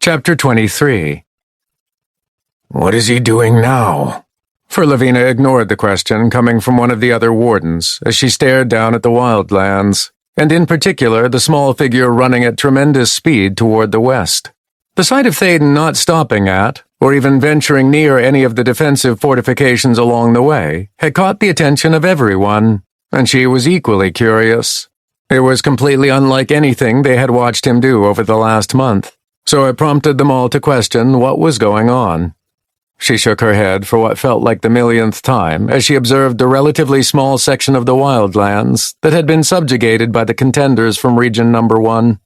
Chapter 23. What is he doing now? For Lavina ignored the question coming from one of the other wardens as she stared down at the Wildlands, and in particular the small figure running at tremendous speed toward the west. The sight of Thaden not stopping at, or even venturing near any of the defensive fortifications along the way, had caught the attention of everyone, and she was equally curious. It was completely unlike anything they had watched him do over the last month, so it prompted them all to question what was going on. She shook her head for what felt like the millionth time as she observed the relatively small section of the Wildlands that had been subjugated by the Contenders from Region Number 1.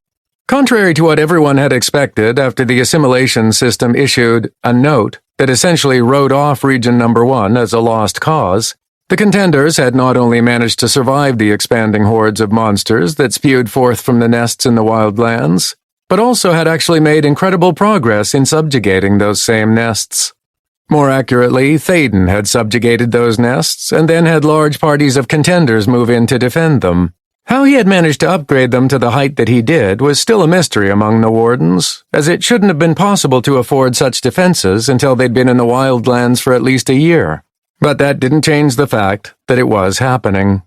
Contrary to what everyone had expected after the assimilation system issued a note that essentially wrote off Region Number 1 as a lost cause, the Contenders had not only managed to survive the expanding hordes of monsters that spewed forth from the nests in the Wildlands, but also had actually made incredible progress in subjugating those same nests. More accurately, Thaden had subjugated those nests and then had large parties of Contenders move in to defend them. How he had managed to upgrade them to the height that he did was still a mystery among the wardens, as it shouldn't have been possible to afford such defenses until they'd been in the Wildlands for at least a year. But that didn't change the fact that it was happening.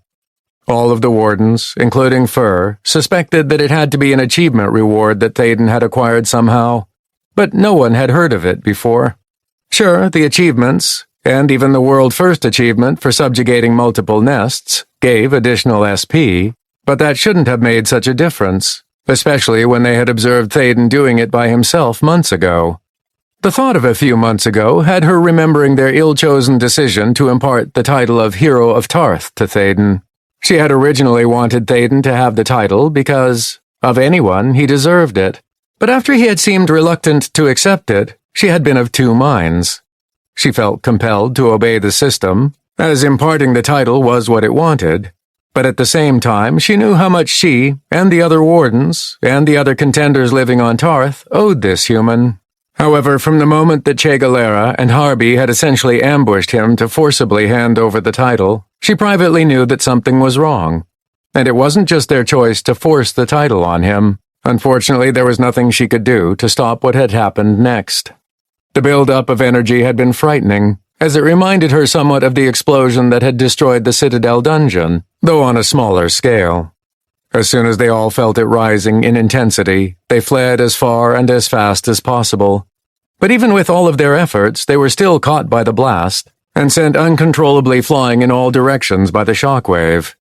All of the wardens, including Fur, suspected that it had to be an achievement reward that Thaden had acquired somehow, but no one had heard of it before. Sure, the achievements, and even the world-first achievement for subjugating multiple nests, gave additional SP, but that shouldn't have made such a difference, especially when they had observed Thaden doing it by himself months ago. The thought of a few months ago had her remembering their ill-chosen decision to impart the title of Hero of Tarth to Thaden. She had originally wanted Thaden to have the title because, of anyone, he deserved it, but after he had seemed reluctant to accept it, she had been of two minds. She felt compelled to obey the system, as imparting the title was what it wanted, but at the same time she knew how much she, and the other wardens, and the other Contenders living on Tarth owed this human. However, from the moment that Che Galera and Harby had essentially ambushed him to forcibly hand over the title, she privately knew that something was wrong. And it wasn't just their choice to force the title on him. Unfortunately, there was nothing she could do to stop what had happened next. The build-up of energy had been frightening, as it reminded her somewhat of the explosion that had destroyed the Citadel dungeon, though on a smaller scale. As soon as they all felt it rising in intensity, they fled as far and as fast as possible. But even with all of their efforts, they were still caught by the blast, and sent uncontrollably flying in all directions by the shockwave.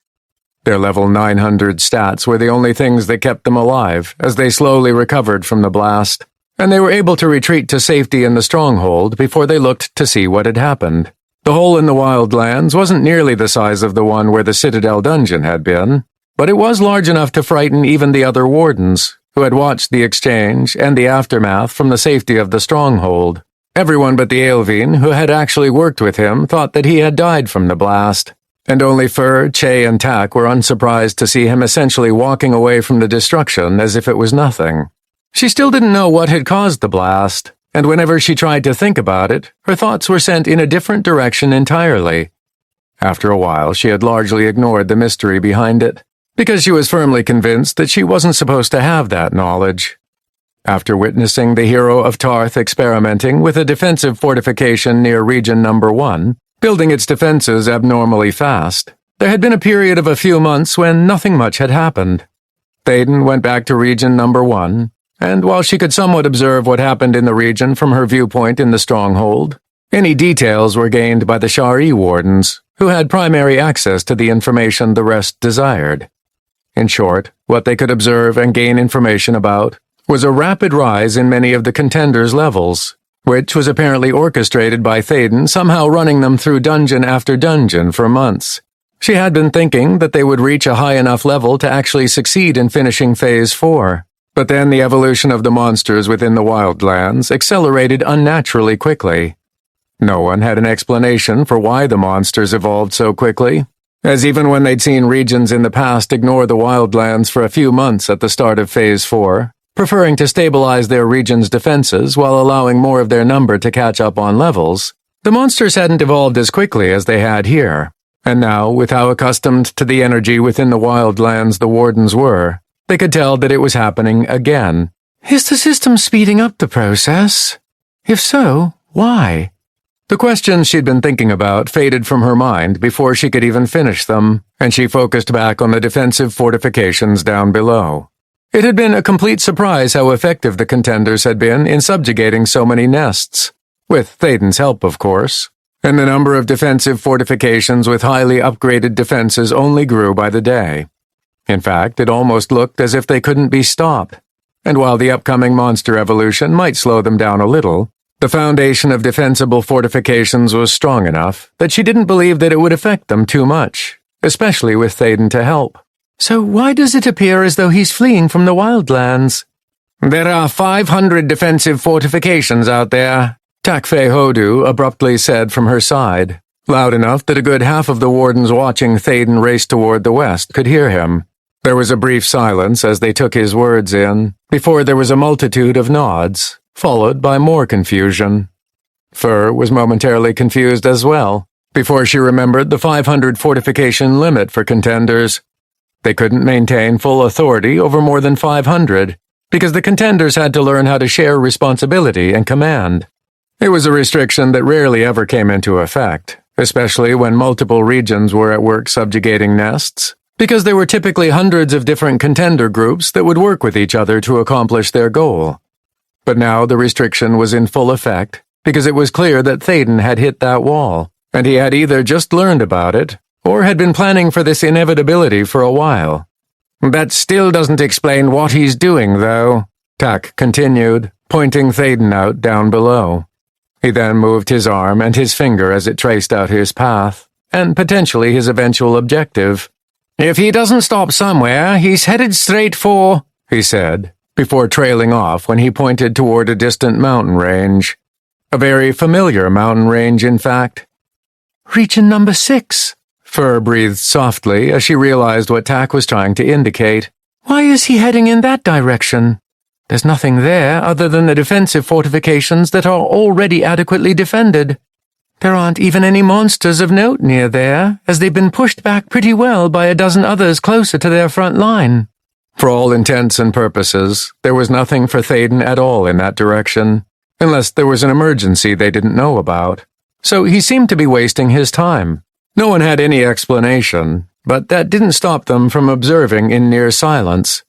Their level 900 stats were the only things that kept them alive as they slowly recovered from the blast, and they were able to retreat to safety in the stronghold before they looked to see what had happened. The hole in the Wildlands wasn't nearly the size of the one where the Citadel dungeon had been, but it was large enough to frighten even the other wardens, who had watched the exchange and the aftermath from the safety of the stronghold. Everyone but the Aelvine who had actually worked with him thought that he had died from the blast, and only Fur, Che, and Tak were unsurprised to see him essentially walking away from the destruction as if it was nothing. She still didn't know what had caused the blast, and whenever she tried to think about it, her thoughts were sent in a different direction entirely. After a while, she had largely ignored the mystery behind it, because she was firmly convinced that she wasn't supposed to have that knowledge. After witnessing the Hero of Tarth experimenting with a defensive fortification near Region Number 1, building its defenses abnormally fast, there had been a period of a few months when nothing much had happened. Thaden went back to Region Number 1, and while she could somewhat observe what happened in the region from her viewpoint in the stronghold, any details were gained by the Shari wardens, who had primary access to the information the rest desired. In short, what they could observe and gain information about was a rapid rise in many of the Contenders' levels, which was apparently orchestrated by Thaden somehow running them through dungeon after dungeon for months. She had been thinking that they would reach a high enough level to actually succeed in finishing Phase 4, but then the evolution of the monsters within the Wildlands accelerated unnaturally quickly. No one had an explanation for why the monsters evolved so quickly, as even when they'd seen regions in the past ignore the Wildlands for a few months at the start of Phase 4, preferring to stabilize their region's defenses while allowing more of their number to catch up on levels, the monsters hadn't evolved as quickly as they had here, and now, with how accustomed to the energy within the Wildlands the wardens were, they could tell that it was happening again, Is the system speeding up the process? If so, why? The questions she'd been thinking about faded from her mind before she could even finish them, and she focused back on the defensive fortifications down below. It had been a complete surprise how effective the Contenders had been in subjugating so many nests, with Thaden's help, of course, and the number of defensive fortifications with highly upgraded defenses only grew by the day. In fact, it almost looked as if they couldn't be stopped, and while the upcoming monster evolution might slow them down a little, the foundation of defensible fortifications was strong enough that she didn't believe that it would affect them too much, especially with Thaden to help. So why does it appear as though he's fleeing from the Wildlands? There are 500 defensive fortifications out there, Takfe Hodu abruptly said from her side, loud enough that a good half of the wardens watching Thaden race toward the west could hear him. There was a brief silence as they took his words in, before there was a multitude of nods, followed by more confusion. Fur was momentarily confused as well, before she remembered the 500 fortification limit for Contenders. They couldn't maintain full authority over more than 500, because the Contenders had to learn how to share responsibility and command. It was a restriction that rarely ever came into effect, especially when multiple regions were at work subjugating nests, because there were typically hundreds of different contender groups that would work with each other to accomplish their goal. But now the restriction was in full effect, because it was clear that Thaden had hit that wall, and he had either just learned about it, or had been planning for this inevitability for a while. That still doesn't explain what he's doing, though, Tak continued, pointing Thaden out down below. He then moved his arm and his finger as it traced out his path, and potentially his eventual objective. If he doesn't stop somewhere, he's headed straight for, he said, before trailing off when he pointed toward a distant mountain range. A very familiar mountain range, in fact. Region number 6, Fur breathed softly as she realized what Tak was trying to indicate. Why is he heading in that direction? There's nothing there other than the defensive fortifications that are already adequately defended. There aren't even any monsters of note near there, as they've been pushed back pretty well by a dozen others closer to their front line. For all intents and purposes, there was nothing for Thaden at all in that direction, unless there was an emergency they didn't know about. So he seemed to be wasting his time. No one had any explanation, but that didn't stop them from observing in near silence.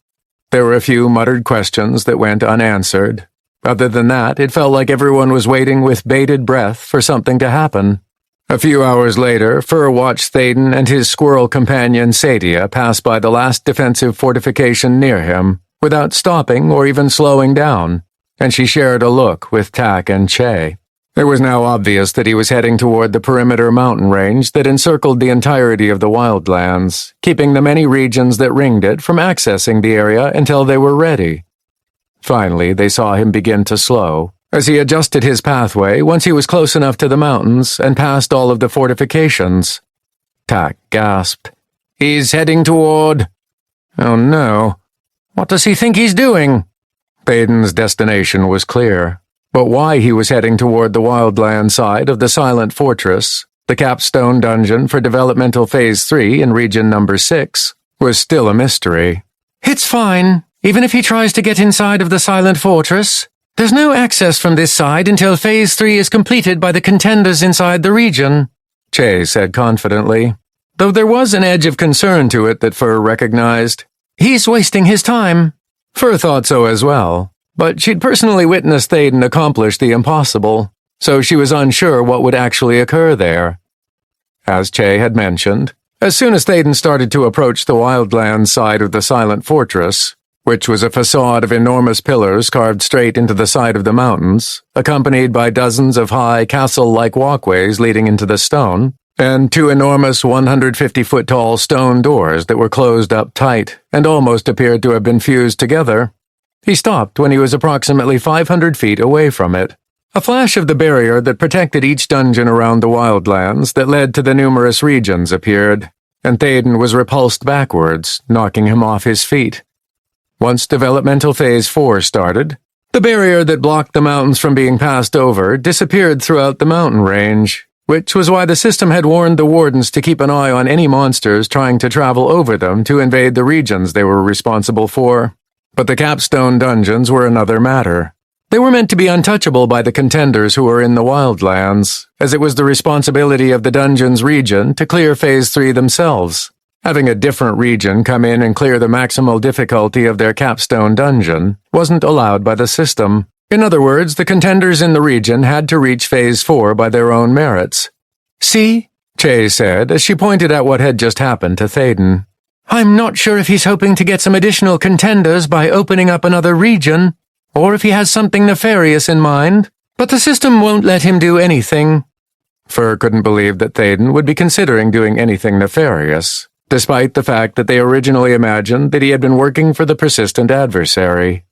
There were a few muttered questions that went unanswered. Other than that, it felt like everyone was waiting with bated breath for something to happen. A few hours later, Fur watched Thaden and his squirrel companion Sadia pass by the last defensive fortification near him, without stopping or even slowing down, and she shared a look with Tak and Che. It was now obvious that he was heading toward the perimeter mountain range that encircled the entirety of the Wildlands, keeping the many regions that ringed it from accessing the area until they were ready. Finally, they saw him begin to slow, as he adjusted his pathway once he was close enough to the mountains and past all of the fortifications. Tak gasped. He's heading toward... Oh no. What does he think he's doing? Thaden's destination was clear, but why he was heading toward the wildland side of the Silent Fortress, the capstone dungeon for Developmental Phase 3 in Region number 6, was still a mystery. It's fine, even if he tries to get inside of the Silent Fortress. There's no access from this side until Phase 3 is completed by the Contenders inside the region, Che said confidently, though there was an edge of concern to it that Fur recognized. He's wasting his time. Fur thought so as well, but she'd personally witnessed Thaden accomplish the impossible, so she was unsure what would actually occur there. As Che had mentioned, as soon as Thaden started to approach the Wildlands side of the Silent Fortress, which was a facade of enormous pillars carved straight into the side of the mountains, accompanied by dozens of high castle-like walkways leading into the stone, and 2 enormous 150-foot-tall stone doors that were closed up tight and almost appeared to have been fused together. He stopped when he was approximately 500 feet away from it. A flash of the barrier that protected each dungeon around the Wildlands that led to the numerous regions appeared, and Thaden was repulsed backwards, knocking him off his feet. Once Developmental Phase 4 started, the barrier that blocked the mountains from being passed over disappeared throughout the mountain range, which was why the system had warned the wardens to keep an eye on any monsters trying to travel over them to invade the regions they were responsible for. But the capstone dungeons were another matter. They were meant to be untouchable by the contenders who were in the Wildlands, as it was the responsibility of the dungeons region to clear Phase 3 themselves. Having a different region come in and clear the maximal difficulty of their capstone dungeon wasn't allowed by the system. In other words, the contenders in the region had to reach Phase 4 by their own merits. "See?" Che said as she pointed at what had just happened to Thaden. "I'm not sure if he's hoping to get some additional contenders by opening up another region, or if he has something nefarious in mind, but the system won't let him do anything." Fur couldn't believe that Thaden would be considering doing anything nefarious, despite the fact that they originally imagined that he had been working for the persistent adversary.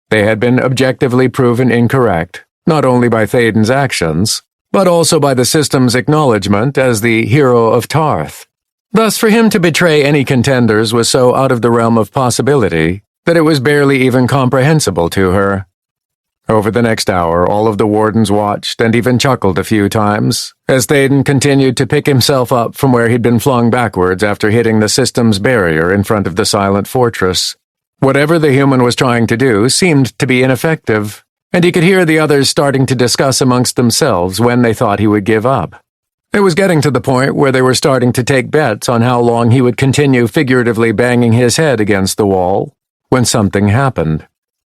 They had been objectively proven incorrect, not only by Thaden's actions, but also by the system's acknowledgement as the hero of Tarth. Thus, for him to betray any contenders was so out of the realm of possibility that it was barely even comprehensible to her. Over the next hour, all of the wardens watched and even chuckled a few times, as Thaden continued to pick himself up from where he'd been flung backwards after hitting the system's barrier in front of the silent fortress. Whatever the human was trying to do seemed to be ineffective, and he could hear the others starting to discuss amongst themselves when they thought he would give up. It was getting to the point where they were starting to take bets on how long he would continue figuratively banging his head against the wall, when something happened.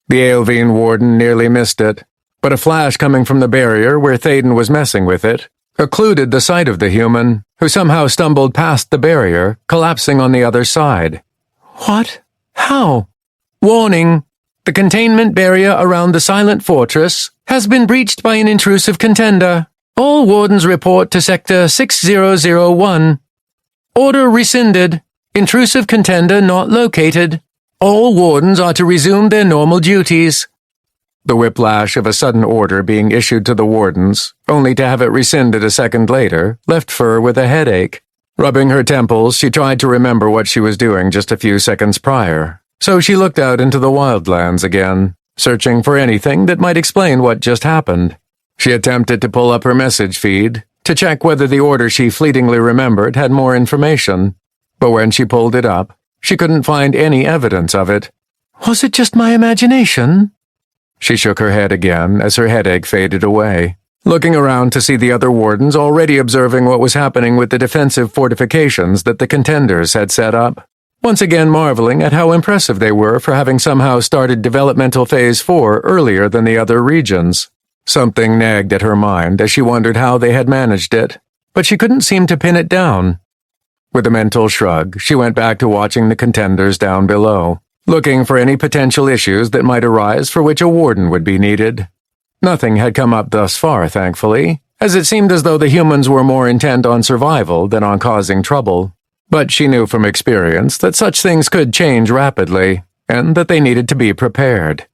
The Aelvine warden nearly missed it, but a flash coming from the barrier where Thaden was messing with it occluded the sight of the human, who somehow stumbled past the barrier, collapsing on the other side. "What? How?" "Warning! The containment barrier around the silent fortress has been breached by an intrusive contender. All wardens report to Sector 6001. Order rescinded. Intrusive contender not located. All wardens are to resume their normal duties." The whiplash of a sudden order being issued to the wardens, only to have it rescinded a second later, left Fur with a headache. Rubbing her temples, she tried to remember what she was doing just a few seconds prior, so she looked out into the Wildlands again, searching for anything that might explain what just happened. She attempted to pull up her message feed, to check whether the order she fleetingly remembered had more information, but when she pulled it up, she couldn't find any evidence of it. "Was it just my imagination?" She shook her head again as her headache faded away, looking around to see the other wardens already observing what was happening with the defensive fortifications that the contenders had set up, once again marveling at how impressive they were for having somehow started Developmental Phase 4 earlier than the other regions. Something nagged at her mind as she wondered how they had managed it, but she couldn't seem to pin it down. With a mental shrug, she went back to watching the contenders down below, looking for any potential issues that might arise for which a warden would be needed. Nothing had come up thus far, thankfully, as it seemed as though the humans were more intent on survival than on causing trouble. But she knew from experience that such things could change rapidly, and that they needed to be prepared.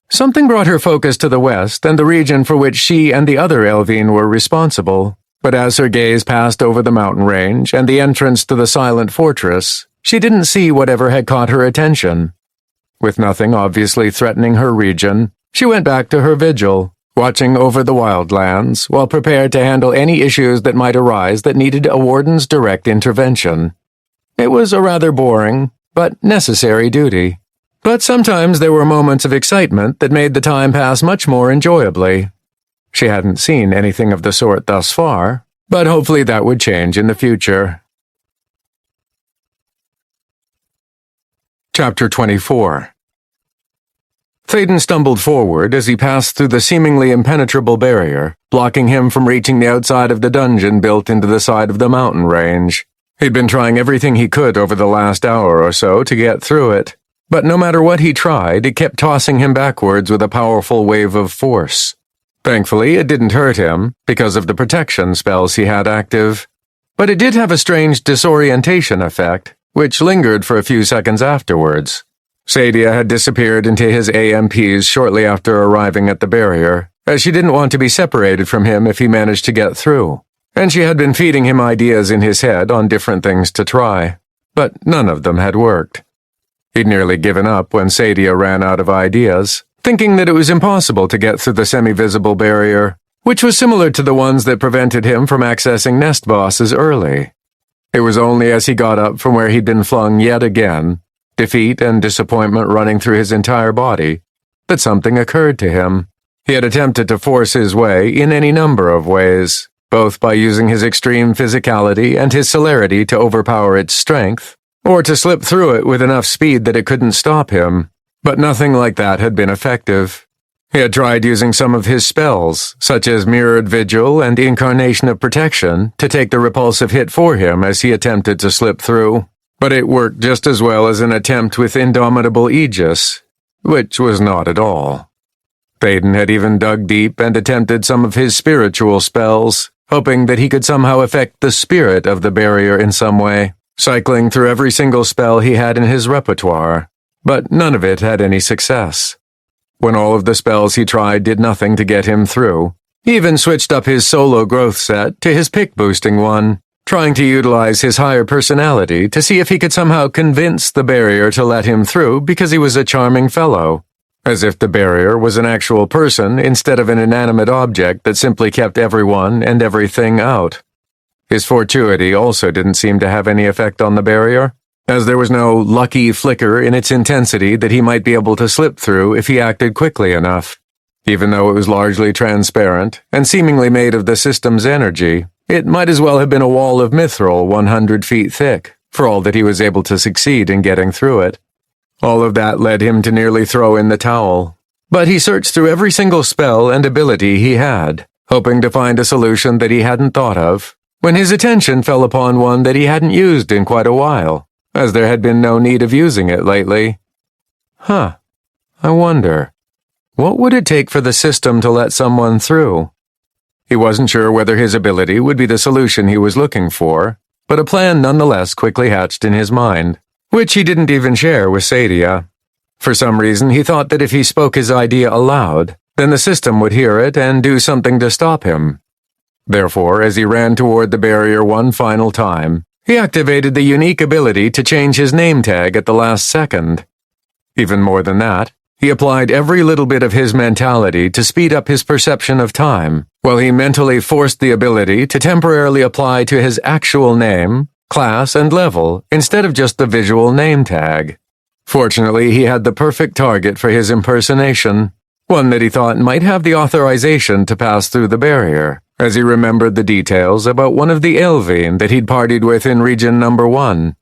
Something brought her focus to the west and the region for which she and the other Aelvine were responsible. But as her gaze passed over the mountain range and the entrance to the silent fortress, she didn't see whatever had caught her attention. With nothing obviously threatening her region, she went back to her vigil, watching over the Wildlands while prepared to handle any issues that might arise that needed a warden's direct intervention. It was a rather boring, but necessary duty. But sometimes there were moments of excitement that made the time pass much more enjoyably. She hadn't seen anything of the sort thus far, but hopefully that would change in the future. Chapter 24. Thaden stumbled forward as he passed through the seemingly impenetrable barrier, blocking him from reaching the outside of the dungeon built into the side of the mountain range. He'd been trying everything he could over the last hour or so to get through it, but no matter what he tried, it kept tossing him backwards with a powerful wave of force. Thankfully, it didn't hurt him, because of the protection spells he had active. But it did have a strange disorientation effect, which lingered for a few seconds afterwards. Sadia had disappeared into his AMPs shortly after arriving at the barrier, as she didn't want to be separated from him if he managed to get through, and she had been feeding him ideas in his head on different things to try, but none of them had worked. He'd nearly given up when Sadia ran out of ideas, thinking that it was impossible to get through the semi-visible barrier, which was similar to the ones that prevented him from accessing nest bosses early. It was only as he got up from where he'd been flung yet again, defeat and disappointment running through his entire body, that something occurred to him. He had attempted to force his way in any number of ways, both by using his extreme physicality and his celerity to overpower its strength, or to slip through it with enough speed that it couldn't stop him, but nothing like that had been effective. He had tried using some of his spells, such as Mirrored Vigil and Incarnation of Protection, to take the repulsive hit for him as he attempted to slip through, but it worked just as well as an attempt with Indomitable Aegis, which was not at all. Thaden had even dug deep and attempted some of his spiritual spells, hoping that he could somehow affect the spirit of the barrier in some way, cycling through every single spell he had in his repertoire, but none of it had any success. When all of the spells he tried did nothing to get him through, he even switched up his solo growth set to his pick-boosting one, trying to utilize his higher personality to see if he could somehow convince the barrier to let him through because he was a charming fellow, as if the barrier was an actual person instead of an inanimate object that simply kept everyone and everything out. His fortuity also didn't seem to have any effect on the barrier, as there was no lucky flicker in its intensity that he might be able to slip through if he acted quickly enough. Even though it was largely transparent and seemingly made of the system's energy, it might as well have been a wall of mithril 100 feet thick, for all that he was able to succeed in getting through it. All of that led him to nearly throw in the towel, but he searched through every single spell and ability he had, hoping to find a solution that he hadn't thought of, when his attention fell upon one that he hadn't used in quite a while, as there had been no need of using it lately. I wonder, what would it take for the system to let someone through? He wasn't sure whether his ability would be the solution he was looking for, but a plan nonetheless quickly hatched in his mind, which he didn't even share with Sadia. For some reason, he thought that if he spoke his idea aloud, then the system would hear it and do something to stop him. Therefore, as he ran toward the barrier one final time, he activated the unique ability to change his name tag at the last second. Even more than that, he applied every little bit of his mentality to speed up his perception of time, while he mentally forced the ability to temporarily apply to his actual name, class, and level instead of just the visual name tag. Fortunately, he had the perfect target for his impersonation, one that he thought might have the authorization to pass through the barrier, as he remembered the details about one of the Earthen that he'd partied with in Region Number 1.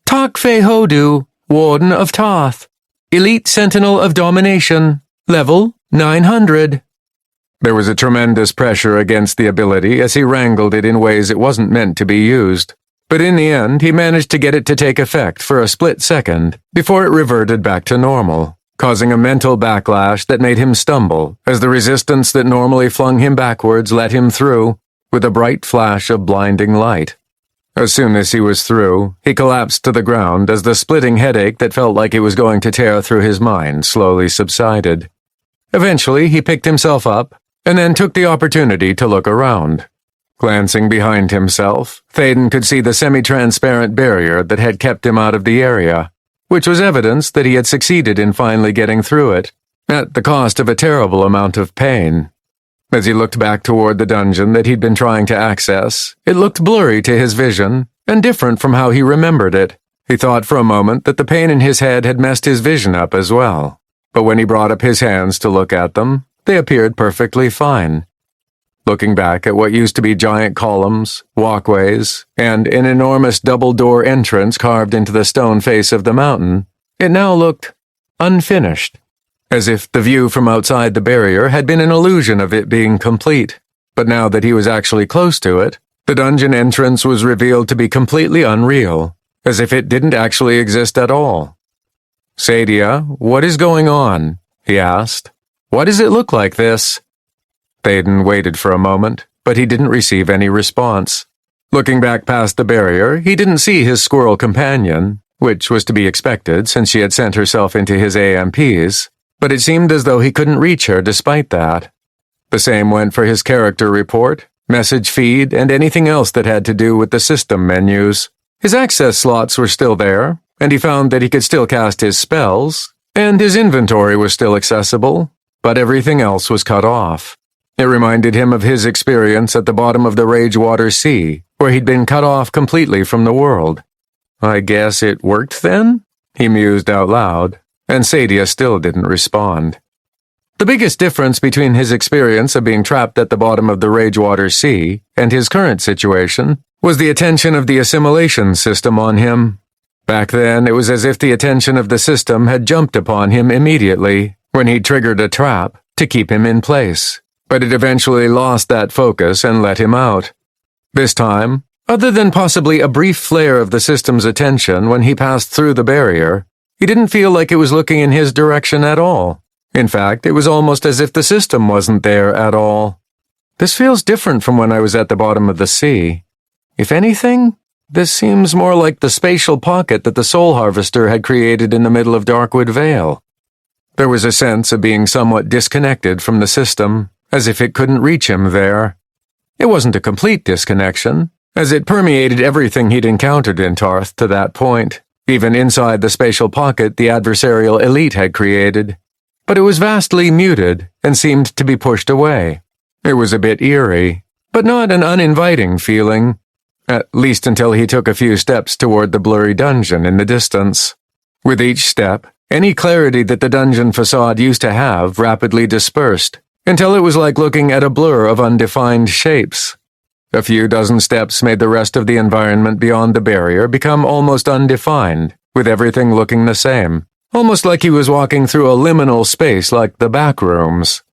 Takfe Hodu, Warden of Tarth, Elite Sentinel of Domination, Level 900. There was a tremendous pressure against the ability as he wrangled it in ways it wasn't meant to be used, but in the end he managed to get it to take effect for a split second before it reverted back to normal, causing a mental backlash that made him stumble as the resistance that normally flung him backwards let him through with a bright flash of blinding light. As soon as he was through, he collapsed to the ground as the splitting headache that felt like it was going to tear through his mind slowly subsided. Eventually, he picked himself up and then took the opportunity to look around. Glancing behind himself, Thaden could see the semi-transparent barrier that had kept him out of the area, which was evidence that he had succeeded in finally getting through it, at the cost of a terrible amount of pain. As he looked back toward the dungeon that he'd been trying to access, it looked blurry to his vision, and different from how he remembered it. He thought for a moment that the pain in his head had messed his vision up as well, but when he brought up his hands to look at them, they appeared perfectly fine. Looking back at what used to be giant columns, walkways, and an enormous double-door entrance carved into the stone face of the mountain, it now looked unfinished, as if the view from outside the barrier had been an illusion of it being complete. But now that he was actually close to it, the dungeon entrance was revealed to be completely unreal, as if it didn't actually exist at all. "Sadia, what is going on?" he asked. "Why does it look like this?" Thaden waited for a moment, but he didn't receive any response. Looking back past the barrier, he didn't see his squirrel companion, which was to be expected since she had sent herself into his AMPs, but it seemed as though he couldn't reach her despite that. The same went for his character report, message feed, and anything else that had to do with the system menus. His access slots were still there, and he found that he could still cast his spells, and his inventory was still accessible, but everything else was cut off. It reminded him of his experience at the bottom of the Ragewater Sea, where he'd been cut off completely from the world. "I guess it worked then?" he mused out loud, and Sadia still didn't respond. The biggest difference between his experience of being trapped at the bottom of the Ragewater Sea and his current situation was the attention of the assimilation system on him. Back then, it was as if the attention of the system had jumped upon him immediately when he triggered a trap to keep him in place, but it eventually lost that focus and let him out. This time, other than possibly a brief flare of the system's attention when he passed through the barrier, he didn't feel like it was looking in his direction at all. In fact, it was almost as if the system wasn't there at all. This feels different from when I was at the bottom of the sea. If anything, this seems more like the spatial pocket that the Soul Harvester had created in the middle of Darkwood Vale. There was a sense of being somewhat disconnected from the system, as if it couldn't reach him there. It wasn't a complete disconnection, as it permeated everything he'd encountered in Tarth to that point, even inside the spatial pocket the adversarial elite had created. But it was vastly muted and seemed to be pushed away. It was a bit eerie, but not an uninviting feeling, at least until he took a few steps toward the blurry dungeon in the distance. With each step, any clarity that the dungeon facade used to have rapidly dispersed, until it was like looking at a blur of undefined shapes. A few dozen steps made the rest of the environment beyond the barrier become almost undefined, with everything looking the same. Almost like he was walking through a liminal space like the back rooms.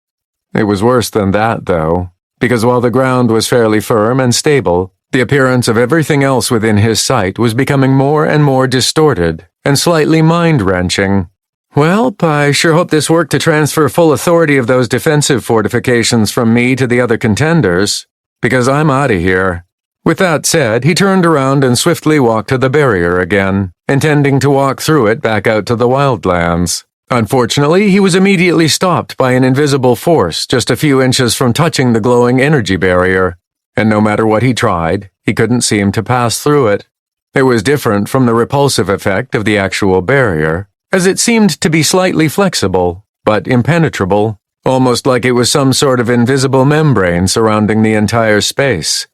It was worse than that, though, because while the ground was fairly firm and stable, the appearance of everything else within his sight was becoming more and more distorted and slightly mind-wrenching. Well, I sure hope this worked to transfer full authority of those defensive fortifications from me to the other contenders, because I'm out of here. With that said, he turned around and swiftly walked to the barrier again, intending to walk through it back out to the Wildlands. Unfortunately, he was immediately stopped by an invisible force just a few inches from touching the glowing energy barrier, and no matter what he tried, he couldn't seem to pass through it. It was different from the repulsive effect of the actual barrier, as it seemed to be slightly flexible, but impenetrable, almost like it was some sort of invisible membrane surrounding the entire space.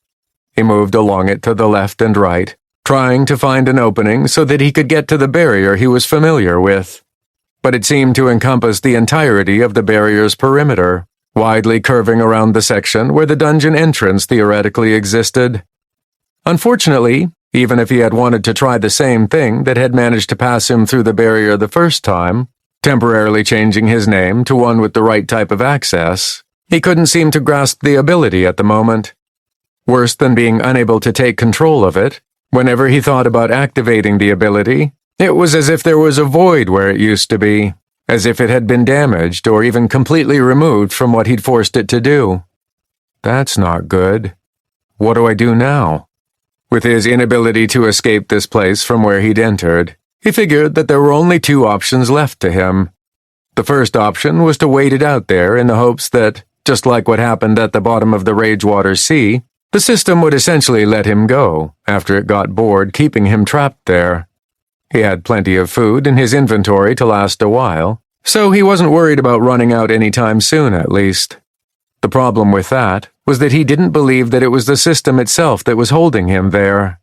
He moved along it to the left and right, trying to find an opening so that he could get to the barrier he was familiar with. But it seemed to encompass the entirety of the barrier's perimeter, widely curving around the section where the dungeon entrance theoretically existed. Unfortunately, even if he had wanted to try the same thing that had managed to pass him through the barrier the first time, temporarily changing his name to one with the right type of access, he couldn't seem to grasp the ability at the moment. Worse than being unable to take control of it, whenever he thought about activating the ability, it was as if there was a void where it used to be, as if it had been damaged or even completely removed from what he'd forced it to do. That's not good. What do I do now? With his inability to escape this place from where he'd entered, he figured that there were only two options left to him. The first option was to wait it out there in the hopes that, just like what happened at the bottom of the Ragewater Sea, the system would essentially let him go after it got bored keeping him trapped there. He had plenty of food in his inventory to last a while, so he wasn't worried about running out anytime soon at least. The problem with that was that he didn't believe that it was the system itself that was holding him there.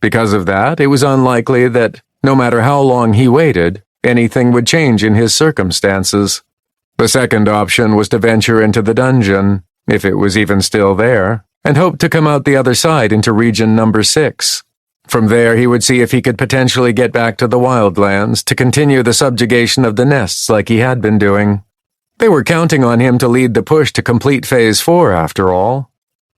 Because of that, it was unlikely that, no matter how long he waited, anything would change in his circumstances. The second option was to venture into the dungeon, if it was even still there, and hope to come out the other side into region number 6. From there he would see if he could potentially get back to the Wildlands to continue the subjugation of the nests like he had been doing. They were counting on him to lead the push to complete Phase 4 after all.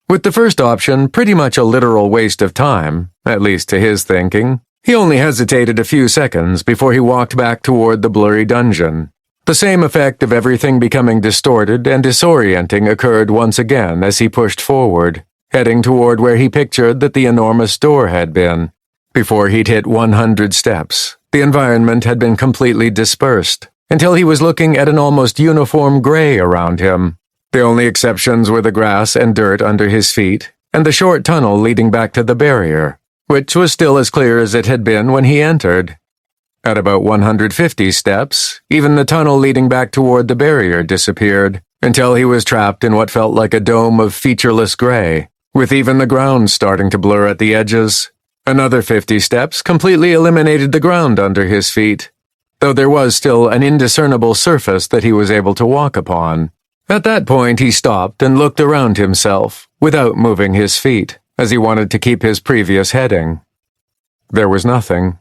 With the first option pretty much a literal waste of time, at least to his thinking, he only hesitated a few seconds before he walked back toward the blurry dungeon. The same effect of everything becoming distorted and disorienting occurred once again as he pushed forward, heading toward where he pictured that the enormous door had been. Before he'd hit 100 steps, the environment had been completely dispersed, until he was looking at an almost uniform gray around him. The only exceptions were the grass and dirt under his feet, and the short tunnel leading back to the barrier, which was still as clear as it had been when he entered. At about 150 steps, even the tunnel leading back toward the barrier disappeared, until he was trapped in what felt like a dome of featureless gray, with even the ground starting to blur at the edges. Another 50 steps completely eliminated the ground under his feet, though there was still an indiscernible surface that he was able to walk upon. At that point, he stopped and looked around himself, without moving his feet, as he wanted to keep his previous heading. There was nothing.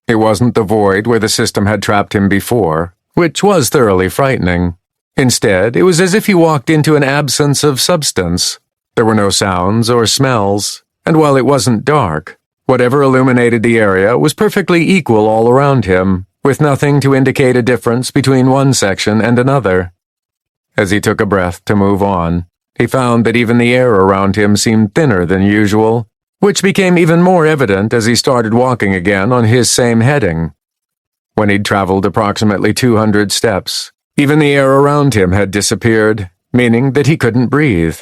It wasn't the void where the system had trapped him before, which was thoroughly frightening. Instead, it was as if he walked into an absence of substance. There were no sounds or smells, and while it wasn't dark, whatever illuminated the area was perfectly equal all around him, with nothing to indicate a difference between one section and another. As he took a breath to move on, he found that even the air around him seemed thinner than usual, which became even more evident as he started walking again on his same heading. When he'd traveled approximately 200 steps, even the air around him had disappeared, meaning that he couldn't breathe.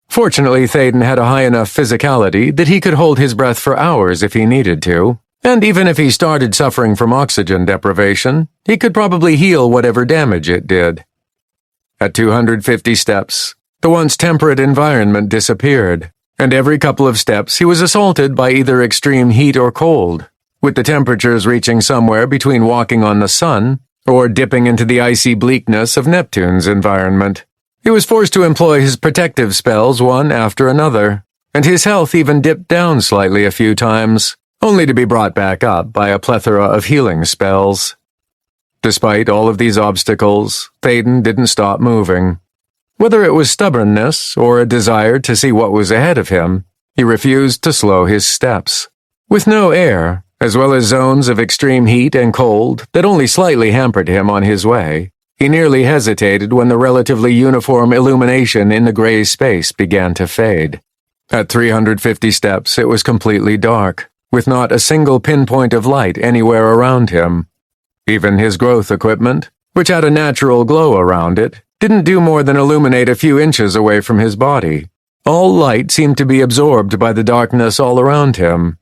Fortunately, Thaden had a high enough physicality that he could hold his breath for hours if he needed to, and even if he started suffering from oxygen deprivation, he could probably heal whatever damage it did. At 250 steps, the once temperate environment disappeared, and every couple of steps he was assaulted by either extreme heat or cold, with the temperatures reaching somewhere between walking on the sun or dipping into the icy bleakness of Neptune's environment. He was forced to employ his protective spells one after another, and his health even dipped down slightly a few times, only to be brought back up by a plethora of healing spells. Despite all of these obstacles, Thaden didn't stop moving. Whether it was stubbornness or a desire to see what was ahead of him, he refused to slow his steps. With no air, as well as zones of extreme heat and cold that only slightly hampered him on his way, he nearly hesitated when the relatively uniform illumination in the gray space began to fade. At 350 steps, it was completely dark, with not a single pinpoint of light anywhere around him. Even his growth equipment, which had a natural glow around it, didn't do more than illuminate a few inches away from his body. All light seemed to be absorbed by the darkness all around him.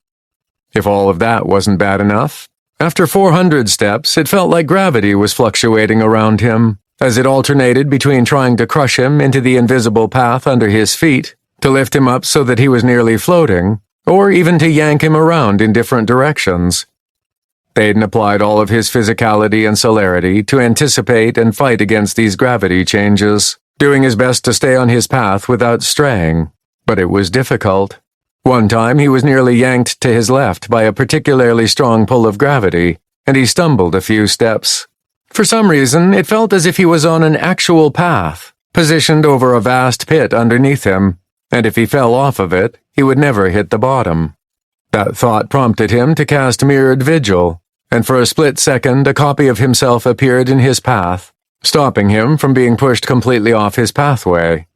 If all of that wasn't bad enough, after 400 steps, it felt like gravity was fluctuating around him, as it alternated between trying to crush him into the invisible path under his feet, to lift him up so that he was nearly floating, or even to yank him around in different directions. Thaden applied all of his physicality and celerity to anticipate and fight against these gravity changes, doing his best to stay on his path without straying, but it was difficult. One time he was nearly yanked to his left by a particularly strong pull of gravity, and he stumbled a few steps. For some reason, it felt as if he was on an actual path, positioned over a vast pit underneath him, and if he fell off of it, he would never hit the bottom. That thought prompted him to cast Mirrored Vigil, and for a split second a copy of himself appeared in his path, stopping him from being pushed completely off his pathway.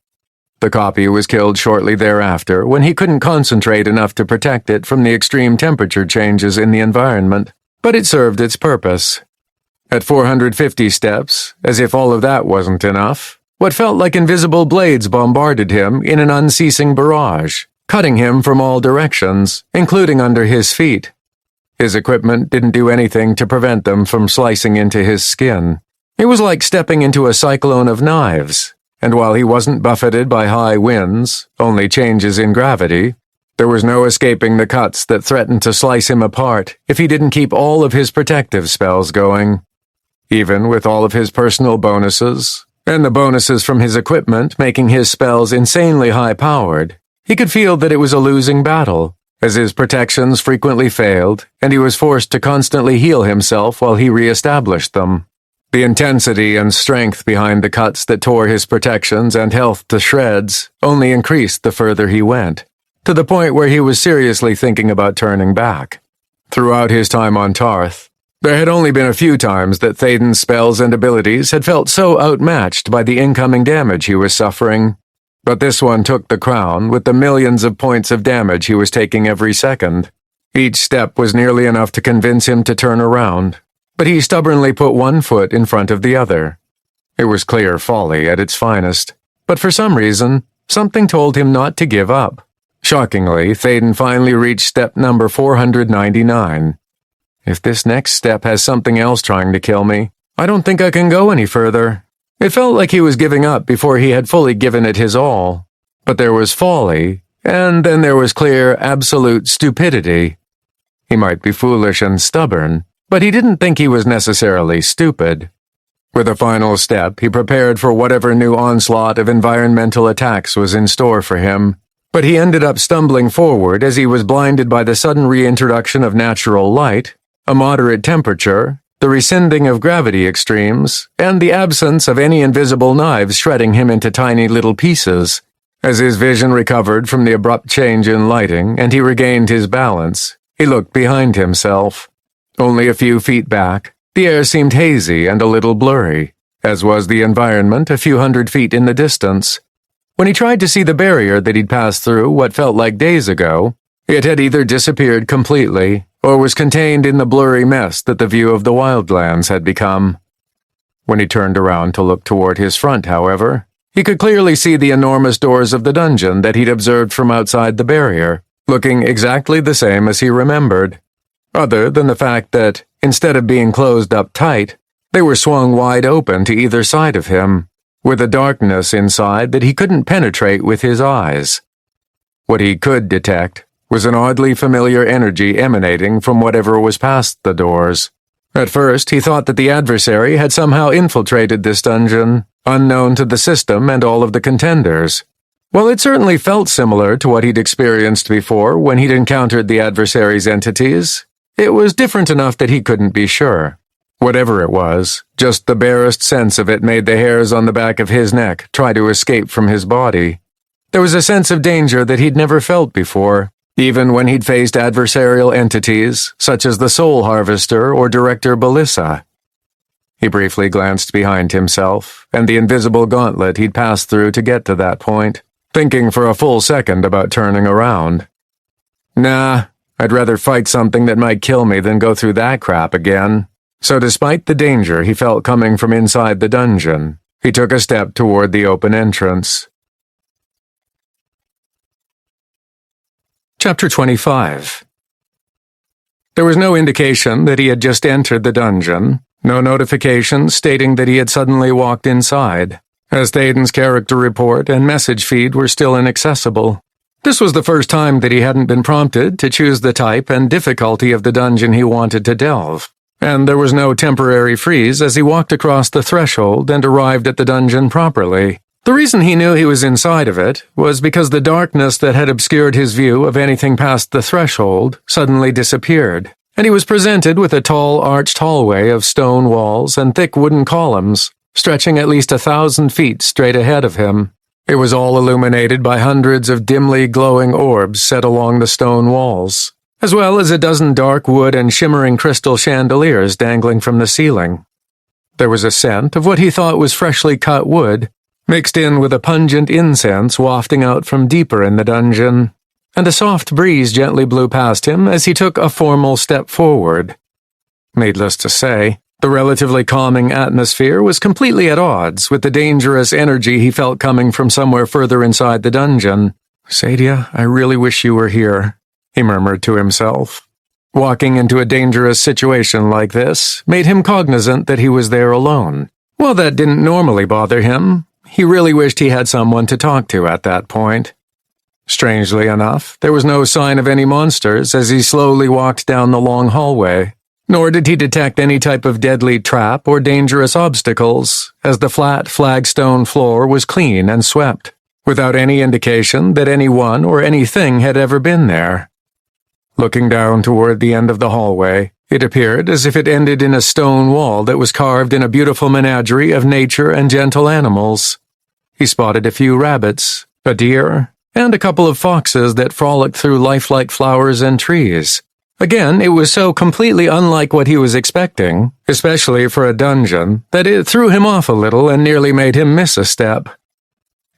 The copy was killed shortly thereafter when he couldn't concentrate enough to protect it from the extreme temperature changes in the environment, but it served its purpose. At 450 steps, as if all of that wasn't enough, what felt like invisible blades bombarded him in an unceasing barrage, cutting him from all directions, including under his feet. His equipment didn't do anything to prevent them from slicing into his skin. It was like stepping into a cyclone of knives, and while he wasn't buffeted by high winds, only changes in gravity, there was no escaping the cuts that threatened to slice him apart if he didn't keep all of his protective spells going. Even with all of his personal bonuses, and the bonuses from his equipment making his spells insanely high-powered, he could feel that it was a losing battle, as his protections frequently failed, and he was forced to constantly heal himself while he re-established them. The intensity and strength behind the cuts that tore his protections and health to shreds only increased the further he went, to the point where he was seriously thinking about turning back. Throughout his time on Tarth, there had only been a few times that Thaden's spells and abilities had felt so outmatched by the incoming damage he was suffering, but this one took the crown with the millions of points of damage he was taking every second. Each step was nearly enough to convince him to turn around, but he stubbornly put one foot in front of the other. It was clear folly at its finest, but for some reason, something told him not to give up. Shockingly, Thaden finally reached step number 499. If this next step has something else trying to kill me, I don't think I can go any further. It felt like he was giving up before he had fully given it his all, but there was folly, and then there was clear, absolute stupidity. He might be foolish and stubborn, but he didn't think he was necessarily stupid. With a final step, he prepared for whatever new onslaught of environmental attacks was in store for him, but he ended up stumbling forward as he was blinded by the sudden reintroduction of natural light, a moderate temperature, the rescinding of gravity extremes, and the absence of any invisible knives shredding him into tiny little pieces. As his vision recovered from the abrupt change in lighting and he regained his balance, he looked behind himself. Only a few feet back, the air seemed hazy and a little blurry, as was the environment a few hundred feet in the distance. When he tried to see the barrier that he'd passed through what felt like days ago, it had either disappeared completely or was contained in the blurry mess that the view of the Wildlands had become. When he turned around to look toward his front, however, he could clearly see the enormous doors of the dungeon that he'd observed from outside the barrier, looking exactly the same as he remembered, other than the fact that, instead of being closed up tight, they were swung wide open to either side of him, with a darkness inside that he couldn't penetrate with his eyes. What he could detect was an oddly familiar energy emanating from whatever was past the doors. At first, he thought that the adversary had somehow infiltrated this dungeon, unknown to the system and all of the contenders. While it certainly felt similar to what he'd experienced before when he'd encountered the adversary's entities, it was different enough that he couldn't be sure. Whatever it was, just the barest sense of it made the hairs on the back of his neck try to escape from his body. There was a sense of danger that he'd never felt before, even when he'd faced adversarial entities such as the Soul Harvester or Director Belissa. He briefly glanced behind himself and the invisible gauntlet he'd passed through to get to that point, thinking for a full second about turning around. Nah, I'd rather fight something that might kill me than go through that crap again. So despite the danger he felt coming from inside the dungeon, he took a step toward the open entrance. Chapter 25. There was no indication that he had just entered the dungeon, no notification stating that he had suddenly walked inside, as Thaden's character report and message feed were still inaccessible. This was the first time that he hadn't been prompted to choose the type and difficulty of the dungeon he wanted to delve, and there was no temporary freeze as he walked across the threshold and arrived at the dungeon properly. The reason he knew he was inside of it was because the darkness that had obscured his view of anything past the threshold suddenly disappeared, and he was presented with a tall arched hallway of stone walls and thick wooden columns, stretching at least 1,000 feet straight ahead of him. It was all illuminated by hundreds of dimly glowing orbs set along the stone walls, as well as a dozen dark wood and shimmering crystal chandeliers dangling from the ceiling. There was a scent of what he thought was freshly cut wood, mixed in with a pungent incense wafting out from deeper in the dungeon, and a soft breeze gently blew past him as he took a formal step forward. Needless to say, the relatively calming atmosphere was completely at odds with the dangerous energy he felt coming from somewhere further inside the dungeon. "Sadia, I really wish you were here," he murmured to himself. Walking into a dangerous situation like this made him cognizant that he was there alone. While that didn't normally bother him, he really wished he had someone to talk to at that point. Strangely enough, there was no sign of any monsters as he slowly walked down the long hallway, nor did he detect any type of deadly trap or dangerous obstacles, as the flat flagstone floor was clean and swept, without any indication that anyone or anything had ever been there. Looking down toward the end of the hallway, it appeared as if it ended in a stone wall that was carved in a beautiful menagerie of nature and gentle animals. He spotted a few rabbits, a deer, and a couple of foxes that frolicked through lifelike flowers and trees. Again, it was so completely unlike what he was expecting, especially for a dungeon, that it threw him off a little and nearly made him miss a step.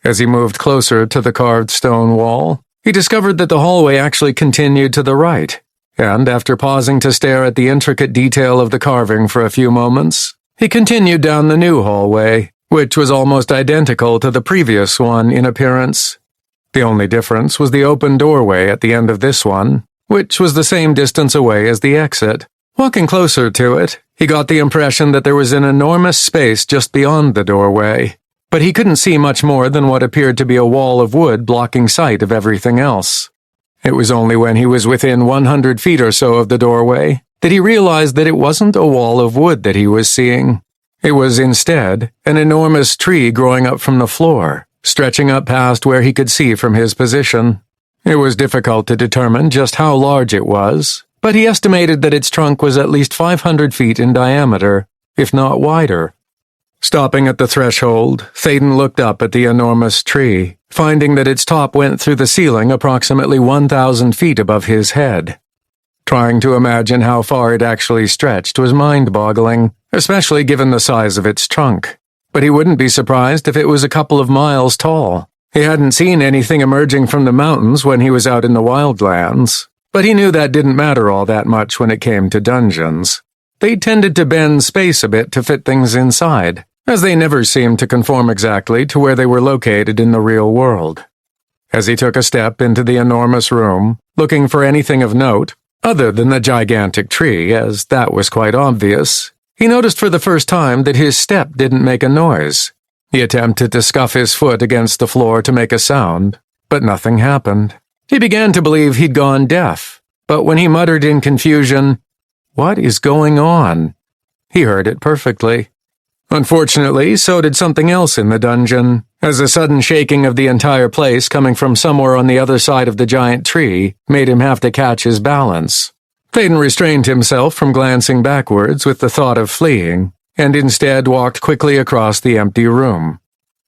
As he moved closer to the carved stone wall, he discovered that the hallway actually continued to the right, and after pausing to stare at the intricate detail of the carving for a few moments, he continued down the new hallway, which was almost identical to the previous one in appearance. The only difference was the open doorway at the end of this one, which was the same distance away as the exit. Walking closer to it, he got the impression that there was an enormous space just beyond the doorway, but he couldn't see much more than what appeared to be a wall of wood blocking sight of everything else. It was only when he was within 100 feet or so of the doorway that he realized that it wasn't a wall of wood that he was seeing. It was instead an enormous tree growing up from the floor, stretching up past where he could see from his position. It was difficult to determine just how large it was, but he estimated that its trunk was at least 500 feet in diameter, if not wider. Stopping at the threshold, Thaden looked up at the enormous tree, finding that its top went through the ceiling approximately 1,000 feet above his head. Trying to imagine how far it actually stretched was mind-boggling, especially given the size of its trunk. But he wouldn't be surprised if it was a couple of miles tall. He hadn't seen anything emerging from the mountains when he was out in the Wildlands, but he knew that didn't matter all that much when it came to dungeons. They tended to bend space a bit to fit things inside, as they never seemed to conform exactly to where they were located in the real world. As he took a step into the enormous room, looking for anything of note, other than the gigantic tree, as that was quite obvious, he noticed for the first time that his step didn't make a noise. He attempted to scuff his foot against the floor to make a sound, but nothing happened. He began to believe he'd gone deaf, but when he muttered in confusion, "What is going on?" he heard it perfectly. Unfortunately, so did something else in the dungeon, as a sudden shaking of the entire place coming from somewhere on the other side of the giant tree made him have to catch his balance. Thaden restrained himself from glancing backwards with the thought of fleeing, and instead walked quickly across the empty room.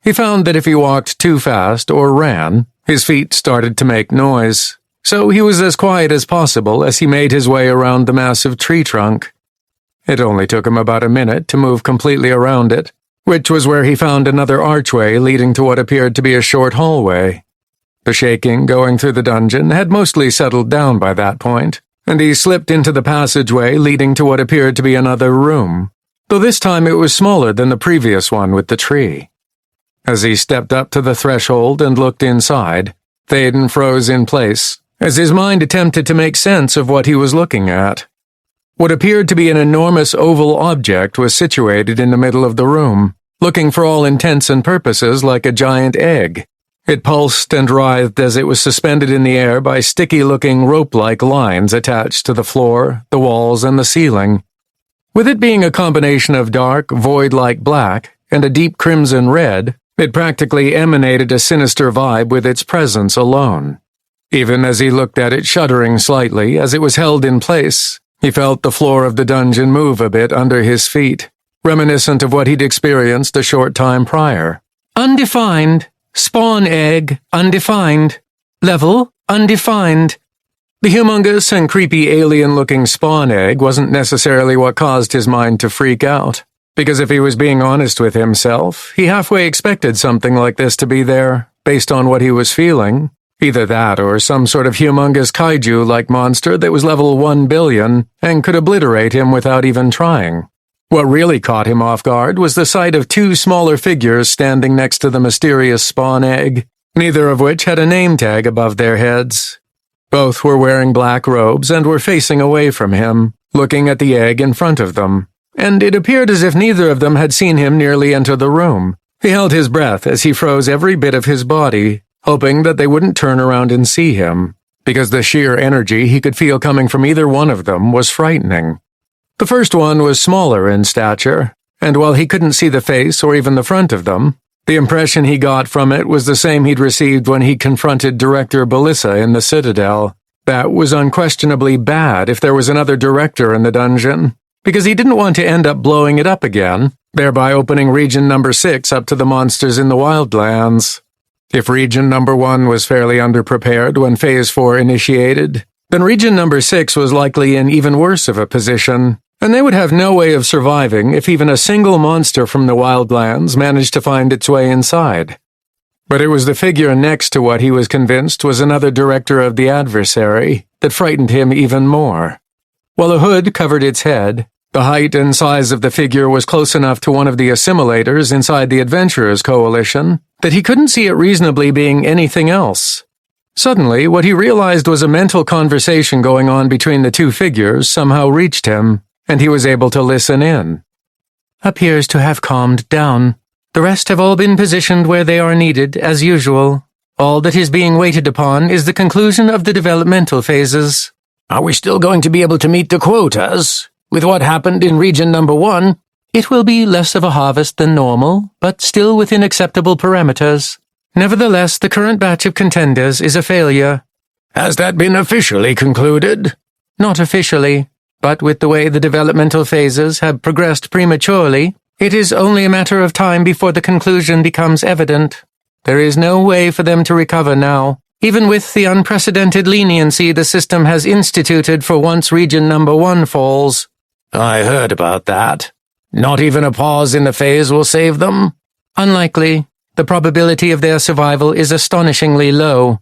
He found that if he walked too fast or ran, his feet started to make noise, so he was as quiet as possible as he made his way around the massive tree trunk. It only took him about a minute to move completely around it, which was where he found another archway leading to what appeared to be a short hallway. The shaking going through the dungeon had mostly settled down by that point, and he slipped into the passageway leading to what appeared to be another room, though this time it was smaller than the previous one with the tree. As he stepped up to the threshold and looked inside, Thaden froze in place, as his mind attempted to make sense of what he was looking at. What appeared to be an enormous oval object was situated in the middle of the room, looking for all intents and purposes like a giant egg. It pulsed and writhed as it was suspended in the air by sticky-looking rope-like lines attached to the floor, the walls, and the ceiling. With it being a combination of dark, void-like black and a deep crimson red, it practically emanated a sinister vibe with its presence alone. Even as he looked at it shuddering slightly as it was held in place, he felt the floor of the dungeon move a bit under his feet, reminiscent of what he'd experienced a short time prior. Undefined. Spawn egg. Undefined. Level. Undefined. The humongous and creepy alien-looking spawn egg wasn't necessarily what caused his mind to freak out, because if he was being honest with himself, he halfway expected something like this to be there, based on what he was feeling. Either that or some sort of humongous kaiju-like monster that was level 1 billion and could obliterate him without even trying. What really caught him off guard was the sight of two smaller figures standing next to the mysterious spawn egg, neither of which had a name tag above their heads. Both were wearing black robes and were facing away from him, looking at the egg in front of them, and it appeared as if neither of them had seen him nearly enter the room. He held his breath as he froze every bit of his body, hoping that they wouldn't turn around and see him, because the sheer energy he could feel coming from either one of them was frightening. The first one was smaller in stature, and while he couldn't see the face or even the front of them, the impression he got from it was the same he'd received when he confronted Director Belissa in the Citadel. That was unquestionably bad if there was another director in the dungeon, because he didn't want to end up blowing it up again, thereby opening Region Number 6 up to the monsters in the Wildlands. If Region Number 1 was fairly underprepared when Phase 4 initiated, then Region Number 6 was likely in even worse of a position, and they would have no way of surviving if even a single monster from the Wildlands managed to find its way inside. But it was the figure next to what he was convinced was another director of the adversary that frightened him even more. While a hood covered its head, the height and size of the figure was close enough to one of the assimilators inside the Adventurers Coalition that he couldn't see it reasonably being anything else. Suddenly, what he realized was a mental conversation going on between the two figures somehow reached him, and he was able to listen in. "Appears to have calmed down," The rest have all been positioned where they are needed, as usual. All that is being waited upon is the conclusion of the developmental phases. Are we still going to be able to meet the quotas? With what happened in Region Number 1? It will be less of a harvest than normal, but still within acceptable parameters. Nevertheless, the current batch of contenders is a failure. Has that been officially concluded? Not officially, but with the way the developmental phases have progressed prematurely, it is only a matter of time before the conclusion becomes evident. There is no way for them to recover now, even with the unprecedented leniency the system has instituted for once Region Number 1 falls. I heard about that. Not even a pause in the phase will save them? Unlikely. The probability of their survival is astonishingly low.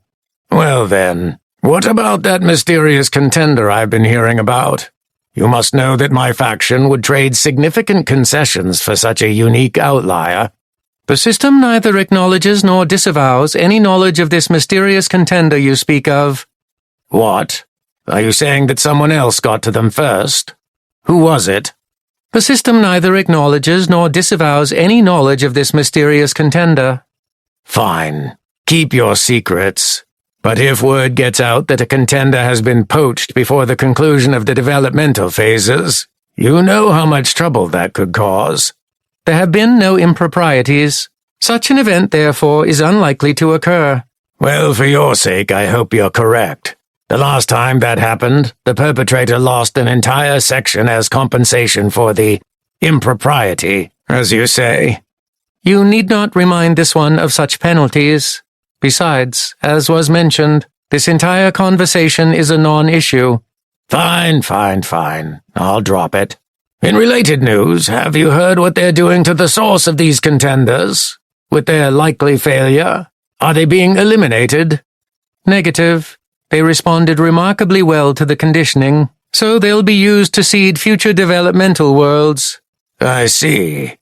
Well then, what about that mysterious contender I've been hearing about? You must know that my faction would trade significant concessions for such a unique outlier. The system neither acknowledges nor disavows any knowledge of this mysterious contender you speak of. What? Are you saying that someone else got to them first? Who was it? The system neither acknowledges nor disavows any knowledge of this mysterious contender. Fine. Keep your secrets. But if word gets out that a contender has been poached before the conclusion of the developmental phases, you know how much trouble that could cause. There have been no improprieties. Such an event, therefore, is unlikely to occur. Well, for your sake, I hope you're correct. The last time that happened, the perpetrator lost an entire section as compensation for the impropriety, as you say. You need not remind this one of such penalties. Besides, as was mentioned, this entire conversation is a non-issue. Fine. I'll drop it. In related news, have you heard what they're doing to the source of these contenders? With their likely failure? Are they being eliminated? Negative. They responded remarkably well to the conditioning, so they'll be used to seed future developmental worlds. I see.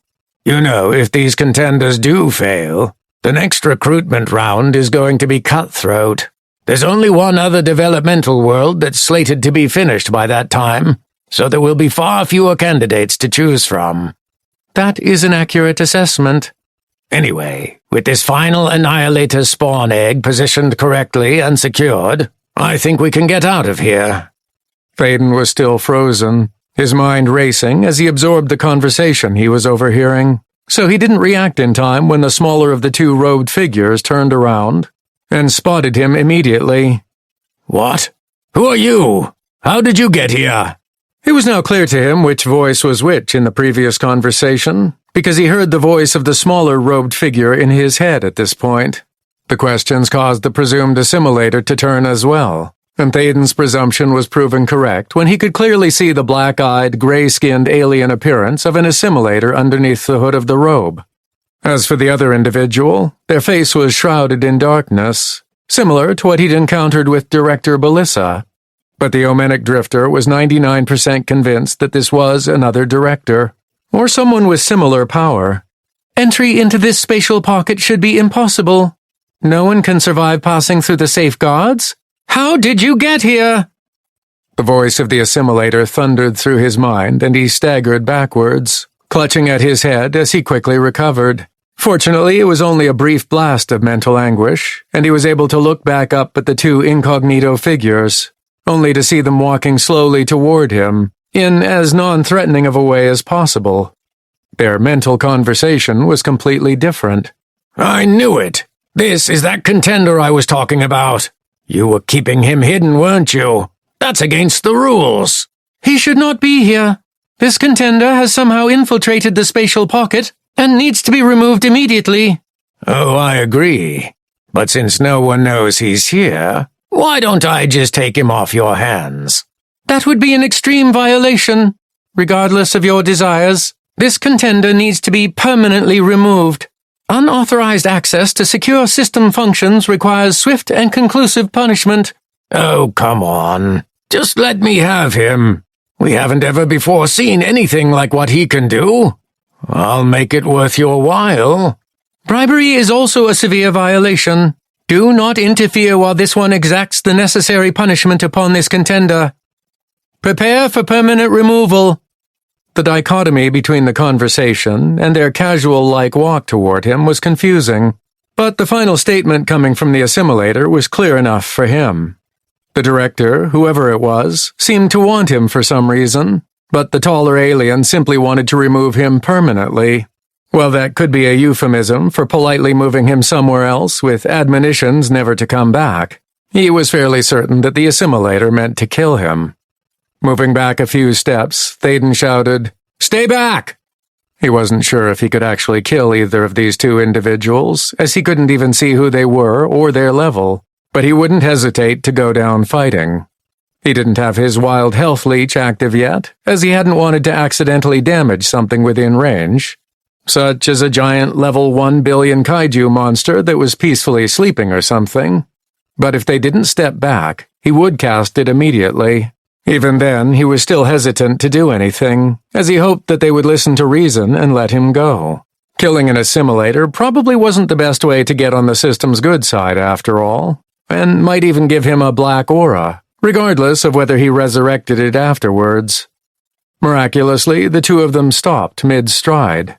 You know, if these contenders do fail, the next recruitment round is going to be cutthroat. There's only one other developmental world that's slated to be finished by that time, so there will be far fewer candidates to choose from. That is an accurate assessment. Anyway, with this final Annihilator spawn egg positioned correctly and secured, I think we can get out of here. Thaden was still frozen, his mind racing as he absorbed the conversation he was overhearing, so he didn't react in time when the smaller of the two robed figures turned around and spotted him immediately. What? Who are you? How did you get here? It was now clear to him which voice was which in the previous conversation, because he heard the voice of the smaller robed figure in his head at this point. The questions caused the presumed assimilator to turn as well, and Thaden's presumption was proven correct when he could clearly see the black-eyed, gray-skinned alien appearance of an assimilator underneath the hood of the robe. As for the other individual, their face was shrouded in darkness, similar to what he'd encountered with Director Belissa. But the Omenic Drifter was 99% convinced that this was another director, or someone with similar power. Entry into this spatial pocket should be impossible. No one can survive passing through the safeguards. How did you get here? The voice of the assimilator thundered through his mind, and he staggered backwards, clutching at his head as he quickly recovered. Fortunately, it was only a brief blast of mental anguish, and he was able to look back up at the two incognito figures, only to see them walking slowly toward him, in as non-threatening of a way as possible. Their mental conversation was completely different. I knew it! This is that contender I was talking about. You were keeping him hidden, weren't you? That's against the rules. He should not be here. This contender has somehow infiltrated the spatial pocket and needs to be removed immediately. Oh, I agree. But since no one knows he's here, why don't I just take him off your hands? That would be an extreme violation. Regardless of your desires, this contender needs to be permanently removed. Unauthorized access to secure system functions requires swift and conclusive punishment. Oh, come on. Just let me have him. We haven't ever before seen anything like what he can do. I'll make it worth your while. Bribery is also a severe violation. Do not interfere while this one exacts the necessary punishment upon this contender. Prepare for permanent removal. The dichotomy between the conversation and their casual-like walk toward him was confusing, but the final statement coming from the assimilator was clear enough for him. The director, whoever it was, seemed to want him for some reason, but the taller alien simply wanted to remove him permanently. Well, that could be a euphemism for politely moving him somewhere else with admonitions never to come back. He was fairly certain that the assimilator meant to kill him. Moving back a few steps, Thaden shouted, "Stay back!" He wasn't sure if he could actually kill either of these two individuals, as he couldn't even see who they were or their level, but he wouldn't hesitate to go down fighting. He didn't have his wild health leech active yet, as he hadn't wanted to accidentally damage something within range, such as a giant level 1 billion kaiju monster that was peacefully sleeping or something. But if they didn't step back, he would cast it immediately. Even then, he was still hesitant to do anything, as he hoped that they would listen to reason and let him go. Killing an assimilator probably wasn't the best way to get on the system's good side after all, and might even give him a black aura, regardless of whether he resurrected it afterwards. Miraculously, the two of them stopped mid-stride.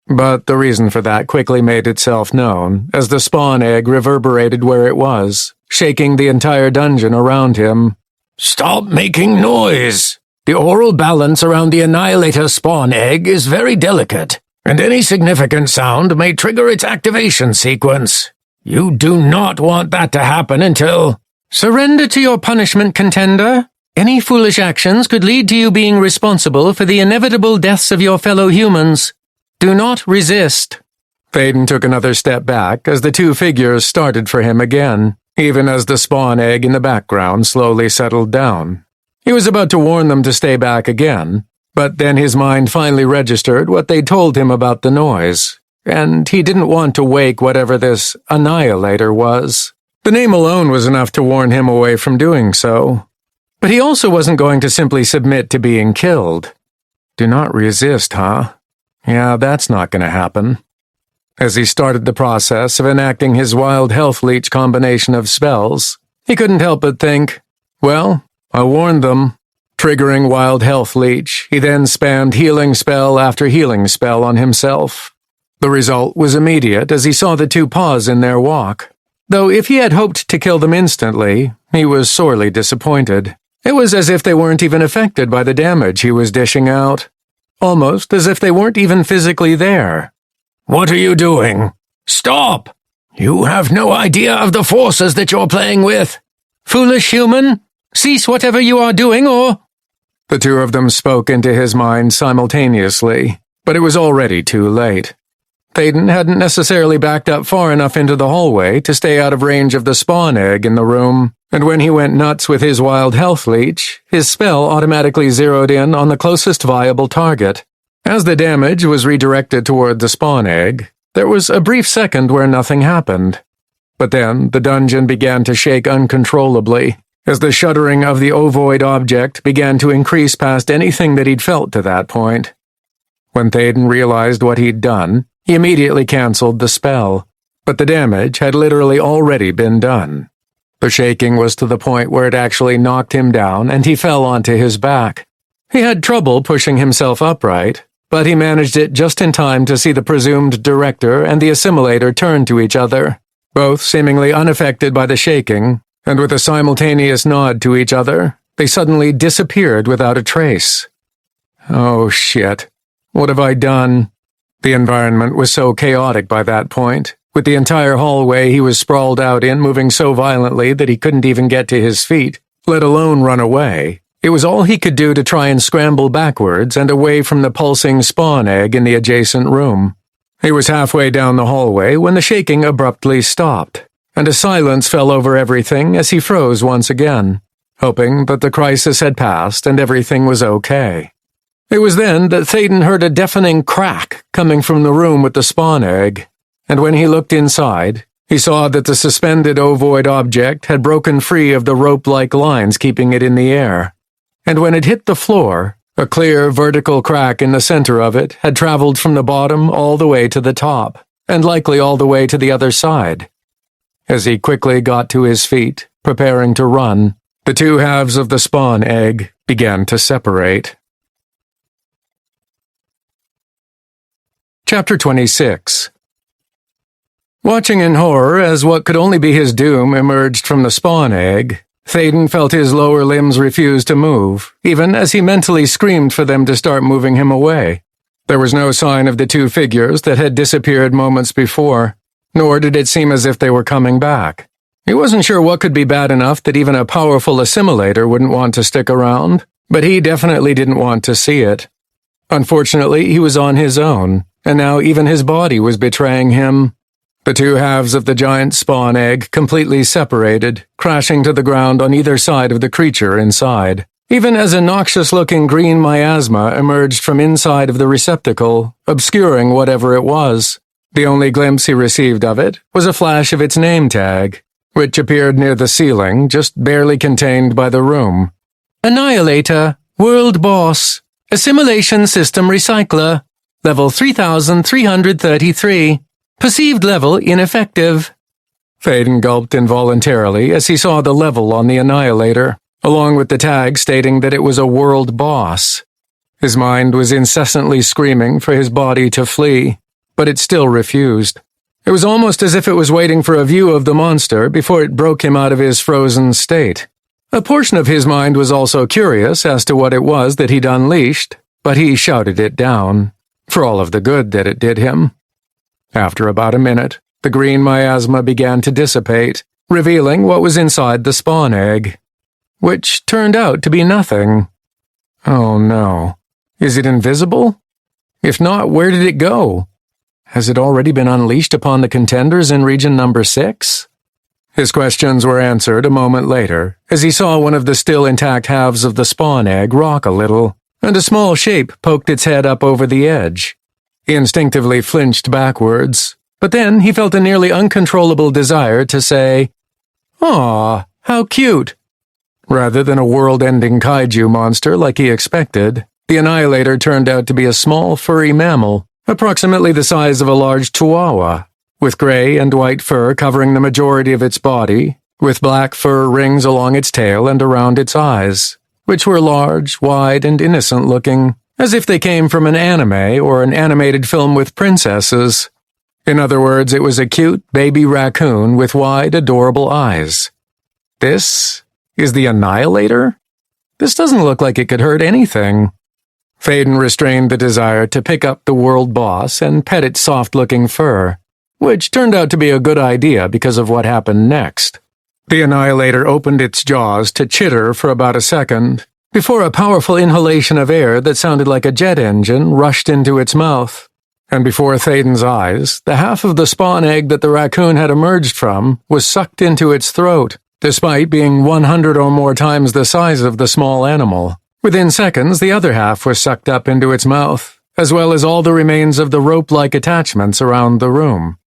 But the reason for that quickly made itself known, as the spawn egg reverberated where it was, shaking the entire dungeon around him. "Stop making noise! The oral balance around the Annihilator spawn egg is very delicate, and any significant sound may trigger its activation sequence. You do not want that to happen until—" "Surrender to your punishment, Contender. Any foolish actions could lead to you being responsible for the inevitable deaths of your fellow humans. Do not resist." Thaden took another step back as the two figures started for him again, even as the spawn egg in the background slowly settled down. He was about to warn them to stay back again, but then his mind finally registered what they'd told him about the noise, and he didn't want to wake whatever this Annihilator was. The name alone was enough to warn him away from doing so. But he also wasn't going to simply submit to being killed. Do not resist, huh? Yeah, that's not going to happen. As he started the process of enacting his wild health leech combination of spells, he couldn't help but think, well, I warned them. Triggering wild health leech, he then spammed healing spell after healing spell on himself. The result was immediate as he saw the two pause in their walk. Though if he had hoped to kill them instantly, he was sorely disappointed. It was as if they weren't even affected by the damage he was dishing out. Almost as if they weren't even physically there. "What are you doing? Stop! You have no idea of the forces that you're playing with. Foolish human, cease whatever you are doing or—" The two of them spoke into his mind simultaneously, but it was already too late. Thaden hadn't necessarily backed up far enough into the hallway to stay out of range of the spawn egg in the room, and when he went nuts with his wild health leech, his spell automatically zeroed in on the closest viable target. As the damage was redirected toward the spawn egg, there was a brief second where nothing happened. But then the dungeon began to shake uncontrollably, as the shuddering of the ovoid object began to increase past anything that he'd felt to that point. When Thaden realized what he'd done, he immediately canceled the spell, but the damage had literally already been done. The shaking was to the point where it actually knocked him down and he fell onto his back. He had trouble pushing himself upright, but he managed it just in time to see the presumed director and the assimilator turn to each other, both seemingly unaffected by the shaking, and with a simultaneous nod to each other, they suddenly disappeared without a trace. Oh shit. What have I done? The environment was so chaotic by that point, with the entire hallway he was sprawled out in moving so violently that he couldn't even get to his feet, let alone run away. It was all he could do to try and scramble backwards and away from the pulsing spawn egg in the adjacent room. He was halfway down the hallway when the shaking abruptly stopped, and a silence fell over everything as he froze once again, hoping that the crisis had passed and everything was okay. It was then that Thaden heard a deafening crack coming from the room with the spawn egg, and when he looked inside, he saw that the suspended ovoid object had broken free of the rope-like lines keeping it in the air. And when it hit the floor, a clear vertical crack in the center of it had traveled from the bottom all the way to the top, and likely all the way to the other side. As he quickly got to his feet, preparing to run, the two halves of the spawn egg began to separate. Chapter 26. Watching in horror as what could only be his doom emerged from the spawn egg, Thaden felt his lower limbs refuse to move, even as he mentally screamed for them to start moving him away. There was no sign of the two figures that had disappeared moments before, nor did it seem as if they were coming back. He wasn't sure what could be bad enough that even a powerful assimilator wouldn't want to stick around, but he definitely didn't want to see it. Unfortunately, he was on his own, and now even his body was betraying him. The two halves of the giant spawn egg completely separated, crashing to the ground on either side of the creature inside, even as a noxious-looking green miasma emerged from inside of the receptacle, obscuring whatever it was. The only glimpse he received of it was a flash of its name tag, which appeared near the ceiling, just barely contained by the room. Annihilator, World Boss, Assimilation System Recycler, Level 3333. Perceived level ineffective. Thaden gulped involuntarily as he saw the level on the Annihilator, along with the tag stating that it was a world boss. His mind was incessantly screaming for his body to flee, but it still refused. It was almost as if it was waiting for a view of the monster before it broke him out of his frozen state. A portion of his mind was also curious as to what it was that he'd unleashed, but he shouted it down, for all of the good that it did him. After about a minute, the green miasma began to dissipate, revealing what was inside the spawn egg, which turned out to be nothing. Oh no. Is it invisible? If not, where did it go? Has it already been unleashed upon the contenders in region number 6? His questions were answered a moment later, as he saw one of the still intact halves of the spawn egg rock a little, and a small shape poked its head up over the edge. He instinctively flinched backwards, but then he felt a nearly uncontrollable desire to say, "Aw, how cute." Rather than a world-ending kaiju monster like he expected, the Annihilator turned out to be a small, furry mammal, approximately the size of a large chihuahua, with gray and white fur covering the majority of its body, with black fur rings along its tail and around its eyes, which were large, wide, and innocent-looking, as if they came from an anime or an animated film with princesses. In other words, it was a cute baby raccoon with wide, adorable eyes. This is the Annihilator? This doesn't look like it could hurt anything. Thaden restrained the desire to pick up the world boss and pet its soft-looking fur, which turned out to be a good idea because of what happened next. The Annihilator opened its jaws to chitter for about a second, before a powerful inhalation of air that sounded like a jet engine rushed into its mouth, and before Thaden's eyes, the half of the spawn egg that the raccoon had emerged from was sucked into its throat, despite being 100 or more times the size of the small animal. Within seconds, the other half was sucked up into its mouth, as well as all the remains of the rope-like attachments around the room.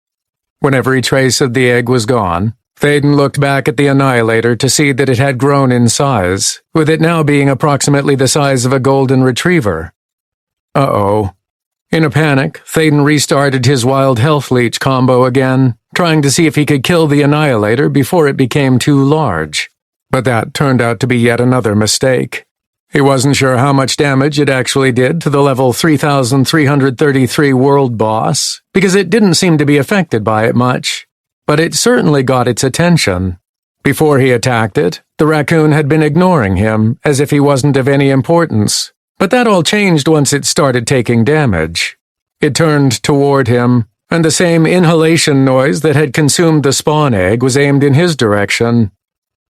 When every trace of the egg was gone, Thaden looked back at the Annihilator to see that it had grown in size, with it now being approximately the size of a golden retriever. Uh-oh. In a panic, Thaden restarted his wild health leech combo again, trying to see if he could kill the Annihilator before it became too large. But that turned out to be yet another mistake. He wasn't sure how much damage it actually did to the level 3333 world boss, because it didn't seem to be affected by it much. But it certainly got its attention. Before he attacked it, the raccoon had been ignoring him, as if he wasn't of any importance. But that all changed once it started taking damage. It turned toward him, and the same inhalation noise that had consumed the spawn egg was aimed in his direction.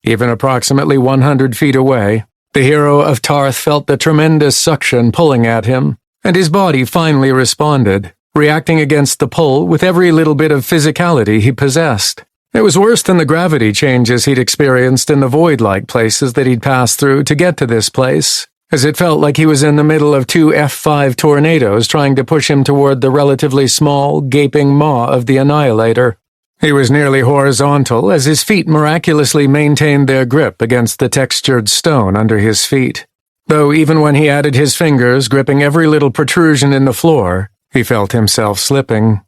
Even approximately 100 feet away, the hero of Tarth felt the tremendous suction pulling at him, and his body finally responded, reacting against the pull with every little bit of physicality he possessed. It was worse than the gravity changes he'd experienced in the void-like places that he'd passed through to get to this place, as it felt like he was in the middle of two F5 tornadoes trying to push him toward the relatively small, gaping maw of the Annihilator. He was nearly horizontal as his feet miraculously maintained their grip against the textured stone under his feet, though even when he added his fingers gripping every little protrusion in the floor, he felt himself slipping.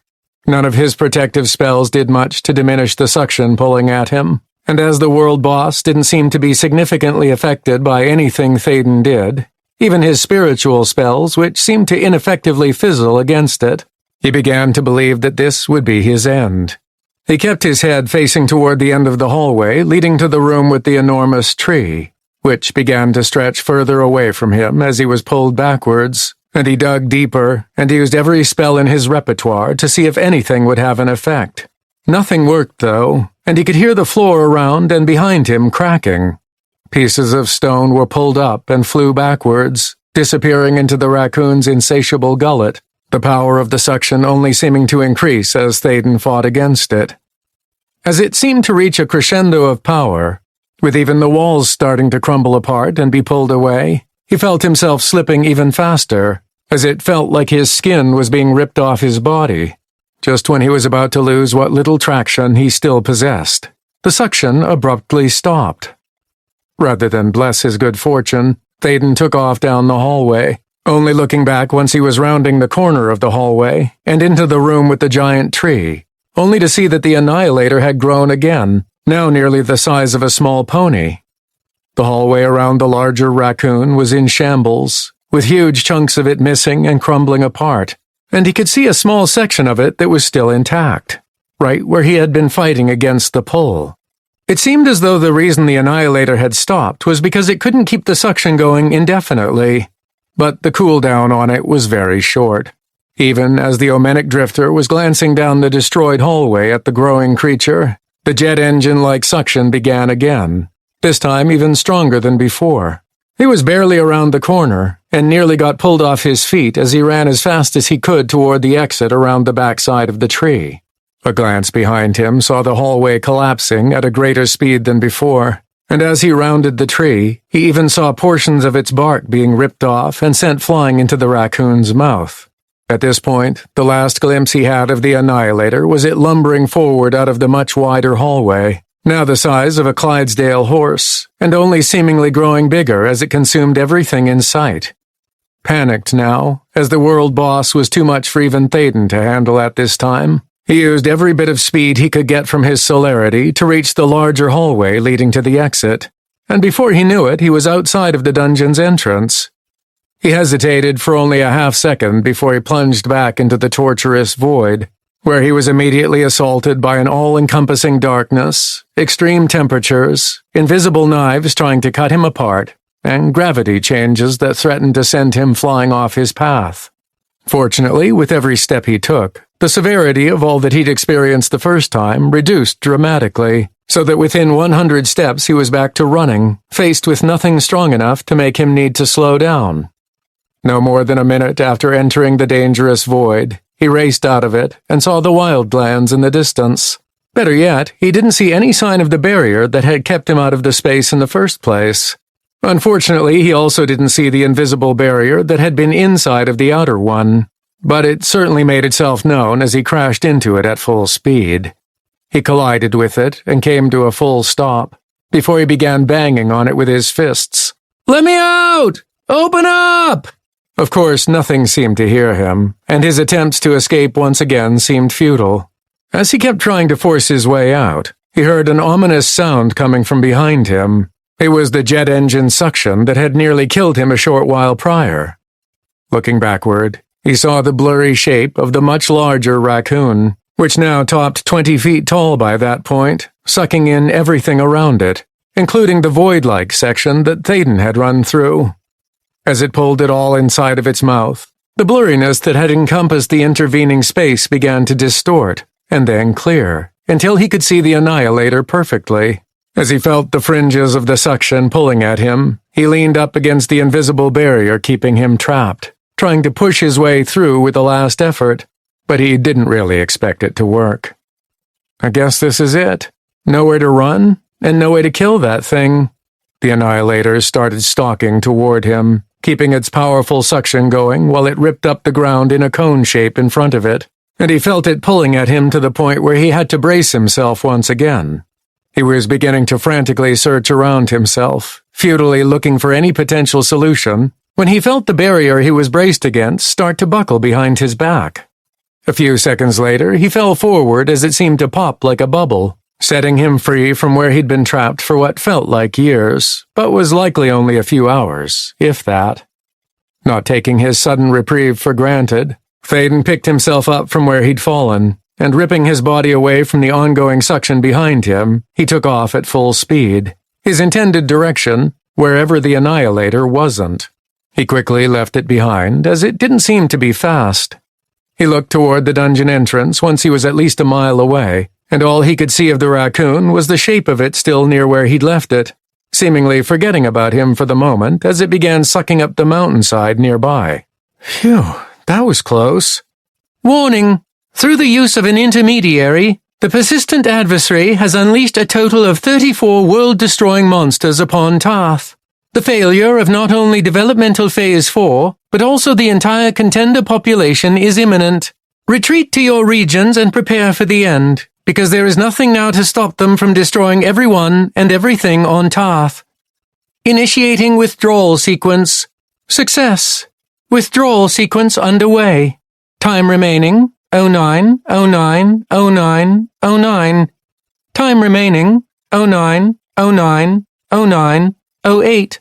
None of his protective spells did much to diminish the suction pulling at him, and as the world boss didn't seem to be significantly affected by anything Thaden did, even his spiritual spells, which seemed to ineffectively fizzle against it, He began to believe that this would be his end. He kept his head facing toward the end of the hallway leading to the room with the enormous tree, which began to stretch further away from him as he was pulled backwards, and he dug deeper and used every spell in his repertoire to see if anything would have an effect. Nothing worked, though, and he could hear the floor around and behind him cracking. Pieces of stone were pulled up and flew backwards, disappearing into the raccoon's insatiable gullet, the power of the suction only seeming to increase as Thaden fought against it. As it seemed to reach a crescendo of power, with even the walls starting to crumble apart and be pulled away, he felt himself slipping even faster, as it felt like his skin was being ripped off his body. Just when he was about to lose what little traction he still possessed, the suction abruptly stopped. Rather than bless his good fortune, Thaden took off down the hallway, only looking back once he was rounding the corner of the hallway and into the room with the giant tree, only to see that the Annihilator had grown again, now nearly the size of a small pony. The hallway around the larger raccoon was in shambles, with huge chunks of it missing and crumbling apart, and he could see a small section of it that was still intact, right where he had been fighting against the pull. It seemed as though the reason the Annihilator had stopped was because it couldn't keep the suction going indefinitely, but the cooldown on it was very short. Even as the Omenic Drifter was glancing down the destroyed hallway at the growing creature, the jet engine-like suction began again, this time even stronger than before. He was barely around the corner, and nearly got pulled off his feet as he ran as fast as he could toward the exit around the backside of the tree. A glance behind him saw the hallway collapsing at a greater speed than before, and as he rounded the tree, he even saw portions of its bark being ripped off and sent flying into the raccoon's mouth. At this point, the last glimpse he had of the Annihilator was it lumbering forward out of the much wider hallway, now the size of a Clydesdale horse, and only seemingly growing bigger as it consumed everything in sight. Panicked now, as the world boss was too much for even Thaden to handle at this time, he used every bit of speed he could get from his celerity to reach the larger hallway leading to the exit, and before he knew it, he was outside of the dungeon's entrance. He hesitated for only a half-second before he plunged back into the torturous void, where he was immediately assaulted by an all-encompassing darkness, extreme temperatures, invisible knives trying to cut him apart, and gravity changes that threatened to send him flying off his path. Fortunately, with every step he took, the severity of all that he'd experienced the first time reduced dramatically, so that within 100 steps he was back to running, faced with nothing strong enough to make him need to slow down. No more than a minute after entering the dangerous void, he raced out of it and saw the Wildlands in the distance. Better yet, he didn't see any sign of the barrier that had kept him out of the space in the first place. Unfortunately, he also didn't see the invisible barrier that had been inside of the outer one, but it certainly made itself known as he crashed into it at full speed. He collided with it and came to a full stop, before he began banging on it with his fists. "Let me out! Open up!" Of course, nothing seemed to hear him, and his attempts to escape once again seemed futile. As he kept trying to force his way out, he heard an ominous sound coming from behind him. It was the jet engine suction that had nearly killed him a short while prior. Looking backward, he saw the blurry shape of the much larger raccoon, which now topped 20 feet tall by that point, sucking in everything around it, including the void-like section that Thaden had run through. As it pulled it all inside of its mouth, the blurriness that had encompassed the intervening space began to distort, and then clear, until he could see the Annihilator perfectly. As he felt the fringes of the suction pulling at him, he leaned up against the invisible barrier keeping him trapped, trying to push his way through with a last effort, but he didn't really expect it to work. I guess this is it. Nowhere to run, and no way to kill that thing. The Annihilator started stalking toward him, keeping its powerful suction going while it ripped up the ground in a cone shape in front of it, and he felt it pulling at him to the point where he had to brace himself once again. He was beginning to frantically search around himself, futilely looking for any potential solution, when he felt the barrier he was braced against start to buckle behind his back. A few seconds later, he fell forward as it seemed to pop like a bubble, setting him free from where he'd been trapped for what felt like years, but was likely only a few hours, if that. Not taking his sudden reprieve for granted, Thaden picked himself up from where he'd fallen, and ripping his body away from the ongoing suction behind him, he took off at full speed, his intended direction, wherever the Annihilator wasn't. He quickly left it behind, as it didn't seem to be fast. He looked toward the dungeon entrance once he was at least a mile away, and all he could see of the raccoon was the shape of it still near where he'd left it, seemingly forgetting about him for the moment as it began sucking up the mountainside nearby. Phew, that was close. Warning! Through the use of an intermediary, the persistent adversary has unleashed a total of 34 world-destroying monsters upon Tarth. The failure of not only Developmental Phase 4, but also the entire contender population is imminent. Retreat to your regions and prepare for the end, because there is nothing now to stop them from destroying everyone and everything on Tarth. Initiating withdrawal sequence. Success. Withdrawal sequence underway. Time remaining, 09, 09, 09, 09. Time remaining, 09, 09, 09, 08.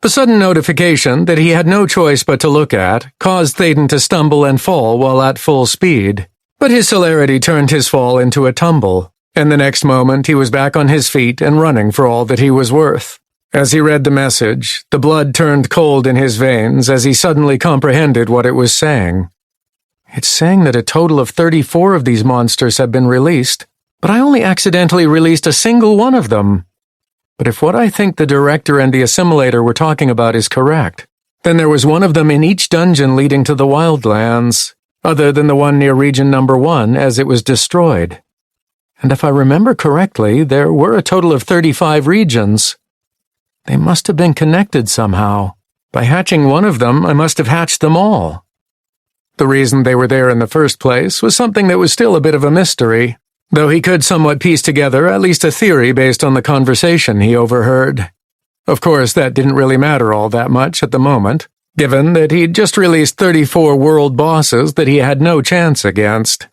The sudden notification that he had no choice but to look at caused Thaden to stumble and fall while at full speed, but his celerity turned his fall into a tumble, and the next moment he was back on his feet and running for all that he was worth. As he read the message, the blood turned cold in his veins as he suddenly comprehended what it was saying. It's saying that a total of 34 of these monsters have been released, but I only accidentally released a single one of them. But if what I think the director and the assimilator were talking about is correct, then there was one of them in each dungeon leading to the Wildlands, other than the one near region number 1 as it was destroyed. And if I remember correctly, there were a total of 35 regions. They must have been connected somehow. By hatching one of them, I must have hatched them all. The reason they were there in the first place was something that was still a bit of a mystery, though he could somewhat piece together at least a theory based on the conversation he overheard. Of course, that didn't really matter all that much at the moment, given that he'd just released 34 world bosses that he had no chance against.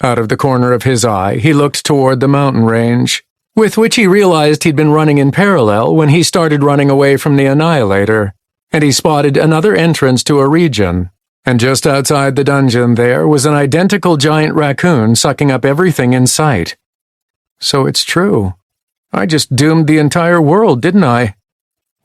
Out of the corner of his eye, he looked toward the mountain range, with which he realized he'd been running in parallel when he started running away from the Annihilator, and he spotted another entrance to a region. And just outside the dungeon there was an identical giant raccoon sucking up everything in sight. So it's true. I just doomed the entire world, didn't I?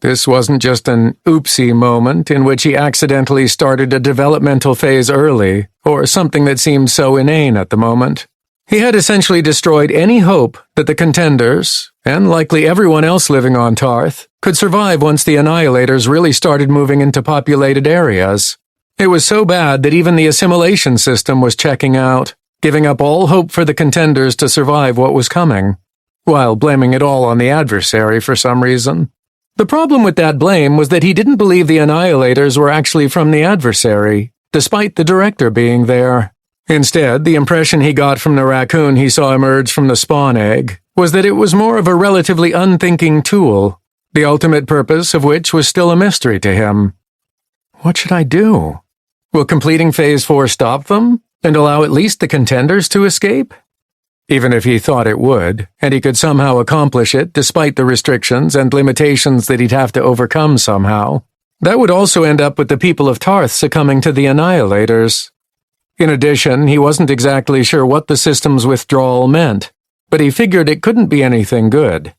This wasn't just an oopsie moment in which he accidentally started a developmental phase early, or something that seemed so inane at the moment. He had essentially destroyed any hope that the Contenders, and likely everyone else living on Tarth, could survive once the Annihilators really started moving into populated areas. It was so bad that even the assimilation system was checking out, giving up all hope for the Contenders to survive what was coming, while blaming it all on the adversary for some reason. The problem with that blame was that he didn't believe the Annihilators were actually from the adversary, despite the director being there. Instead, the impression he got from the raccoon he saw emerge from the spawn egg was that it was more of a relatively unthinking tool, the ultimate purpose of which was still a mystery to him. What should I do? Will completing Phase 4 stop them, and allow at least the Contenders to escape? Even if he thought it would, and he could somehow accomplish it despite the restrictions and limitations that he'd have to overcome somehow, that would also end up with the people of Tarth succumbing to the Annihilators. In addition, he wasn't exactly sure what the system's withdrawal meant, but he figured it couldn't be anything good.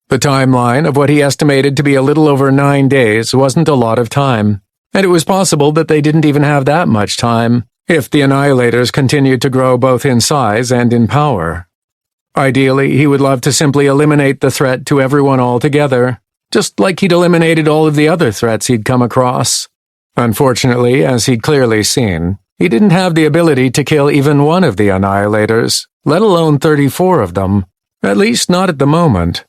The timeline of what he estimated to be a little over 9 days wasn't a lot of time, and it was possible that they didn't even have that much time, if the Annihilators continued to grow both in size and in power. Ideally, he would love to simply eliminate the threat to everyone altogether, just like he'd eliminated all of the other threats he'd come across. Unfortunately, as he'd clearly seen, he didn't have the ability to kill even one of the Annihilators, let alone 34 of them, at least not at the moment.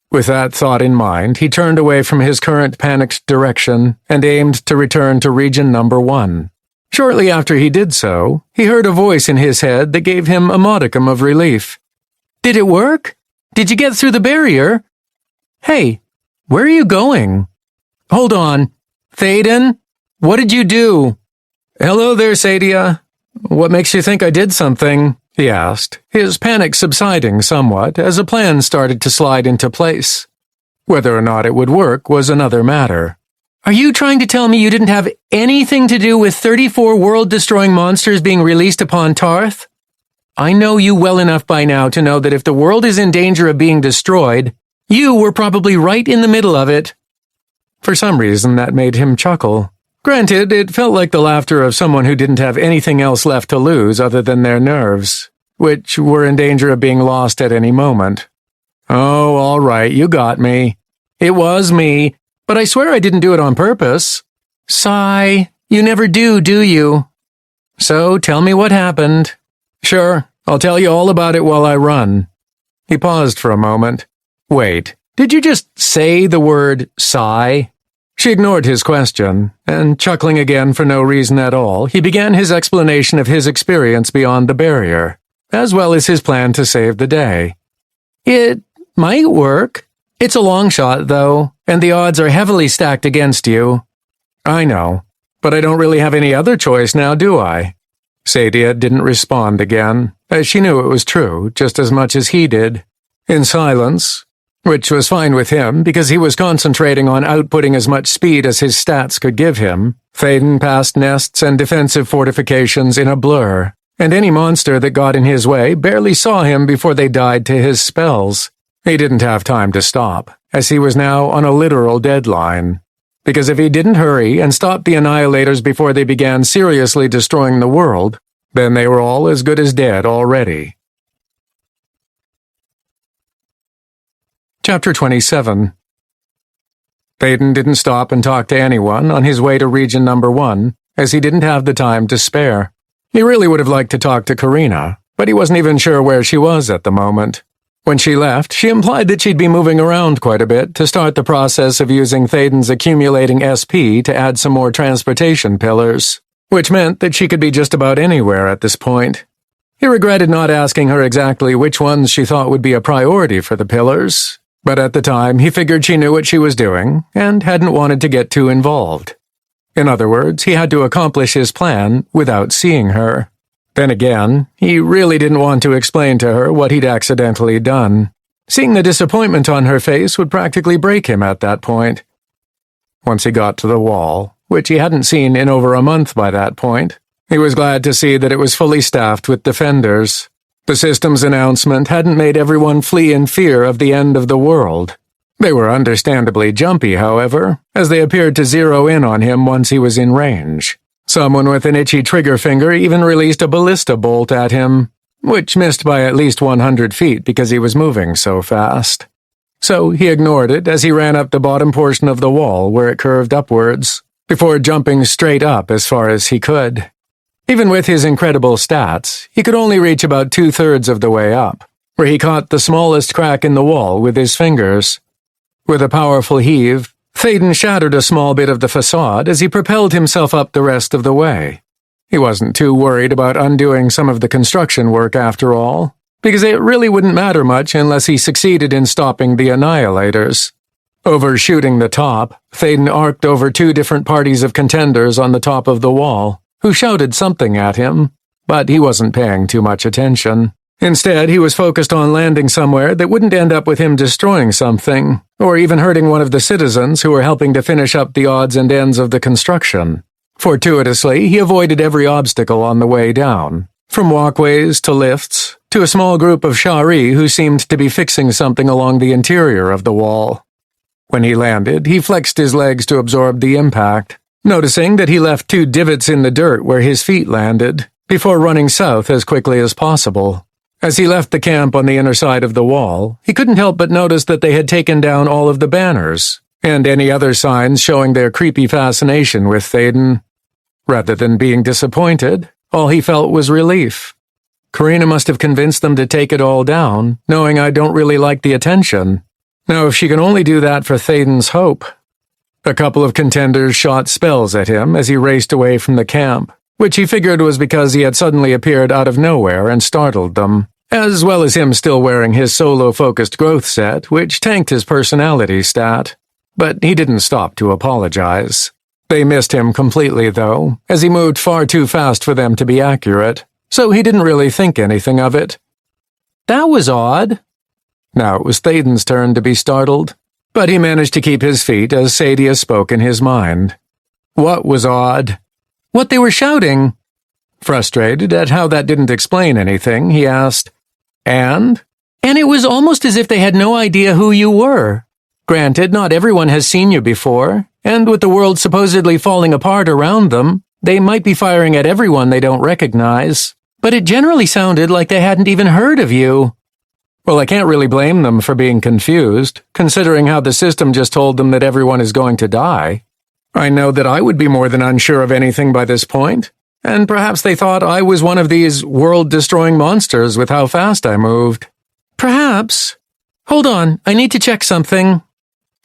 With that thought in mind, he turned away from his current panicked direction and aimed to return to region number 1. Shortly after he did so, he heard a voice in his head that gave him a modicum of relief. Did it work? Did you get through the barrier? Hey, where are you going? Hold on. Thaden? What did you do? Hello there, Sadia. What makes you think I did something? He asked, his panic subsiding somewhat as a plan started to slide into place. Whether or not it would work was another matter. Are you trying to tell me you didn't have anything to do with 34 world-destroying monsters being released upon Tarth? I know you well enough by now to know that if the world is in danger of being destroyed, you were probably right in the middle of it. For some reason, that made him chuckle. Granted, it felt like the laughter of someone who didn't have anything else left to lose other than their nerves, which were in danger of being lost at any moment. Oh, all right, you got me. It was me, but I swear I didn't do it on purpose. Sigh, you never do you? So tell me what happened. Sure, I'll tell you all about it while I run. He paused for a moment. Wait, did you just say the word sigh? She ignored his question, and chuckling again for no reason at all, he began his explanation of his experience beyond the barrier, as well as his plan to save the day. It might work. It's a long shot, though, and the odds are heavily stacked against you. I know, but I don't really have any other choice now, do I? Sadia didn't respond again, as she knew it was true just as much as he did. In silence, which was fine with him because he was concentrating on outputting as much speed as his stats could give him, Thaden passed nests and defensive fortifications in a blur, and any monster that got in his way barely saw him before they died to his spells. He didn't have time to stop, as he was now on a literal deadline. Because if he didn't hurry and stop the Annihilators before they began seriously destroying the world, then they were all as good as dead already. Chapter 27. Thaden didn't stop and talk to anyone on his way to Region Number 1, as he didn't have the time to spare. He really would have liked to talk to Karina, but he wasn't even sure where she was at the moment. When she left, she implied that she'd be moving around quite a bit to start the process of using Thaden's accumulating SP to add some more transportation pillars, which meant that she could be just about anywhere at this point. He regretted not asking her exactly which ones she thought would be a priority for the pillars, but at the time he figured she knew what she was doing and hadn't wanted to get too involved. In other words, he had to accomplish his plan without seeing her. Then again, he really didn't want to explain to her what he'd accidentally done. Seeing the disappointment on her face would practically break him at that point. Once he got to the wall, which he hadn't seen in over a month by that point, he was glad to see that it was fully staffed with defenders. The system's announcement hadn't made everyone flee in fear of the end of the world. They were understandably jumpy, however, as they appeared to zero in on him once he was in range. Someone with an itchy trigger finger even released a ballista bolt at him, which missed by at least 100 feet because he was moving so fast. So he ignored it as he ran up the bottom portion of the wall where it curved upwards, before jumping straight up as far as he could. Even with his incredible stats, he could only reach about 2/3 of the way up, where he caught the smallest crack in the wall with his fingers. With a powerful heave, Thaden shattered a small bit of the facade as he propelled himself up the rest of the way. He wasn't too worried about undoing some of the construction work after all, because it really wouldn't matter much unless he succeeded in stopping the Annihilators. Overshooting the top, Thaden arced over 2 different parties of contenders on the top of the wall, who shouted something at him, but he wasn't paying too much attention. Instead, he was focused on landing somewhere that wouldn't end up with him destroying something, or even hurting one of the citizens who were helping to finish up the odds and ends of the construction. Fortuitously, he avoided every obstacle on the way down, from walkways to lifts, to a small group of Shari who seemed to be fixing something along the interior of the wall. When he landed, he flexed his legs to absorb the impact, noticing that he left 2 divots in the dirt where his feet landed, before running south as quickly as possible. As he left the camp on the inner side of the wall, he couldn't help but notice that they had taken down all of the banners, and any other signs showing their creepy fascination with Thaden. Rather than being disappointed, all he felt was relief. Karina must have convinced them to take it all down, knowing I don't really like the attention. Now if she can only do that for Thaden's hope. A couple of contenders shot spells at him as he raced away from the camp, which he figured was because he had suddenly appeared out of nowhere and startled them, as well as him still wearing his solo-focused growth set, which tanked his personality stat. But he didn't stop to apologize. They missed him completely, though, as he moved far too fast for them to be accurate, so he didn't really think anything of it. That was odd. Now it was Thaden's turn to be startled. but he managed to keep his feet as Sadia spoke in his mind. What was odd? What they were shouting. Frustrated at how that didn't explain anything, he asked, And it was almost as if they had no idea who you were. Granted, not everyone has seen you before, and with the world supposedly falling apart around them, they might be firing at everyone they don't recognize, but it generally sounded like they hadn't even heard of you. Well, I can't really blame them for being confused, considering how the system just told them that everyone is going to die. I know that I would be more than unsure of anything by this point, and perhaps they thought I was one of these world-destroying monsters with how fast I moved. Perhaps. Hold on, I need to check something.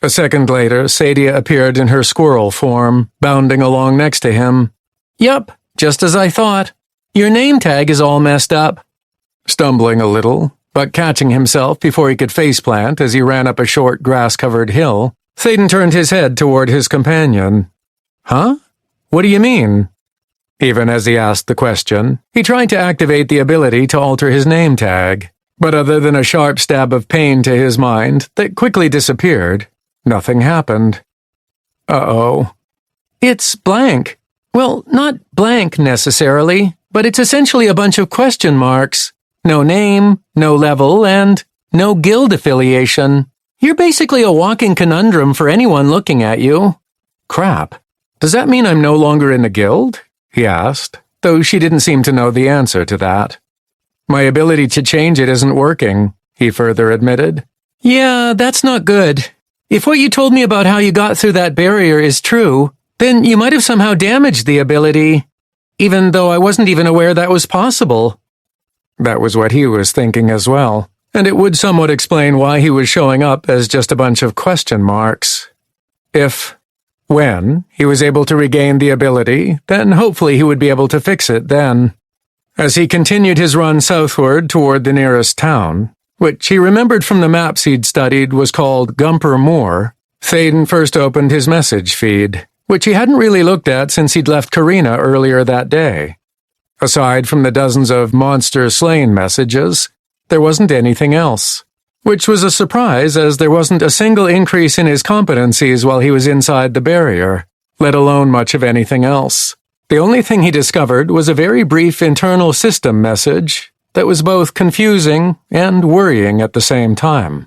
A second later, Sadia appeared in her squirrel form, bounding along next to him. Yup, just as I thought. Your name tag is all messed up. Stumbling a little, but catching himself before he could faceplant as he ran up a short grass-covered hill, Thaden turned his head toward his companion. Huh? What do you mean? Even as he asked the question, he tried to activate the ability to alter his name tag, but other than a sharp stab of pain to his mind that quickly disappeared, nothing happened. Uh-oh. It's blank. Well, not blank necessarily, but it's essentially a bunch of question marks. No name, no level, and no guild affiliation. You're basically a walking conundrum for anyone looking at you. Crap. Does that mean I'm no longer in the guild? He asked, though she didn't seem to know the answer to that. My ability to change it isn't working, he further admitted. Yeah, that's not good. If what you told me about how you got through that barrier is true, then you might have somehow damaged the ability, even though I wasn't even aware that was possible. That was what he was thinking as well, and it would somewhat explain why he was showing up as just a bunch of question marks. When he was able to regain the ability, then hopefully he would be able to fix it then. As he continued his run southward toward the nearest town, which he remembered from the maps he'd studied was called Gumper Moor, Thaden first opened his message feed, which he hadn't really looked at since he'd left Karina earlier that day. Aside from the dozens of monster-slain messages, there wasn't anything else, which was a surprise as there wasn't a single increase in his competencies while he was inside the barrier, let alone much of anything else. The only thing he discovered was a very brief internal system message that was both confusing and worrying at the same time.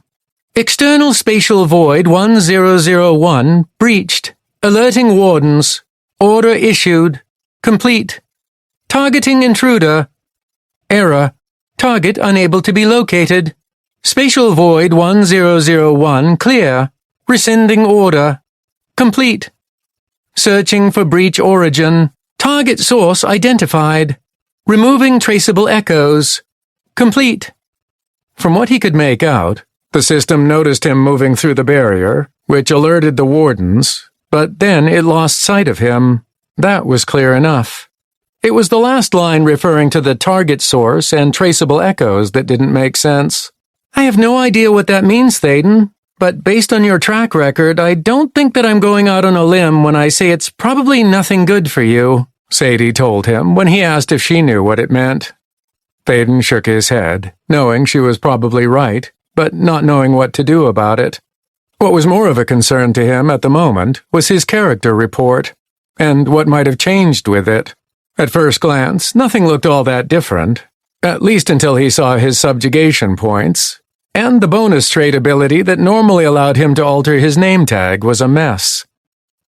External spatial void 1001 breached. Alerting wardens. Order issued. Complete. Targeting intruder. Error. Target unable to be located. Spatial void 1001 clear. Rescinding order. Complete. Searching for breach origin. Target source identified. Removing traceable echoes. Complete. From what he could make out, the system noticed him moving through the barrier, which alerted the wardens, but then it lost sight of him. That was clear enough. It was the last line referring to the target source and traceable echoes that didn't make sense. I have no idea what that means, Thaden, but based on your track record, I don't think that I'm going out on a limb when I say it's probably nothing good for you, Sadie told him when he asked if she knew what it meant. Thaden shook his head, knowing she was probably right, but not knowing what to do about it. What was more of a concern to him at the moment was his character report, and what might have changed with it. At first glance, nothing looked all that different, at least until he saw his subjugation points, and the bonus trait ability that normally allowed him to alter his name tag was a mess.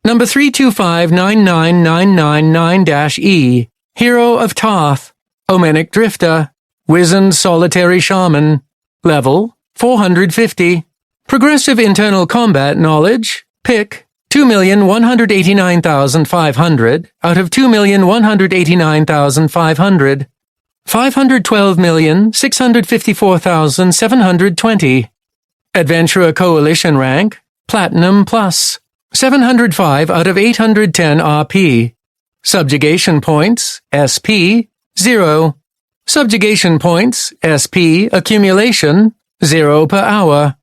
Number 32599999-E, Hero of Tarth, Omenic Drifter, Wizened Solitary Shaman, Level 450, Progressive Internal Combat Knowledge, Pick 2,189,500 out of 2,189,500, 512,654,720. Adventurer Coalition Rank, Platinum Plus, 705 out of 810 RP. Subjugation Points, SP, 0. Subjugation Points, SP, Accumulation, 0 per hour.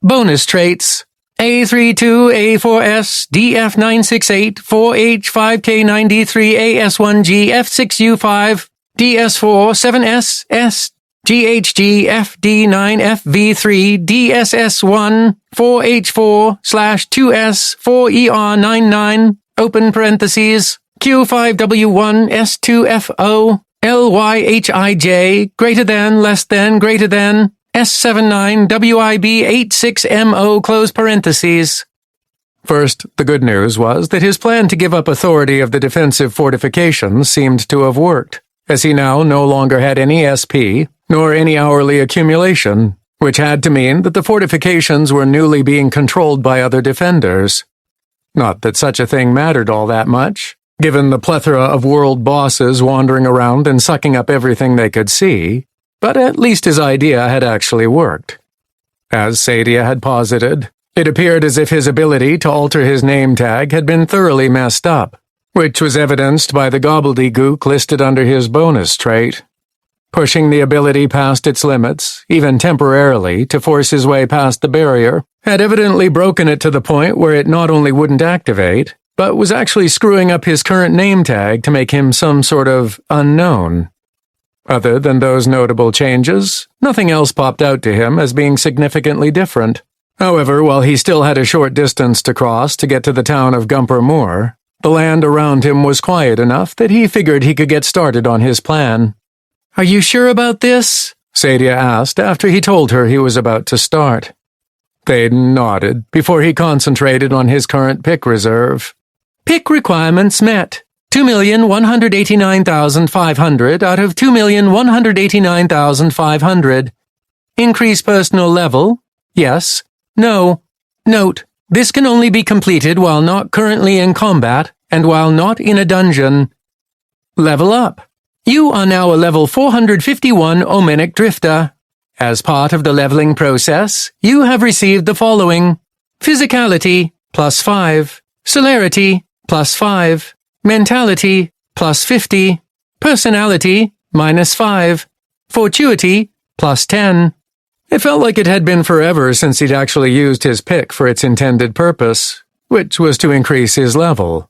Bonus Traits, A32, A4S, DF968, 4H, 5K9D3, AS1G, F6U5, DS4, 7S, S, GHG FD9FV3 DSS1 4H4/2S 4ER99 open parentheses Q5W1 S2FO LYHIJ greater than less than greater than S79 WIB 86MO close parentheses. First, the good news was that his plan to give up authority of the defensive fortifications seemed to have worked, as he now no longer had any SP, nor any hourly accumulation, which had to mean that the fortifications were newly being controlled by other defenders. Not that such a thing mattered all that much, given the plethora of world bosses wandering around and sucking up everything they could see, but at least his idea had actually worked. As Sadia had posited, it appeared as if his ability to alter his name tag had been thoroughly messed up, which was evidenced by the gobbledygook listed under his bonus trait. Pushing the ability past its limits, even temporarily, to force his way past the barrier, had evidently broken it to the point where it not only wouldn't activate, but was actually screwing up his current name tag to make him some sort of unknown. Other than those notable changes, nothing else popped out to him as being significantly different. However, while he still had a short distance to cross to get to the town of Gumper Moor, the land around him was quiet enough that he figured he could get started on his plan. "Are you sure about this?" Sadia asked after he told her he was about to start. Thaden nodded before he concentrated on his current pick reserve. "Pick requirements met. 2,189,500 out of 2,189,500. Increase personal level? Yes. No. Note, this can only be completed while not currently in combat and while not in a dungeon. Level up. You are now a level 451 Omenic Drifter. As part of the leveling process, you have received the following: Physicality, +5, Celerity, +5, Mentality, +50, Personality, -5, Fortuity, +10. It felt like it had been forever since he'd actually used his pick for its intended purpose, which was to increase his level.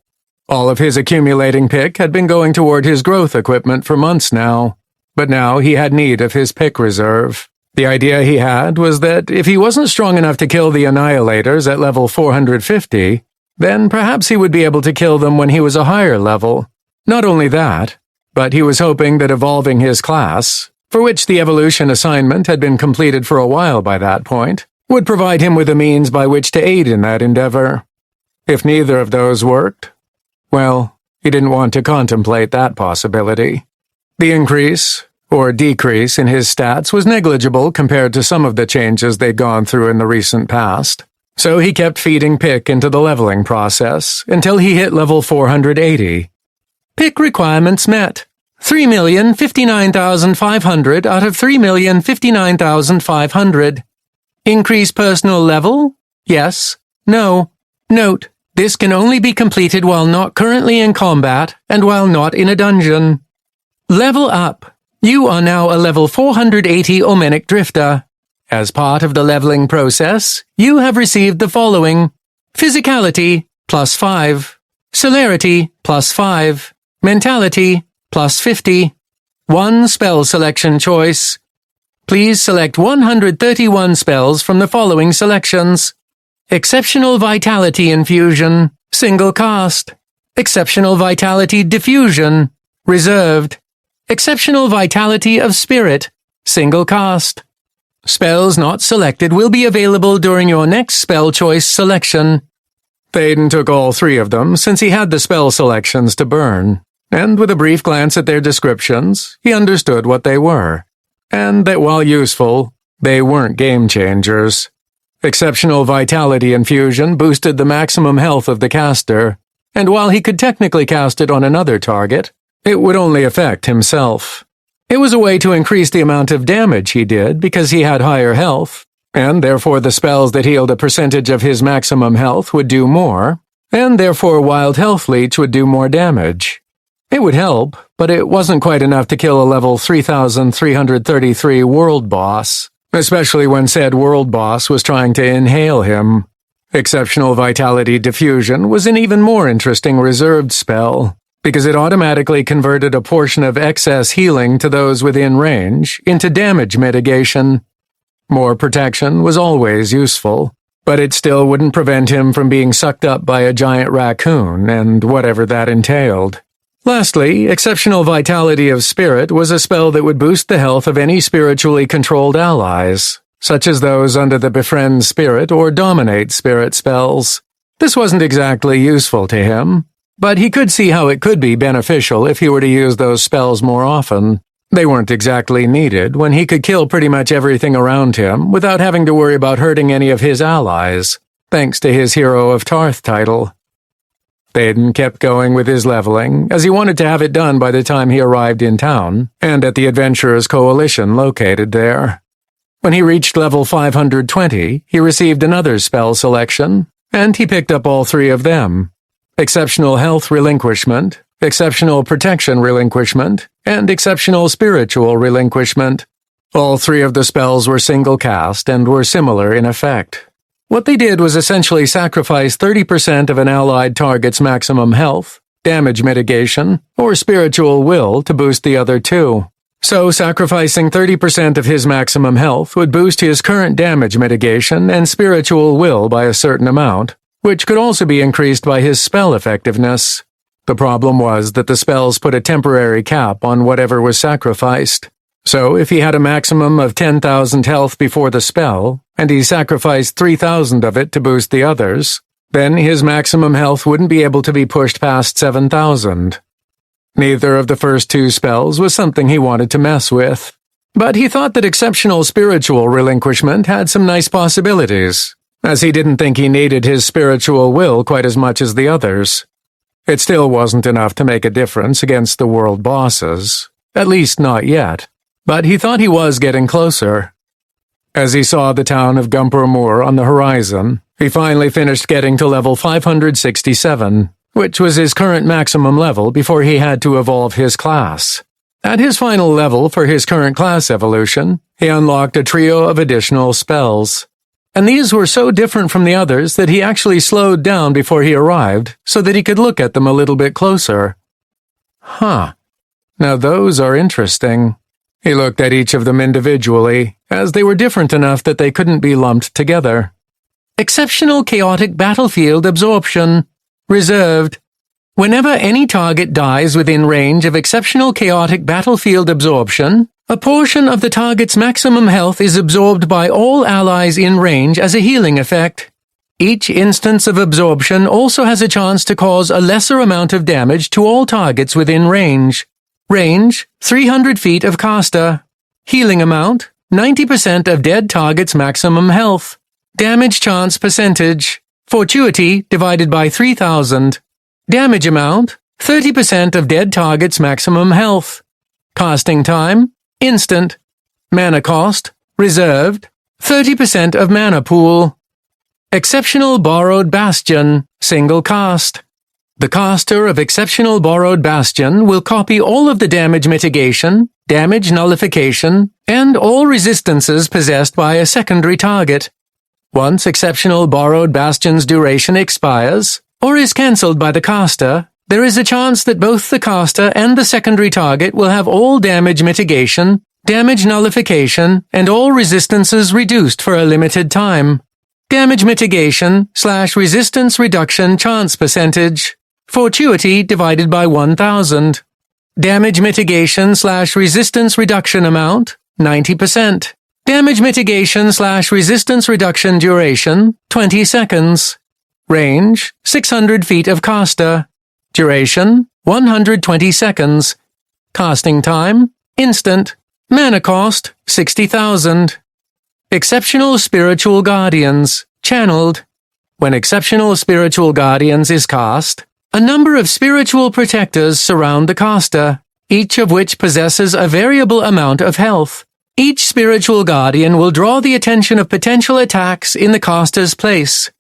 All of his accumulating pick had been going toward his growth equipment for months now, but now he had need of his pick reserve. The idea he had was that if he wasn't strong enough to kill the Annihilators at level 450, then perhaps he would be able to kill them when he was a higher level. Not only that, but he was hoping that evolving his class, for which the evolution assignment had been completed for a while by that point, would provide him with a means by which to aid in that endeavor. If neither of those worked, well, he didn't want to contemplate that possibility. The increase, or decrease, in his stats was negligible compared to some of the changes they'd gone through in the recent past, so he kept feeding pick into the leveling process until he hit level 480. Pick requirements met. 3,059,500 out of 3,059,500. Increase personal level? Yes. No. Note, this can only be completed while not currently in combat and while not in a dungeon. Level up. You are now a level 480 Omenic Drifter. As part of the leveling process, you have received the following: Physicality, +5, Celerity, +5, Mentality, +50, 1 spell selection choice. Please select 131 spells from the following selections: Exceptional Vitality Infusion, single cast. Exceptional Vitality Diffusion, reserved. Exceptional Vitality of Spirit, single cast. Spells not selected will be available during your next spell choice selection. Thaden took all 3 of them since he had the spell selections to burn, and with a brief glance at their descriptions, he understood what they were, and that while useful, they weren't game changers. Exceptional Vitality Infusion boosted the maximum health of the caster, and while he could technically cast it on another target, it would only affect himself. It was a way to increase the amount of damage he did because he had higher health, and therefore the spells that healed a percentage of his maximum health would do more, and therefore Wild Health Leech would do more damage. It would help, but it wasn't quite enough to kill a level 3,333 world boss, especially when said world boss was trying to inhale him. Exceptional Vitality Diffusion was an even more interesting reserved spell, because it automatically converted a portion of excess healing to those within range into damage mitigation. More protection was always useful, but it still wouldn't prevent him from being sucked up by a giant raccoon and whatever that entailed. Lastly, Exceptional Vitality of Spirit was a spell that would boost the health of any spiritually controlled allies, such as those under the Befriend Spirit or Dominate Spirit spells. This wasn't exactly useful to him, but he could see how it could be beneficial if he were to use those spells more often. They weren't exactly needed when he could kill pretty much everything around him without having to worry about hurting any of his allies, thanks to his Hero of Tarth title. Thaden kept going with his leveling, as he wanted to have it done by the time he arrived in town, and at the Adventurers Coalition located there. When he reached level 520, he received another spell selection, and he picked up all three of them: Exceptional Health Relinquishment, Exceptional Protection Relinquishment, and Exceptional Spiritual Relinquishment. All three of the spells were single cast and were similar in effect. What they did was essentially sacrifice 30% of an allied target's maximum health, damage mitigation, or spiritual will to boost the other two. So sacrificing 30% of his maximum health would boost his current damage mitigation and spiritual will by a certain amount, which could also be increased by his spell effectiveness. The problem was that the spells put a temporary cap on whatever was sacrificed. So if he had a maximum of 10,000 health before the spell, and he sacrificed 3,000 of it to boost the others, then his maximum health wouldn't be able to be pushed past 7,000. Neither of the first two spells was something he wanted to mess with, but he thought that Exceptional Spiritual Relinquishment had some nice possibilities, as he didn't think he needed his spiritual will quite as much as the others. It still wasn't enough to make a difference against the world bosses, at least not yet, but he thought he was getting closer. As he saw the town of Gumper Moor on the horizon, he finally finished getting to level 567, which was his current maximum level before he had to evolve his class. At his final level for his current class evolution, he unlocked a trio of additional spells. And these were so different from the others that he actually slowed down before he arrived so that he could look at them a little bit closer. Huh. Now those are interesting. He looked at each of them individually, as they were different enough that they couldn't be lumped together. Exceptional Chaotic Battlefield Absorption. Reserved. Whenever any target dies within range of Exceptional Chaotic Battlefield Absorption, a portion of the target's maximum health is absorbed by all allies in range as a healing effect. Each instance of absorption also has a chance to cause a lesser amount of damage to all targets within range. Range, 300 feet of caster. Healing amount, 90% of dead target's maximum health. Damage chance percentage, fortuity divided by 3,000. Damage amount, 30% of dead target's maximum health. Casting time, instant. Mana cost, reserved, 30% of mana pool. Exceptional Borrowed Bastion, single cast. The caster of Exceptional Borrowed Bastion will copy all of the damage mitigation, damage nullification, and all resistances possessed by a secondary target. Once Exceptional Borrowed Bastion's duration expires, or is cancelled by the caster, there is a chance that both the caster and the secondary target will have all damage mitigation, damage nullification, and all resistances reduced for a limited time. Damage mitigation / resistance reduction chance percentage. Fortuity divided by 1,000. Damage mitigation / resistance reduction amount, 90%. Damage mitigation / resistance reduction duration, 20 seconds. Range, 600 feet of caster. Duration, 120 seconds. Casting time, instant. Mana cost, 60,000. Exceptional Spiritual Guardians, channeled. When Exceptional Spiritual Guardians is cast, a number of spiritual protectors surround the caster, each of which possesses a variable amount of health. Each spiritual guardian will draw the attention of potential attacks in the caster's place.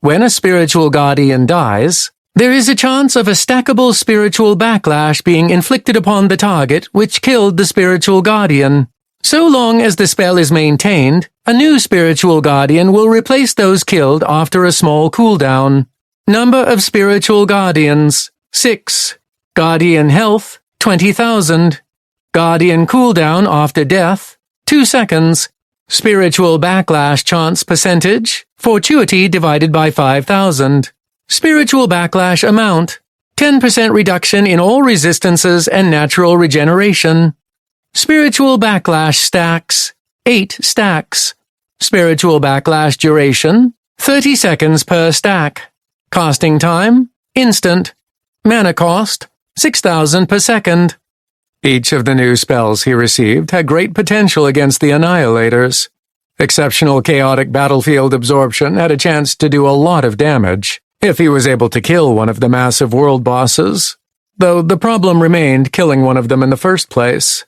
When a spiritual guardian dies, there is a chance of a stackable spiritual backlash being inflicted upon the target which killed the spiritual guardian. So long as the spell is maintained, a new spiritual guardian will replace those killed after a small cooldown. Number of spiritual guardians, 6. Guardian health, 20,000. Guardian cooldown after death, 2 seconds. Spiritual backlash chance percentage, fortuity divided by 5,000. Spiritual backlash amount, 10% reduction in all resistances and natural regeneration. Spiritual backlash stacks, 8 stacks. Spiritual backlash duration, 30 seconds per stack. Casting time, instant. Mana cost, 6,000 per second. Each of the new spells he received had great potential against the Annihilators. Exceptional chaotic battlefield absorption had a chance to do a lot of damage, if he was able to kill one of the massive world bosses, though the problem remained killing one of them in the first place.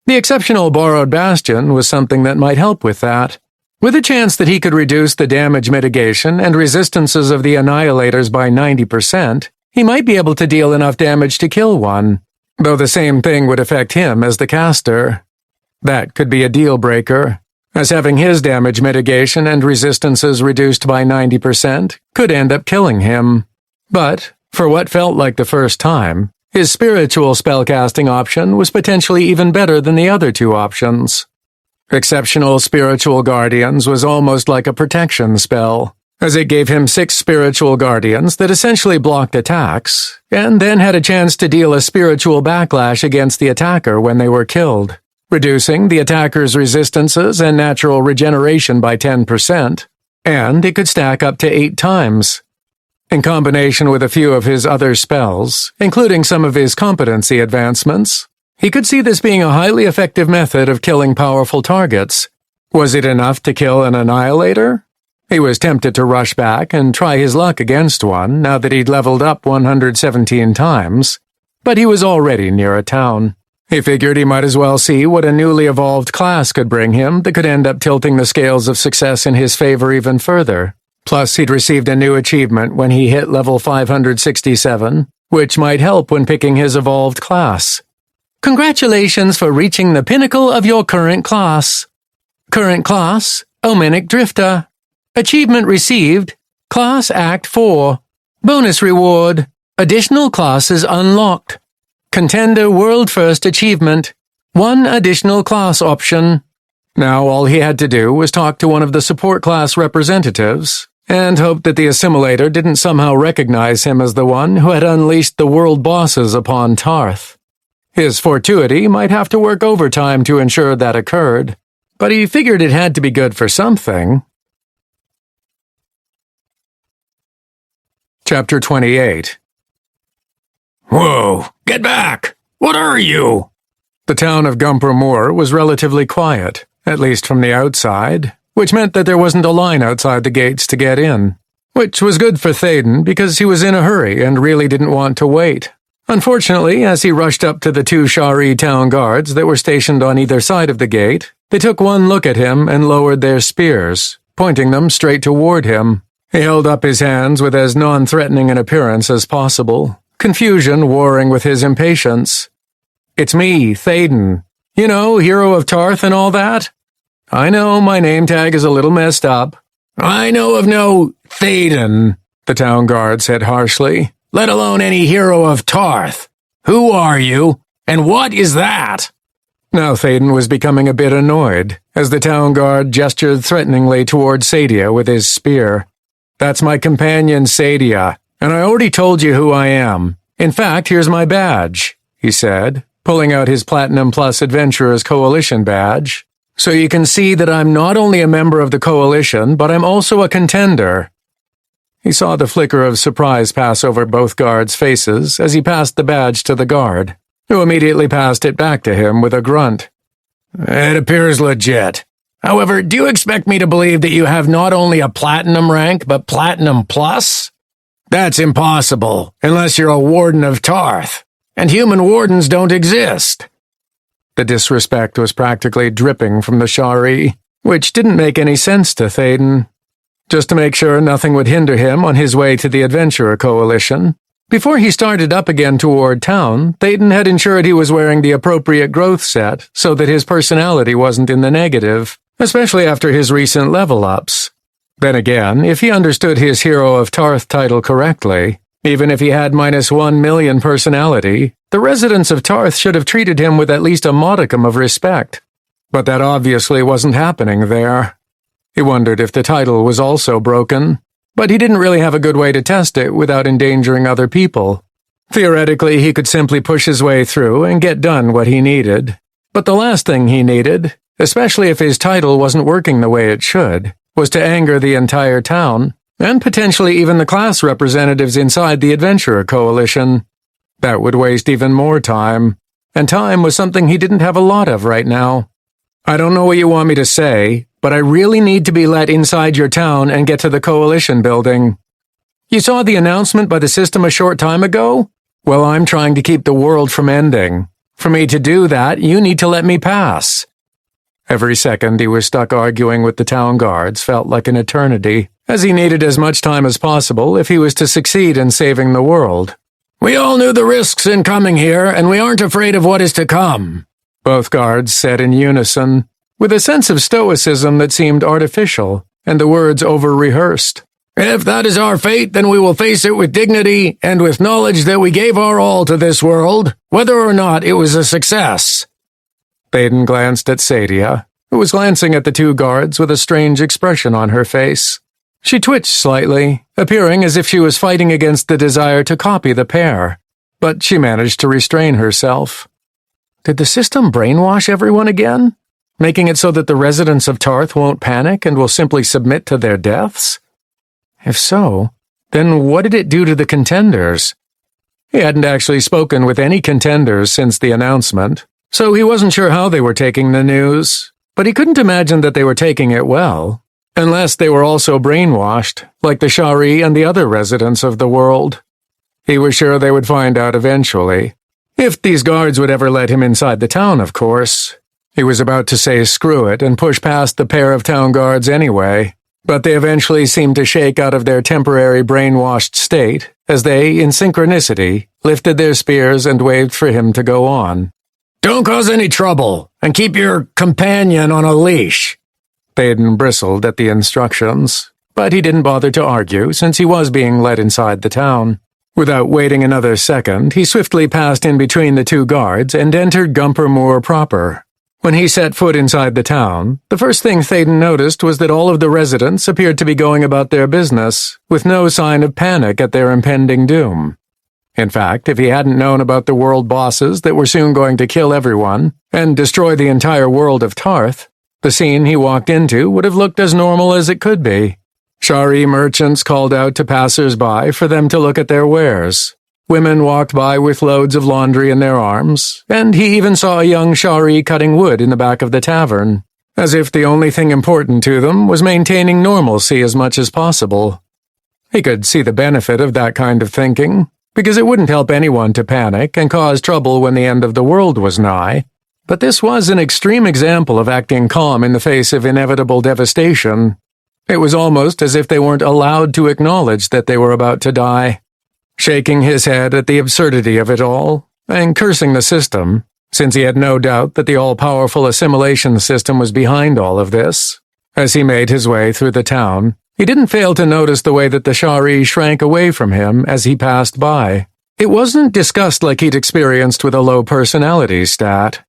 The exceptional borrowed bastion was something that might help with that. With a chance that he could reduce the damage mitigation and resistances of the Annihilators by 90%, he might be able to deal enough damage to kill one, though the same thing would affect him as the caster. That could be a deal-breaker, as having his damage mitigation and resistances reduced by 90% could end up killing him. But, for what felt like the first time, his spiritual spellcasting option was potentially even better than the other two options. Exceptional Spiritual Guardians was almost like a protection spell, as it gave him 6 spiritual guardians that essentially blocked attacks, and then had a chance to deal a spiritual backlash against the attacker when they were killed, reducing the attacker's resistances and natural regeneration by 10%, and it could stack up to 8 times. In combination with a few of his other spells, including some of his competency advancements, he could see this being a highly effective method of killing powerful targets. Was it enough to kill an Annihilator? He was tempted to rush back and try his luck against one now that he'd leveled up 117 times, but he was already near a town. He figured he might as well see what a newly evolved class could bring him that could end up tilting the scales of success in his favor even further. Plus, he'd received a new achievement when he hit level 567, which might help when picking his evolved class. Congratulations for reaching the pinnacle of your current class. Current class, Omenic Drifter. Achievement received, Class Act 4. Bonus reward, additional classes unlocked. Contender World First Achievement, 1 additional class option. Now all he had to do was talk to one of the support class representatives, and hope that the assimilator didn't somehow recognize him as the one who had unleashed the world bosses upon Tarth. His fortuity might have to work overtime to ensure that occurred, but he figured it had to be good for something. Chapter 28. Whoa! Get back! What are you? The town of Gumper Moor was relatively quiet, at least from the outside, which meant that there wasn't a line outside the gates to get in, which was good for Thaden because he was in a hurry and really didn't want to wait. Unfortunately, as he rushed up to the 2 Shari town guards that were stationed on either side of the gate, they took one look at him and lowered their spears, pointing them straight toward him. He held up his hands with as non-threatening an appearance as possible, confusion warring with his impatience. "It's me, Thaden. You know, hero of Tarth and all that? I know my name tag is a little messed up." "I know of no Thaden," the town guard said harshly, "let alone any hero of Tarth. Who are you, and what is that?" Now Thaden was becoming a bit annoyed, as the town guard gestured threateningly toward Sadia with his spear. "That's my companion Sadia, and I already told you who I am. In fact, here's my badge," he said, pulling out his Platinum Plus Adventurers Coalition badge. "So you can see that I'm not only a member of the Coalition, but I'm also a contender." He saw the flicker of surprise pass over both guards' faces as he passed the badge to the guard, who immediately passed it back to him with a grunt. "It appears legit. However, do you expect me to believe that you have not only a Platinum rank, but Platinum Plus? That's impossible, unless you're a Warden of Tarth, and human wardens don't exist." The disrespect was practically dripping from the Shari, which didn't make any sense to Thaden. Just to make sure nothing would hinder him on his way to the Adventurer Coalition, before he started up again toward town, Thaden had ensured he was wearing the appropriate growth set so that his personality wasn't in the negative, especially after his recent level-ups. Then again, if he understood his Hero of Tarth title correctly, Even if he had -1 million personality, the residents of Tarth should have treated him with at least a modicum of respect. But that obviously wasn't happening there. He wondered if the title was also broken, but he didn't really have a good way to test it without endangering other people. Theoretically, he could simply push his way through and get done what he needed. But the last thing he needed, especially if his title wasn't working the way it should, was to anger the entire town, and potentially even the class representatives inside the Adventurer Coalition. That would waste even more time, and time was something he didn't have a lot of right now. I don't know what you want me to say, but I really need to be let inside your town and get to the Coalition building. You saw the announcement by the system a short time ago? Well, I'm trying to keep the world from ending. For me to do that, you need to let me pass. Every second he was stuck arguing with the town guards felt like an eternity, as he needed as much time as possible if he was to succeed in saving the world. We all knew the risks in coming here, and we aren't afraid of what is to come, both guards said in unison, with a sense of stoicism that seemed artificial, and the words over-rehearsed. If that is our fate, then we will face it with dignity and with knowledge that we gave our all to this world, whether or not it was a success. Thaden glanced at Sadia, who was glancing at the two guards with a strange expression on her face. She twitched slightly, appearing as if she was fighting against the desire to copy the pair, but she managed to restrain herself. Did the system brainwash everyone again, making it so that the residents of Tarth won't panic and will simply submit to their deaths? If so, then what did it do to the Contenders? He hadn't actually spoken with any Contenders since the announcement, so he wasn't sure how they were taking the news, but he couldn't imagine that they were taking it well, unless they were also brainwashed, like the Shari and the other residents of the world. He was sure they would find out eventually. If these guards would ever let him inside the town, of course. He was about to say screw it and push past the pair of town guards anyway, but they eventually seemed to shake out of their temporary brainwashed state as they, in synchronicity, lifted their spears and waved for him to go on. Don't cause any trouble, and keep your companion on a leash. Thaden bristled at the instructions, but he didn't bother to argue since he was being led inside the town. Without waiting another second, he swiftly passed in between the two guards and entered Gumper Moor proper. When he set foot inside the town, the first thing Thaden noticed was that all of the residents appeared to be going about their business, with no sign of panic at their impending doom. In fact, if he hadn't known about the world bosses that were soon going to kill everyone and destroy the entire world of Tarth, the scene he walked into would have looked as normal as it could be. Shari merchants called out to passers-by for them to look at their wares. Women walked by with loads of laundry in their arms, and he even saw a young Shari cutting wood in the back of the tavern, as if the only thing important to them was maintaining normalcy as much as possible. He could see the benefit of that kind of thinking, because it wouldn't help anyone to panic and cause trouble when the end of the world was nigh. But this was an extreme example of acting calm in the face of inevitable devastation. It was almost as if they weren't allowed to acknowledge that they were about to die. Shaking his head at the absurdity of it all, and cursing the system, since he had no doubt that the all-powerful assimilation system was behind all of this. As he made his way through the town, he didn't fail to notice the way that the Shari shrank away from him as he passed by. It wasn't disgust like he'd experienced with a low personality stat.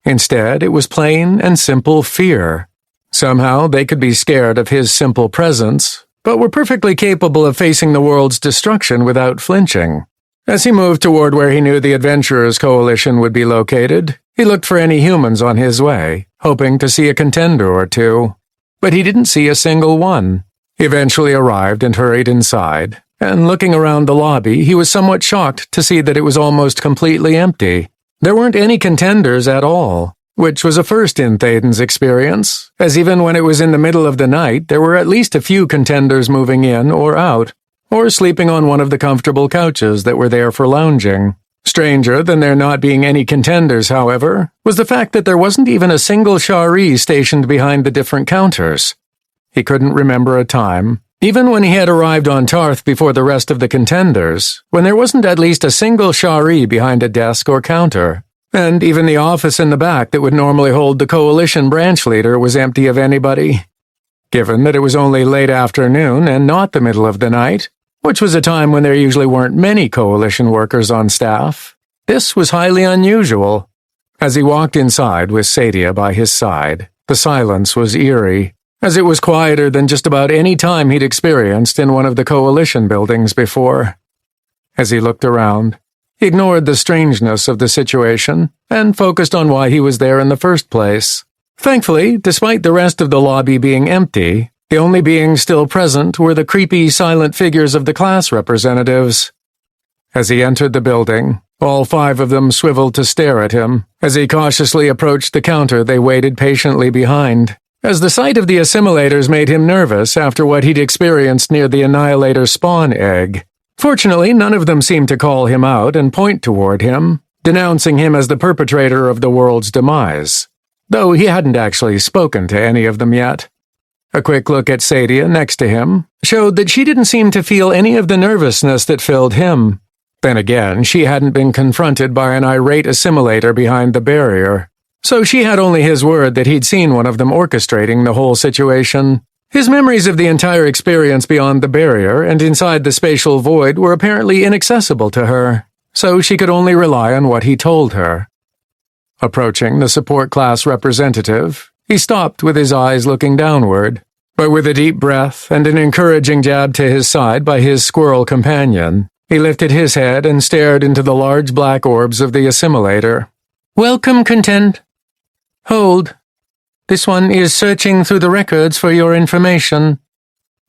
Instead, it was plain and simple fear. Somehow they could be scared of his simple presence, but were perfectly capable of facing the world's destruction without flinching. As he moved toward where he knew the Adventurers Coalition would be located, he looked for any humans on his way, hoping to see a contender or two. But he didn't see a single one. He eventually arrived and hurried inside, and looking around the lobby, he was somewhat shocked to see that it was almost completely empty. There weren't any contenders at all, which was a first in Thaden's experience, as even when it was in the middle of the night, there were at least a few contenders moving in or out, or sleeping on one of the comfortable couches that were there for lounging. Stranger than there not being any contenders, however, was the fact that there wasn't even a single Shari stationed behind the different counters. He couldn't remember a time, even when he had arrived on Tarth before the rest of the contenders, when there wasn't at least a single Shari behind a desk or counter. And even the office in the back that would normally hold the coalition branch leader was empty of anybody. Given that it was only late afternoon and not the middle of the night, which was a time when there usually weren't many coalition workers on staff. This was highly unusual. As he walked inside with Sadia by his side, the silence was eerie, as it was quieter than just about any time he'd experienced in one of the coalition buildings before. As he looked around, he ignored the strangeness of the situation and focused on why he was there in the first place. Thankfully, despite the rest of the lobby being empty, the only beings still present were the creepy, silent figures of the class representatives. As he entered the building, all 5 of them swiveled to stare at him as he cautiously approached the counter they waited patiently behind, as the sight of the assimilators made him nervous after what he'd experienced near the Annihilator spawn egg. Fortunately, none of them seemed to call him out and point toward him, denouncing him as the perpetrator of the world's demise, though he hadn't actually spoken to any of them yet. A quick look at Sadia next to him showed that she didn't seem to feel any of the nervousness that filled him. Then again, she hadn't been confronted by an irate assimilator behind the barrier, so she had only his word that he'd seen one of them orchestrating the whole situation. His memories of the entire experience beyond the barrier and inside the spatial void were apparently inaccessible to her, so she could only rely on what he told her. Approaching the support class representative, he stopped with his eyes looking downward, but with a deep breath and an encouraging jab to his side by his squirrel companion, he lifted his head and stared into the large black orbs of the assimilator. "Welcome, Content. Hold. This one is searching through the records for your information."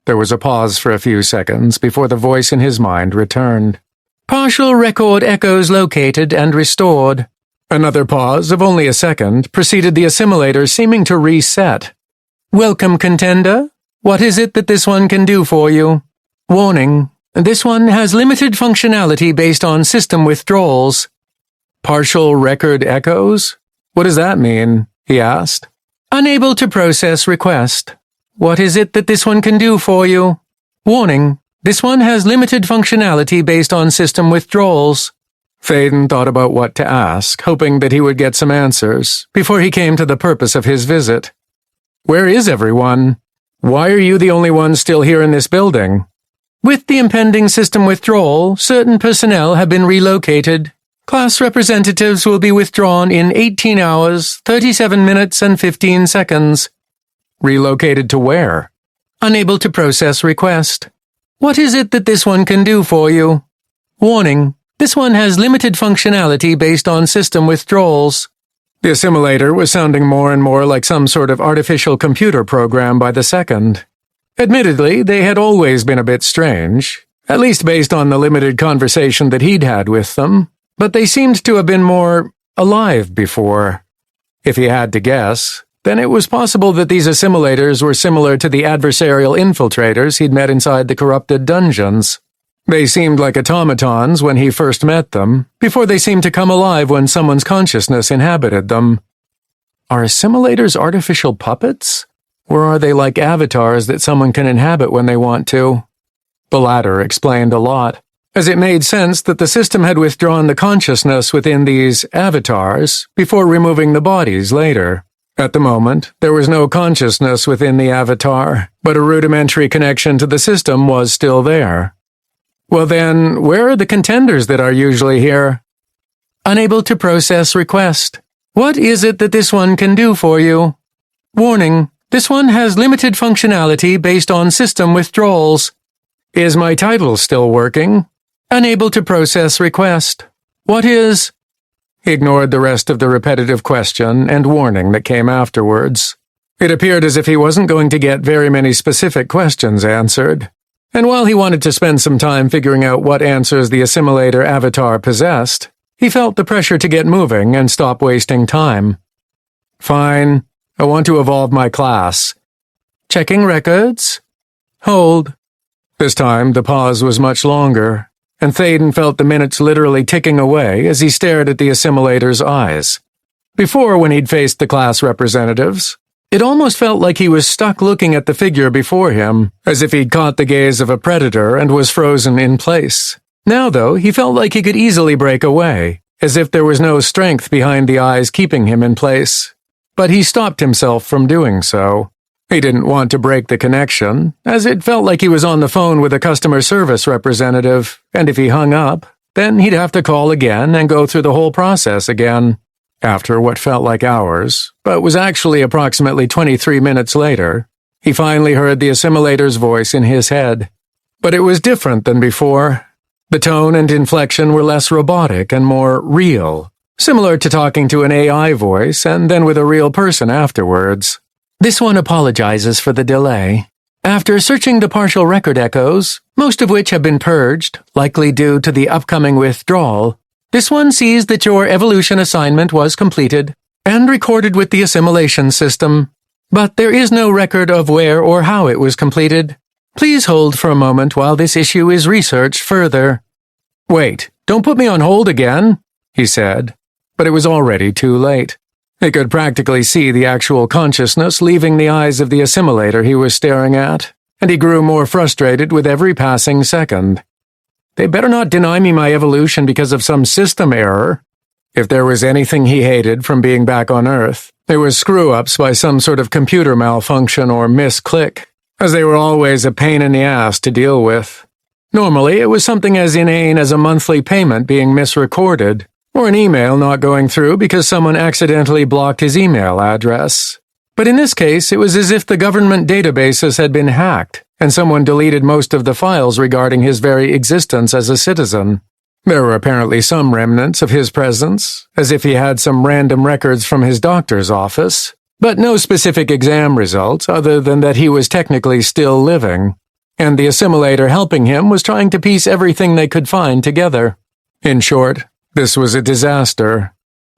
There was a pause for a few seconds before the voice in his mind returned. "Partial record echoes located and restored." Another pause of only a second preceded the assimilator seeming to reset. "Welcome, Contender. What is it that this one can do for you? Warning. This one has limited functionality based on system withdrawals." "Partial record echoes? What does that mean?" he asked. "Unable to process request. What is it that this one can do for you? Warning. This one has limited functionality based on system withdrawals." Thaden thought about what to ask, hoping that he would get some answers before he came to the purpose of his visit. "Where is everyone? Why are you the only one still here in this building?" "With the impending system withdrawal, certain personnel have been relocated. Class representatives will be withdrawn in 18 hours, 37 minutes, and 15 seconds. "Relocated to where?" "Unable to process request." "What is it that this one can do for you?" "Warning. This one has limited functionality based on system withdrawals." The assimilator was sounding more and more like some sort of artificial computer program by the second. Admittedly, they had always been a bit strange, at least based on the limited conversation that he'd had with them, but they seemed to have been more alive before. If he had to guess, then it was possible that these assimilators were similar to the adversarial infiltrators he'd met inside the corrupted dungeons. They seemed like automatons when he first met them, before they seemed to come alive when someone's consciousness inhabited them. Are assimilators artificial puppets? Or are they like avatars that someone can inhabit when they want to? The latter explained a lot, as it made sense that the system had withdrawn the consciousness within these avatars before removing the bodies later. At the moment, there was no consciousness within the avatar, but a rudimentary connection to the system was still there. "Well then, where are the contenders that are usually here?" "Unable to process request. What is it that this one can do for you?" "Warning. This one has limited functionality based on system withdrawals." "Is my title still working?" "Unable to process request." "What is—" He ignored the rest of the repetitive question and warning that came afterwards. It appeared as if he wasn't going to get very many specific questions answered. And while he wanted to spend some time figuring out what answers the assimilator avatar possessed, he felt the pressure to get moving and stop wasting time. "Fine. I want to evolve my class." "Checking records." "Hold." This time, the pause was much longer, and Thaden felt the minutes literally ticking away as he stared at the assimilator's eyes. Before, when he'd faced the class representatives, it almost felt like he was stuck looking at the figure before him, as if he'd caught the gaze of a predator and was frozen in place. Now, though, he felt like he could easily break away, as if there was no strength behind the eyes keeping him in place. But he stopped himself from doing so. He didn't want to break the connection, as it felt like he was on the phone with a customer service representative, and if he hung up, then he'd have to call again and go through the whole process again. After what felt like hours, but was actually approximately 23 minutes later, he finally heard the assimilator's voice in his head. But it was different than before. The tone and inflection were less robotic and more real, similar to talking to an AI voice and then with a real person afterwards. This one apologizes for the delay. After searching the partial record echoes, most of which have been purged, likely due to the upcoming withdrawal, this one sees that your evolution assignment was completed and recorded with the assimilation system, but there is no record of where or how it was completed. Please hold for a moment while this issue is researched further. Wait, don't put me on hold again, he said, but it was already too late. He could practically see the actual consciousness leaving the eyes of the assimilator he was staring at, and he grew more frustrated with every passing second. They better not deny me my evolution because of some system error. If there was anything he hated from being back on Earth, it was screw-ups by some sort of computer malfunction or misclick, as they were always a pain in the ass to deal with. Normally, it was something as inane as a monthly payment being misrecorded, or an email not going through because someone accidentally blocked his email address. But in this case, it was as if the government databases had been hacked, and someone deleted most of the files regarding his very existence as a citizen. There were apparently some remnants of his presence, as if he had some random records from his doctor's office, but no specific exam results other than that he was technically still living, and the assimilator helping him was trying to piece everything they could find together. In short, this was a disaster.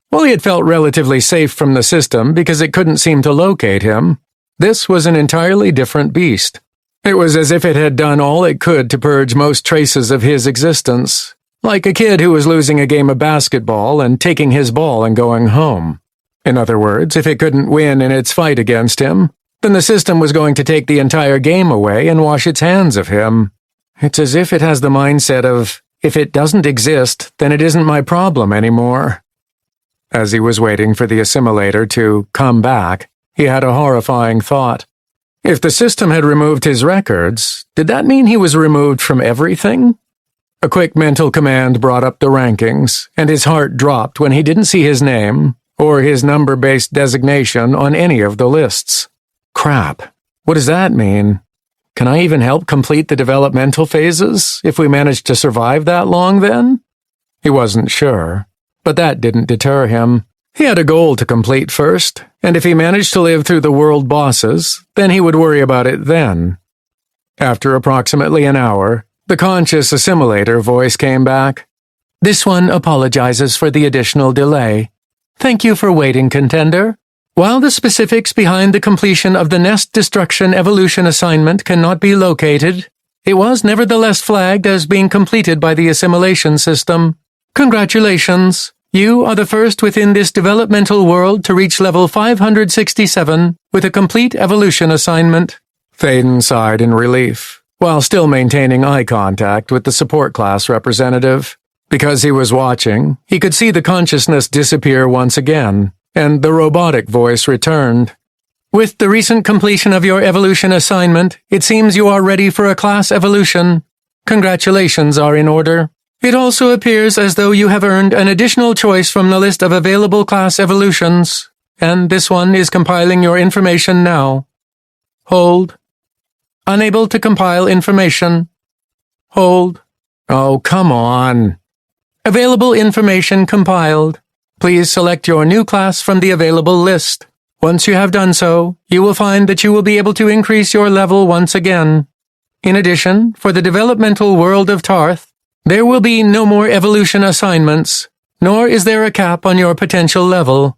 While he had felt relatively safe from the system because it couldn't seem to locate him, this was an entirely different beast. It was as if it had done all it could to purge most traces of his existence, like a kid who was losing a game of basketball and taking his ball and going home. In other words, if it couldn't win in its fight against him, then the system was going to take the entire game away and wash its hands of him. It's as if it has the mindset of, if it doesn't exist, then it isn't my problem anymore. As he was waiting for the assimilator to come back, he had a horrifying thought. If the system had removed his records, did that mean he was removed from everything? A quick mental command brought up the rankings, and his heart dropped when he didn't see his name or his number-based designation on any of the lists. Crap. What does that mean? Can I even help complete the developmental phases if we manage to survive that long then? He wasn't sure, but that didn't deter him. He had a goal to complete first, and if he managed to live through the world bosses, then he would worry about it then. After approximately an hour, the conscious assimilator voice came back. This one apologizes for the additional delay. Thank you for waiting, Contender. While the specifics behind the completion of the Nest Destruction Evolution assignment cannot be located, it was nevertheless flagged as being completed by the assimilation system. Congratulations! You are the first within this developmental world to reach level 567 with a complete evolution assignment. Thaden sighed in relief, while still maintaining eye contact with the support class representative. Because he was watching, he could see the consciousness disappear once again, and the robotic voice returned. With the recent completion of your evolution assignment, it seems you are ready for a class evolution. Congratulations are in order. It also appears as though you have earned an additional choice from the list of available class evolutions, and this one is compiling your information now. Hold. Unable to compile information. Hold. Oh, come on. Available information compiled. Please select your new class from the available list. Once you have done so, you will find that you will be able to increase your level once again. In addition, for the developmental world of Tarth, there will be no more evolution assignments, nor is there a cap on your potential level.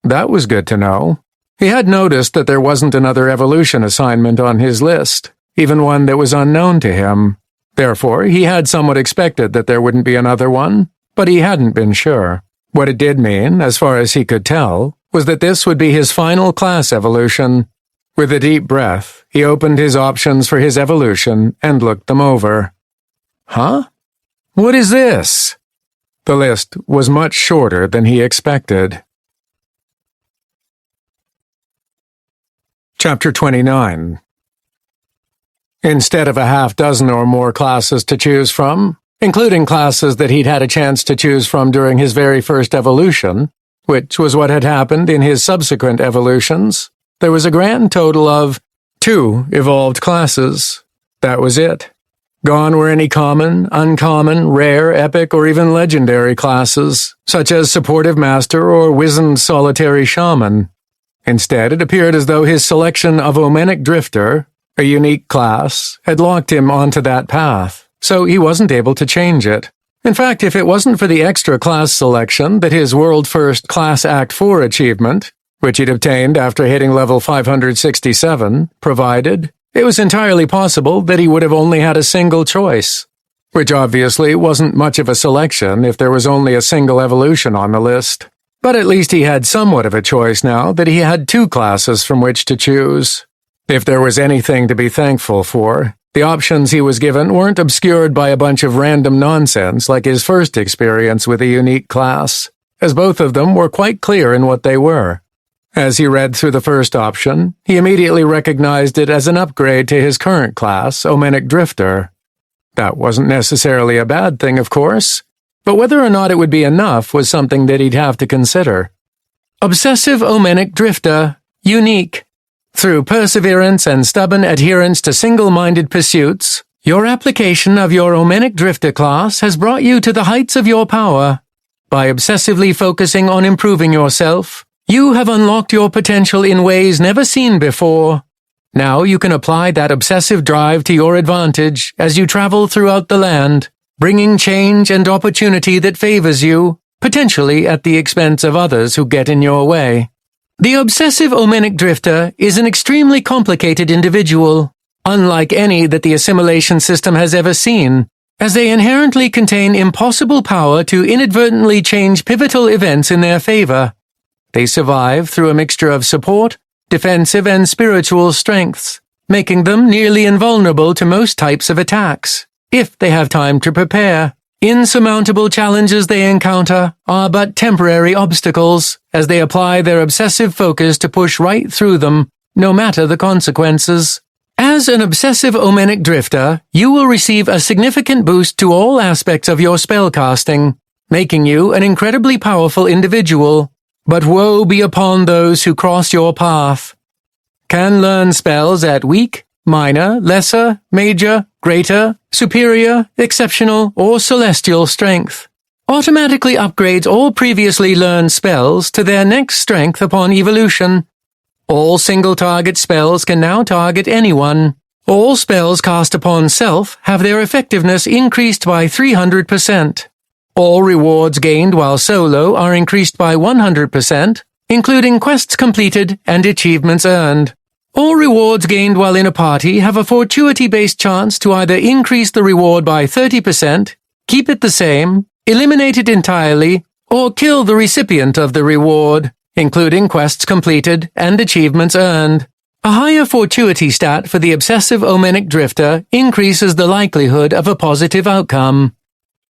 That was good to know. He had noticed that there wasn't another evolution assignment on his list, even one that was unknown to him. Therefore, he had somewhat expected that there wouldn't be another one, but he hadn't been sure. What it did mean, as far as he could tell, was that this would be his final class evolution. With a deep breath, he opened his options for his evolution and looked them over. Huh? What is this? The list was much shorter than he expected. Chapter 29. Instead of a half dozen or more classes to choose from, including classes that he'd had a chance to choose from during his very first evolution, which was what had happened in his subsequent evolutions, there was a grand total of 2 evolved classes. That was it. Gone were any common, uncommon, rare, epic, or even legendary classes, such as Supportive Master or Wizened Solitary Shaman. Instead, it appeared as though his selection of Omenic Drifter, a unique class, had locked him onto that path, so he wasn't able to change it. In fact, if it wasn't for the extra class selection that his world-first Class Act 4 achievement, which he'd obtained after hitting level 567, provided, it was entirely possible that he would have only had a single choice, which obviously wasn't much of a selection if there was only a single evolution on the list. But at least he had somewhat of a choice now that he had 2 classes from which to choose. If there was anything to be thankful for, the options he was given weren't obscured by a bunch of random nonsense like his first experience with a unique class, as both of them were quite clear in what they were. As he read through the first option, he immediately recognized it as an upgrade to his current class, Omenic Drifter. That wasn't necessarily a bad thing, of course, but whether or not it would be enough was something that he'd have to consider. Obsessive Omenic Drifter, unique. Through perseverance and stubborn adherence to single-minded pursuits, your application of your Omenic Drifter class has brought you to the heights of your power. By obsessively focusing on improving yourself, you have unlocked your potential in ways never seen before. Now you can apply that obsessive drive to your advantage as you travel throughout the land, bringing change and opportunity that favors you, potentially at the expense of others who get in your way. The obsessive Omenic Drifter is an extremely complicated individual, unlike any that the assimilation system has ever seen, as they inherently contain impossible power to inadvertently change pivotal events in their favor. They survive through a mixture of support, defensive, and spiritual strengths, making them nearly invulnerable to most types of attacks, if they have time to prepare. Insurmountable challenges they encounter are but temporary obstacles as they apply their obsessive focus to push right through them, no matter the consequences. As an obsessive Omenic Drifter, you will receive a significant boost to all aspects of your spellcasting, making you an incredibly powerful individual. But woe be upon those who cross your path. Can learn spells at weak, minor, lesser, major, greater, superior, exceptional, or celestial strength. Automatically upgrades all previously learned spells to their next strength upon evolution. All single-target spells can now target anyone. All spells cast upon self have their effectiveness increased by 300%. All rewards gained while solo are increased by 100%, including quests completed and achievements earned. All rewards gained while in a party have a fortuity-based chance to either increase the reward by 30%, keep it the same, eliminate it entirely, or kill the recipient of the reward, including quests completed and achievements earned. A higher fortuity stat for the obsessive Omenic Drifter increases the likelihood of a positive outcome.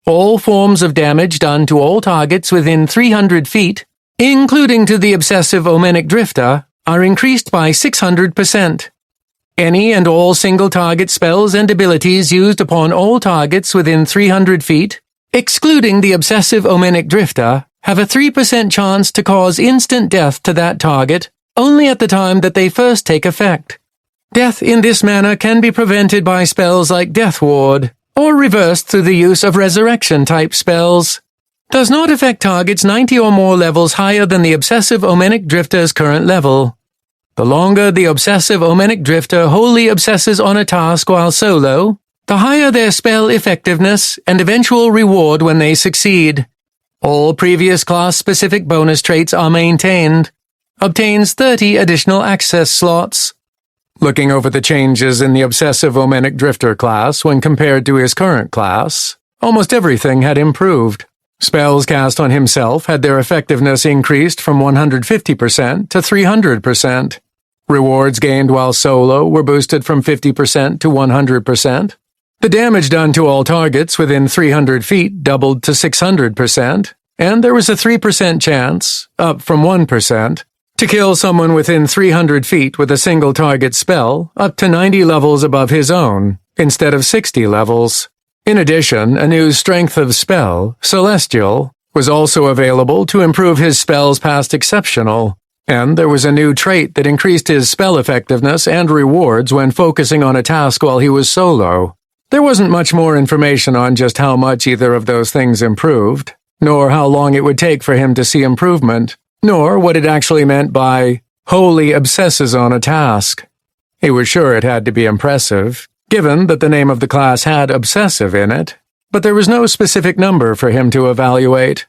All forms of damage done to all targets within 300 feet, including to the obsessive Omenic Drifter, are increased by 600%. Any and all single-target spells and abilities used upon all targets within 300 feet, excluding the obsessive Omenic Drifter, have a 3% chance to cause instant death to that target only at the time that they first take effect. Death in this manner can be prevented by spells like Death Ward, or reversed through the use of resurrection-type spells. Does not affect targets 90 or more levels higher than the obsessive Omenic Drifter's current level. The longer the obsessive Omenic Drifter wholly obsesses on a task while solo, the higher their spell effectiveness and eventual reward when they succeed. All previous class-specific bonus traits are maintained. Obtains 30 additional access slots. Looking over the changes in the obsessive Omenic Drifter class when compared to his current class, almost everything had improved. Spells cast on himself had their effectiveness increased from 150% to 300%. Rewards gained while solo were boosted from 50% to 100%. The damage done to all targets within 300 feet doubled to 600%, and there was a 3% chance, up from 1%, To kill someone within 300 feet with a single target spell, up to 90 levels above his own, instead of 60 levels. In addition, a new strength of spell, Celestial, was also available to improve his spells past exceptional, and there was a new trait that increased his spell effectiveness and rewards when focusing on a task while he was solo. There wasn't much more information on just how much either of those things improved, nor how long it would take for him to see improvement, nor what it actually meant by wholly obsesses on a task. He was sure it had to be impressive, given that the name of the class had obsessive in it, but there was no specific number for him to evaluate.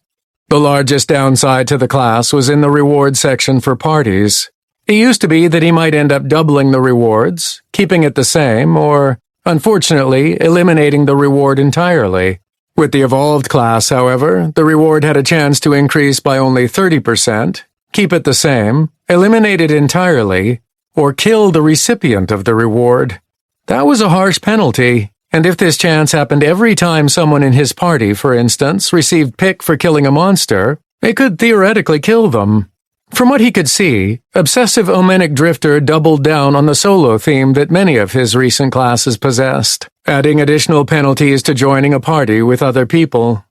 The largest downside to the class was in the reward section for parties. It used to be that he might end up doubling the rewards, keeping it the same, or, unfortunately, eliminating the reward entirely. With the evolved class, however, the reward had a chance to increase by only 30%, keep it the same, eliminate it entirely, or kill the recipient of the reward. That was a harsh penalty, and if this chance happened every time someone in his party, for instance, received pick for killing a monster, it could theoretically kill them. From what he could see, Obsessive Omenic Drifter doubled down on the solo theme that many of his recent classes possessed, adding additional penalties to joining a party with other people.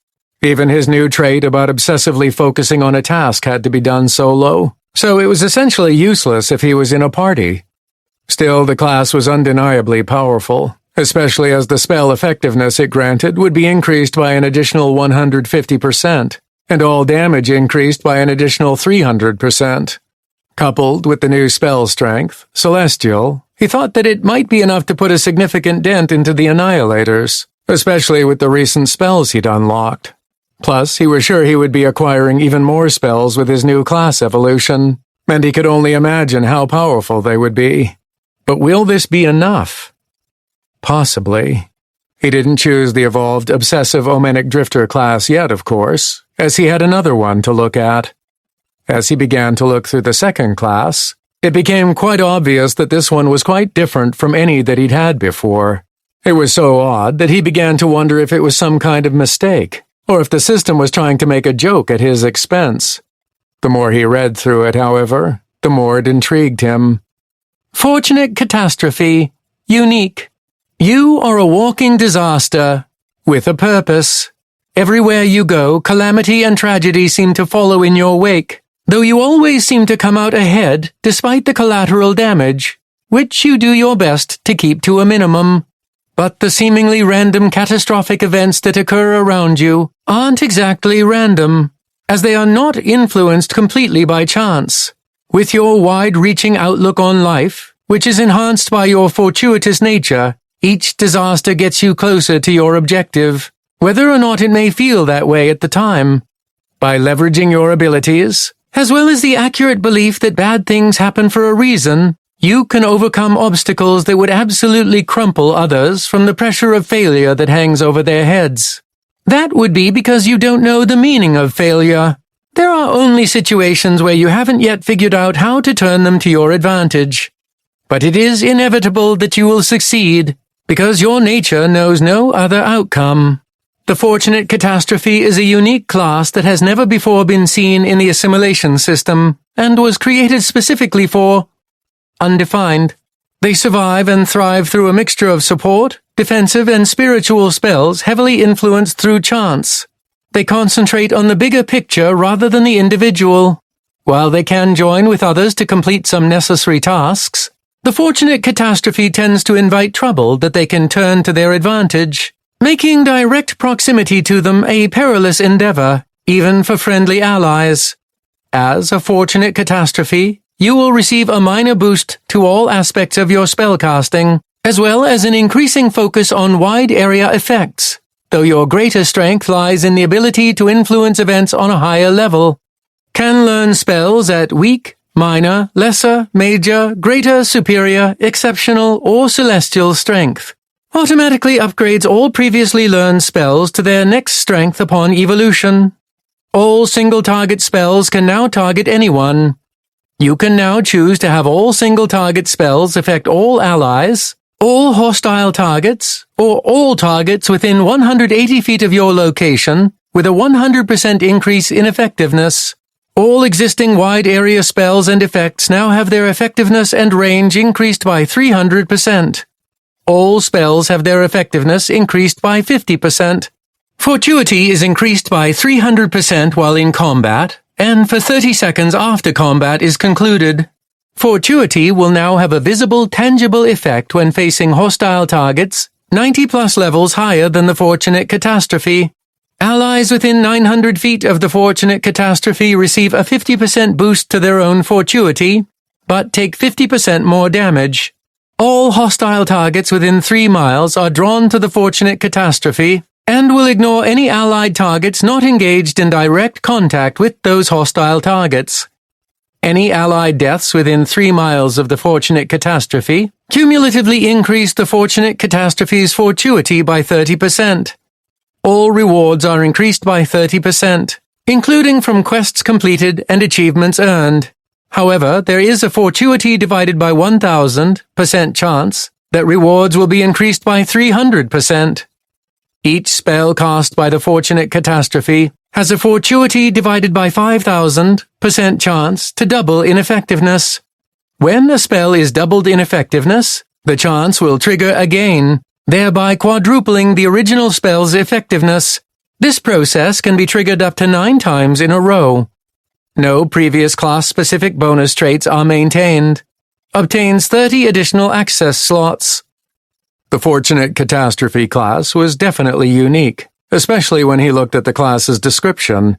Even his new trait about obsessively focusing on a task had to be done solo, so it was essentially useless if he was in a party. Still, the class was undeniably powerful, especially as the spell effectiveness it granted would be increased by an additional 150%, and all damage increased by an additional 300%. Coupled with the new spell strength, Celestial, he thought that it might be enough to put a significant dent into the Annihilators, especially with the recent spells he'd unlocked. Plus, he was sure he would be acquiring even more spells with his new class evolution, and he could only imagine how powerful they would be. But will this be enough? Possibly. He didn't choose the evolved Obsessive Omenic Drifter class yet, of course, as he had another one to look at. As he began to look through the second class, it became quite obvious that this one was quite different from any that he'd had before. It was so odd that he began to wonder if it was some kind of mistake, or if the system was trying to make a joke at his expense. The more he read through it, however, the more it intrigued him. Fortunate Catastrophe. Unique. You are a walking disaster, with a purpose. Everywhere you go, calamity and tragedy seem to follow in your wake, though you always seem to come out ahead despite the collateral damage, which you do your best to keep to a minimum. But the seemingly random catastrophic events that occur around you aren't exactly random, as they are not influenced completely by chance. With your wide-reaching outlook on life, which is enhanced by your fortuitous nature, each disaster gets you closer to your objective, whether or not it may feel that way at the time. By leveraging your abilities, as well as the accurate belief that bad things happen for a reason, you can overcome obstacles that would absolutely crumple others from the pressure of failure that hangs over their heads. That would be because you don't know the meaning of failure. There are only situations where you haven't yet figured out how to turn them to your advantage. But it is inevitable that you will succeed, because your nature knows no other outcome. The Fortunate Catastrophe is a unique class that has never before been seen in the assimilation system, and was created specifically for undefined. They survive and thrive through a mixture of support, defensive, and spiritual spells heavily influenced through chance. They concentrate on the bigger picture rather than the individual. While they can join with others to complete some necessary tasks, the Fortunate Catastrophe tends to invite trouble that they can turn to their advantage, making direct proximity to them a perilous endeavor, even for friendly allies. As a Fortunate Catastrophe, you will receive a minor boost to all aspects of your spellcasting, as well as an increasing focus on wide-area effects, though your greater strength lies in the ability to influence events on a higher level. Can learn spells at weak, minor, lesser, major, greater, superior, exceptional, or celestial strength. Automatically upgrades all previously learned spells to their next strength upon evolution. All single-target spells can now target anyone. You can now choose to have all single-target spells affect all allies, all hostile targets, or all targets within 180 feet of your location, with a 100% increase in effectiveness. All existing wide-area spells and effects now have their effectiveness and range increased by 300%. All spells have their effectiveness increased by 50%. Fortuity is increased by 300% while in combat, and for 30 seconds after combat is concluded. Fortuity will now have a visible, tangible effect when facing hostile targets 90+ levels higher than the Fortunate Catastrophe. Allies within 900 feet of the Fortunate Catastrophe receive a 50% boost to their own fortuity, but take 50% more damage. All hostile targets within 3 miles are drawn to the Fortunate Catastrophe and will ignore any allied targets not engaged in direct contact with those hostile targets. Any allied deaths within 3 miles of the Fortunate Catastrophe cumulatively increase the Fortunate Catastrophe's fortuity by 30%. All rewards are increased by 30%, including from quests completed and achievements earned. However, there is a fortuity divided by 1,000% chance that rewards will be increased by 300%. Each spell cast by the Fortunate Catastrophe has a fortuity divided by 5,000% chance to double in effectiveness. When a spell is doubled in effectiveness, the chance will trigger again, thereby quadrupling the original spell's effectiveness. This process can be triggered up to 9 times in a row. No previous class-specific bonus traits are maintained. Obtains 30 additional access slots. The Fortunate Catastrophe class was definitely unique, especially when he looked at the class's description.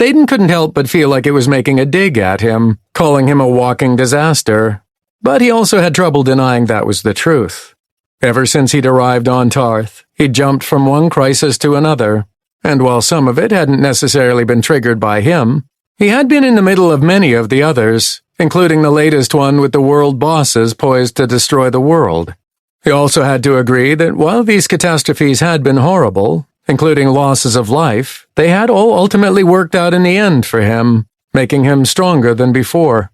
Thaden couldn't help but feel like it was making a dig at him, calling him a walking disaster. But he also had trouble denying that was the truth. Ever since he'd arrived on Tarth, he'd jumped from one crisis to another, and while some of it hadn't necessarily been triggered by him, he had been in the middle of many of the others, including the latest one with the world bosses poised to destroy the world. He also had to agree that while these catastrophes had been horrible, including losses of life, they had all ultimately worked out in the end for him, making him stronger than before.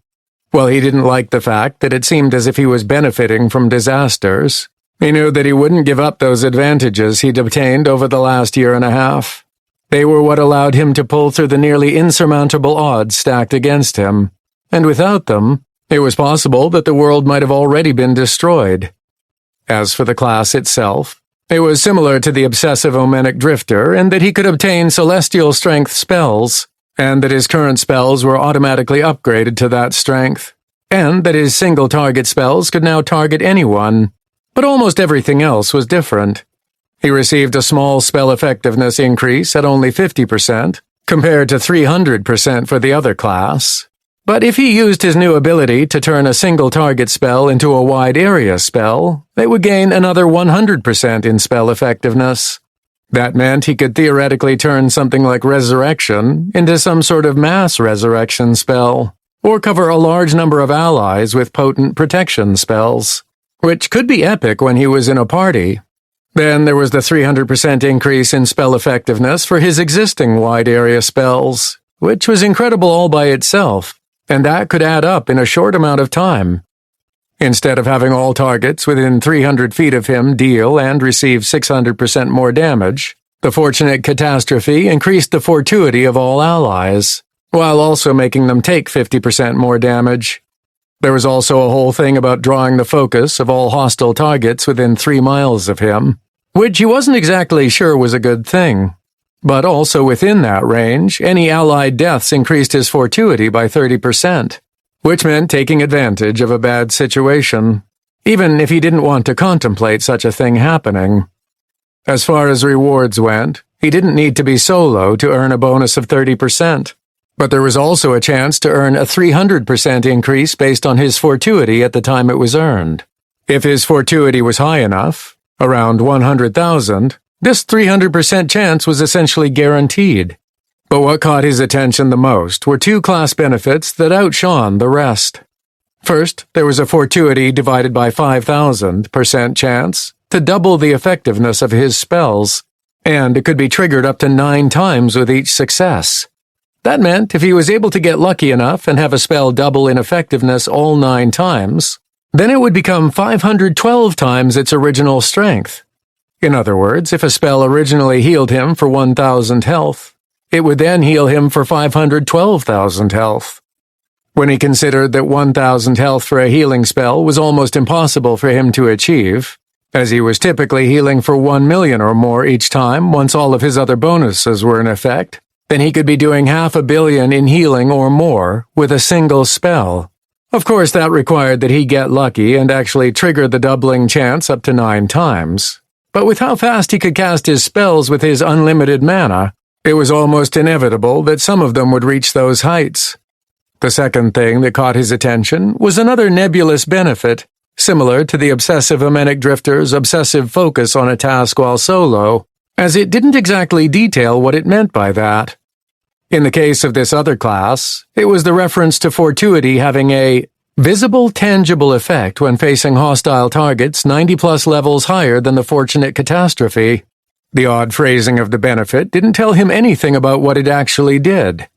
While he didn't like the fact that it seemed as if he was benefiting from disasters, he knew that he wouldn't give up those advantages he'd obtained over the last year and a half. They were what allowed him to pull through the nearly insurmountable odds stacked against him, and without them, it was possible that the world might have already been destroyed. As for the class itself, it was similar to the obsessive Omenic Drifter in that he could obtain celestial strength spells, and that his current spells were automatically upgraded to that strength, and that his single-target spells could now target anyone, but almost everything else was different. He received a small spell effectiveness increase at only 50%, compared to 300% for the other class. But if he used his new ability to turn a single-target spell into a wide-area spell, it would gain another 100% in spell effectiveness. That meant he could theoretically turn something like Resurrection into some sort of mass resurrection spell, or cover a large number of allies with potent protection spells, which could be epic when he was in a party. Then there was the 300% increase in spell effectiveness for his existing wide-area spells, which was incredible all by itself, and that could add up in a short amount of time. Instead of having all targets within 300 feet of him deal and receive 600% more damage, the Fortunate Catastrophe increased the fortuity of all allies, while also making them take 50% more damage. There was also a whole thing about drawing the focus of all hostile targets within 3 miles of him, which he wasn't exactly sure was a good thing. But also within that range, any allied deaths increased his fortuity by 30%, which meant taking advantage of a bad situation, even if he didn't want to contemplate such a thing happening. As far as rewards went, he didn't need to be solo to earn a bonus of 30%, but there was also a chance to earn a 300% increase based on his fortuity at the time it was earned. If his fortuity was high enough, around 100,000, this 300% chance was essentially guaranteed. But what caught his attention the most were 2 class benefits that outshone the rest. First, there was a fortuity divided by 5,000% chance to double the effectiveness of his spells, and it could be triggered up to 9 times with each success. That meant if he was able to get lucky enough and have a spell double in effectiveness all 9 times, then it would become 512 times its original strength. In other words, if a spell originally healed him for 1,000 health, It would then heal him for 512,000 health. When he considered that 1,000 health for a healing spell was almost impossible for him to achieve, as he was typically healing for 1 million or more each time once all of his other bonuses were in effect, then he could be doing 500 million in healing or more with a single spell. Of course, that required that he get lucky and actually trigger the doubling chance up to 9 times. But with how fast he could cast his spells with his unlimited mana, it was almost inevitable that some of them would reach those heights. The second thing that caught his attention was another nebulous benefit, similar to the obsessive omenic drifter's obsessive focus on a task while solo, as it didn't exactly detail what it meant by that. In the case of this other class, it was the reference to fortuity having a visible, tangible effect when facing hostile targets 90+ levels higher than the fortunate catastrophe. The odd phrasing of the benefit didn't tell him anything about what it actually did.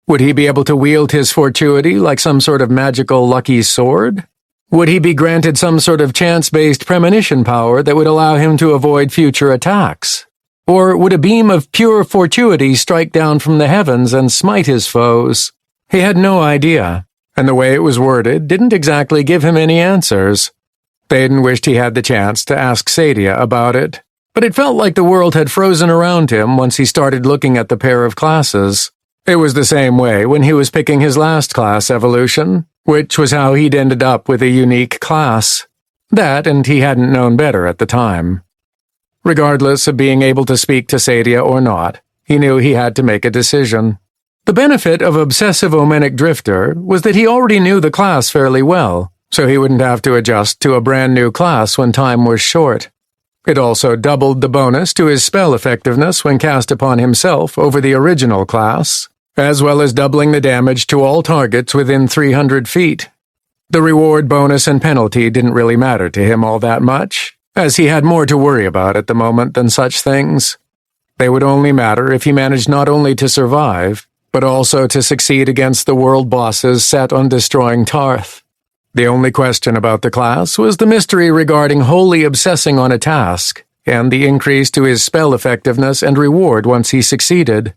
Would he be able to wield his fortuity like some sort of magical lucky sword? Would he be granted some sort of chance-based premonition power that would allow him to avoid future attacks? Or would a beam of pure fortuity strike down from the heavens and smite his foes? He had no idea, and the way it was worded didn't exactly give him any answers. Thaden wished he had the chance to ask Sadia about it, but it felt like the world had frozen around him once he started looking at the pair of classes. It was the same way when he was picking his last class evolution, which was how he'd ended up with a unique class. That, and he hadn't known better at the time. Regardless of being able to speak to Sadia or not, he knew he had to make a decision. The benefit of Obsessive Omenic Drifter was that he already knew the class fairly well, so he wouldn't have to adjust to a brand new class when time was short. It also doubled the bonus to his spell effectiveness when cast upon himself over the original class, as well as doubling the damage to all targets within 300 feet. The reward bonus and penalty didn't really matter to him all that much, as he had more to worry about at the moment than such things. They would only matter if he managed not only to survive, but also to succeed against the world bosses set on destroying Tarth. The only question about the class was the mystery regarding wholly obsessing on a task, and the increase to his spell effectiveness and reward once he succeeded.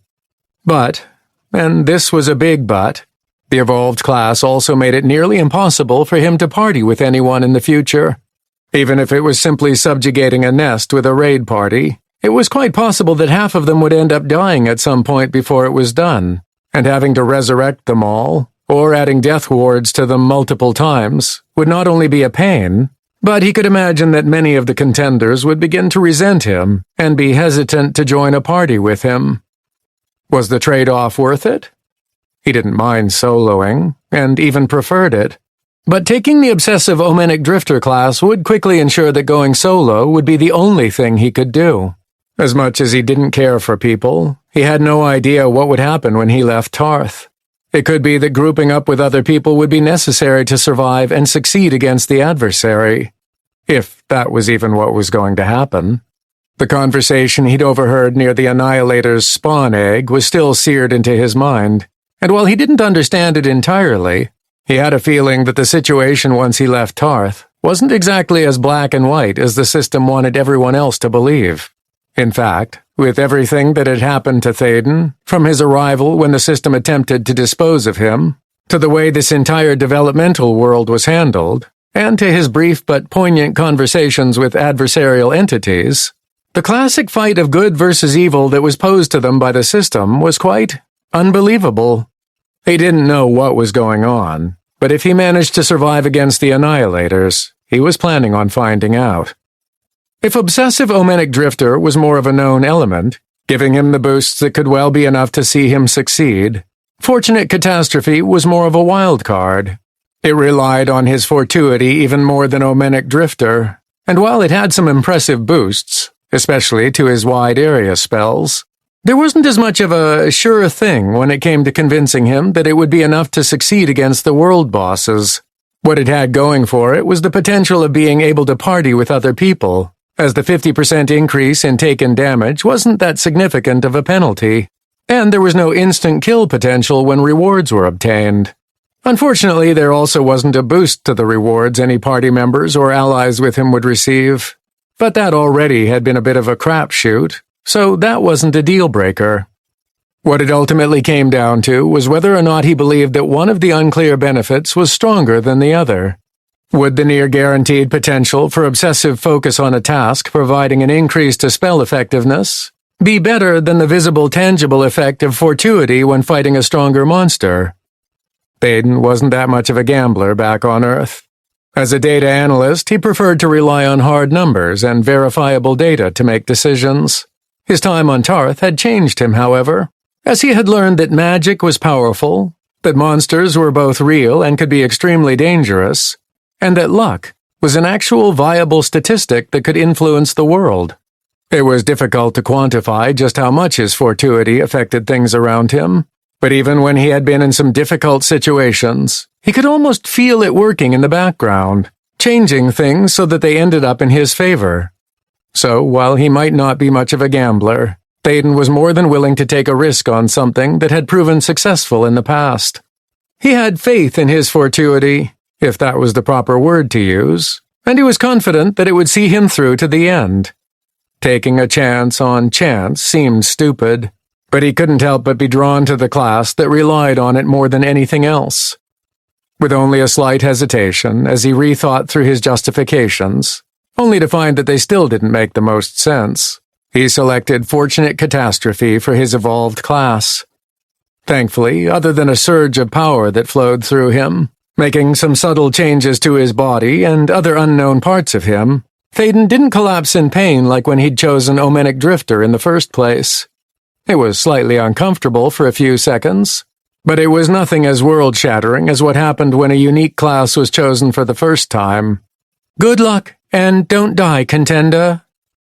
But, and this was a big but, the evolved class also made it nearly impossible for him to party with anyone in the future. Even if it was simply subjugating a nest with a raid party, it was quite possible that half of them would end up dying at some point before it was done, and having to resurrect them all, or adding death wards to them multiple times, would not only be a pain, but he could imagine that many of the contenders would begin to resent him and be hesitant to join a party with him. Was the trade-off worth it? He didn't mind soloing, and even preferred it. But taking the Obsessive Omenic Drifter class would quickly ensure that going solo would be the only thing he could do. As much as he didn't care for people, he had no idea what would happen when he left Tarth. It could be that grouping up with other people would be necessary to survive and succeed against the adversary. If that was even what was going to happen. The conversation he'd overheard near the Annihilator's spawn egg was still seared into his mind, and while he didn't understand it entirely, he had a feeling that the situation once he left Tarth wasn't exactly as black and white as the system wanted everyone else to believe. In fact, with everything that had happened to Thaden, from his arrival when the system attempted to dispose of him, to the way this entire developmental world was handled, and to his brief but poignant conversations with adversarial entities, the classic fight of good versus evil that was posed to them by the system was quite unbelievable. He didn't know what was going on, but if he managed to survive against the Annihilators, he was planning on finding out. If Obsessive Omenic Drifter was more of a known element, giving him the boosts that could well be enough to see him succeed, Fortunate Catastrophe was more of a wild card. It relied on his fortuity even more than Omenic Drifter, and while it had some impressive boosts, especially to his wide area spells, there wasn't as much of a sure thing when it came to convincing him that it would be enough to succeed against the world bosses. What it had going for it was the potential of being able to party with other people, as the 50% increase in taken damage wasn't that significant of a penalty, and there was no instant kill potential when rewards were obtained. Unfortunately, there also wasn't a boost to the rewards any party members or allies with him would receive, but that already had been a bit of a crapshoot, so that wasn't a deal-breaker. What it ultimately came down to was whether or not he believed that one of the unclear benefits was stronger than the other. Would the near-guaranteed potential for obsessive focus on a task providing an increase to spell effectiveness be better than the visible tangible effect of fortuity when fighting a stronger monster? Thaden wasn't that much of a gambler back on Earth. As a data analyst, he preferred to rely on hard numbers and verifiable data to make decisions. His time on Tarth had changed him, however, as he had learned that magic was powerful, that monsters were both real and could be extremely dangerous, and that luck was an actual viable statistic that could influence the world. It was difficult to quantify just how much his fortuity affected things around him, but even when he had been in some difficult situations, he could almost feel it working in the background, changing things so that they ended up in his favor. So, while he might not be much of a gambler, Thaden was more than willing to take a risk on something that had proven successful in the past. He had faith in his fortuity, if that was the proper word to use, and he was confident that it would see him through to the end. Taking a chance on chance seemed stupid, but he couldn't help but be drawn to the class that relied on it more than anything else. With only a slight hesitation as he rethought through his justifications, only to find that they still didn't make the most sense, he selected Fortunate Catastrophe for his evolved class. Thankfully, other than a surge of power that flowed through him, making some subtle changes to his body and other unknown parts of him, Thaden didn't collapse in pain like when he'd chosen Omenic Drifter in the first place. It was slightly uncomfortable for a few seconds, but it was nothing as world-shattering as what happened when a unique class was chosen for the first time. "Good luck, and don't die, Contender."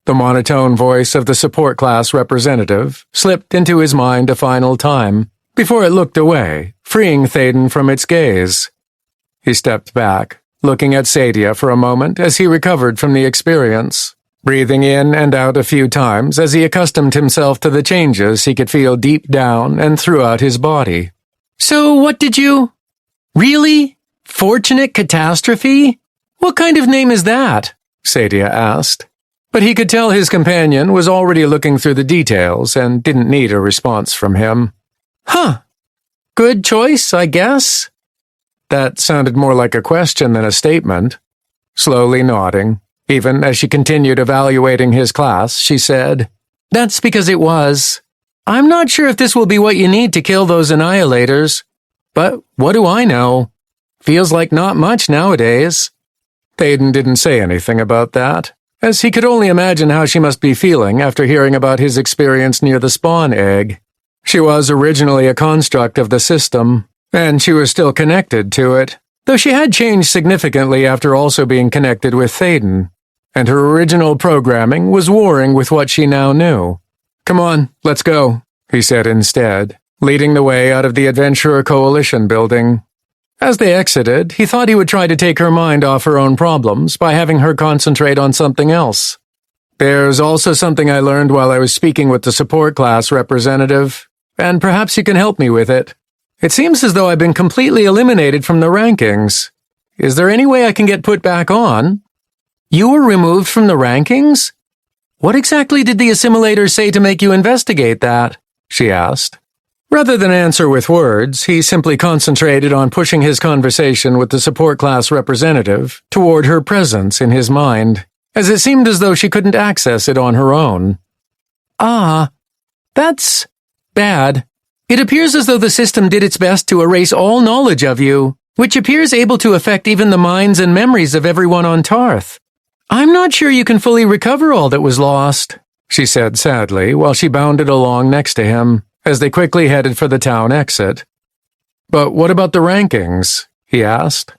The monotone voice of the support class representative slipped into his mind a final time, before it looked away, freeing Thaden from its gaze. He stepped back, looking at Sadia for a moment as he recovered from the experience, breathing in and out a few times as he accustomed himself to the changes he could feel deep down and throughout his body. "So what did you... Really? Fortunate Catastrophe? What kind of name is that?" Sadia asked. But he could tell his companion was already looking through the details and didn't need a response from him. "Huh. Good choice, I guess." That sounded more like a question than a statement. Slowly nodding, even as she continued evaluating his class, she said, "That's because it was. I'm not sure if this will be what you need to kill those annihilators, but what do I know? Feels like not much nowadays." Thaden didn't say anything about that, as he could only imagine how she must be feeling after hearing about his experience near the spawn egg. She was originally a construct of the system, and she was still connected to it, though she had changed significantly after also being connected with Thaden, and her original programming was warring with what she now knew. "Come on, let's go," he said instead, leading the way out of the Adventurer Coalition building. As they exited, he thought he would try to take her mind off her own problems by having her concentrate on something else. "There's also something I learned while I was speaking with the support class representative, and perhaps you can help me with it. It seems as though I've been completely eliminated from the rankings. Is there any way I can get put back on?" "You were removed from the rankings? What exactly did the assimilator say to make you investigate that?" she asked. Rather than answer with words, he simply concentrated on pushing his conversation with the support class representative toward her presence in his mind, as it seemed as though she couldn't access it on her own. "Ah, that's bad. It appears as though the system did its best to erase all knowledge of you, which appears able to affect even the minds and memories of everyone on Tarth. I'm not sure you can fully recover all that was lost," she said sadly while she bounded along next to him, as they quickly headed for the town exit. "But what about the rankings?" he asked.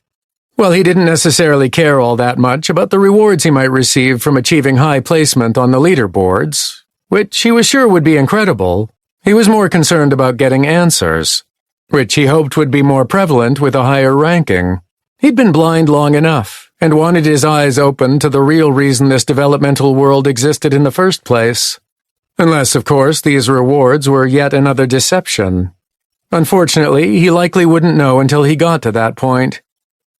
Well, he didn't necessarily care all that much about the rewards he might receive from achieving high placement on the leaderboards, which he was sure would be incredible. He was more concerned about getting answers, which he hoped would be more prevalent with a higher ranking. He'd been blind long enough, and wanted his eyes open to the real reason this developmental world existed in the first place. Unless, of course, these rewards were yet another deception. Unfortunately, he likely wouldn't know until he got to that point.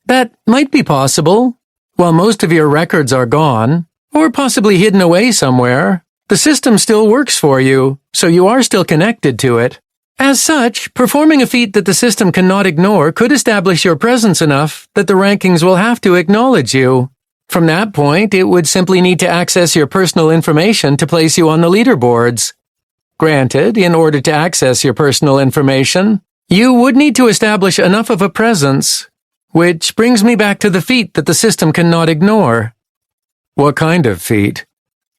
"That might be possible. While most of your records are gone, or possibly hidden away somewhere, the system still works for you, so you are still connected to it," As such, performing a feat that the system cannot ignore could establish your presence enough that the rankings will have to acknowledge you. From that point, it would simply need to access your personal information to place you on the leaderboards. Granted, in order to access your personal information, you would need to establish enough of a presence, which brings me back to the feat that the system cannot ignore. What kind of feat?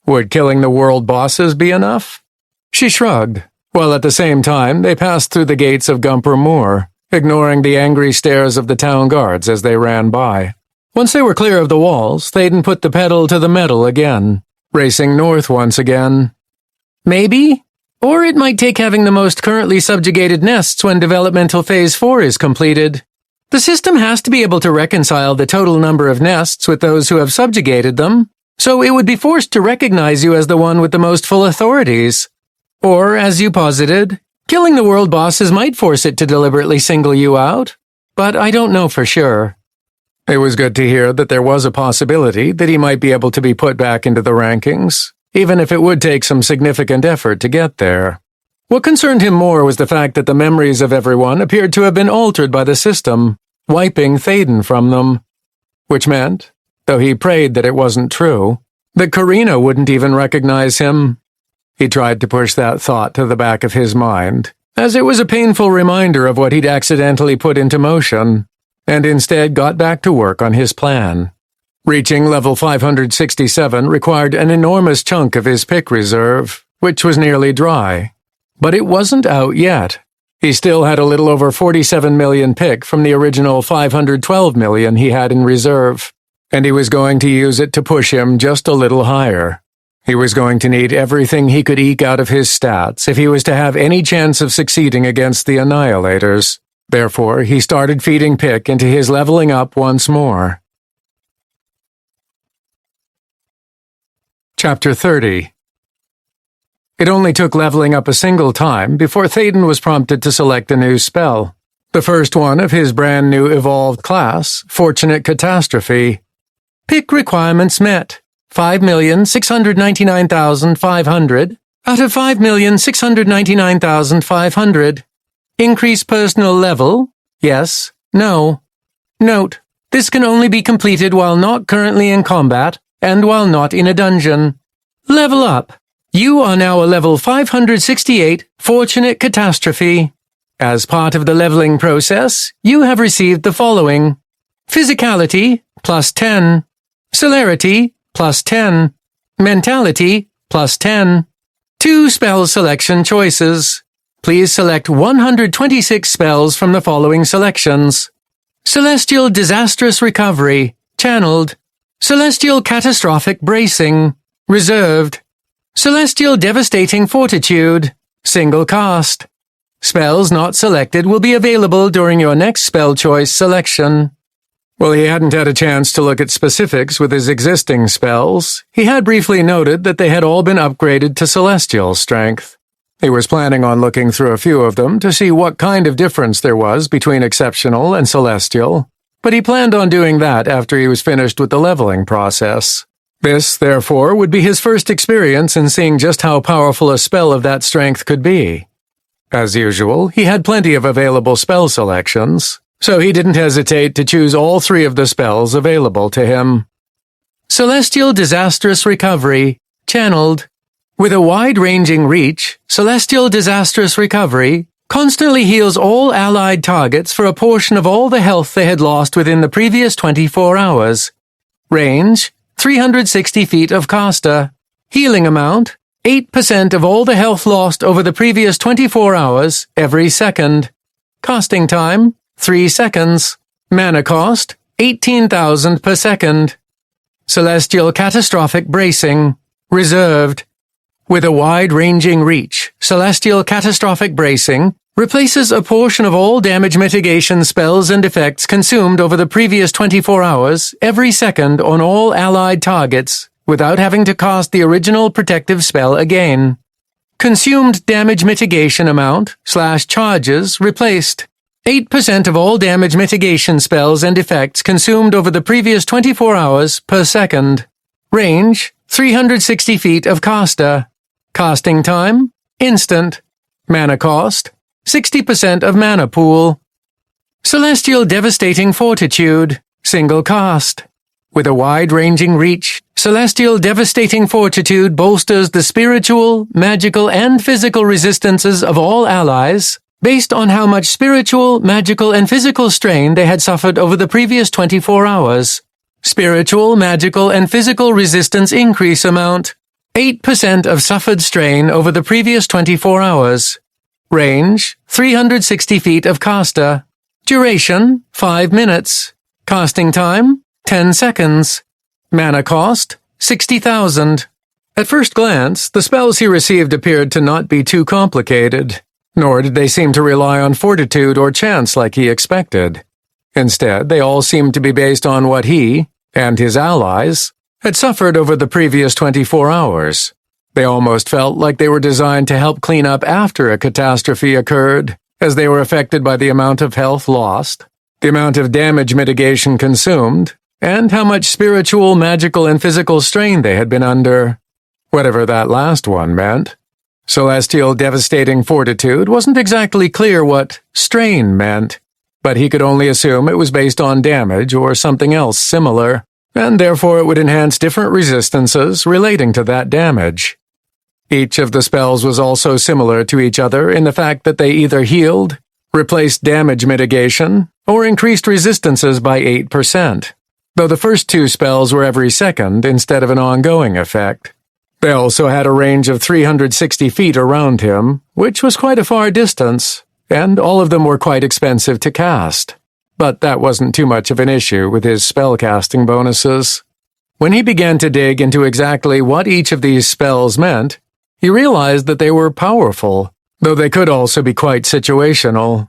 Would killing the world bosses be enough? She shrugged, while at the same time they passed through the gates of Gumper Moor, ignoring the angry stares of the town guards as they ran by. Once they were clear of the walls, Thaden put the pedal to the metal again, racing north once again. Maybe? Or it might take having the most currently subjugated nests when Developmental Phase 4 is completed. The system has to be able to reconcile the total number of nests with those who have subjugated them, so it would be forced to recognize you as the one with the most full authorities. Or, as you posited, killing the world bosses might force it to deliberately single you out, but I don't know for sure. It was good to hear that there was a possibility that he might be able to be put back into the rankings, even if it would take some significant effort to get there. What concerned him more was the fact that the memories of everyone appeared to have been altered by the system, wiping Thaden from them. Which meant, though he prayed that it wasn't true, that Karina wouldn't even recognize him. He tried to push that thought to the back of his mind, as it was a painful reminder of what he'd accidentally put into motion, and instead got back to work on his plan. Reaching level 567 required an enormous chunk of his pick reserve, which was nearly dry. But it wasn't out yet. He still had a little over 47 million pick from the original 512 million he had in reserve, and he was going to use it to push him just a little higher. He was going to need everything he could eke out of his stats if he was to have any chance of succeeding against the Annihilators. Therefore, he started feeding pick into his leveling up once more. Chapter 30. It only took leveling up a single time before Thaden was prompted to select a new spell. The first one of his brand new evolved class, Fortunate Catastrophe. Pick requirements met. 5,699,500 out of 5,699,500. Increase personal level? Yes. No. Note: this can only be completed while not currently in combat and while not in a dungeon. Level up. You are now a level 568 Fortunate Catastrophe. As part of the leveling process, you have received the following: Physicality, plus 10. Celerity, plus 10. Mentality, plus 10. 2 spell selection choices. Please select 126 spells from the following selections: Celestial Disastrous Recovery, channeled. Celestial Catastrophic Bracing, reserved. Celestial Devastating Fortitude, single cast. Spells not selected will be available during your next spell choice selection. While he hadn't had a chance to look at specifics with his existing spells, he had briefly noted that they had all been upgraded to Celestial Strength. He was planning on looking through a few of them to see what kind of difference there was between Exceptional and Celestial, but he planned on doing that after he was finished with the leveling process. This, therefore, would be his first experience in seeing just how powerful a spell of that strength could be. As usual, he had plenty of available spell selections, so he didn't hesitate to choose all 3 of the spells available to him. Celestial Disastrous Recovery, channeled. With a wide-ranging reach, Celestial Disastrous Recovery constantly heals all allied targets for a portion of all the health they had lost within the previous 24 hours. Range, 360 feet of caster. Healing amount, 8% of all the health lost over the previous 24 hours every second. Casting time, 3 seconds. Mana cost, 18,000 per second. Celestial Catastrophic Bracing, reserved. With a wide-ranging reach, Celestial Catastrophic Bracing replaces a portion of all damage mitigation spells and effects consumed over the previous 24 hours every second on all allied targets without having to cast the original protective spell again. Consumed damage mitigation amount / charges replaced. 8% of all damage mitigation spells and effects consumed over the previous 24 hours per second. Range, 360 feet of caster. Casting time, instant. Mana cost, 60% of mana pool. Celestial Devastating Fortitude, single cast. With a wide-ranging reach, Celestial Devastating Fortitude bolsters the spiritual, magical, and physical resistances of all allies based on how much spiritual, magical, and physical strain they had suffered over the previous 24 hours. Spiritual, magical, and physical resistance increase amount: 8% of suffered strain over the previous 24 hours. Range: 360 feet of caster. Duration: 5 minutes. Casting time: 10 seconds. Mana cost: 60,000. At first glance, the spells he received appeared to not be too complicated, nor did they seem to rely on fortitude or chance like he expected. Instead, they all seemed to be based on what he, and his allies, had suffered over the previous 24 hours. They almost felt like they were designed to help clean up after a catastrophe occurred, as they were affected by the amount of health lost, the amount of damage mitigation consumed, and how much spiritual, magical, and physical strain they had been under. Whatever that last one meant. Celestial Devastating Fortitude wasn't exactly clear what strain meant, but he could only assume it was based on damage or something else similar, and therefore it would enhance different resistances relating to that damage. Each of the spells was also similar to each other in the fact that they either healed, replaced damage mitigation, or increased resistances by 8%, though the first two spells were every second instead of an ongoing effect. They also had a range of 360 feet around him, which was quite a far distance, and all of them were quite expensive to cast. But that wasn't too much of an issue with his spellcasting bonuses. When he began to dig into exactly what each of these spells meant, he realized that they were powerful, though they could also be quite situational.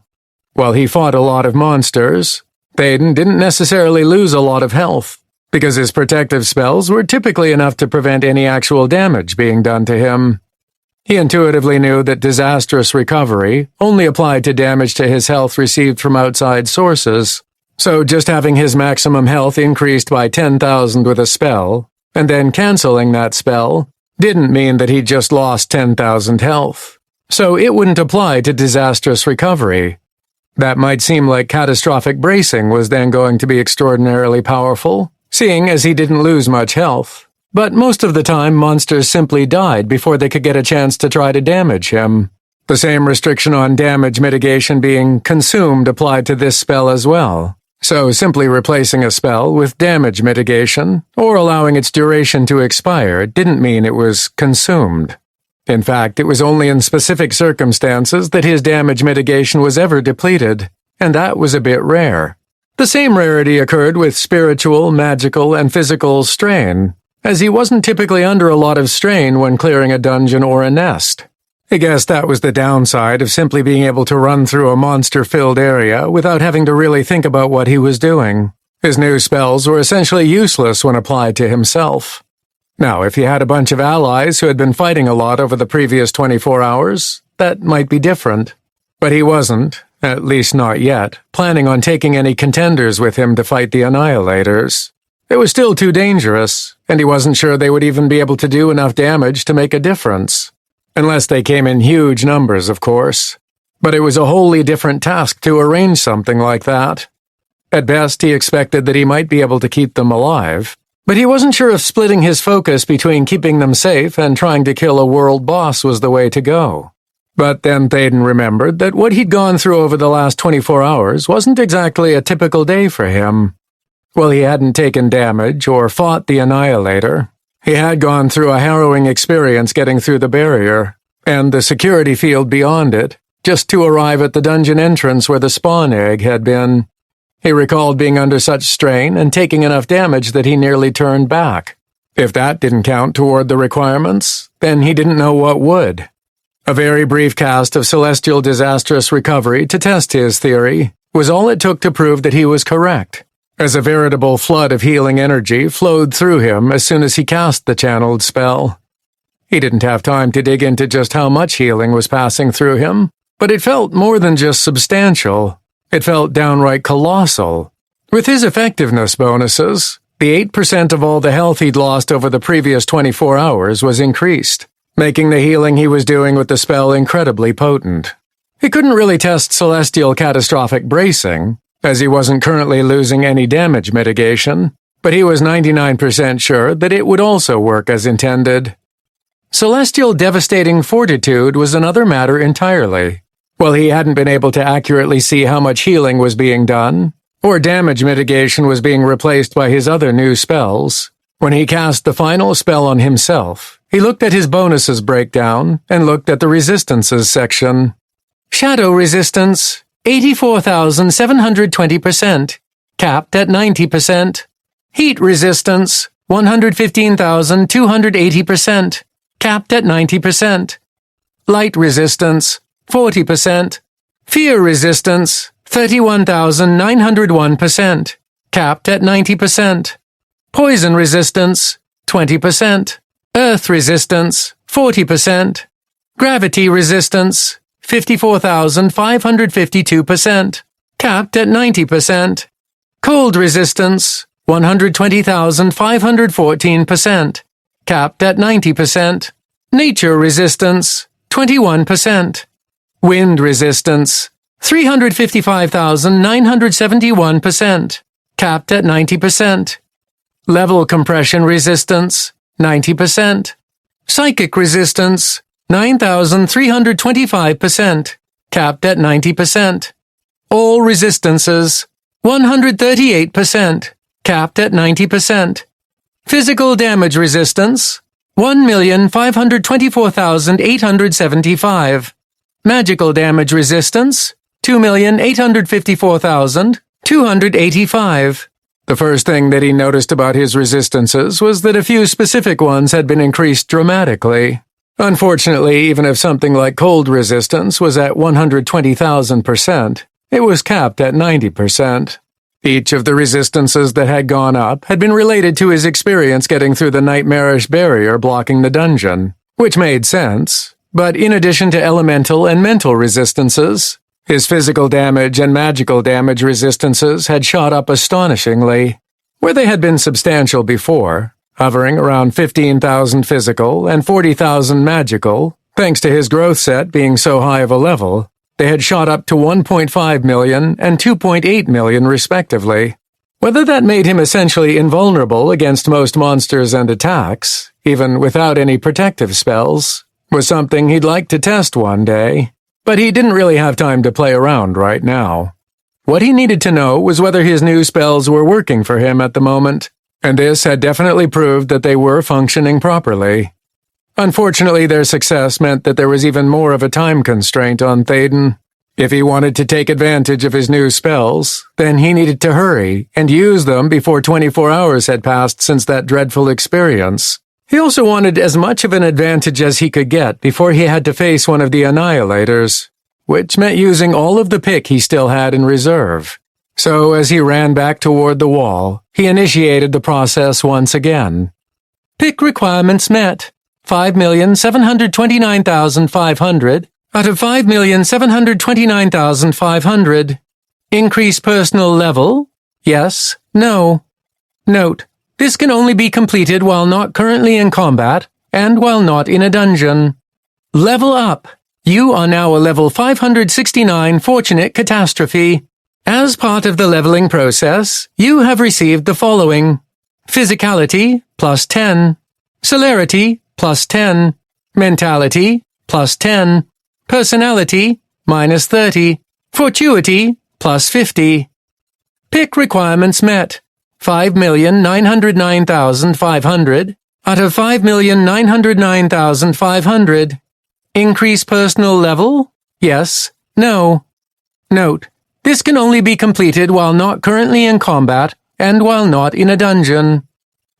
While he fought a lot of monsters, Thaden didn't necessarily lose a lot of health, because his protective spells were typically enough to prevent any actual damage being done to him. He intuitively knew that disastrous recovery only applied to damage to his health received from outside sources, so just having his maximum health increased by 10,000 with a spell, and then canceling that spell, didn't mean that he just lost 10,000 health, so it wouldn't apply to disastrous recovery. That might seem like catastrophic bracing was then going to be extraordinarily powerful, seeing as he didn't lose much health. But most of the time, monsters simply died before they could get a chance to try to damage him. The same restriction on damage mitigation being consumed applied to this spell as well. So simply replacing a spell with damage mitigation, or allowing its duration to expire, didn't mean it was consumed. In fact, it was only in specific circumstances that his damage mitigation was ever depleted, and that was a bit rare. The same rarity occurred with spiritual, magical, and physical strain, as he wasn't typically under a lot of strain when clearing a dungeon or a nest. I guess that was the downside of simply being able to run through a monster-filled area without having to really think about what he was doing. His new spells were essentially useless when applied to himself. Now, if he had a bunch of allies who had been fighting a lot over the previous 24 hours, that might be different. But he wasn't, at least not yet, planning on taking any contenders with him to fight the Annihilators. It was still too dangerous, and he wasn't sure they would even be able to do enough damage to make a difference. Unless they came in huge numbers, of course. But it was a wholly different task to arrange something like that. At best, he expected that he might be able to keep them alive, but he wasn't sure if splitting his focus between keeping them safe and trying to kill a world boss was the way to go. But then Thaden remembered that what he'd gone through over the last 24 hours wasn't exactly a typical day for him. While he hadn't taken damage or fought the Annihilator, he had gone through a harrowing experience getting through the barrier, and the security field beyond it, just to arrive at the dungeon entrance where the spawn egg had been. He recalled being under such strain and taking enough damage that he nearly turned back. If that didn't count toward the requirements, then he didn't know what would. A very brief cast of Celestial Disastrous Recovery to test his theory was all it took to prove that he was correct, as a veritable flood of healing energy flowed through him as soon as he cast the channeled spell. He didn't have time to dig into just how much healing was passing through him, but it felt more than just substantial. It felt downright colossal. With his effectiveness bonuses, the 8% of all the health he'd lost over the previous 24 hours was increased, making the healing he was doing with the spell incredibly potent. He couldn't really test Celestial Catastrophic Bracing, as he wasn't currently losing any damage mitigation, but he was 99% sure that it would also work as intended. Celestial Devastating Fortitude was another matter entirely. While he hadn't been able to accurately see how much healing was being done, or damage mitigation was being replaced by his other new spells, when he cast the final spell on himself, he looked at his bonuses breakdown and looked at the resistances section. Shadow resistance, 84,720%, capped at 90%. Heat resistance, 115,280%, capped at 90%. Light resistance, 40%. Fear resistance, 31,901%, capped at 90%. Poison resistance, 20%. Earth resistance, 40%. Gravity resistance, 54,552%, capped at 90%. Cold resistance, 120,514%, capped at 90%. Nature resistance, 21%. Wind resistance, 355,971%, capped at 90%. Level compression resistance, 90%. Psychic resistance, 9,325%, capped at 90%. All resistances, 138%, capped at 90%. Physical damage resistance, 1,524,875. Magical damage resistance, 2,854,285. The first thing that he noticed about his resistances was that a few specific ones had been increased dramatically. Unfortunately, even if something like cold resistance was at 120,000%, it was capped at 90%. Each of the resistances that had gone up had been related to his experience getting through the nightmarish barrier blocking the dungeon, which made sense, but in addition to elemental and mental resistances, his physical damage and magical damage resistances had shot up astonishingly. Where they had been substantial before, hovering around 15,000 physical and 40,000 magical, thanks to his growth set being so high of a level, they had shot up to 1.5 million and 2.8 million respectively. Whether that made him essentially invulnerable against most monsters and attacks, even without any protective spells, was something he'd like to test one day. But he didn't really have time to play around right now. What he needed to know was whether his new spells were working for him at the moment, and this had definitely proved that they were functioning properly. Unfortunately, their success meant that there was even more of a time constraint on Thaden. If he wanted to take advantage of his new spells, then he needed to hurry and use them before 24 hours had passed since that dreadful experience. He also wanted as much of an advantage as he could get before he had to face one of the Annihilators, which meant using all of the pick he still had in reserve. So as he ran back toward the wall, he initiated the process once again. Pick requirements met. 5,729,500 out of 5,729,500. Increase personal level? Yes, no. Note: this can only be completed while not currently in combat and while not in a dungeon. Level up. You are now a level 569 Fortunate Catastrophe. As part of the leveling process, you have received the following: Physicality, plus 10. Celerity, plus 10. Mentality, plus 10. Personality, minus 30. Fortuity, plus 50. Pick requirements met. 5,909,500 out of 5,909,500. Increase personal level? Yes, no. Note: this can only be completed while not currently in combat and while not in a dungeon.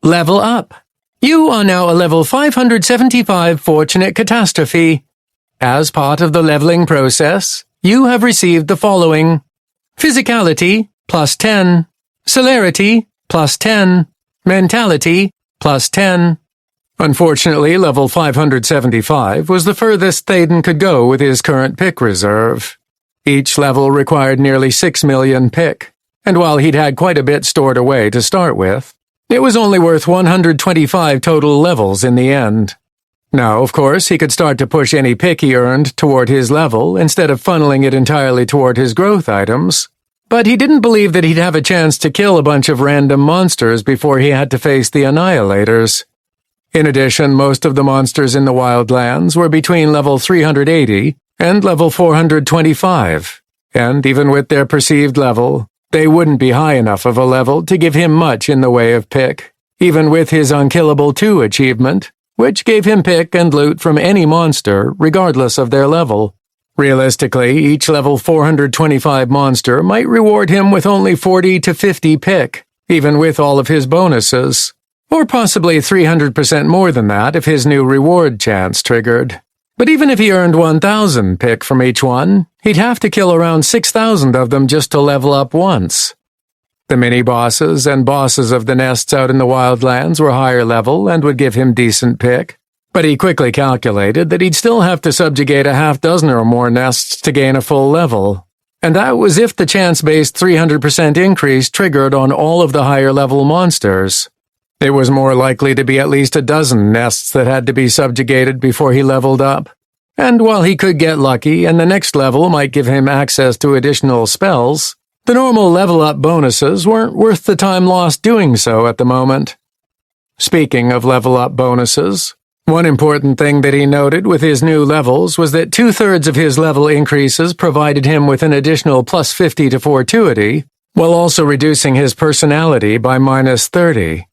Level up. You are now a level 575 Fortunate Catastrophe. As part of the leveling process, you have received the following: Physicality, plus 10. Celerity, plus 10. Mentality, plus 10. Unfortunately, level 575 was the furthest Thaden could go with his current pick reserve. Each level required nearly 6 million pick, and while he'd had quite a bit stored away to start with, it was only worth 125 total levels in the end. Now, of course, he could start to push any pick he earned toward his level instead of funneling it entirely toward his growth items. But he didn't believe that he'd have a chance to kill a bunch of random monsters before he had to face the Annihilators. In addition, most of the monsters in the Wildlands were between level 380 and level 425, and even with their perceived level, they wouldn't be high enough of a level to give him much in the way of pick, even with his Unkillable 2 achievement, which gave him pick and loot from any monster, regardless of their level. Realistically, each level 425 monster might reward him with only 40 to 50 pick, even with all of his bonuses, or possibly 300% more than that if his new reward chance triggered. But even if he earned 1,000 pick from each one, he'd have to kill around 6,000 of them just to level up once. The mini-bosses and bosses of the nests out in the Wildlands were higher level and would give him decent pick, but he quickly calculated that he'd still have to subjugate a half dozen or more nests to gain a full level, and that was if the chance-based 300% increase triggered on all of the higher-level monsters. It was more likely to be at least a dozen nests that had to be subjugated before he leveled up, and while he could get lucky and the next level might give him access to additional spells, the normal level-up bonuses weren't worth the time lost doing so at the moment. Speaking of level-up bonuses, one important thing that he noted with his new levels was that 2/3 of his level increases provided him with an additional plus 50 to fortuity, while also reducing his personality by minus 30.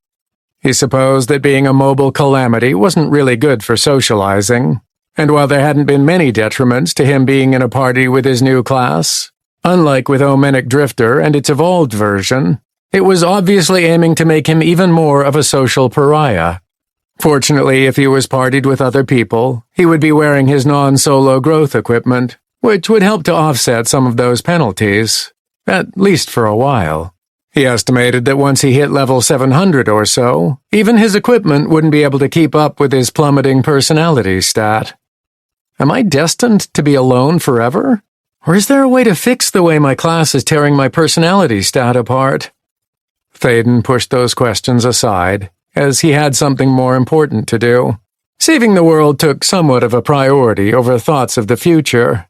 He supposed that being a mobile calamity wasn't really good for socializing, and while there hadn't been many detriments to him being in a party with his new class, unlike with Omenic Drifter and its evolved version, it was obviously aiming to make him even more of a social pariah. Fortunately, if he was partied with other people, he would be wearing his non-solo growth equipment, which would help to offset some of those penalties, at least for a while. He estimated that once he hit level 700 or so, even his equipment wouldn't be able to keep up with his plummeting personality stat. Am I destined to be alone forever? Or is there a way to fix the way my class is tearing my personality stat apart? Thaden pushed those questions aside, as he had something more important to do. Saving the world took somewhat of a priority over thoughts of the future.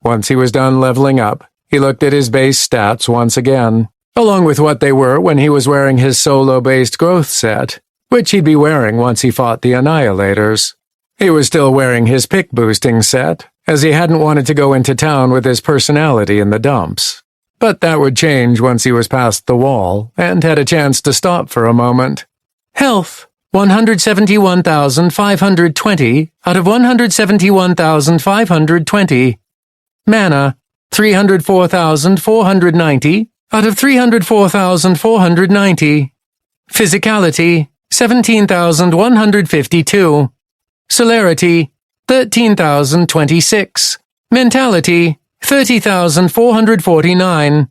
Once he was done leveling up, he looked at his base stats once again, along with what they were when he was wearing his solo-based growth set, which he'd be wearing once he fought the Annihilators. He was still wearing his pick-boosting set, as he hadn't wanted to go into town with his personality in the dumps. But that would change once he was past the wall, and had a chance to stop for a moment. Health, 171,520 out of 171,520. Mana, 304,490 out of 304,490. Physicality, 17,152. Celerity, 13,026. Mentality, 30,449.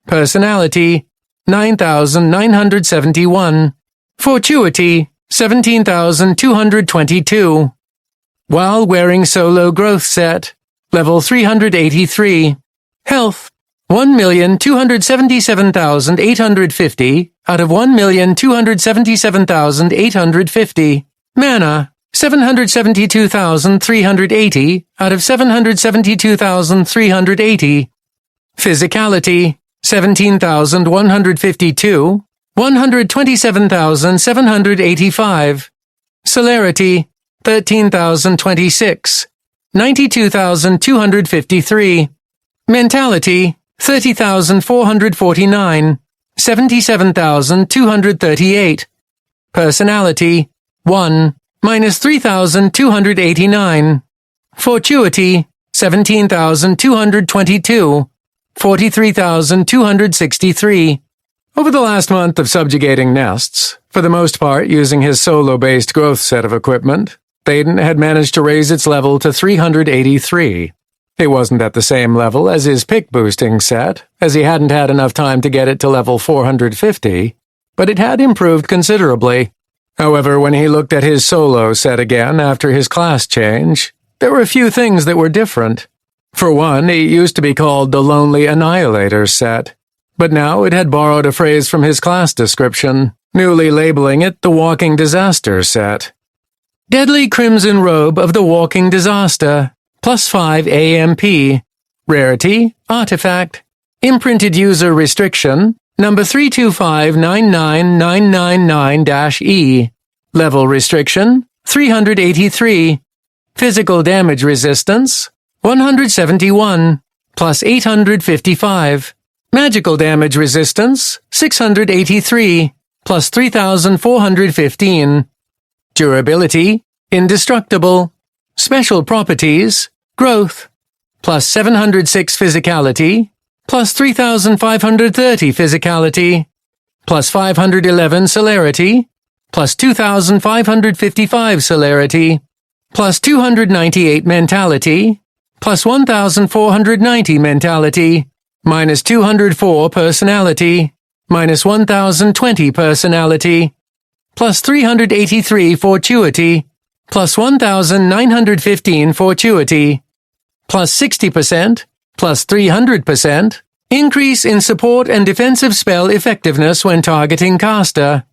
Personality, 9,971. Fortuity, 17,222. While wearing solo growth set, level 383. Health, 1,277,850 out of 1,277,850. Mana, 772,380 out of 772,380. Physicality, 17,152. 127,785. Celerity, 13,026. 92,253. Mentality, 30,449. 77,238. Personality, 1, minus 3,289. Fortuity, 17,222. 43,263. Over the last month of subjugating nests, for the most part using his solo-based growth set of equipment, Thaden had managed to raise its level to 383. It wasn't at the same level as his pick-boosting set, as he hadn't had enough time to get it to level 450, but it had improved considerably. However, when he looked at his solo set again after his class change, there were a few things that were different. For one, it used to be called the Lonely Annihilator set, but now it had borrowed a phrase from his class description, newly labeling it the Walking Disaster set. Deadly Crimson Robe of the Walking Disaster, +5 AMP. Rarity, Artifact. Imprinted User Restriction, number 3259999-E. Level Restriction, 383. Physical Damage Resistance, 171, +855. Magical Damage Resistance, 683, +3415. Durability, Indestructible. Special Properties, Growth, +706 Physicality, +3530 Physicality, +511 Celerity, +2555 Celerity, +298 Mentality, +1490 Mentality, -204 Personality, -1020 Personality, +383 Fortuity, +1915 Fortuity, +60%, +300%, increase in support and defensive spell effectiveness when targeting caster,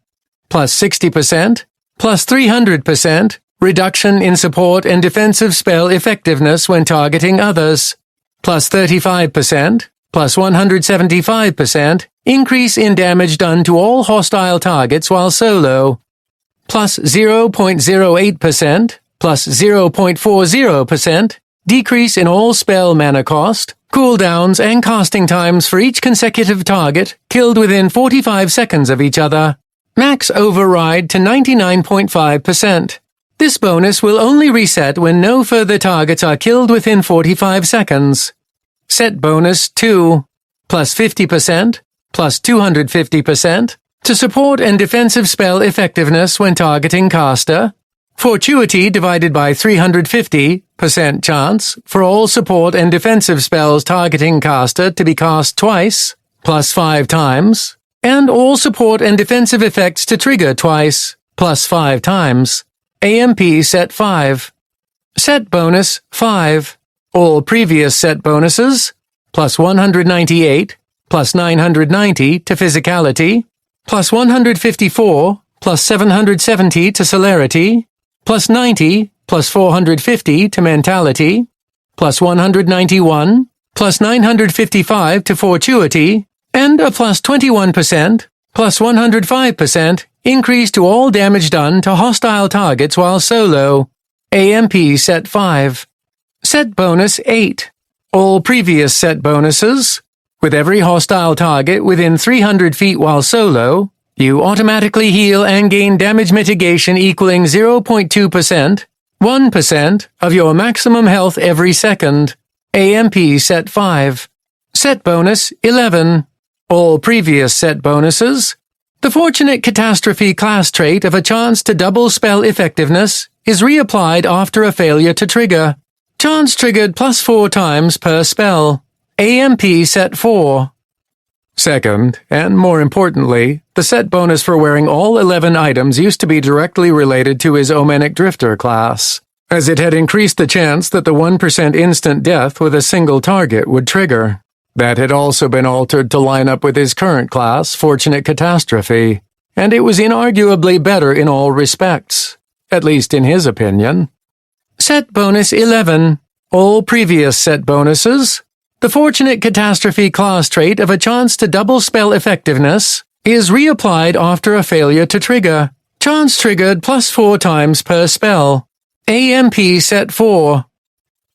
+60%, +300%, reduction in support and defensive spell effectiveness when targeting others, +35%, +175%, increase in damage done to all hostile targets while solo, +0.08%, +0.40%, decrease in all spell mana cost, cooldowns and casting times for each consecutive target killed within 45 seconds of each other. Max override to 99.5%. This bonus will only reset when no further targets are killed within 45 seconds. Set bonus 2, +50%, +250%, to support and defensive spell effectiveness when targeting caster. Fortuity divided by 350% chance for all support and defensive spells targeting caster to be cast twice, +5 times, and all support and defensive effects to trigger twice, +5 times. AMP set 5. Set bonus 5. All previous set bonuses, +198, +990 to physicality, +154, +770 to celerity, +90, +450 to mentality, +191, +955 to fortuity, and a +21%, +105% increase to all damage done to hostile targets while solo. AMP set 5. Set bonus 8. All previous set bonuses. With every hostile target within 300 feet while solo, you automatically heal and gain damage mitigation equaling 0.2%, 1% of your maximum health every second. AMP set 5. Set bonus 11. All previous set bonuses. The Fortunate Catastrophe class trait of a chance to double spell effectiveness is reapplied after a failure to trigger. Chance triggered +4 times per spell. AMP set 4. Second, and more importantly, the set bonus for wearing all 11 items used to be directly related to his Omenic Drifter class, as it had increased the chance that the 1% instant death with a single target would trigger. That had also been altered to line up with his current class, Fortunate Catastrophe, and it was inarguably better in all respects, at least in his opinion. Set bonus 11. All previous set bonuses. The Fortunate Catastrophe class trait of a chance to double spell effectiveness is reapplied after a failure to trigger. Chance triggered +4 times per spell. AMP set 4.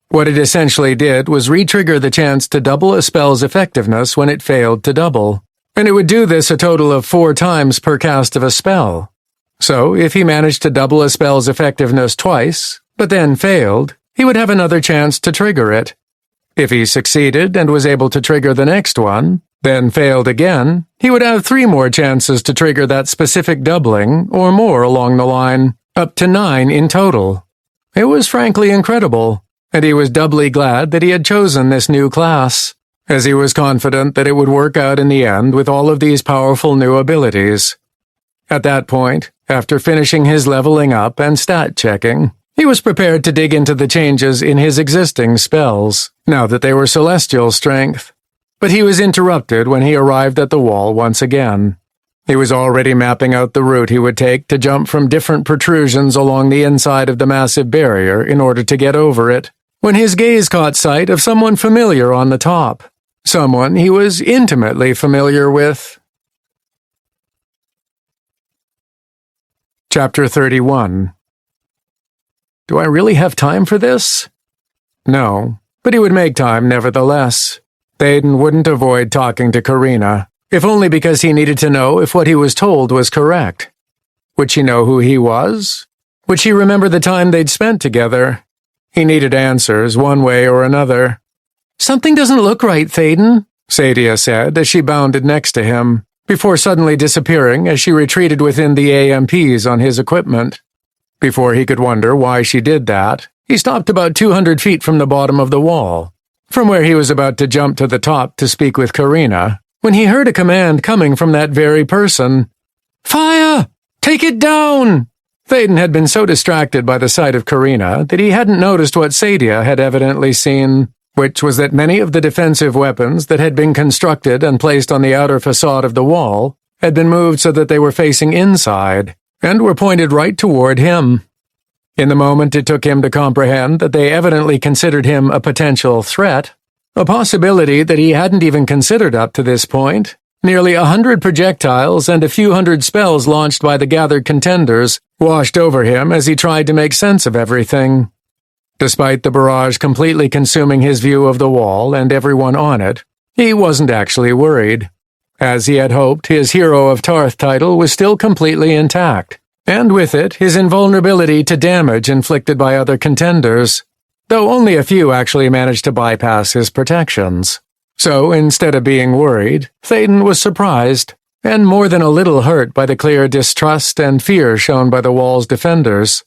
What it essentially did was re-trigger the chance to double a spell's effectiveness when it failed to double, and it would do this a total of 4 times per cast of a spell. So, if he managed to double a spell's effectiveness twice, but then failed, he would have another chance to trigger it. If he succeeded and was able to trigger the next one, then failed again, he would have 3 more chances to trigger that specific doubling, or more along the line, up to 9 in total. It was frankly incredible, and he was doubly glad that he had chosen this new class, as he was confident that it would work out in the end with all of these powerful new abilities. At that point, after finishing his leveling up and stat checking, he was prepared to dig into the changes in his existing spells, now that they were celestial strength. But he was interrupted when he arrived at the wall once again. He was already mapping out the route he would take to jump from different protrusions along the inside of the massive barrier in order to get over it, when his gaze caught sight of someone familiar on the top. Someone he was intimately familiar with. Chapter 31. Do I really have time for this? No, but he would make time nevertheless. Thaden wouldn't avoid talking to Karina, if only because he needed to know if what he was told was correct. Would she know who he was? Would she remember the time they'd spent together? He needed answers one way or another. "Something doesn't look right, Thaden," Sadia said as she bounded next to him, before suddenly disappearing as she retreated within the AMPs on his equipment. Before he could wonder why she did that, he stopped about 200 feet from the bottom of the wall, from where he was about to jump to the top to speak with Karina, when he heard a command coming from that very person. "Fire! Take it down!" Thaden had been so distracted by the sight of Karina that he hadn't noticed what Sadia had evidently seen, which was that many of the defensive weapons that had been constructed and placed on the outer facade of the wall had been moved so that they were facing inside, and were pointed right toward him. In the moment it took him to comprehend that they evidently considered him a potential threat, a possibility that he hadn't even considered up to this point. Nearly 100 projectiles and a few hundred spells launched by the gathered contenders washed over him as he tried to make sense of everything. Despite the barrage completely consuming his view of the wall and everyone on it, he wasn't actually worried. As he had hoped, his Hero of Tarth title was still completely intact, and with it, his invulnerability to damage inflicted by other contenders, though only a few actually managed to bypass his protections. So, instead of being worried, Thaden was surprised, and more than a little hurt by the clear distrust and fear shown by the wall's defenders.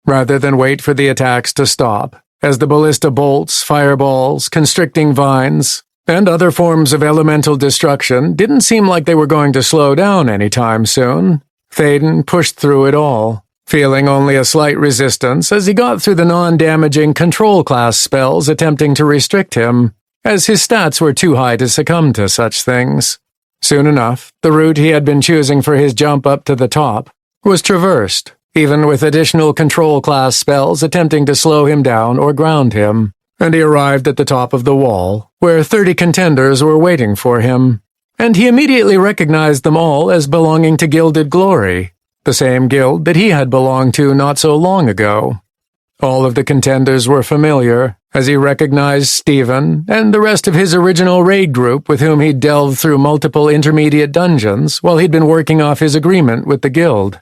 Rather than wait for the attacks to stop, as the ballista bolts, fireballs, constricting vines, and other forms of elemental destruction didn't seem like they were going to slow down anytime soon, Thaden pushed through it all, feeling only a slight resistance as he got through the non-damaging control class spells attempting to restrict him, as his stats were too high to succumb to such things. Soon enough, the route he had been choosing for his jump up to the top was traversed, even with additional control class spells attempting to slow him down or ground him, and he arrived at the top of the wall, where 30 contenders were waiting for him, and he immediately recognized them all as belonging to Gilded Glory, the same guild that he had belonged to not so long ago. All of the contenders were familiar, as he recognized Stephen and the rest of his original raid group with whom he'd delved through multiple intermediate dungeons while he'd been working off his agreement with the guild.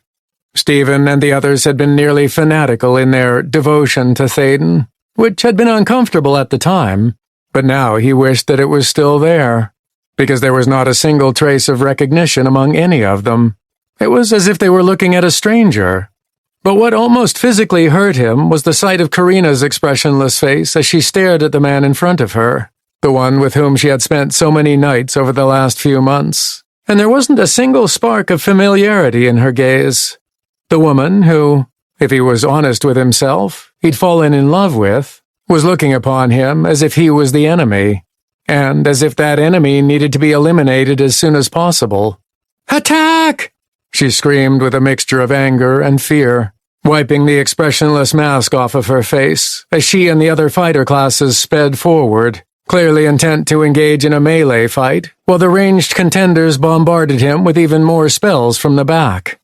Stephen and the others had been nearly fanatical in their devotion to Thaden, which had been uncomfortable at the time, but now he wished that it was still there, because there was not a single trace of recognition among any of them. It was as if they were looking at a stranger. But what almost physically hurt him was the sight of Karina's expressionless face as she stared at the man in front of her, the one with whom she had spent so many nights over the last few months, and there wasn't a single spark of familiarity in her gaze. The woman who, if he was honest with himself, he'd fallen in love with, was looking upon him as if he was the enemy, and as if that enemy needed to be eliminated as soon as possible. "Attack!" she screamed with a mixture of anger and fear, wiping the expressionless mask off of her face as she and the other fighter classes sped forward, clearly intent to engage in a melee fight, while the ranged contenders bombarded him with even more spells from the back.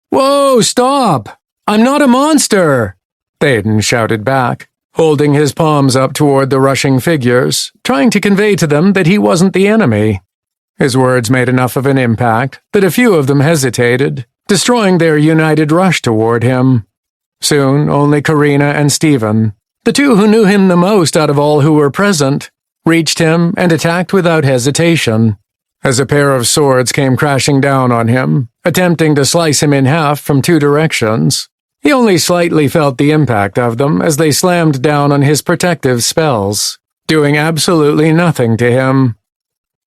"Whoa, stop! I'm not a monster!" Thaden shouted back, holding his palms up toward the rushing figures, trying to convey to them that he wasn't the enemy. His words made enough of an impact that a few of them hesitated, destroying their united rush toward him. Soon, only Karina and Stephen, the two who knew him the most out of all who were present, reached him and attacked without hesitation. As a pair of swords came crashing down on him, attempting to slice him in half from two directions, he only slightly felt the impact of them as they slammed down on his protective spells, doing absolutely nothing to him.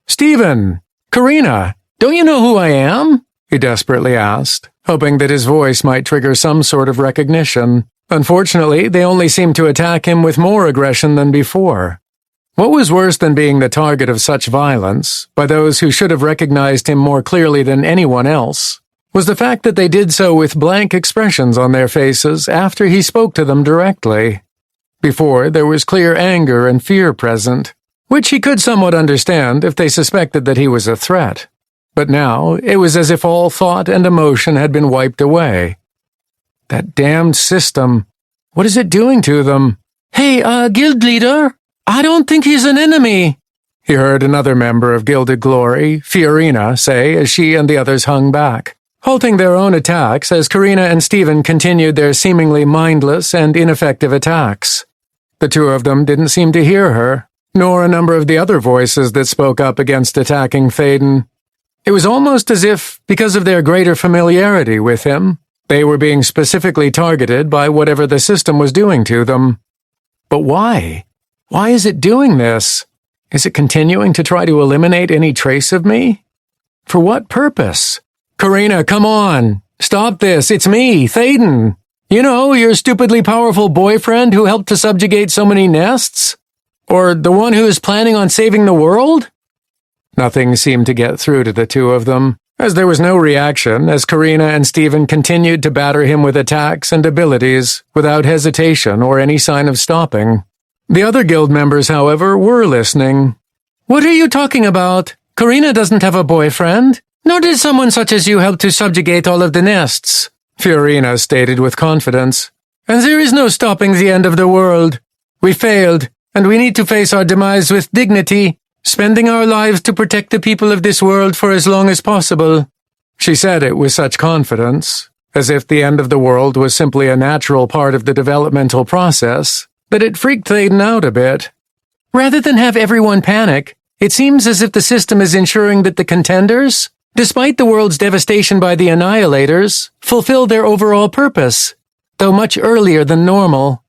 "Stephen! Karina! Don't you know who I am?" he desperately asked, hoping that his voice might trigger some sort of recognition. Unfortunately, they only seemed to attack him with more aggression than before. What was worse than being the target of such violence, by those who should have recognized him more clearly than anyone else, was the fact that they did so with blank expressions on their faces after he spoke to them directly. Before, there was clear anger and fear present, which he could somewhat understand if they suspected that he was a threat. But now, it was as if all thought and emotion had been wiped away. That damned system. What is it doing to them? Hey, guild leader, I don't think he's an enemy, he heard another member of Gilded Glory, Fiorina, say as she and the others hung back, halting their own attacks as Karina and Stephen continued their seemingly mindless and ineffective attacks. The two of them didn't seem to hear her, nor a number of the other voices that spoke up against attacking Thaden. It was almost as if, because of their greater familiarity with him, they were being specifically targeted by whatever the system was doing to them. But why? Why is it doing this? Is it continuing to try to eliminate any trace of me? For what purpose? Karina, come on! Stop this! It's me, Thaden! You know, your stupidly powerful boyfriend who helped to subjugate so many nests? Or the one who is planning on saving the world? Nothing seemed to get through to the two of them, as there was no reaction as Karina and Stephen continued to batter him with attacks and abilities without hesitation or any sign of stopping. The other guild members, however, were listening. What are you talking about? Karina doesn't have a boyfriend, nor did someone such as you help to subjugate all of the nests, Fiorina stated with confidence. And there is no stopping the end of the world. We failed, and we need to face our demise with dignity, spending our lives to protect the people of this world for as long as possible. She said it with such confidence, as if the end of the world was simply a natural part of the developmental process, that it freaked Thaden out a bit. Rather than have everyone panic, it seems as if the system is ensuring that the Contenders, despite the world's devastation by the Annihilators, fulfill their overall purpose, though much earlier than normal.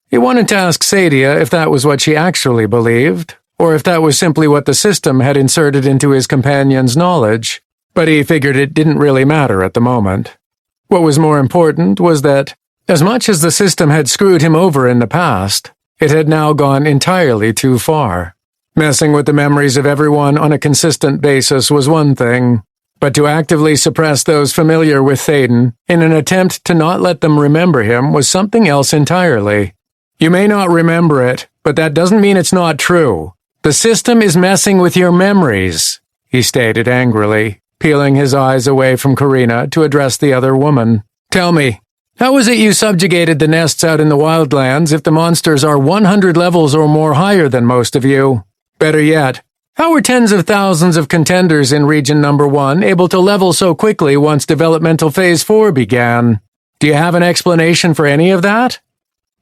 He wanted to ask Sadia if that was what she actually believed, or if that was simply what the system had inserted into his companion's knowledge, but he figured it didn't really matter at the moment. What was more important was that, as much as the system had screwed him over in the past, it had now gone entirely too far. Messing with the memories of everyone on a consistent basis was one thing, but to actively suppress those familiar with Thaden in an attempt to not let them remember him was something else entirely. You may not remember it, but that doesn't mean it's not true. The system is messing with your memories, he stated angrily, peeling his eyes away from Karina to address the other woman. Tell me, how is it you subjugated the nests out in the Wildlands if the monsters are 100 levels or more higher than most of you? Better yet, how were tens of thousands of contenders in Region Number 1 able to level so quickly once Developmental Phase 4 began? Do you have an explanation for any of that?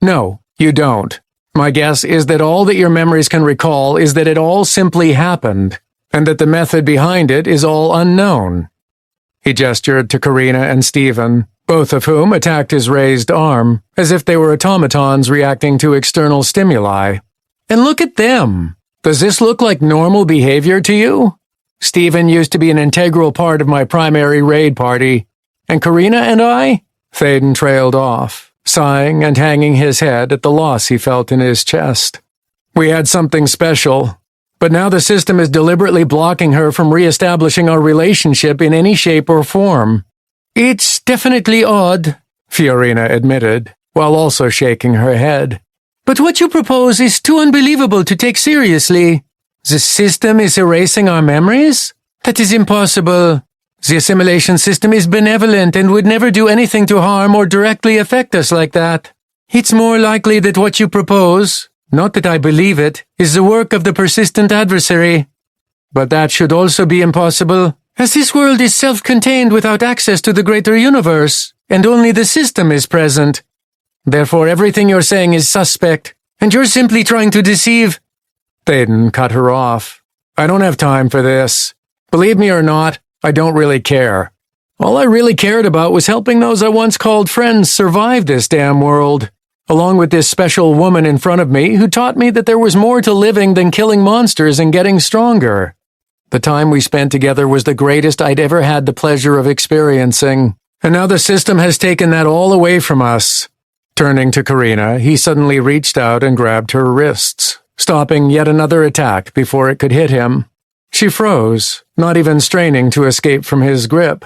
No, you don't. My guess is that all that your memories can recall is that it all simply happened, and that the method behind it is all unknown. He gestured to Karina and Stephen, both of whom attacked his raised arm, as if they were automatons reacting to external stimuli. And look at them! Does this look like normal behavior to you? Stephen used to be an integral part of my primary raid party, and Karina and I? Thaden trailed off, sighing and hanging his head at the loss he felt in his chest. We had something special, but now the system is deliberately blocking her from re-establishing our relationship in any shape or form. It's definitely odd, Fiorina admitted, while also shaking her head. But what you propose is too unbelievable to take seriously. The system is erasing our memories? That is impossible. The assimilation system is benevolent and would never do anything to harm or directly affect us like that. It's more likely that what you propose, not that I believe it, is the work of the persistent adversary. But that should also be impossible, as this world is self-contained without access to the greater universe, and only the system is present. Therefore, everything you're saying is suspect, and you're simply trying to deceive. Thaden cut her off. I don't have time for this. Believe me or not, I don't really care. All I really cared about was helping those I once called friends survive this damn world, along with this special woman in front of me who taught me that there was more to living than killing monsters and getting stronger. The time we spent together was the greatest I'd ever had the pleasure of experiencing, and now the system has taken that all away from us. Turning to Karina, he suddenly reached out and grabbed her wrists, stopping yet another attack before it could hit him. She froze, not even straining to escape from his grip.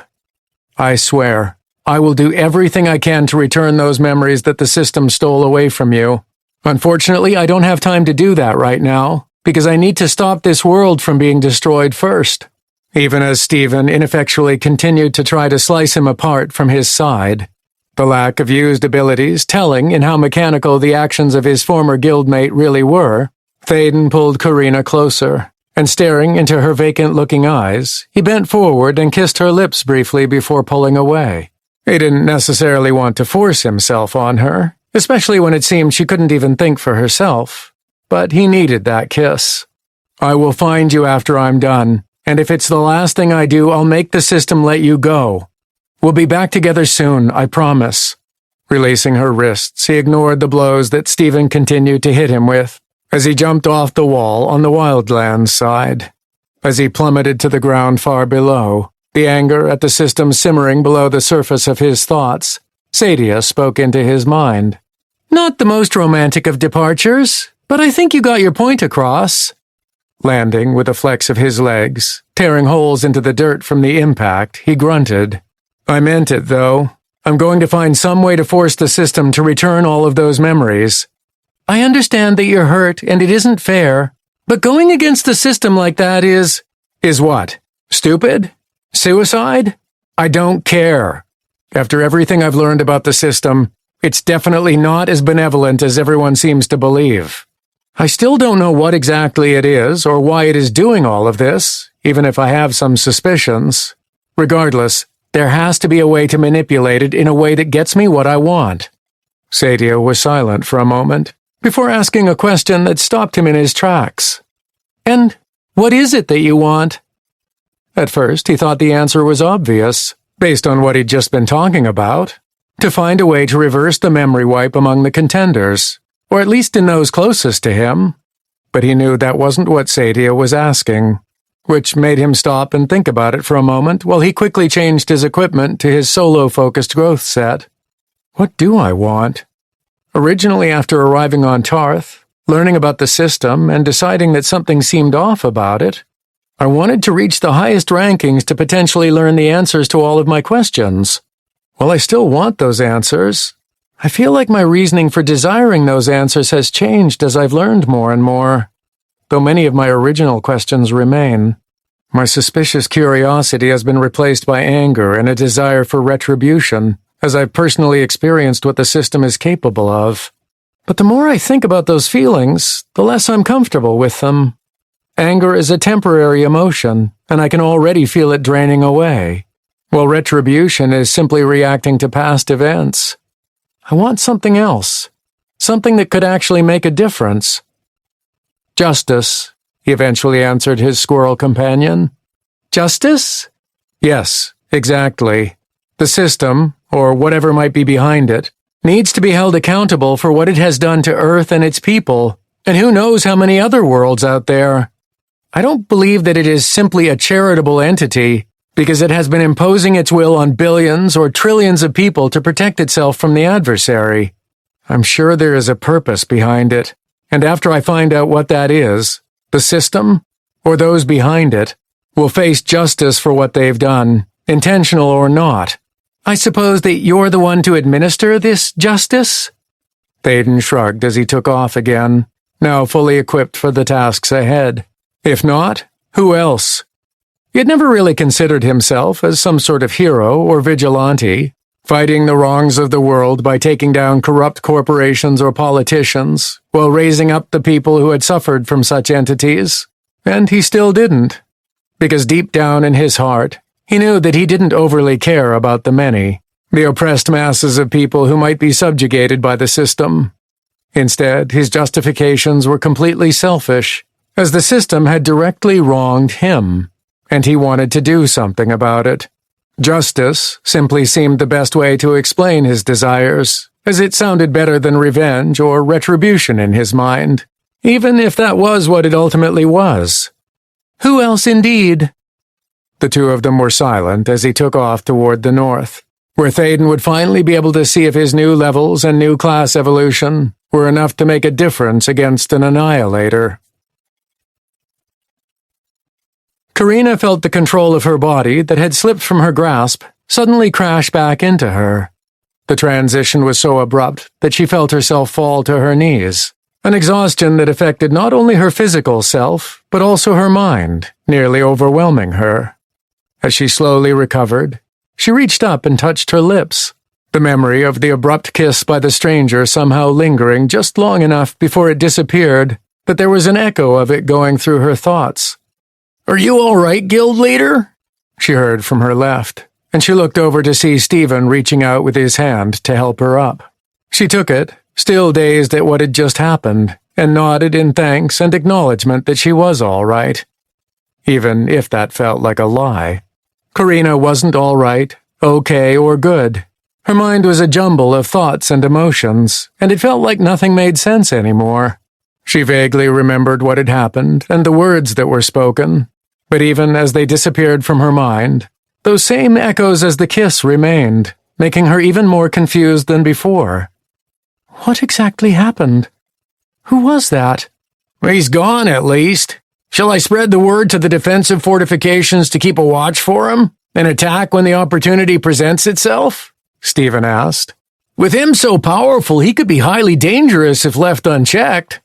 I swear, I will do everything I can to return those memories that the system stole away from you. Unfortunately, I don't have time to do that right now, because I need to stop this world from being destroyed first. Even as Stephen ineffectually continued to try to slice him apart from his side, the lack of used abilities telling in how mechanical the actions of his former guildmate really were, Thaden pulled Karina closer, and staring into her vacant-looking eyes, he bent forward and kissed her lips briefly before pulling away. He didn't necessarily want to force himself on her, especially when it seemed she couldn't even think for herself, but he needed that kiss. I will find you after I'm done, and if it's the last thing I do, I'll make the system let you go. We'll be back together soon, I promise. Releasing her wrists, he ignored the blows that Stephen continued to hit him with, as he jumped off the wall on the Wildlands side. As he plummeted to the ground far below, the anger at the system simmering below the surface of his thoughts, Sadia spoke into his mind. Not the most romantic of departures, but I think you got your point across. Landing with a flex of his legs, tearing holes into the dirt from the impact, he grunted. I meant it, though. I'm going to find some way to force the system to return all of those memories. I understand that you're hurt and it isn't fair, but going against the system like that is what? Stupid? Suicide? I don't care. After everything I've learned about the system, it's definitely not as benevolent as everyone seems to believe. I still don't know what exactly it is or why it is doing all of this, even if I have some suspicions. Regardless, there has to be a way to manipulate it in a way that gets me what I want. Sadia was silent for a moment, before asking a question that stopped him in his tracks. And what is it that you want? At first, he thought the answer was obvious, based on what he'd just been talking about. To find a way to reverse the memory wipe among the contenders, or at least in those closest to him. But he knew that wasn't what Sadia was asking, which made him stop and think about it for a moment while he quickly changed his equipment to his solo-focused growth set. What do I want? Originally, after arriving on Tarth, learning about the system and deciding that something seemed off about it, I wanted to reach the highest rankings to potentially learn the answers to all of my questions. While I still want those answers, I feel like my reasoning for desiring those answers has changed as I've learned more and more, though many of my original questions remain. My suspicious curiosity has been replaced by anger and a desire for retribution, as I've personally experienced what the system is capable of. But the more I think about those feelings, the less I'm comfortable with them. Anger is a temporary emotion, and I can already feel it draining away, while retribution is simply reacting to past events. I want something else, something that could actually make a difference. Justice, he eventually answered his squirrel companion. Justice? Yes, exactly. The system, or whatever might be behind it, needs to be held accountable for what it has done to Earth and its people, and who knows how many other worlds out there. I don't believe that it is simply a charitable entity, because it has been imposing its will on billions or trillions of people to protect itself from the adversary. I'm sure there is a purpose behind it, and after I find out what that is, the system, or those behind it, will face justice for what they've done, intentional or not. I suppose that you're the one to administer this justice? Thaden shrugged as he took off again, now fully equipped for the tasks ahead. If not, who else? He had never really considered himself as some sort of hero or vigilante, fighting the wrongs of the world by taking down corrupt corporations or politicians, while raising up the people who had suffered from such entities. And he still didn't, because deep down in his heart, he knew that he didn't overly care about the many, the oppressed masses of people who might be subjugated by the system. Instead, his justifications were completely selfish, as the system had directly wronged him, and he wanted to do something about it. Justice simply seemed the best way to explain his desires, as it sounded better than revenge or retribution in his mind, even if that was what it ultimately was. Who else indeed? The two of them were silent as he took off toward the north, where Thaden would finally be able to see if his new levels and new class evolution were enough to make a difference against an annihilator. Karina felt the control of her body that had slipped from her grasp suddenly crash back into her. The transition was so abrupt that she felt herself fall to her knees, an exhaustion that affected not only her physical self, but also her mind, nearly overwhelming her. As she slowly recovered, she reached up and touched her lips, the memory of the abrupt kiss by the stranger somehow lingering just long enough before it disappeared that there was an echo of it going through her thoughts. "Are you all right, guild leader?" she heard from her left, and she looked over to see Stephen reaching out with his hand to help her up. She took it, still dazed at what had just happened, and nodded in thanks and acknowledgement that she was all right. Even if that felt like a lie. Karina wasn't all right, okay, or good. Her mind was a jumble of thoughts and emotions, and it felt like nothing made sense anymore. She vaguely remembered what had happened and the words that were spoken, but even as they disappeared from her mind, those same echoes as the kiss remained, making her even more confused than before. What exactly happened? Who was that? "He's gone, at least. Shall I spread the word to the defensive fortifications to keep a watch for him, and attack when the opportunity presents itself?" Stephen asked. "With him so powerful, he could be highly dangerous if left unchecked."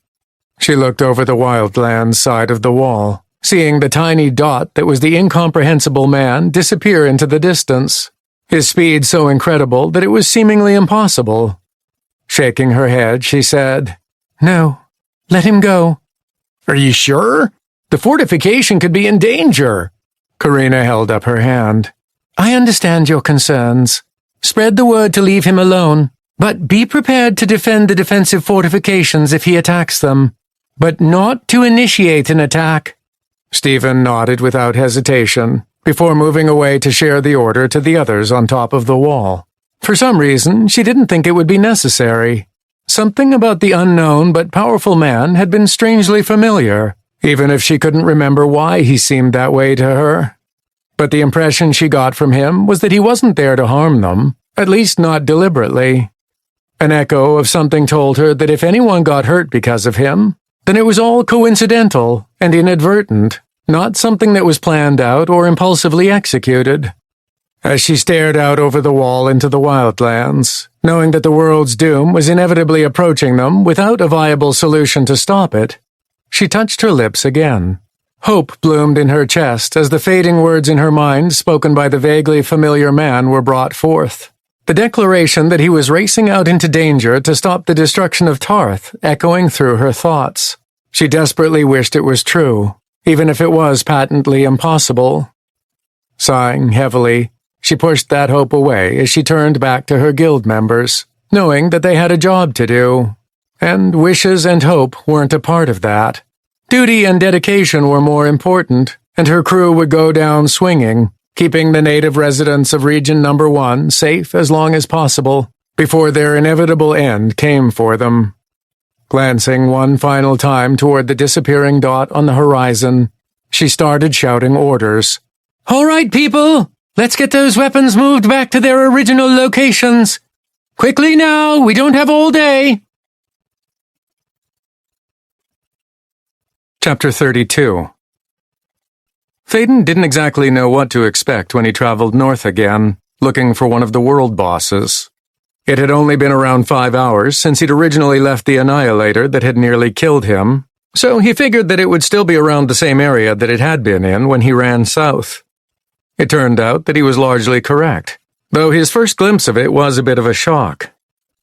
She looked over the Wildlands side of the wall, seeing the tiny dot that was the incomprehensible man disappear into the distance, his speed so incredible that it was seemingly impossible. Shaking her head, she said, "No, let him go." "Are you sure? The fortification could be in danger." Karina held up her hand. "I understand your concerns. Spread the word to leave him alone, but be prepared to defend the defensive fortifications if he attacks them, but not to initiate an attack." Stephen nodded without hesitation, before moving away to share the order to the others on top of the wall. For some reason, she didn't think it would be necessary. Something about the unknown but powerful man had been strangely familiar, even if she couldn't remember why he seemed that way to her. But the impression she got from him was that he wasn't there to harm them, at least not deliberately. An echo of something told her that if anyone got hurt because of him, then it was all coincidental and inadvertent, not something that was planned out or impulsively executed. As she stared out over the wall into the Wildlands, knowing that the world's doom was inevitably approaching them without a viable solution to stop it, she touched her lips again. Hope bloomed in her chest as the fading words in her mind spoken by the vaguely familiar man were brought forth. The declaration that he was racing out into danger to stop the destruction of Tarth echoing through her thoughts. She desperately wished it was true, even if it was patently impossible. Sighing heavily, she pushed that hope away as she turned back to her guild members, knowing that they had a job to do. And wishes and hope weren't a part of that. Duty and dedication were more important, and her crew would go down swinging, keeping the native residents of Region Number 1 safe as long as possible, before their inevitable end came for them. Glancing one final time toward the disappearing dot on the horizon, she started shouting orders. "All right, people! Let's get those weapons moved back to their original locations! Quickly now, we don't have all day!" Chapter 32. Thaden didn't exactly know what to expect when he traveled north again, looking for one of the world bosses. It had only been around 5 hours since he'd originally left the annihilator that had nearly killed him, so he figured that it would still be around the same area that it had been in when he ran south. It turned out that he was largely correct, though his first glimpse of it was a bit of a shock.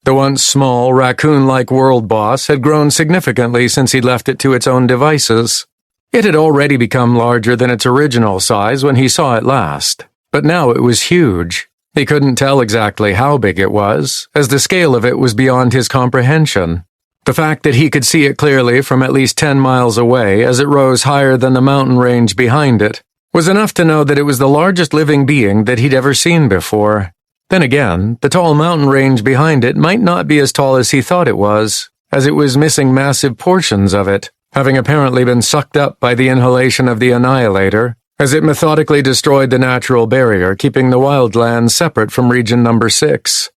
The once small, raccoon-like world boss had grown significantly since he'd left it to its own devices. It had already become larger than its original size when he saw it last, but now it was huge. He couldn't tell exactly how big it was, as the scale of it was beyond his comprehension. The fact that he could see it clearly from at least 10 miles away as it rose higher than the mountain range behind it was enough to know that it was the largest living being that he'd ever seen before. Then again, the tall mountain range behind it might not be as tall as he thought it was, as it was missing massive portions of it, having apparently been sucked up by the inhalation of the annihilator, as it methodically destroyed the natural barrier keeping the Wildlands separate from Region Number 6,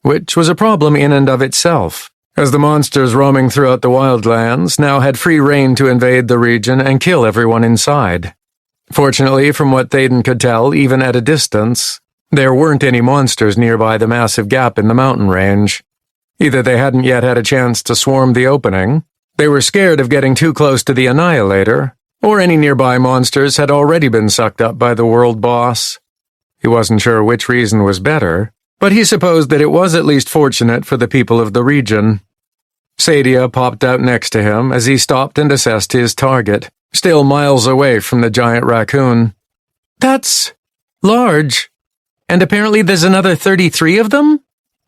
which was a problem in and of itself, as the monsters roaming throughout the Wildlands now had free rein to invade the region and kill everyone inside. Fortunately, from what Thaden could tell, even at a distance, there weren't any monsters nearby the massive gap in the mountain range. Either they hadn't yet had a chance to swarm the opening, they were scared of getting too close to the Annihilator, or any nearby monsters had already been sucked up by the world boss. He wasn't sure which reason was better, but he supposed that it was at least fortunate for the people of the region. Sadia popped out next to him as he stopped and assessed his target, still miles away from the giant raccoon. "That's large. And apparently there's another 33 of them?"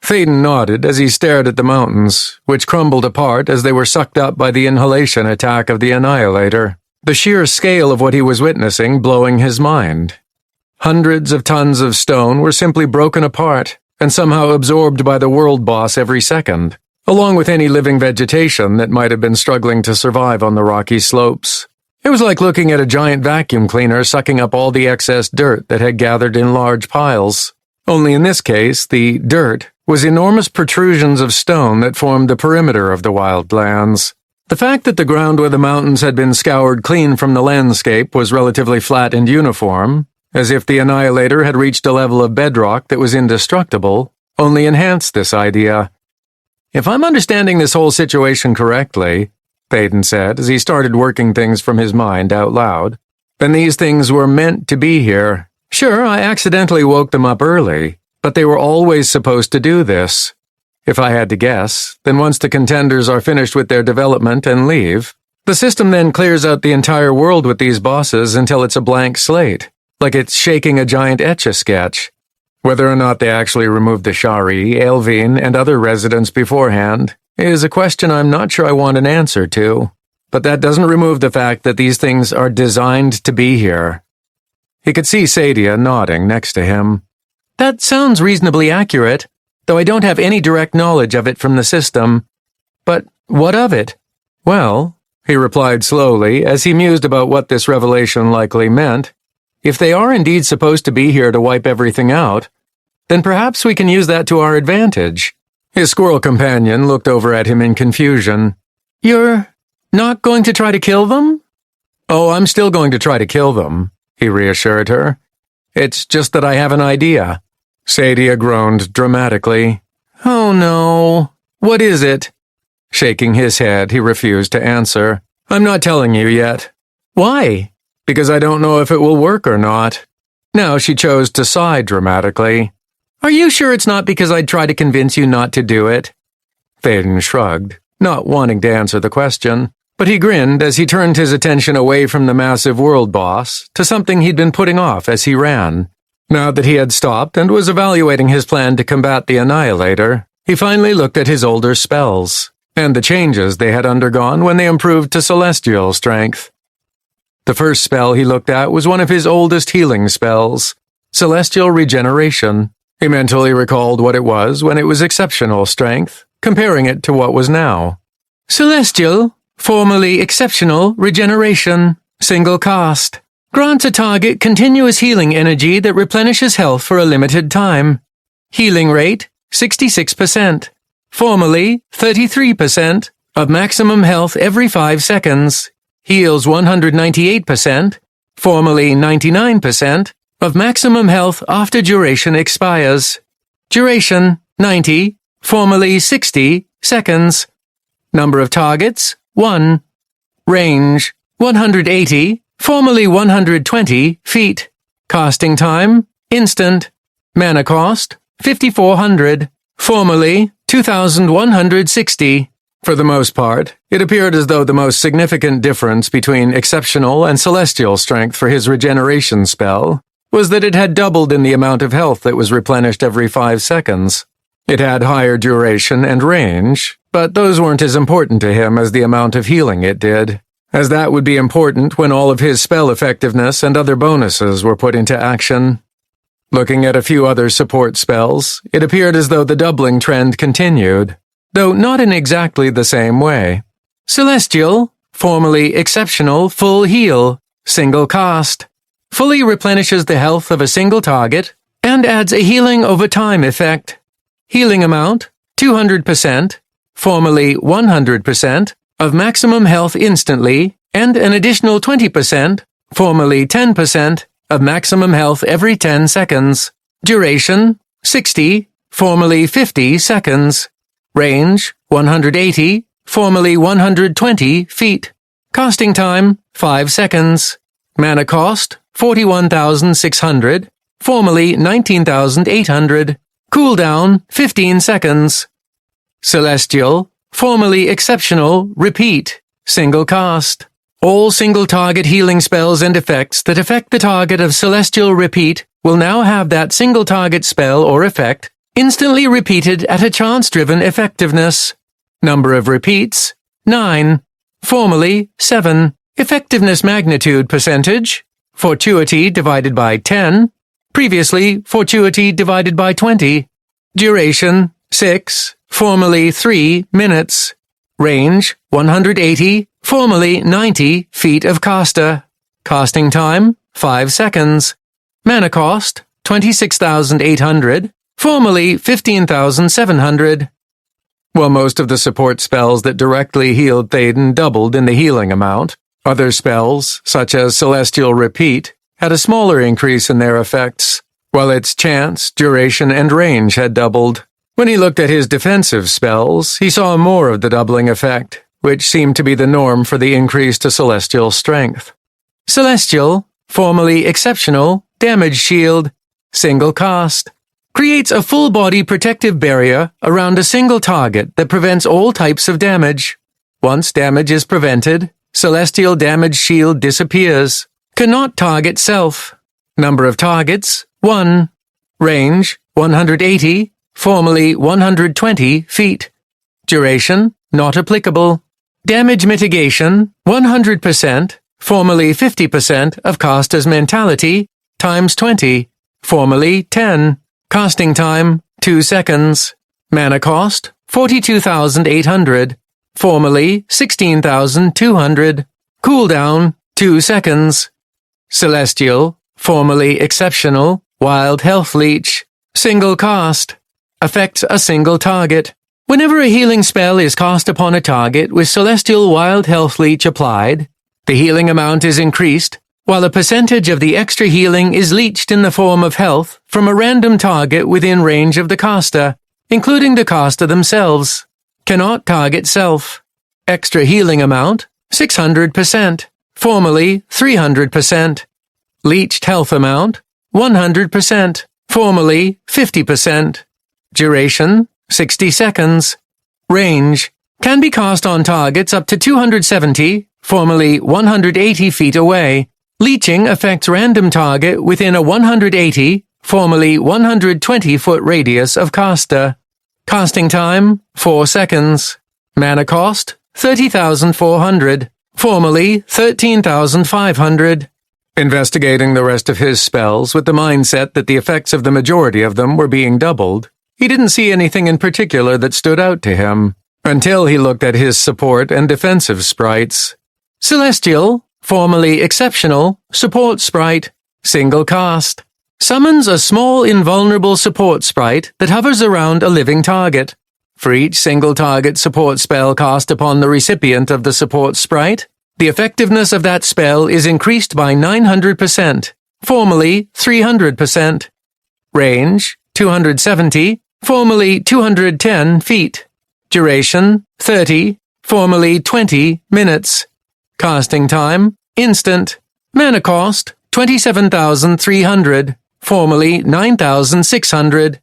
Thaden nodded as he stared at the mountains, which crumbled apart as they were sucked up by the inhalation attack of the Annihilator, the sheer scale of what he was witnessing blowing his mind. Hundreds of tons of stone were simply broken apart and somehow absorbed by the world boss every second, along with any living vegetation that might have been struggling to survive on the rocky slopes. It was like looking at a giant vacuum cleaner sucking up all the excess dirt that had gathered in large piles. Only in this case, the dirt was enormous protrusions of stone that formed the perimeter of the Wildlands. The fact that the ground where the mountains had been scoured clean from the landscape was relatively flat and uniform, as if the Annihilator had reached a level of bedrock that was indestructible, only enhanced this idea. "If I'm understanding this whole situation correctly," Thaden said as he started working things from his mind out loud, "then these things were meant to be here. Sure, I accidentally woke them up early, but they were always supposed to do this. If I had to guess, then once the Contenders are finished with their development and leave, the system then clears out the entire world with these bosses until it's a blank slate, like it's shaking a giant Etch-a-Sketch. Whether or not they actually removed the Shari, Elvine, and other residents beforehand is a question I'm not sure I want an answer to, but that doesn't remove the fact that these things are designed to be here." He could see Sadia nodding next to him. "That sounds reasonably accurate, though I don't have any direct knowledge of it from the system. But what of it?" "Well," he replied slowly as he mused about what this revelation likely meant, "if they are indeed supposed to be here to wipe everything out, then perhaps we can use that to our advantage." His squirrel companion looked over at him in confusion. "You're not going to try to kill them?" "Oh, I'm still going to try to kill them," he reassured her. "It's just that I have an idea." Sadia groaned dramatically. "Oh no. What is it?" Shaking his head, he refused to answer. "I'm not telling you yet." "Why?" "Because I don't know if it will work or not." Now she chose to sigh dramatically. "Are you sure it's not because I'd try to convince you not to do it?" Thaden shrugged, not wanting to answer the question, but he grinned as he turned his attention away from the massive world boss to something he'd been putting off as he ran. Now that he had stopped and was evaluating his plan to combat the Annihilator, he finally looked at his older spells, and the changes they had undergone when they improved to celestial strength. The first spell he looked at was one of his oldest healing spells, Celestial Regeneration. He mentally recalled what it was when it was exceptional strength, comparing it to what was now. "Celestial, formerly Exceptional Regeneration, single cast. Grants a target continuous healing energy that replenishes health for a limited time. Healing rate, 66%. Formerly, 33%, of maximum health every 5 seconds. Heals 198%, formerly 99%, of maximum health after duration expires. Duration, 90, formerly 60 seconds. Number of targets, 1. Range, 180, formerly 120 feet. Casting time, instant. Mana cost, 5,400, formerly 2,160. For the most part, it appeared as though the most significant difference between exceptional and celestial strength for his regeneration spell was that it had doubled in the amount of health that was replenished every 5 seconds. It had higher duration and range, but those weren't as important to him as the amount of healing it did, as that would be important when all of his spell effectiveness and other bonuses were put into action. Looking at a few other support spells, it appeared as though the doubling trend continued, though not in exactly the same way. Celestial, formerly Exceptional Full Heal, single cast. Fully replenishes the health of a single target and adds a healing over time effect. Healing amount, 200%. formerly 100%, of maximum health instantly, and an additional 20%, formerly 10%, of maximum health every 10 seconds. Duration, 60, formerly 50 seconds. Range, 180, formerly 120 feet. Casting time, 5 seconds. Mana cost, 41,600, formerly 19,800. Cooldown, 15 seconds. Celestial, formerly exceptional, repeat, single cast. All single target healing spells and effects that affect the target of Celestial Repeat will now have that single target spell or effect instantly repeated at a chance-driven effectiveness. Number of repeats, 9. Formerly, 7. Effectiveness magnitude percentage, fortuity divided by 10. Previously, fortuity divided by 20. Duration, 6. Formerly 3 minutes. Range, 180, formerly 90 feet of caster. Casting time, 5 seconds. Mana cost, 26,800, formerly 15,700. While most of the support spells that directly healed Thaden doubled in the healing amount, other spells, such as Celestial Repeat, had a smaller increase in their effects, while its chance, duration, and range had doubled. When he looked at his defensive spells, he saw more of the doubling effect, which seemed to be the norm for the increase to Celestial strength. Celestial, formerly exceptional, damage shield, single cast, creates a full-body protective barrier around a single target that prevents all types of damage. Once damage is prevented, Celestial damage shield disappears. Cannot target self. Number of targets, 1. Range, 180, formerly 120 feet. Duration, not applicable. Damage mitigation, 100%, formerly 50% of caster's mentality, times 20, formerly 10. Casting time, 2 seconds. Mana cost, 42,800, formerly 16,200. Cooldown, 2 seconds. Celestial, formerly exceptional, wild health leech, single cast. Affects a single target. Whenever a healing spell is cast upon a target with Celestial Wild Health Leech applied, the healing amount is increased, while a percentage of the extra healing is leached in the form of health from a random target within range of the caster, including the caster themselves. Cannot target self. Extra healing amount, 600%, formerly 300%. Leached health amount, 100%, formerly 50%. Duration, 60 seconds. Range, can be cast on targets up to 270, formerly 180 feet away. Leeching affects random target within a 180, formerly 120-foot radius of caster. Casting time, 4 seconds. Mana cost, 30,400, formerly 13,500. Investigating the rest of his spells with the mindset that the effects of the majority of them were being doubled, he didn't see anything in particular that stood out to him, until he looked at his support and defensive sprites. Celestial, formerly exceptional, support sprite, single cast. Summons a small invulnerable support sprite that hovers around a living target. For each single target support spell cast upon the recipient of the support sprite, the effectiveness of that spell is increased by 900%, formerly 300%. Range, 270, formerly 210 feet. Duration, 30, formerly 20 minutes. Casting time, instant. Mana cost, 27,300, formerly 9,600.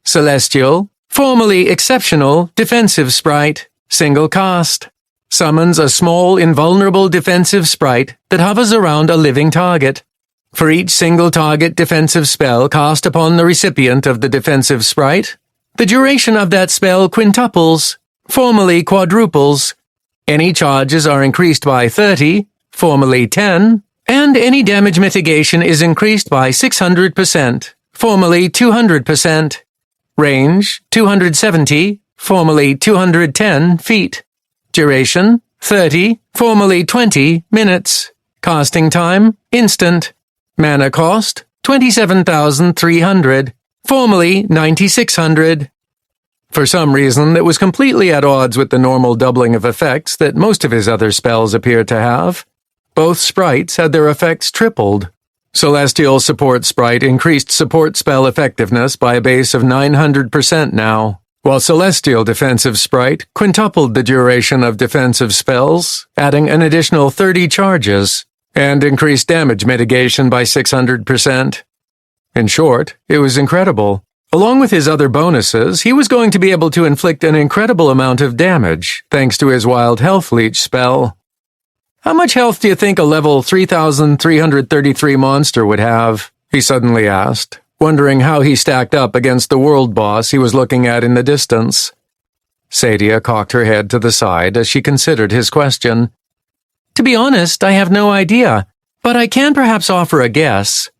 Celestial, formerly exceptional, defensive sprite, single cast. Summons a small invulnerable defensive sprite that hovers around a living target. For each single target defensive spell cast upon the recipient of the defensive sprite, the duration of that spell quintuples, formerly quadruples. Any charges are increased by 30, formerly 10, and any damage mitigation is increased by 600%, formerly 200%. Range, 270, formerly 210 feet. Duration, 30, formerly 20 minutes. Casting time, instant. Mana cost, 27,300, formerly 9,600. For some reason that was completely at odds with the normal doubling of effects that most of his other spells appeared to have. Both sprites had their effects tripled. Celestial Support Sprite increased support spell effectiveness by a base of 900% now, while Celestial Defensive Sprite quintupled the duration of defensive spells, adding an additional 30 charges, and increased damage mitigation by 600%. In short, it was incredible. Along with his other bonuses, he was going to be able to inflict an incredible amount of damage, thanks to his Wild Health Leech spell. How much health do you think a level 3,333 monster would have? He suddenly asked, wondering how he stacked up against the world boss he was looking at in the distance. Sadia cocked her head to the side as she considered his question. To be honest, I have no idea, but I can perhaps offer a guess.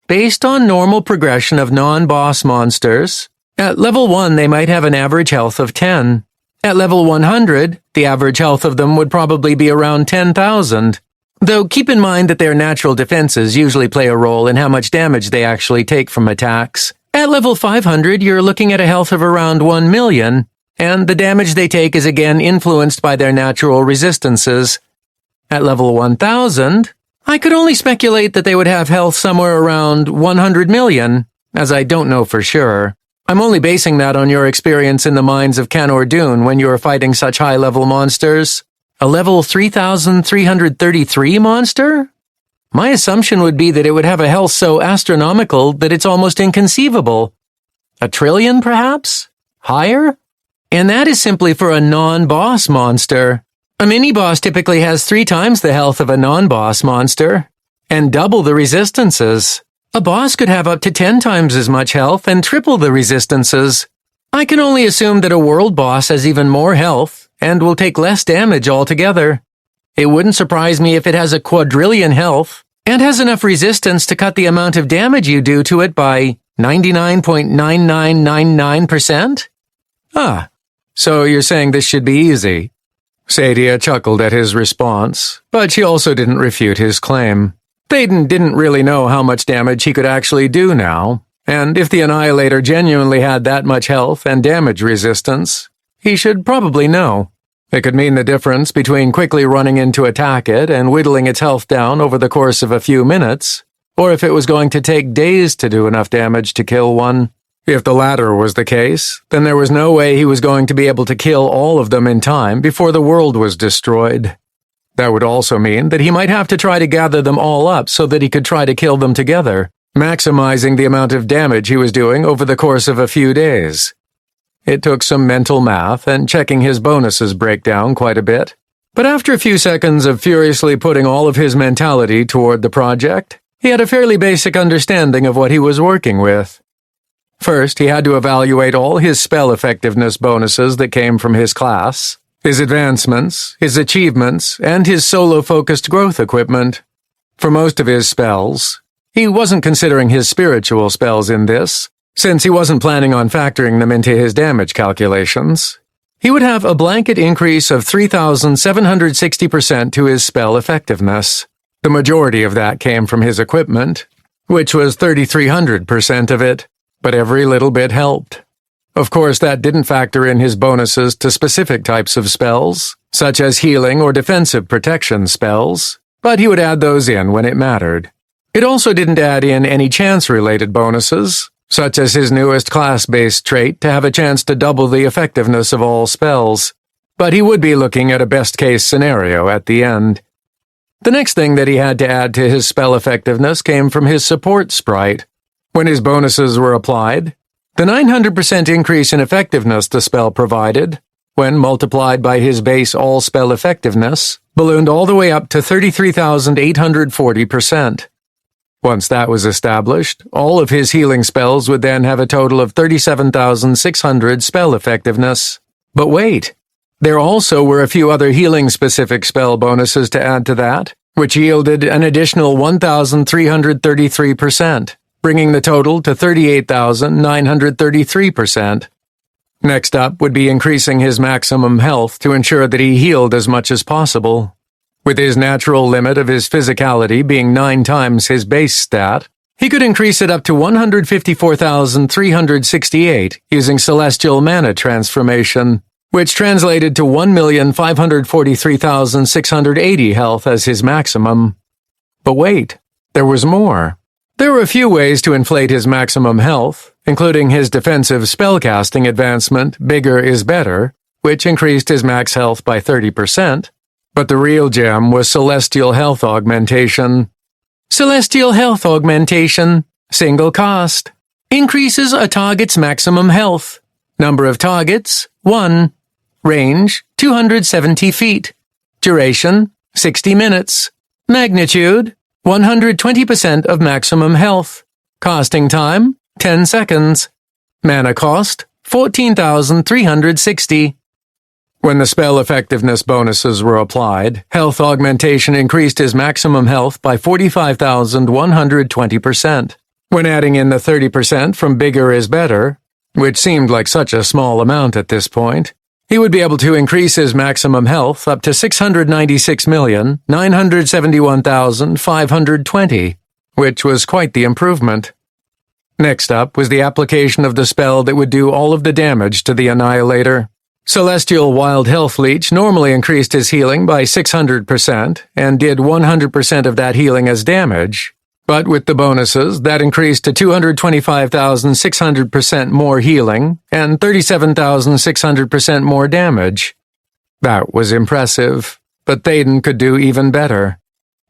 Based on normal progression of non-boss monsters, at level 1 they might have an average health of 10. At level 100, the average health of them would probably be around 10,000. Though keep in mind that their natural defenses usually play a role in how much damage they actually take from attacks. At level 500, you're looking at a health of around 1 million, and the damage they take is again influenced by their natural resistances. At level 1000, I could only speculate that they would have health somewhere around 100 million, as I don't know for sure. I'm only basing that on your experience in the mines of Canor Dune when you were fighting such high-level monsters. A level 3,333 monster? My assumption would be that it would have a health so astronomical that it's almost inconceivable. 1 trillion, perhaps? Higher? And that is simply for a non-boss monster. A mini-boss typically has 3 times the health of a non-boss monster, and double the resistances. A boss could have up to 10 times as much health and triple the resistances. I can only assume that a world boss has even more health, and will take less damage altogether. It wouldn't surprise me if it has a quadrillion health, and has enough resistance to cut the amount of damage you do to it by 99.9999%? Ah, so you're saying this should be easy. Sadia chuckled at his response, but she also didn't refute his claim. Thaden didn't really know how much damage he could actually do now, and if the Annihilator genuinely had that much health and damage resistance, he should probably know. It could mean the difference between quickly running in to attack it and whittling its health down over the course of a few minutes, or if it was going to take days to do enough damage to kill one. If the latter was the case, then there was no way he was going to be able to kill all of them in time before the world was destroyed. That would also mean that he might have to try to gather them all up so that he could try to kill them together, maximizing the amount of damage he was doing over the course of a few days. It took some mental math and checking his bonuses breakdown quite a bit, but after a few seconds of furiously putting all of his mentality toward the project, he had a fairly basic understanding of what he was working with. First, he had to evaluate all his spell effectiveness bonuses that came from his class, his advancements, his achievements, and his solo-focused growth equipment. For most of his spells, he wasn't considering his spiritual spells in this, since he wasn't planning on factoring them into his damage calculations. He would have a blanket increase of 3,760% to his spell effectiveness. The majority of that came from his equipment, which was 3,300% of it. But every little bit helped. Of course, that didn't factor in his bonuses to specific types of spells, such as healing or defensive protection spells, but he would add those in when it mattered. It also didn't add in any chance-related bonuses, such as his newest class-based trait to have a chance to double the effectiveness of all spells, but he would be looking at a best-case scenario at the end. The next thing that he had to add to his spell effectiveness came from his support sprite. When his bonuses were applied, the 900% increase in effectiveness the spell provided, when multiplied by his base all-spell effectiveness, ballooned all the way up to 33,840%. Once that was established, all of his healing spells would then have a total of 37,600 spell effectiveness. But wait, there also were a few other healing-specific spell bonuses to add to that, which yielded an additional 1,333%. Bringing the total to 38,933%. Next up would be increasing his maximum health to ensure that he healed as much as possible. With his natural limit of his physicality being 9 times his base stat, He could increase it up to 154,368 using celestial mana transformation, which translated to 1,543,680 health as his maximum. But wait, there was more. There were a few ways to inflate his maximum health, including his defensive spellcasting advancement, Bigger is Better, which increased his max health by 30%. But the real gem was Celestial Health Augmentation. Celestial Health Augmentation. Single cost. Increases a target's maximum health. Number of targets, 1. Range, 270 feet. Duration, 60 minutes. Magnitude, 120% of maximum health. Costing time, 10 seconds. Mana cost, 14,360. When the spell effectiveness bonuses were applied, health augmentation increased his maximum health by 45,120%. When adding in the 30% from Bigger is Better, which seemed like such a small amount at this point, he would be able to increase his maximum health up to 696,971,520, which was quite the improvement. Next up was the application of the spell that would do all of the damage to the Annihilator. Celestial Wild Health Leech normally increased his healing by 600% and did 100% of that healing as damage, but with the bonuses, that increased to 225,600% more healing and 37,600% more damage. That was impressive, but Thaden could do even better.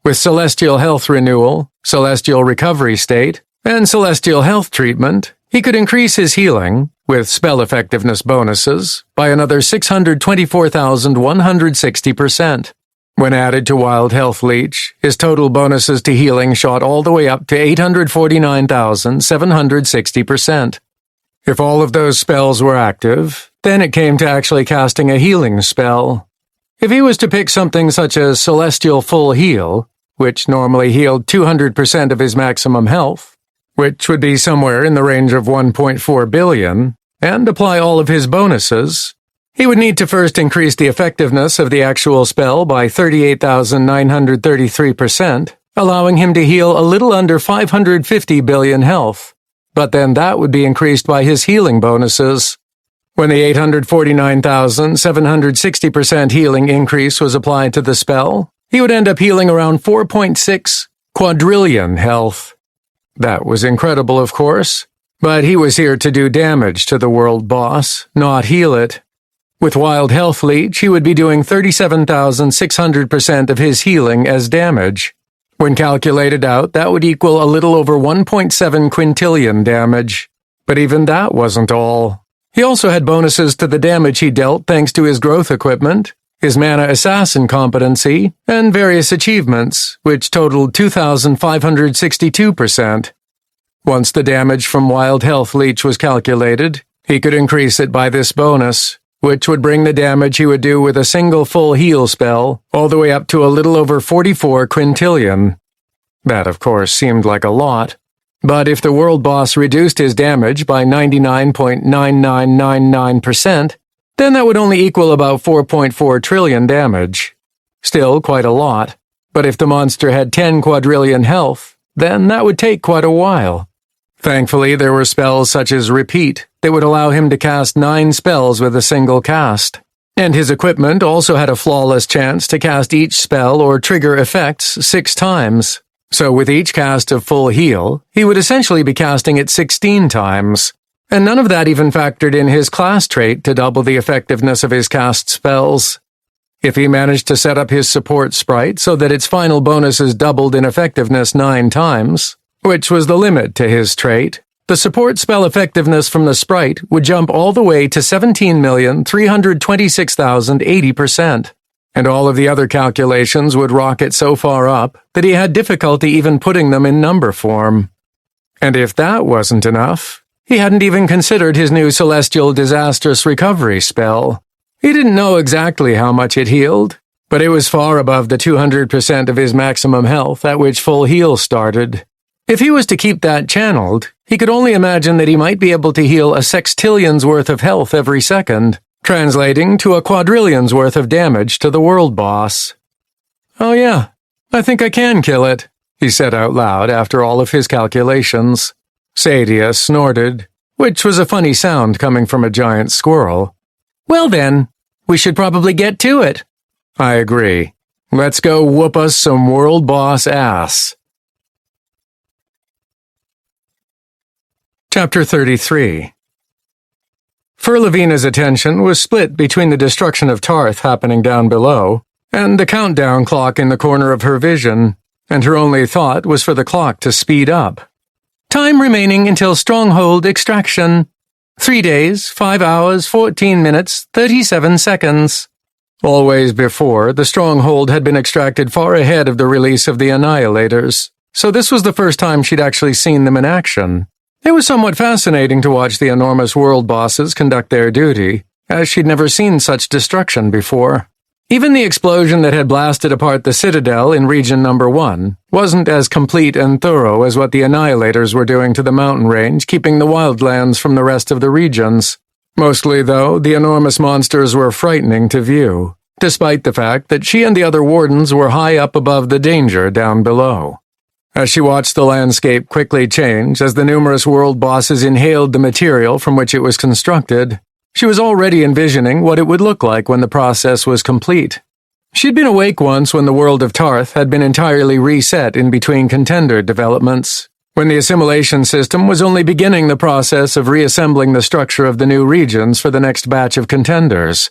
With Celestial Health Renewal, Celestial Recovery State, and Celestial Health Treatment, he could increase his healing, with spell effectiveness bonuses, by another 624,160%. When added to Wild Health Leech, his total bonuses to healing shot all the way up to 849,760%. If all of those spells were active, then it came to actually casting a healing spell. If he was to pick something such as Celestial Full Heal, which normally healed 200% of his maximum health, which would be somewhere in the range of 1.4 billion, and apply all of his bonuses, he would need to first increase the effectiveness of the actual spell by 38,933%, allowing him to heal a little under 550 billion health, but then that would be increased by his healing bonuses. When the 849,760% healing increase was applied to the spell, he would end up healing around 4.6 quadrillion health. That was incredible, of course, but he was here to do damage to the world boss, not heal it. With Wild Health Leech, he would be doing 37,600% of his healing as damage. When calculated out, that would equal a little over 1.7 quintillion damage. But even that wasn't all. He also had bonuses to the damage he dealt thanks to his growth equipment, his mana assassin competency, and various achievements, which totaled 2,562%. Once the damage from Wild Health Leech was calculated, he could increase it by this bonus, which would bring the damage he would do with a single full heal spell all the way up to a little over 44 quintillion. That, of course, seemed like a lot. But if the world boss reduced his damage by 99.9999%, then that would only equal about 4.4 trillion damage. Still quite a lot. But if the monster had 10 quadrillion health, then that would take quite a while. Thankfully, there were spells such as Repeat that would allow him to cast 9 spells with a single cast. And his equipment also had a flawless chance to cast each spell or trigger effects 6 times. So with each cast of Full Heal, he would essentially be casting it 16 times. And none of that even factored in his class trait to double the effectiveness of his cast spells. If he managed to set up his support sprite so that its final bonuses doubled in effectiveness 9 times, which was the limit to his trait, the support spell effectiveness from the sprite would jump all the way to 17,326,080%, and all of the other calculations would rocket so far up that he had difficulty even putting them in number form. And if that wasn't enough, he hadn't even considered his new Celestial Disastrous Recovery spell. He didn't know exactly how much it healed, but it was far above the 200% of his maximum health at which Full Heal started. If he was to keep that channeled, he could only imagine that he might be able to heal a sextillion's worth of health every second, translating to a quadrillion's worth of damage to the world boss. Oh yeah, I think I can kill it, he said out loud after all of his calculations. Sadia snorted, which was a funny sound coming from a giant squirrel. Well then, we should probably get to it. I agree. Let's go whoop us some world boss ass. Chapter 33. Lavina's attention was split between the destruction of Tarth happening down below and the countdown clock in the corner of her vision, and her only thought was for the clock to speed up. Time remaining until stronghold extraction. 3 days, 5 hours, 14 minutes, 37 seconds. Always before, the stronghold had been extracted far ahead of the release of the Annihilators, so this was the first time she'd actually seen them in action. It was somewhat fascinating to watch the enormous world bosses conduct their duty, as she'd never seen such destruction before. Even the explosion that had blasted apart the Citadel in Region Number 1 wasn't as complete and thorough as what the Annihilators were doing to the mountain range, keeping the Wildlands from the rest of the regions. Mostly, though, the enormous monsters were frightening to view, despite the fact that she and the other wardens were high up above the danger down below. As she watched the landscape quickly change as the numerous world bosses inhaled the material from which it was constructed, she was already envisioning what it would look like when the process was complete. She'd been awake once when the world of Tarth had been entirely reset in between contender developments, when the assimilation system was only beginning the process of reassembling the structure of the new regions for the next batch of contenders.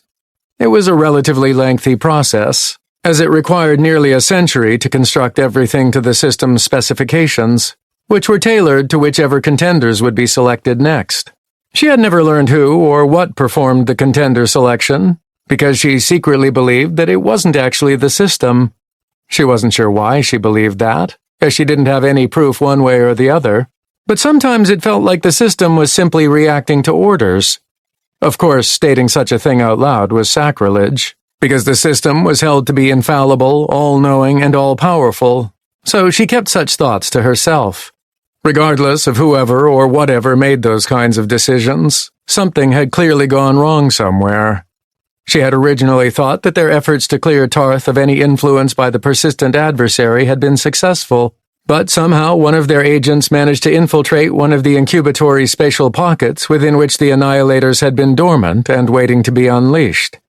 It was a relatively lengthy process, as it required nearly a century to construct everything to the system's specifications, which were tailored to whichever contenders would be selected next. She had never learned who or what performed the contender selection, because she secretly believed that it wasn't actually the system. She wasn't sure why she believed that, as she didn't have any proof one way or the other, but sometimes it felt like the system was simply reacting to orders. Of course, stating such a thing out loud was sacrilege, because the system was held to be infallible, all-knowing, and all-powerful, so she kept such thoughts to herself. Regardless of whoever or whatever made those kinds of decisions, something had clearly gone wrong somewhere. She had originally thought that their efforts to clear Tarth of any influence by the persistent adversary had been successful, but somehow one of their agents managed to infiltrate one of the incubatory spatial pockets within which the Annihilators had been dormant and waiting to be unleashed.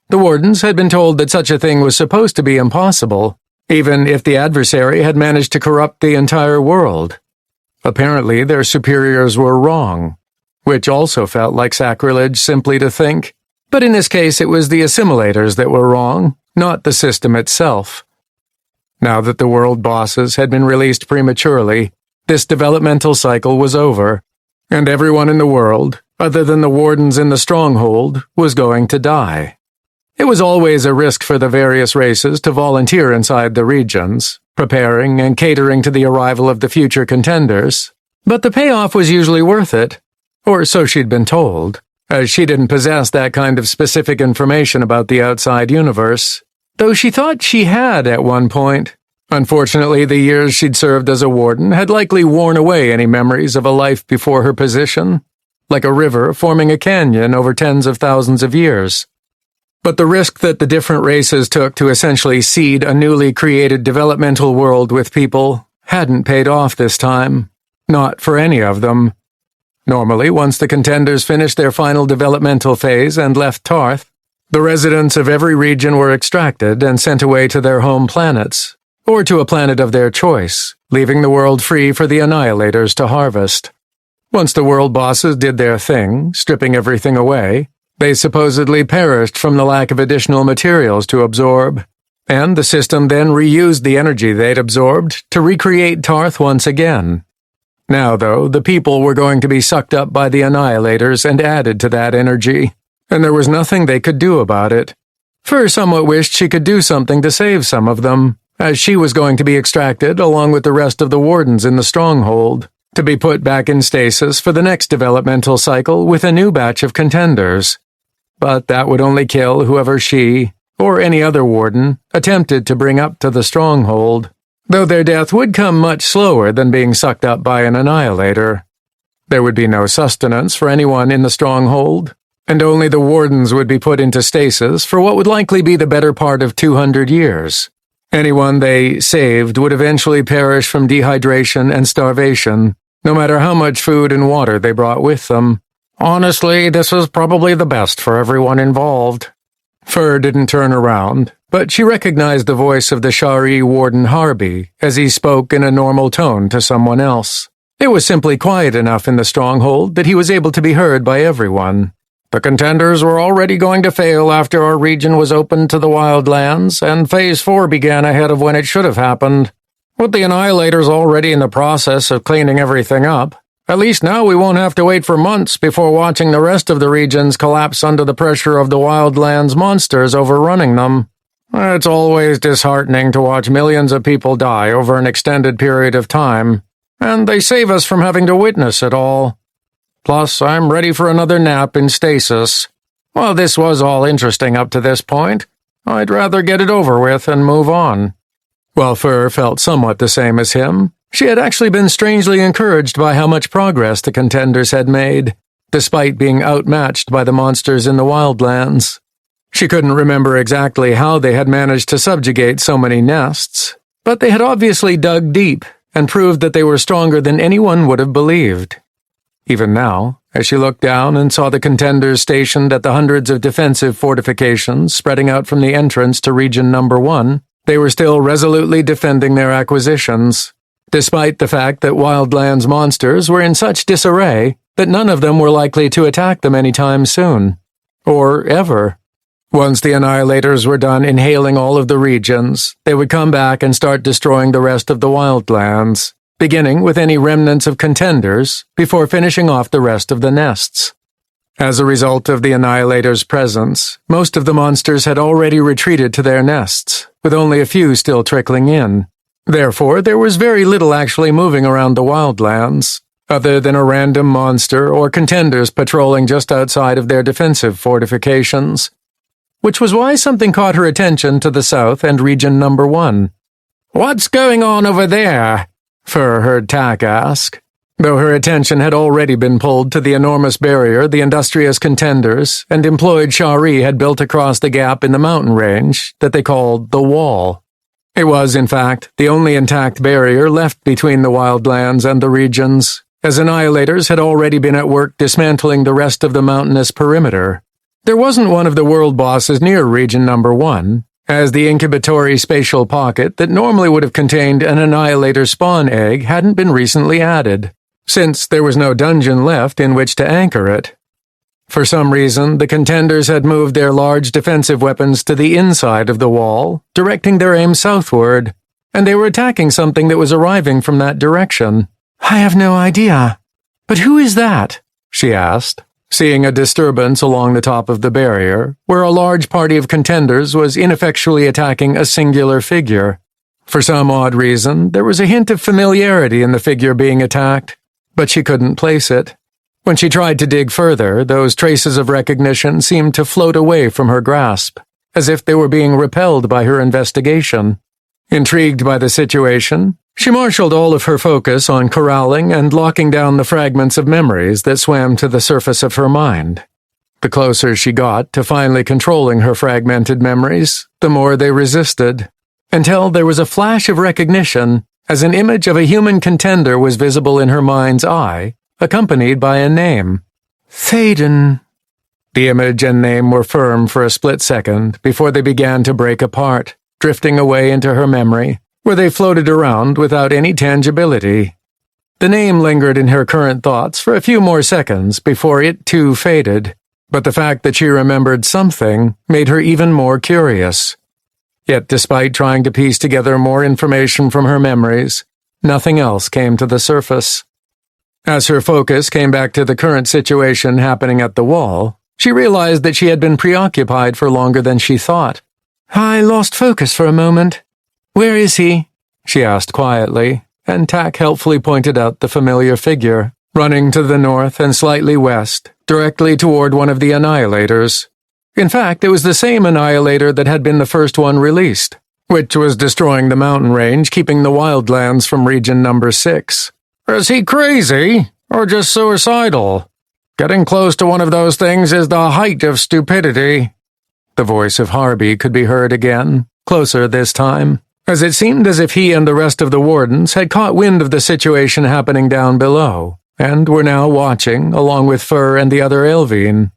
The wardens had been told that such a thing was supposed to be impossible, even if the adversary had managed to corrupt the entire world. Apparently, their superiors were wrong, which also felt like sacrilege simply to think, but in this case it was the assimilators that were wrong, not the system itself. Now that the world bosses had been released prematurely, this developmental cycle was over, and everyone in the world, other than the wardens in the stronghold, was going to die. It was always a risk for the various races to volunteer inside the regions, preparing and catering to the arrival of the future contenders, but the payoff was usually worth it, or so she'd been told, as she didn't possess that kind of specific information about the outside universe, though she thought she had at one point. Unfortunately, the years she'd served as a warden had likely worn away any memories of a life before her position, like a river forming a canyon over tens of thousands of years. But the risk that the different races took to essentially seed a newly created developmental world with people hadn't paid off this time. Not for any of them. Normally, once the contenders finished their final developmental phase and left Tarth, the residents of every region were extracted and sent away to their home planets, or to a planet of their choice, leaving the world free for the Annihilators to harvest. Once the world bosses did their thing, stripping everything away, they supposedly perished from the lack of additional materials to absorb, and the system then reused the energy they'd absorbed to recreate Tarth once again. Now, though, the people were going to be sucked up by the Annihilators and added to that energy, and there was nothing they could do about it. Fur somewhat wished she could do something to save some of them, as she was going to be extracted along with the rest of the wardens in the stronghold, to be put back in stasis for the next developmental cycle with a new batch of contenders. But that would only kill whoever she, or any other warden, attempted to bring up to the stronghold, though their death would come much slower than being sucked up by an Annihilator. There would be no sustenance for anyone in the stronghold, and only the wardens would be put into stasis for what would likely be the better part of 200 years. Anyone they saved would eventually perish from dehydration and starvation, no matter how much food and water they brought with them. Honestly, this was probably the best for everyone involved. Fur didn't turn around, but she recognized the voice of the Shari warden Harby as he spoke in a normal tone to someone else. It was simply quiet enough in the stronghold that he was able to be heard by everyone. The Contenders were already going to fail after our region was opened to the Wildlands, and Phase 4 began ahead of when it should have happened. With the Annihilators already in the process of cleaning everything up, at least now we won't have to wait for months before watching the rest of the regions collapse under the pressure of the Wildlands monsters overrunning them. It's always disheartening to watch millions of people die over an extended period of time, and they save us from having to witness it all. Plus, I'm ready for another nap in stasis. While this was all interesting up to this point, I'd rather get it over with and move on. While Fur felt somewhat the same as him, she had actually been strangely encouraged by how much progress the Contenders had made, despite being outmatched by the monsters in the Wildlands. She couldn't remember exactly how they had managed to subjugate so many nests, but they had obviously dug deep and proved that they were stronger than anyone would have believed. Even now, as she looked down and saw the Contenders stationed at the hundreds of defensive fortifications spreading out from the entrance to Region Number 1, they were still resolutely defending their acquisitions, despite the fact that Wildlands monsters were in such disarray that none of them were likely to attack them anytime soon. Or ever. Once the Annihilators were done inhaling all of the regions, they would come back and start destroying the rest of the Wildlands, beginning with any remnants of Contenders before finishing off the rest of the nests. As a result of the Annihilators' presence, most of the monsters had already retreated to their nests, with only a few still trickling in. Therefore, there was very little actually moving around the Wildlands, other than a random monster or Contenders patrolling just outside of their defensive fortifications. Which was why something caught her attention to the south and Region Number 1. "What's going on over there?" Fur heard Tak ask, though her attention had already been pulled to the enormous barrier the industrious Contenders and employed Shari had built across the gap in the mountain range that they called the Wall. It was, in fact, the only intact barrier left between the Wildlands and the regions, as Annihilators had already been at work dismantling the rest of the mountainous perimeter. There wasn't one of the world bosses near Region Number 1, as the incubatory spatial pocket that normally would have contained an Annihilator spawn egg hadn't been recently added, since there was no dungeon left in which to anchor it. For some reason, the Contenders had moved their large defensive weapons to the inside of the wall, directing their aim southward, and they were attacking something that was arriving from that direction. "I have no idea. But who is that?" she asked, seeing a disturbance along the top of the barrier, where a large party of Contenders was ineffectually attacking a singular figure. For some odd reason, there was a hint of familiarity in the figure being attacked, but she couldn't place it. When she tried to dig further, those traces of recognition seemed to float away from her grasp, as if they were being repelled by her investigation. Intrigued by the situation, she marshaled all of her focus on corralling and locking down the fragments of memories that swam to the surface of her mind. The closer she got to finally controlling her fragmented memories, the more they resisted, until there was a flash of recognition as an image of a human Contender was visible in her mind's eye, accompanied by a name. Thaden. The image and name were firm for a split second before they began to break apart, drifting away into her memory, where they floated around without any tangibility. The name lingered in her current thoughts for a few more seconds before it too faded, but the fact that she remembered something made her even more curious. Yet despite trying to piece together more information from her memories, nothing else came to the surface. As her focus came back to the current situation happening at the wall, she realized that she had been preoccupied for longer than she thought. "I lost focus for a moment. Where is he?" she asked quietly, and Tak helpfully pointed out the familiar figure, running to the north and slightly west, directly toward one of the Annihilators. In fact, it was the same Annihilator that had been the first one released, which was destroying the mountain range, keeping the Wildlands from Region Number 6. "Is he crazy, or just suicidal? Getting close to one of those things is the height of stupidity." The voice of Harby could be heard again, closer this time, as it seemed as if he and the rest of the wardens had caught wind of the situation happening down below, and were now watching, along with Fur and the other Elvine.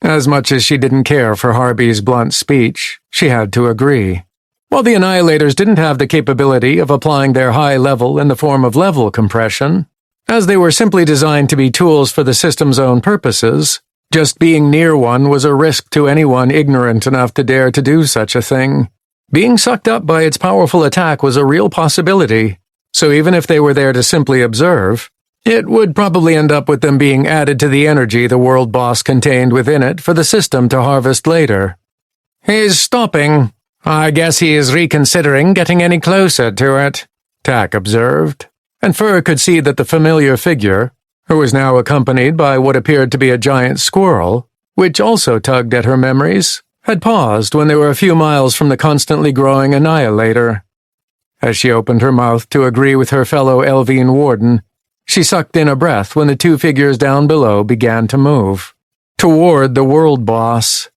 As much as she didn't care for Harby's blunt speech, she had to agree. While the Annihilators didn't have the capability of applying their high level in the form of level compression, as they were simply designed to be tools for the system's own purposes, just being near one was a risk to anyone ignorant enough to dare to do such a thing. Being sucked up by its powerful attack was a real possibility, so even if they were there to simply observe, it would probably end up with them being added to the energy the world boss contained within it for the system to harvest later. "He's stopping. I guess he is reconsidering getting any closer to it," Tak observed, and Fur could see that the familiar figure, who was now accompanied by what appeared to be a giant squirrel, which also tugged at her memories, had paused when they were a few miles from the constantly growing Annihilator. As she opened her mouth to agree with her fellow Elvine warden, she sucked in a breath when the two figures down below began to move toward the world boss.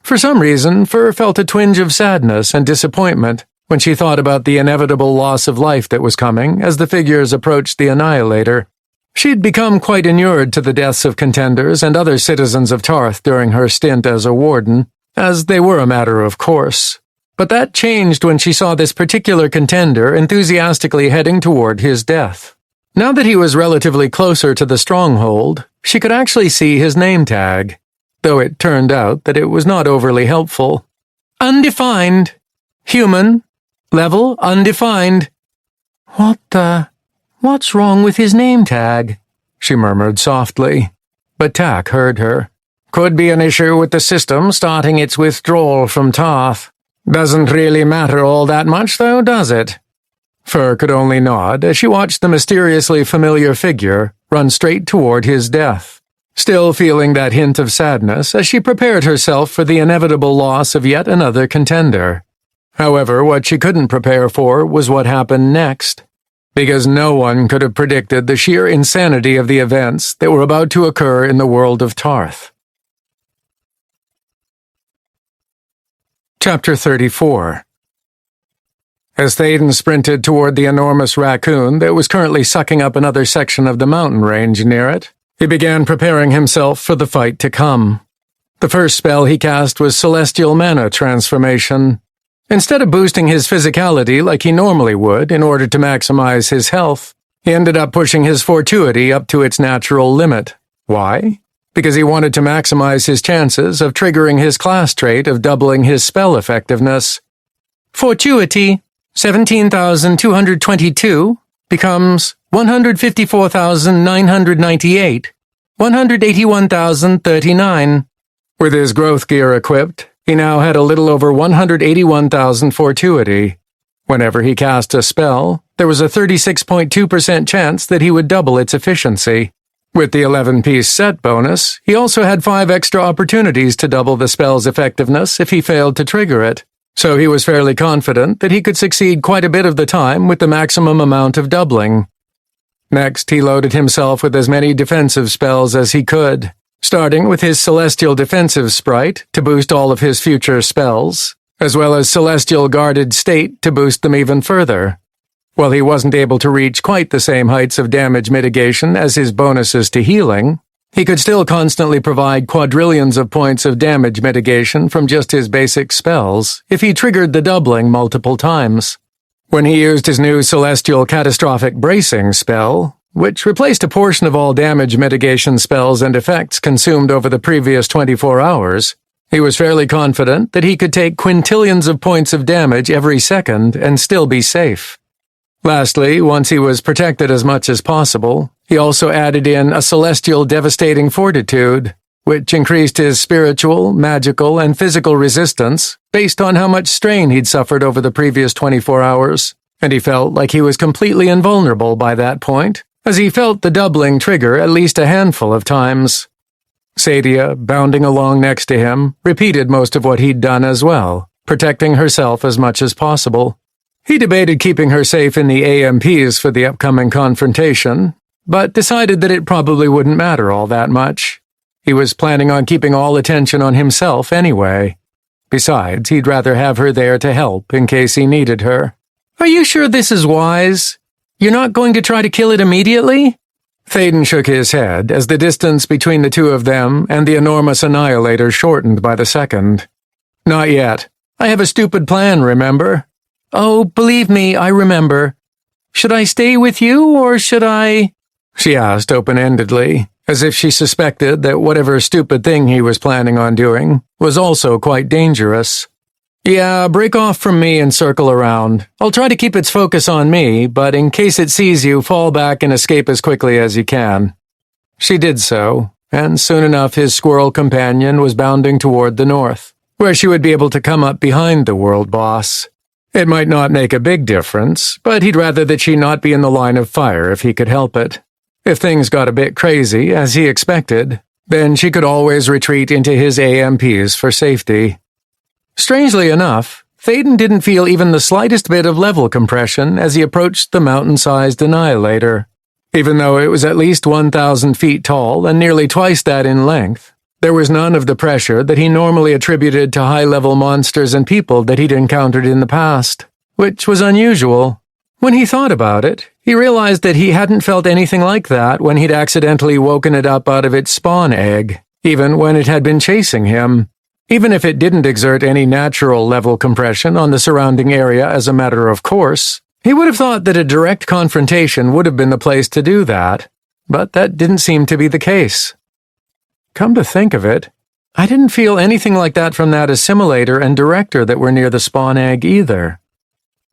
For some reason, Fur felt a twinge of sadness and disappointment when she thought about the inevitable loss of life that was coming as the figures approached the Annihilator. She'd become quite inured to the deaths of contenders and other citizens of Tarth during her stint as a warden, as they were a matter of course. But that changed when she saw this particular contender enthusiastically heading toward his death. Now that he was relatively closer to the stronghold, she could actually see his name tag, though it turned out that it was not overly helpful. Undefined. Human. Level undefined. What's wrong with his name tag? She murmured softly, but Tak heard her. Could be an issue with the system starting its withdrawal from Tarth. Doesn't really matter all that much, though, does it? Fur could only nod as she watched the mysteriously familiar figure run straight toward his death, still feeling that hint of sadness as she prepared herself for the inevitable loss of yet another contender. However, what she couldn't prepare for was what happened next, because no one could have predicted the sheer insanity of the events that were about to occur in the world of Tarth. Chapter 34. As Thaden sprinted toward the enormous raccoon that was currently sucking up another section of the mountain range near it, he began preparing himself for the fight to come. The first spell he cast was Celestial Mana Transformation. Instead of boosting his physicality like he normally would in order to maximize his health, he ended up pushing his fortuity up to its natural limit. Why? Because he wanted to maximize his chances of triggering his class trait of doubling his spell effectiveness. Fortuity 17,222 becomes 154,998, 181,039. With his growth gear equipped, he now had a little over 181,000 fortuity. Whenever he cast a spell, there was a 36.2% chance that he would double its efficiency. With the 11-piece set bonus, he also had 5 extra opportunities to double the spell's effectiveness if he failed to trigger it, so he was fairly confident that he could succeed quite a bit of the time with the maximum amount of doubling. Next, he loaded himself with as many defensive spells as he could, starting with his Celestial Defensive Sprite to boost all of his future spells, as well as Celestial Guarded State to boost them even further. While he wasn't able to reach quite the same heights of damage mitigation as his bonuses to healing, he could still constantly provide quadrillions of points of damage mitigation from just his basic spells if he triggered the doubling multiple times. When he used his new Celestial Catastrophic Bracing spell, which replaced a portion of all damage mitigation spells and effects consumed over the previous 24 hours, he was fairly confident that he could take quintillions of points of damage every second and still be safe. Lastly, once he was protected as much as possible, he also added in a Celestial Devastating Fortitude, which increased his spiritual, magical, and physical resistance based on how much strain he'd suffered over the previous 24 hours, and he felt like he was completely invulnerable by that point, as he felt the doubling trigger at least a handful of times. Sadia, bounding along next to him, repeated most of what he'd done as well, protecting herself as much as possible. He debated keeping her safe in the AMPs for the upcoming confrontation, but decided that it probably wouldn't matter all that much. He was planning on keeping all attention on himself anyway. Besides, he'd rather have her there to help in case he needed her. Are you sure this is wise? You're not going to try to kill it immediately? Thaden shook his head as the distance between the two of them and the enormous annihilator shortened by the second. Not yet. I have a stupid plan, remember? Oh, believe me, I remember. Should I stay with you, or should I? She asked open-endedly, as if she suspected that whatever stupid thing he was planning on doing was also quite dangerous. Yeah, break off from me and circle around. I'll try to keep its focus on me, but in case it sees you, fall back and escape as quickly as you can. She did so, and soon enough his squirrel companion was bounding toward the north, where she would be able to come up behind the world boss. It might not make a big difference, but he'd rather that she not be in the line of fire if he could help it. If things got a bit crazy, as he expected, then she could always retreat into his AMPs for safety. Strangely enough, Thaden didn't feel even the slightest bit of level compression as he approached the mountain-sized annihilator. Even though it was at least 1,000 feet tall and nearly twice that in length, there was none of the pressure that he normally attributed to high-level monsters and people that he'd encountered in the past, which was unusual. When he thought about it, he realized that he hadn't felt anything like that when he'd accidentally woken it up out of its spawn egg, even when it had been chasing him. Even if it didn't exert any natural level compression on the surrounding area as a matter of course, he would have thought that a direct confrontation would have been the place to do that, but that didn't seem to be the case. Come to think of it, I didn't feel anything like that from that assimilator and director that were near the spawn egg either.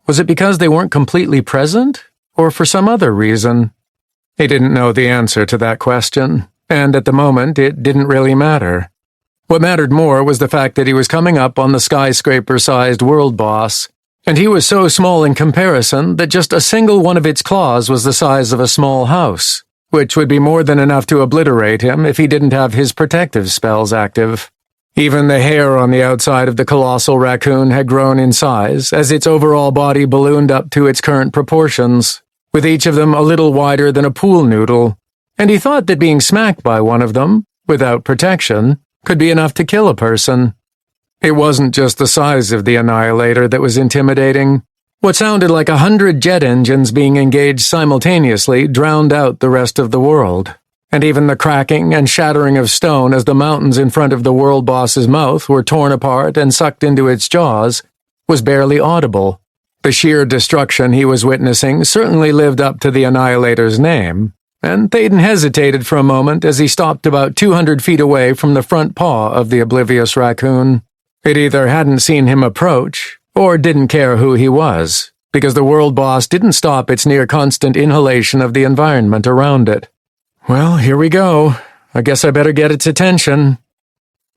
Was it because they weren't completely present, or for some other reason? He didn't know the answer to that question, and at the moment it didn't really matter. What mattered more was the fact that he was coming up on the skyscraper-sized world boss, and he was so small in comparison that just a single one of its claws was the size of a small house, which would be more than enough to obliterate him if he didn't have his protective spells active. Even the hair on the outside of the colossal raccoon had grown in size as its overall body ballooned up to its current proportions, with each of them a little wider than a pool noodle, and he thought that being smacked by one of them, without protection, could be enough to kill a person. It wasn't just the size of the annihilator that was intimidating. What sounded like 100 jet engines being engaged simultaneously drowned out the rest of the world, and even the cracking and shattering of stone as the mountains in front of the world boss's mouth were torn apart and sucked into its jaws was barely audible. The sheer destruction he was witnessing certainly lived up to the annihilator's name, and Thaden hesitated for a moment as he stopped about 200 feet away from the front paw of the oblivious raccoon. It either hadn't seen him approach, or didn't care who he was, because the world boss didn't stop its near-constant inhalation of the environment around it. Well, here we go. I guess I better get its attention.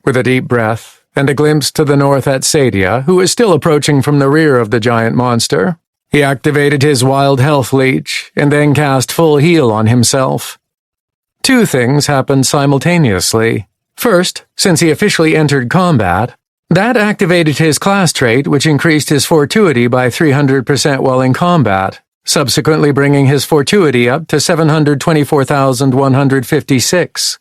With a deep breath, and a glimpse to the north at Sadia, who was still approaching from the rear of the giant monster, he activated his wild health leech, and then cast full heal on himself. Two things happened simultaneously. First, since he officially entered combat, that activated his class trait, which increased his fortuity by 300% while in combat, subsequently bringing his fortuity up to 724,156.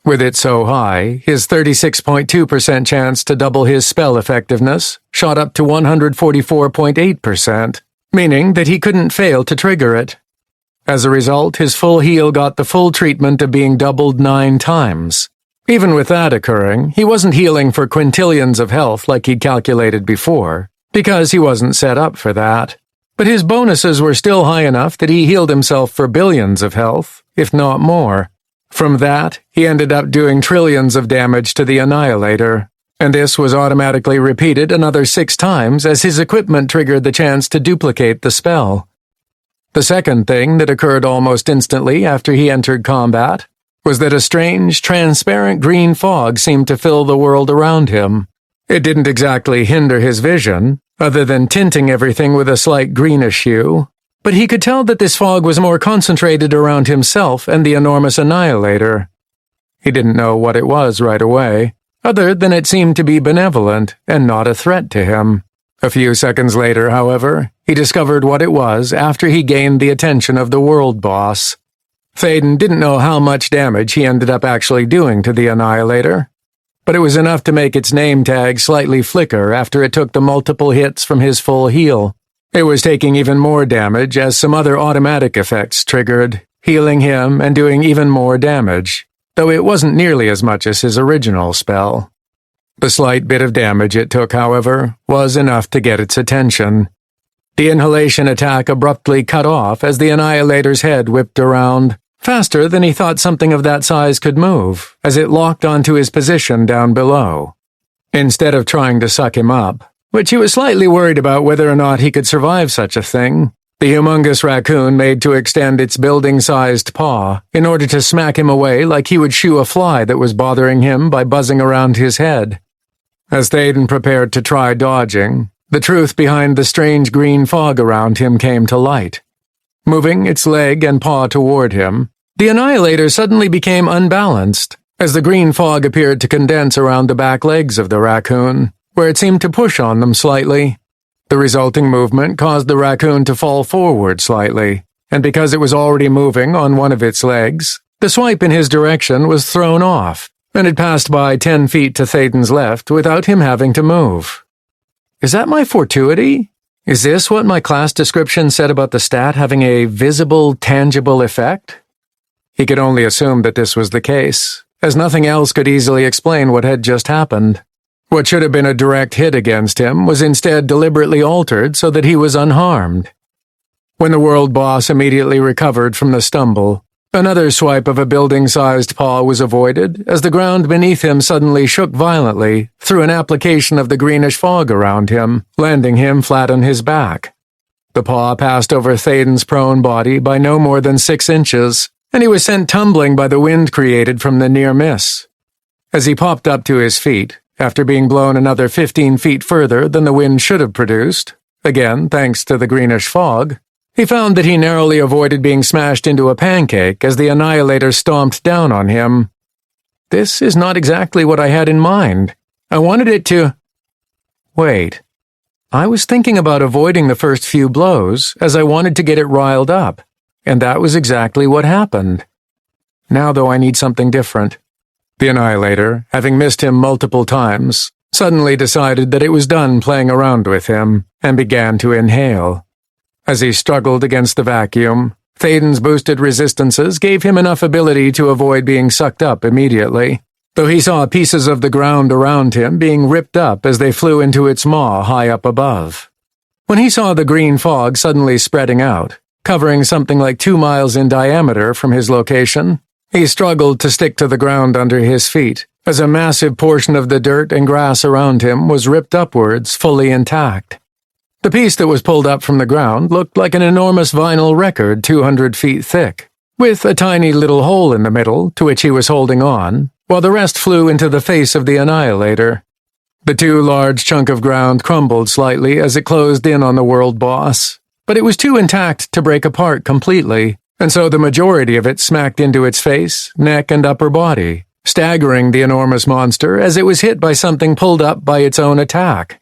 With it so high, his 36.2% chance to double his spell effectiveness shot up to 144.8%. Meaning that he couldn't fail to trigger it. As a result, his full heal got the full treatment of being doubled 9 times. Even with that occurring, he wasn't healing for quintillions of health like he'd calculated before, because he wasn't set up for that. But his bonuses were still high enough that he healed himself for billions of health, if not more. From that, he ended up doing trillions of damage to the annihilator. And this was automatically repeated another 6 times as his equipment triggered the chance to duplicate the spell. The second thing that occurred almost instantly after he entered combat was that a strange, transparent green fog seemed to fill the world around him. It didn't exactly hinder his vision, other than tinting everything with a slight greenish hue, but he could tell that this fog was more concentrated around himself and the enormous annihilator. He didn't know what it was right away, other than it seemed to be benevolent and not a threat to him. A few seconds later, however, he discovered what it was after he gained the attention of the world boss. Thaden didn't know how much damage he ended up actually doing to the annihilator, but it was enough to make its name tag slightly flicker after it took the multiple hits from his full heal. It was taking even more damage as some other automatic effects triggered, healing him and doing even more damage, though it wasn't nearly as much as his original spell. The slight bit of damage it took, however, was enough to get its attention. The inhalation attack abruptly cut off as the Annihilator's head whipped around, faster than he thought something of that size could move, as it locked onto his position down below. Instead of trying to suck him up, which he was slightly worried about whether or not he could survive such a thing, the humongous raccoon made to extend its building-sized paw in order to smack him away like he would shoo a fly that was bothering him by buzzing around his head. As Thaden prepared to try dodging, the truth behind the strange green fog around him came to light. Moving its leg and paw toward him, the Annihilator suddenly became unbalanced, as the green fog appeared to condense around the back legs of the raccoon, where it seemed to push on them slightly. The resulting movement caused the raccoon to fall forward slightly, and because it was already moving on one of its legs, the swipe in his direction was thrown off, and it passed by 10 feet to Thaden's left without him having to move. Is that my fortuity? Is this what my class description said about the stat having a visible, tangible effect? He could only assume that this was the case, as nothing else could easily explain what had just happened. What should have been a direct hit against him was instead deliberately altered so that he was unharmed. When the world boss immediately recovered from the stumble, another swipe of a building-sized paw was avoided as the ground beneath him suddenly shook violently through an application of the greenish fog around him, landing him flat on his back. The paw passed over Thaden's prone body by no more than 6 inches, and he was sent tumbling by the wind created from the near miss. As he popped up to his feet, after being blown another 15 feet further than the wind should have produced, again thanks to the greenish fog, he found that he narrowly avoided being smashed into a pancake as the Annihilator stomped down on him. This is not exactly what I had in mind. I wanted it to... Wait. I was thinking about avoiding the first few blows as I wanted to get it riled up, and that was exactly what happened. Now, though, I need something different. The Annihilator, having missed him multiple times, suddenly decided that it was done playing around with him and began to inhale. As he struggled against the vacuum, Thaden's boosted resistances gave him enough ability to avoid being sucked up immediately, though he saw pieces of the ground around him being ripped up as they flew into its maw high up above. When he saw the green fog suddenly spreading out, covering something like 2 miles in diameter from his location, he struggled to stick to the ground under his feet, as a massive portion of the dirt and grass around him was ripped upwards, fully intact. The piece that was pulled up from the ground looked like an enormous vinyl record 200 feet thick, with a tiny little hole in the middle to which he was holding on, while the rest flew into the face of the Annihilator. The too large chunk of ground crumbled slightly as it closed in on the world boss, but it was too intact to break apart completely, and so the majority of it smacked into its face, neck, and upper body, staggering the enormous monster as it was hit by something pulled up by its own attack.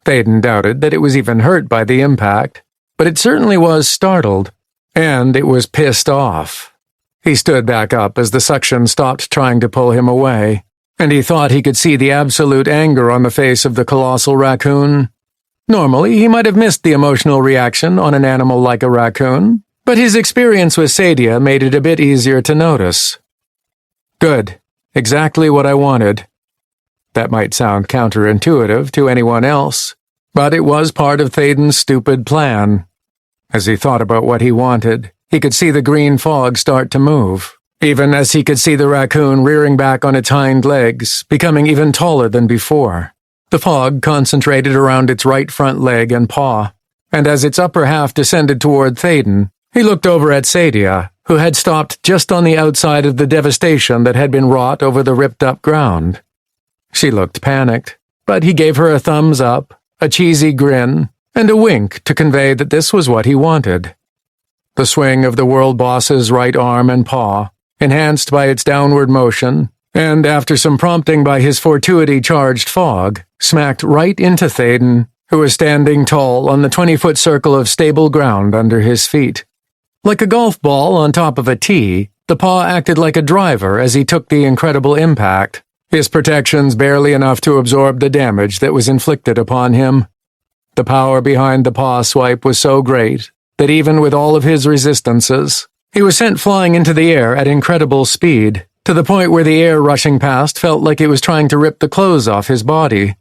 Thaden doubted that it was even hurt by the impact, but it certainly was startled, and it was pissed off. He stood back up as the suction stopped trying to pull him away, and he thought he could see the absolute anger on the face of the colossal raccoon. Normally, he might have missed the emotional reaction on an animal like a raccoon, but his experience with Sadia made it a bit easier to notice. Good. Exactly what I wanted. That might sound counterintuitive to anyone else, but it was part of Thaden's stupid plan. As he thought about what he wanted, he could see the green fog start to move, even as he could see the raccoon rearing back on its hind legs, becoming even taller than before. The fog concentrated around its right front leg and paw, and as its upper half descended toward Thaden, he looked over at Sadia, who had stopped just on the outside of the devastation that had been wrought over the ripped-up ground. She looked panicked, but he gave her a thumbs up, a cheesy grin, and a wink to convey that this was what he wanted. The swing of the world boss's right arm and paw, enhanced by its downward motion, and after some prompting by his fortuity-charged fog, smacked right into Thaden, who was standing tall on the 20-foot circle of stable ground under his feet. Like a golf ball on top of a tee, the paw acted like a driver as he took the incredible impact, his protections barely enough to absorb the damage that was inflicted upon him. The power behind the paw swipe was so great that even with all of his resistances, he was sent flying into the air at incredible speed, to the point where the air rushing past felt like it was trying to rip the clothes off his body.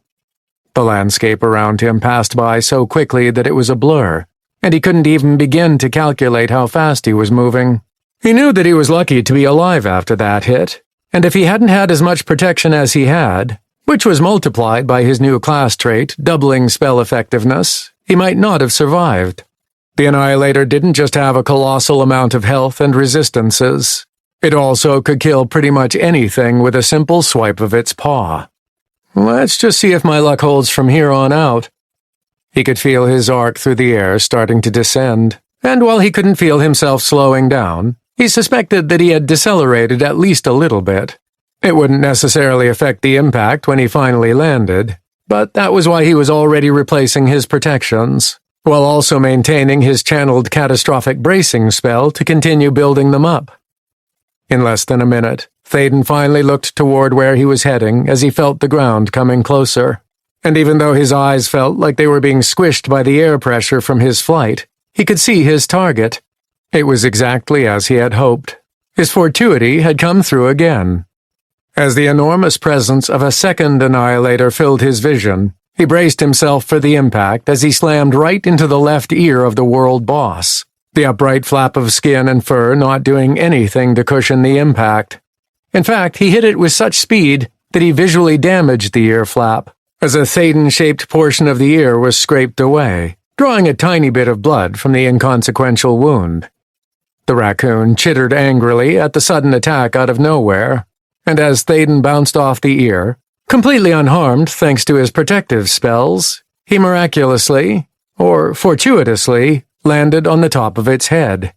The landscape around him passed by so quickly that it was a blur, and he couldn't even begin to calculate how fast he was moving. He knew that he was lucky to be alive after that hit, and if he hadn't had as much protection as he had, which was multiplied by his new class trait, doubling spell effectiveness, he might not have survived. The Annihilator didn't just have a colossal amount of health and resistances. It also could kill pretty much anything with a simple swipe of its paw. Let's just see if my luck holds from here on out. He could feel his arc through the air starting to descend, and while he couldn't feel himself slowing down, he suspected that he had decelerated at least a little bit. It wouldn't necessarily affect the impact when he finally landed, but that was why he was already replacing his protections, while also maintaining his channeled catastrophic bracing spell to continue building them up. In less than a minute, Thaden finally looked toward where he was heading as he felt the ground coming closer. And even though his eyes felt like they were being squished by the air pressure from his flight, he could see his target. It was exactly as he had hoped. His fortuity had come through again. As the enormous presence of a second Annihilator filled his vision, he braced himself for the impact as he slammed right into the left ear of the world boss, the upright flap of skin and fur not doing anything to cushion the impact. In fact, he hit it with such speed that he visually damaged the ear flap, as a Thaden-shaped portion of the ear was scraped away, drawing a tiny bit of blood from the inconsequential wound. The raccoon chittered angrily at the sudden attack out of nowhere, and as Thaden bounced off the ear, completely unharmed thanks to his protective spells, he miraculously, or fortuitously, landed on the top of its head.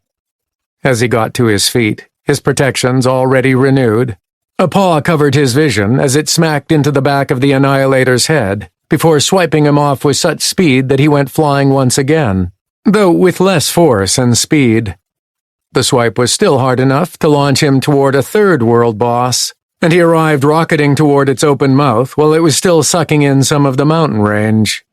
As he got to his feet, his protections already renewed, a paw covered his vision as it smacked into the back of the Annihilator's head, before swiping him off with such speed that he went flying once again, though with less force and speed. The swipe was still hard enough to launch him toward a third world boss, and he arrived rocketing toward its open mouth while it was still sucking in some of the mountain range.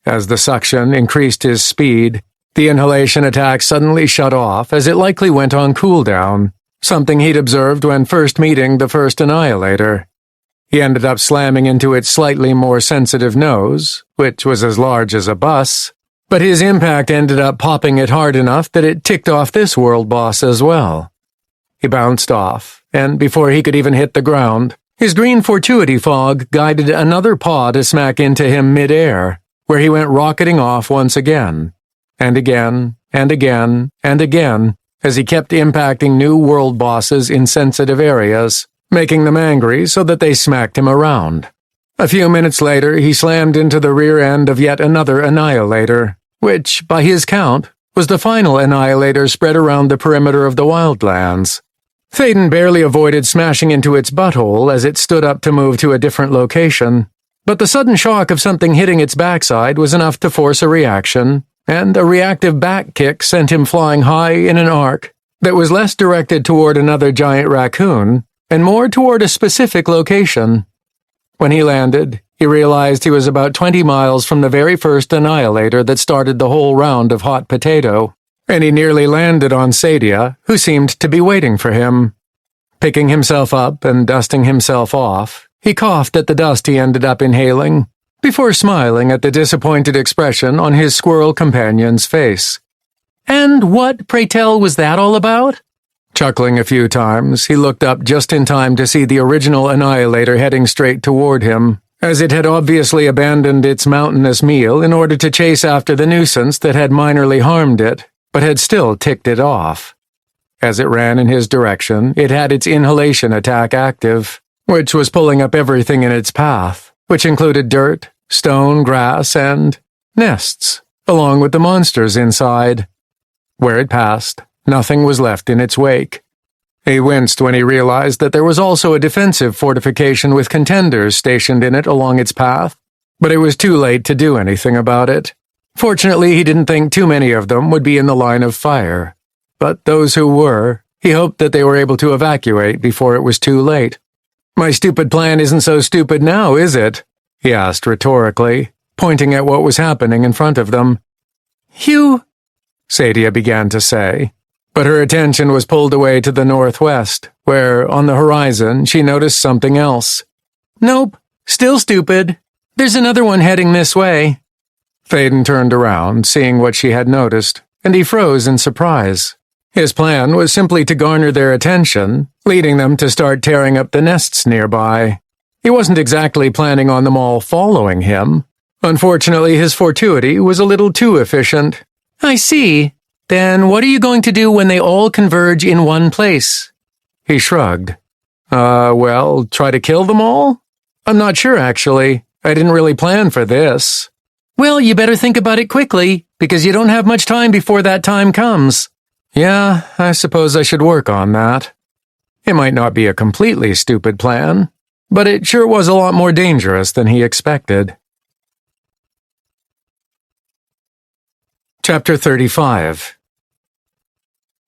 As the suction increased his speed, the inhalation attack suddenly shut off as it likely went on cooldown, something he'd observed when first meeting the first Annihilator. He ended up slamming into its slightly more sensitive nose, which was as large as a bus, but his impact ended up popping it hard enough that it ticked off this world boss as well. He bounced off, and before he could even hit the ground, his green fortuity fog guided another paw to smack into him mid-air, where he went rocketing off once again, and again, and again, and again, as he kept impacting new world bosses in sensitive areas, making them angry so that they smacked him around. A few minutes later, he slammed into the rear end of yet another Annihilator, which, by his count, was the final Annihilator spread around the perimeter of the Wildlands. Thaden barely avoided smashing into its butthole as it stood up to move to a different location, but the sudden shock of something hitting its backside was enough to force a reaction, and a reactive back kick sent him flying high in an arc that was less directed toward another giant raccoon and more toward a specific location. When he landed, he realized he was about 20 miles from the very first Annihilator that started the whole round of hot potato, and he nearly landed on Sadia, who seemed to be waiting for him. Picking himself up and dusting himself off, he coughed at the dust he ended up inhaling, before smiling at the disappointed expression on his squirrel companion's face. "And what, pray tell, was that all about?" Chuckling a few times, he looked up just in time to see the original Annihilator heading straight toward him, as it had obviously abandoned its mountainous meal in order to chase after the nuisance that had minorly harmed it, but had still ticked it off. As it ran in his direction, it had its inhalation attack active, which was pulling up everything in its path, which included dirt, stone, grass, and nests, along with the monsters inside. Where it passed, nothing was left in its wake. He winced when he realized that there was also a defensive fortification with Contenders stationed in it along its path, but it was too late to do anything about it. Fortunately, he didn't think too many of them would be in the line of fire, but those who were, he hoped that they were able to evacuate before it was too late. "My stupid plan isn't so stupid now, is it?" he asked rhetorically, pointing at what was happening in front of them. "You," Sadia began to say, but her attention was pulled away to the northwest, where, on the horizon, she noticed something else. "Nope, still stupid. There's another one heading this way." Thaden turned around, seeing what she had noticed, and he froze in surprise. His plan was simply to garner their attention, leading them to start tearing up the nests nearby. He wasn't exactly planning on them all following him. Unfortunately, his fortuity was a little too efficient. "I see. Then what are you going to do when they all converge in one place?" He shrugged. Well, try to kill them all? I'm not sure, actually. I didn't really plan for this. "Well, you better think about it quickly, because you don't have much time before that time comes." Yeah, I suppose I should work on that. It might not be a completely stupid plan, but it sure was a lot more dangerous than he expected. Chapter 35.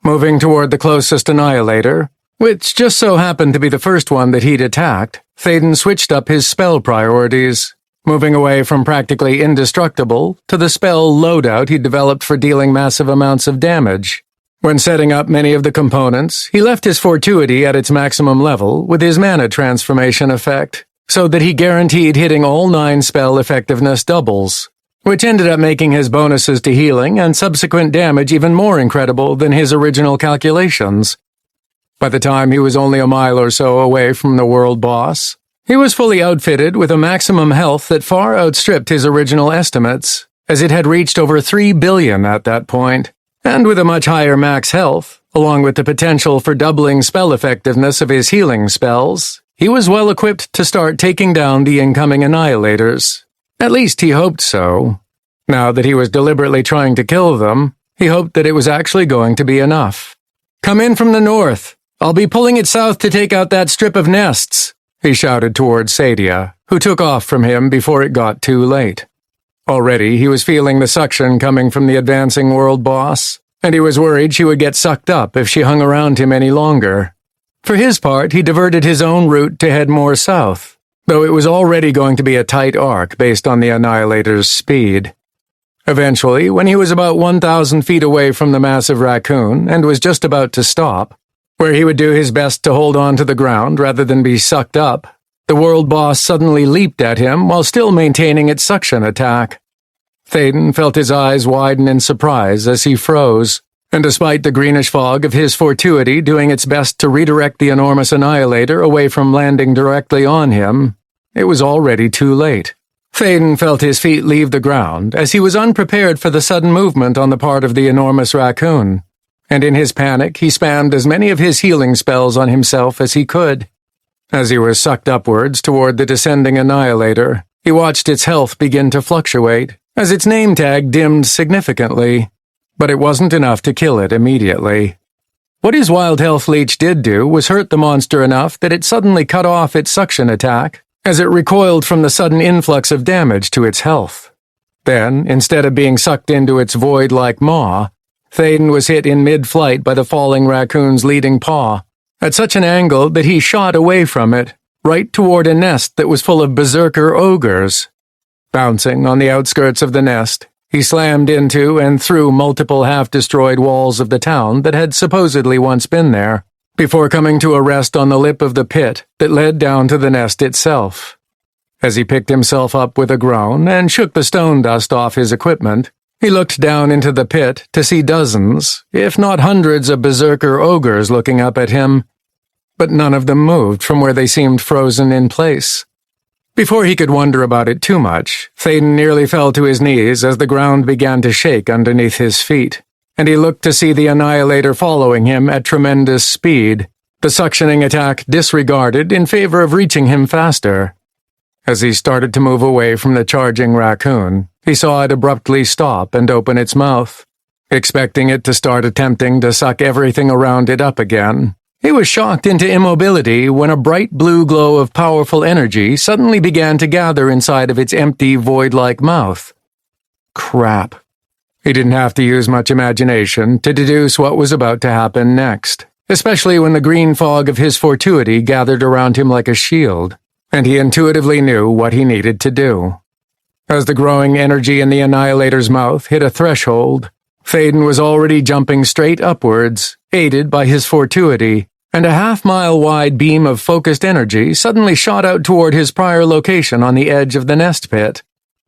Moving toward the closest annihilator, which just so happened to be the first one that he'd attacked, Thaden switched up his spell priorities, moving away from practically indestructible to the spell loadout he'd developed for dealing massive amounts of damage. When setting up many of the components, he left his fortuity at its maximum level with his mana transformation effect, so that he guaranteed hitting all 9 spell effectiveness doubles, which ended up making his bonuses to healing and subsequent damage even more incredible than his original calculations. By the time he was only a mile or so away from the world boss, he was fully outfitted with a maximum health that far outstripped his original estimates, as it had reached over 3 billion at that point. And with a much higher max health, along with the potential for doubling spell effectiveness of his healing spells, he was well equipped to start taking down the incoming annihilators. At least he hoped so. Now that he was deliberately trying to kill them, he hoped that it was actually going to be enough. "Come in from the north. I'll be pulling it south to take out that strip of nests," he shouted towards Sadia, who took off from him before it got too late. Already, he was feeling the suction coming from the advancing world boss, and he was worried she would get sucked up if she hung around him any longer. For his part, he diverted his own route to head more south, though it was already going to be a tight arc based on the annihilator's speed. Eventually, when he was about 1,000 feet away from the massive raccoon and was just about to stop, where he would do his best to hold on to the ground rather than be sucked up, the world boss suddenly leaped at him while still maintaining its suction attack. Thaden felt his eyes widen in surprise as he froze, and despite the greenish fog of his fortuity doing its best to redirect the enormous annihilator away from landing directly on him, it was already too late. Thaden felt his feet leave the ground as he was unprepared for the sudden movement on the part of the enormous raccoon, and in his panic he spammed as many of his healing spells on himself as he could. As he was sucked upwards toward the descending annihilator, he watched its health begin to fluctuate, as its name tag dimmed significantly, but it wasn't enough to kill it immediately. What his wild health leech did do was hurt the monster enough that it suddenly cut off its suction attack, as it recoiled from the sudden influx of damage to its health. Then, instead of being sucked into its void-like maw, Thaden was hit in mid-flight by the falling raccoon's leading paw, at such an angle that he shot away from it, right toward a nest that was full of berserker ogres. Bouncing on the outskirts of the nest, he slammed into and through multiple half-destroyed walls of the town that had supposedly once been there, before coming to a rest on the lip of the pit that led down to the nest itself. As he picked himself up with a groan and shook the stone dust off his equipment, he looked down into the pit to see dozens, if not hundreds of berserker ogres looking up at him, but none of them moved from where they seemed frozen in place. Before he could wonder about it too much, Thaden nearly fell to his knees as the ground began to shake underneath his feet, and he looked to see the annihilator following him at tremendous speed, the suctioning attack disregarded in favor of reaching him faster. As he started to move away from the charging raccoon, he saw it abruptly stop and open its mouth, expecting it to start attempting to suck everything around it up again. He was shocked into immobility when a bright blue glow of powerful energy suddenly began to gather inside of its empty, void-like mouth. Crap. He didn't have to use much imagination to deduce what was about to happen next, especially when the green fog of his fortuity gathered around him like a shield, and he intuitively knew what he needed to do. As the growing energy in the Annihilator's mouth hit a threshold, Thaden was already jumping straight upwards, aided by his fortuity, and a half-mile-wide beam of focused energy suddenly shot out toward his prior location on the edge of the nest pit.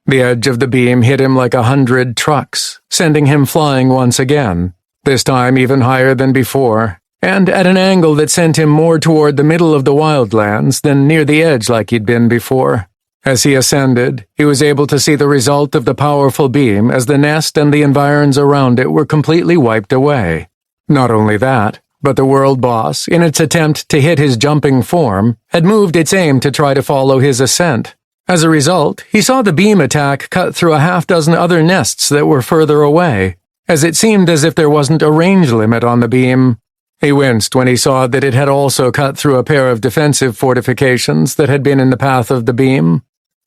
The edge of the beam hit him like 100 trucks, sending him flying once again, this time even higher than before, and at an angle that sent him more toward the middle of the Wildlands than near the edge like he'd been before. As he ascended, he was able to see the result of the powerful beam as the nest and the environs around it were completely wiped away. Not only that, but the world boss, in its attempt to hit his jumping form, had moved its aim to try to follow his ascent. As a result, he saw the beam attack cut through a half-dozen other nests that were further away, as it seemed as if there wasn't a range limit on the beam. He winced when he saw that it had also cut through a pair of defensive fortifications that had been in the path of the beam.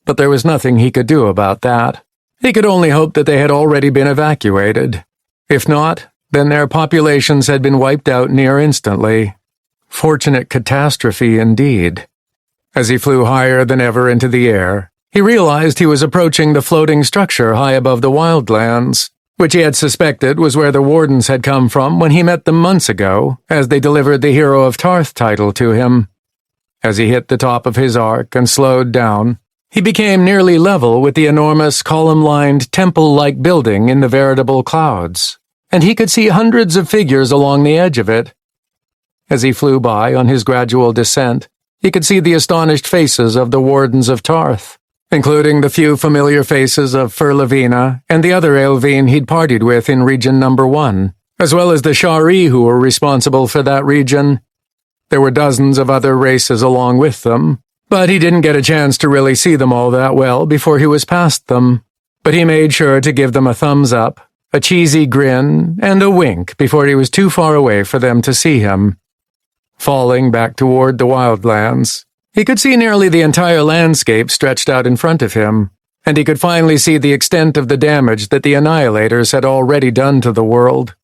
But there was nothing he could do about that. He could only hope that they had already been evacuated. If not, then their populations had been wiped out near instantly. Fortunate catastrophe indeed. As he flew higher than ever into the air, he realized he was approaching the floating structure high above the Wildlands, which he had suspected was where the Wardens had come from when he met them months ago, as they delivered the Hero of Tarth title to him. As he hit the top of his arc and slowed down, he became nearly level with the enormous column-lined temple-like building in the veritable clouds, and he could see hundreds of figures along the edge of it. As he flew by on his gradual descent, he could see the astonished faces of the Wardens of Tarth, including the few familiar faces of Furlavina and the other Elvine he'd partied with in Region Number 1, as well as the Shari who were responsible for that region. There were dozens of other races along with them, but he didn't get a chance to really see them all that well before he was past them. But he made sure to give them a thumbs up, a cheesy grin, and a wink before he was too far away for them to see him. Falling back toward the Wildlands, he could see nearly the entire landscape stretched out in front of him, and he could finally see the extent of the damage that the Annihilators had already done to the world.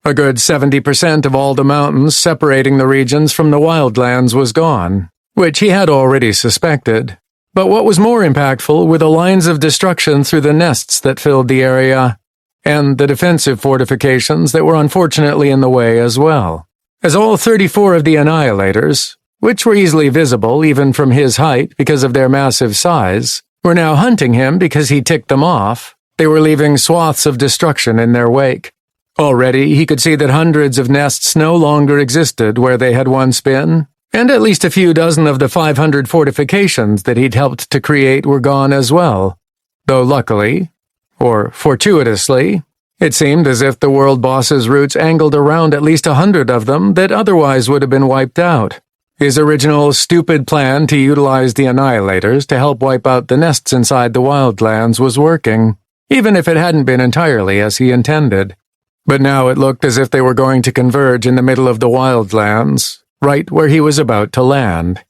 A good 70% of all the mountains separating the regions from the Wildlands was gone, which he had already suspected. But what was more impactful were the lines of destruction through the nests that filled the area, and the defensive fortifications that were unfortunately in the way as well. As all 34 of the Annihilators, which were easily visible even from his height because of their massive size, were now hunting him because he ticked them off, they were leaving swaths of destruction in their wake. Already he could see that hundreds of nests no longer existed where they had once been, and at least a few dozen of the 500 fortifications that he'd helped to create were gone as well, though luckily, or fortuitously, it seemed as if the world boss's routes angled around at least 100 of them that otherwise would have been wiped out. His original stupid plan to utilize the Annihilators to help wipe out the nests inside the Wildlands was working, even if it hadn't been entirely as he intended. But now it looked as if they were going to converge in the middle of the Wildlands, right where he was about to land.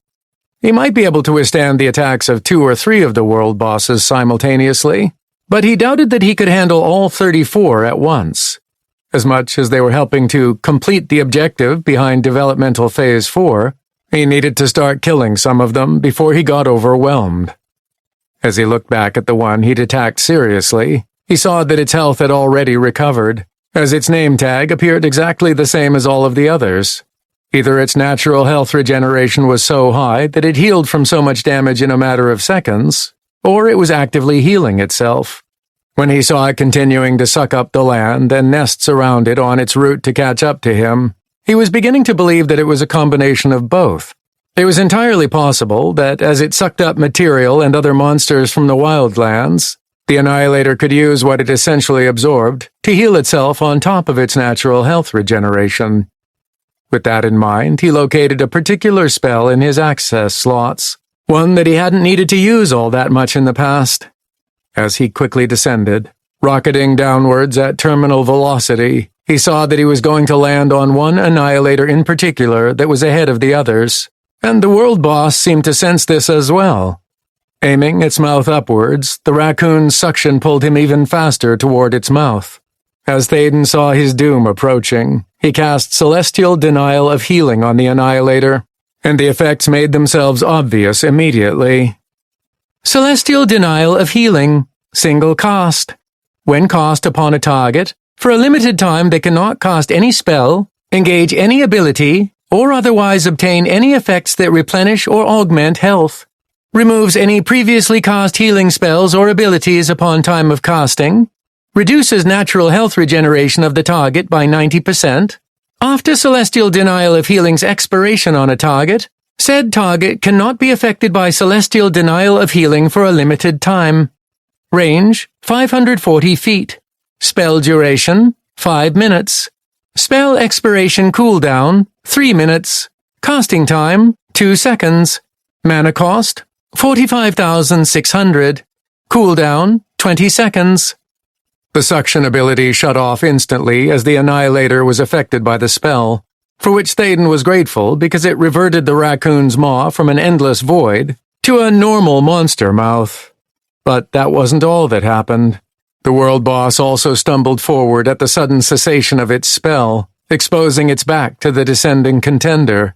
He might be able to withstand the attacks of 2 or 3 of the world bosses simultaneously, but he doubted that he could handle all 34 at once. As much as they were helping to complete the objective behind Developmental Phase 4, he needed to start killing some of them before he got overwhelmed. As he looked back at the one he'd attacked seriously, he saw that its health had already recovered, as its name tag appeared exactly the same as all of the others. Either its natural health regeneration was so high that it healed from so much damage in a matter of seconds, or it was actively healing itself. When he saw it continuing to suck up the land and nests around it on its route to catch up to him, he was beginning to believe that it was a combination of both. It was entirely possible that as it sucked up material and other monsters from the Wildlands, the Annihilator could use what it essentially absorbed to heal itself on top of its natural health regeneration. With that in mind, he located a particular spell in his access slots, one that he hadn't needed to use all that much in the past. As he quickly descended, rocketing downwards at terminal velocity, he saw that he was going to land on one Annihilator in particular that was ahead of the others, and the world boss seemed to sense this as well. Aiming its mouth upwards, the raccoon's suction pulled him even faster toward its mouth. As Thaden saw his doom approaching, he cast Celestial Denial of Healing on the Annihilator, and the effects made themselves obvious immediately. Celestial Denial of Healing. Single cast. When cast upon a target, for a limited time they cannot cast any spell, engage any ability, or otherwise obtain any effects that replenish or augment health. Removes any previously cast healing spells or abilities upon time of casting. Reduces natural health regeneration of the target by 90%. After Celestial Denial of Healing's expiration on a target, said target cannot be affected by Celestial Denial of Healing for a limited time. Range, 540 feet. Spell duration, 5 minutes. Spell expiration cooldown, 3 minutes. Casting time, 2 seconds. Mana cost, 45,600. Cooldown, 20 seconds. The suction ability shut off instantly as the Annihilator was affected by the spell, for which Thaden was grateful because it reverted the raccoon's maw from an endless void to a normal monster mouth. But that wasn't all that happened. The world boss also stumbled forward at the sudden cessation of its spell, exposing its back to the descending contender.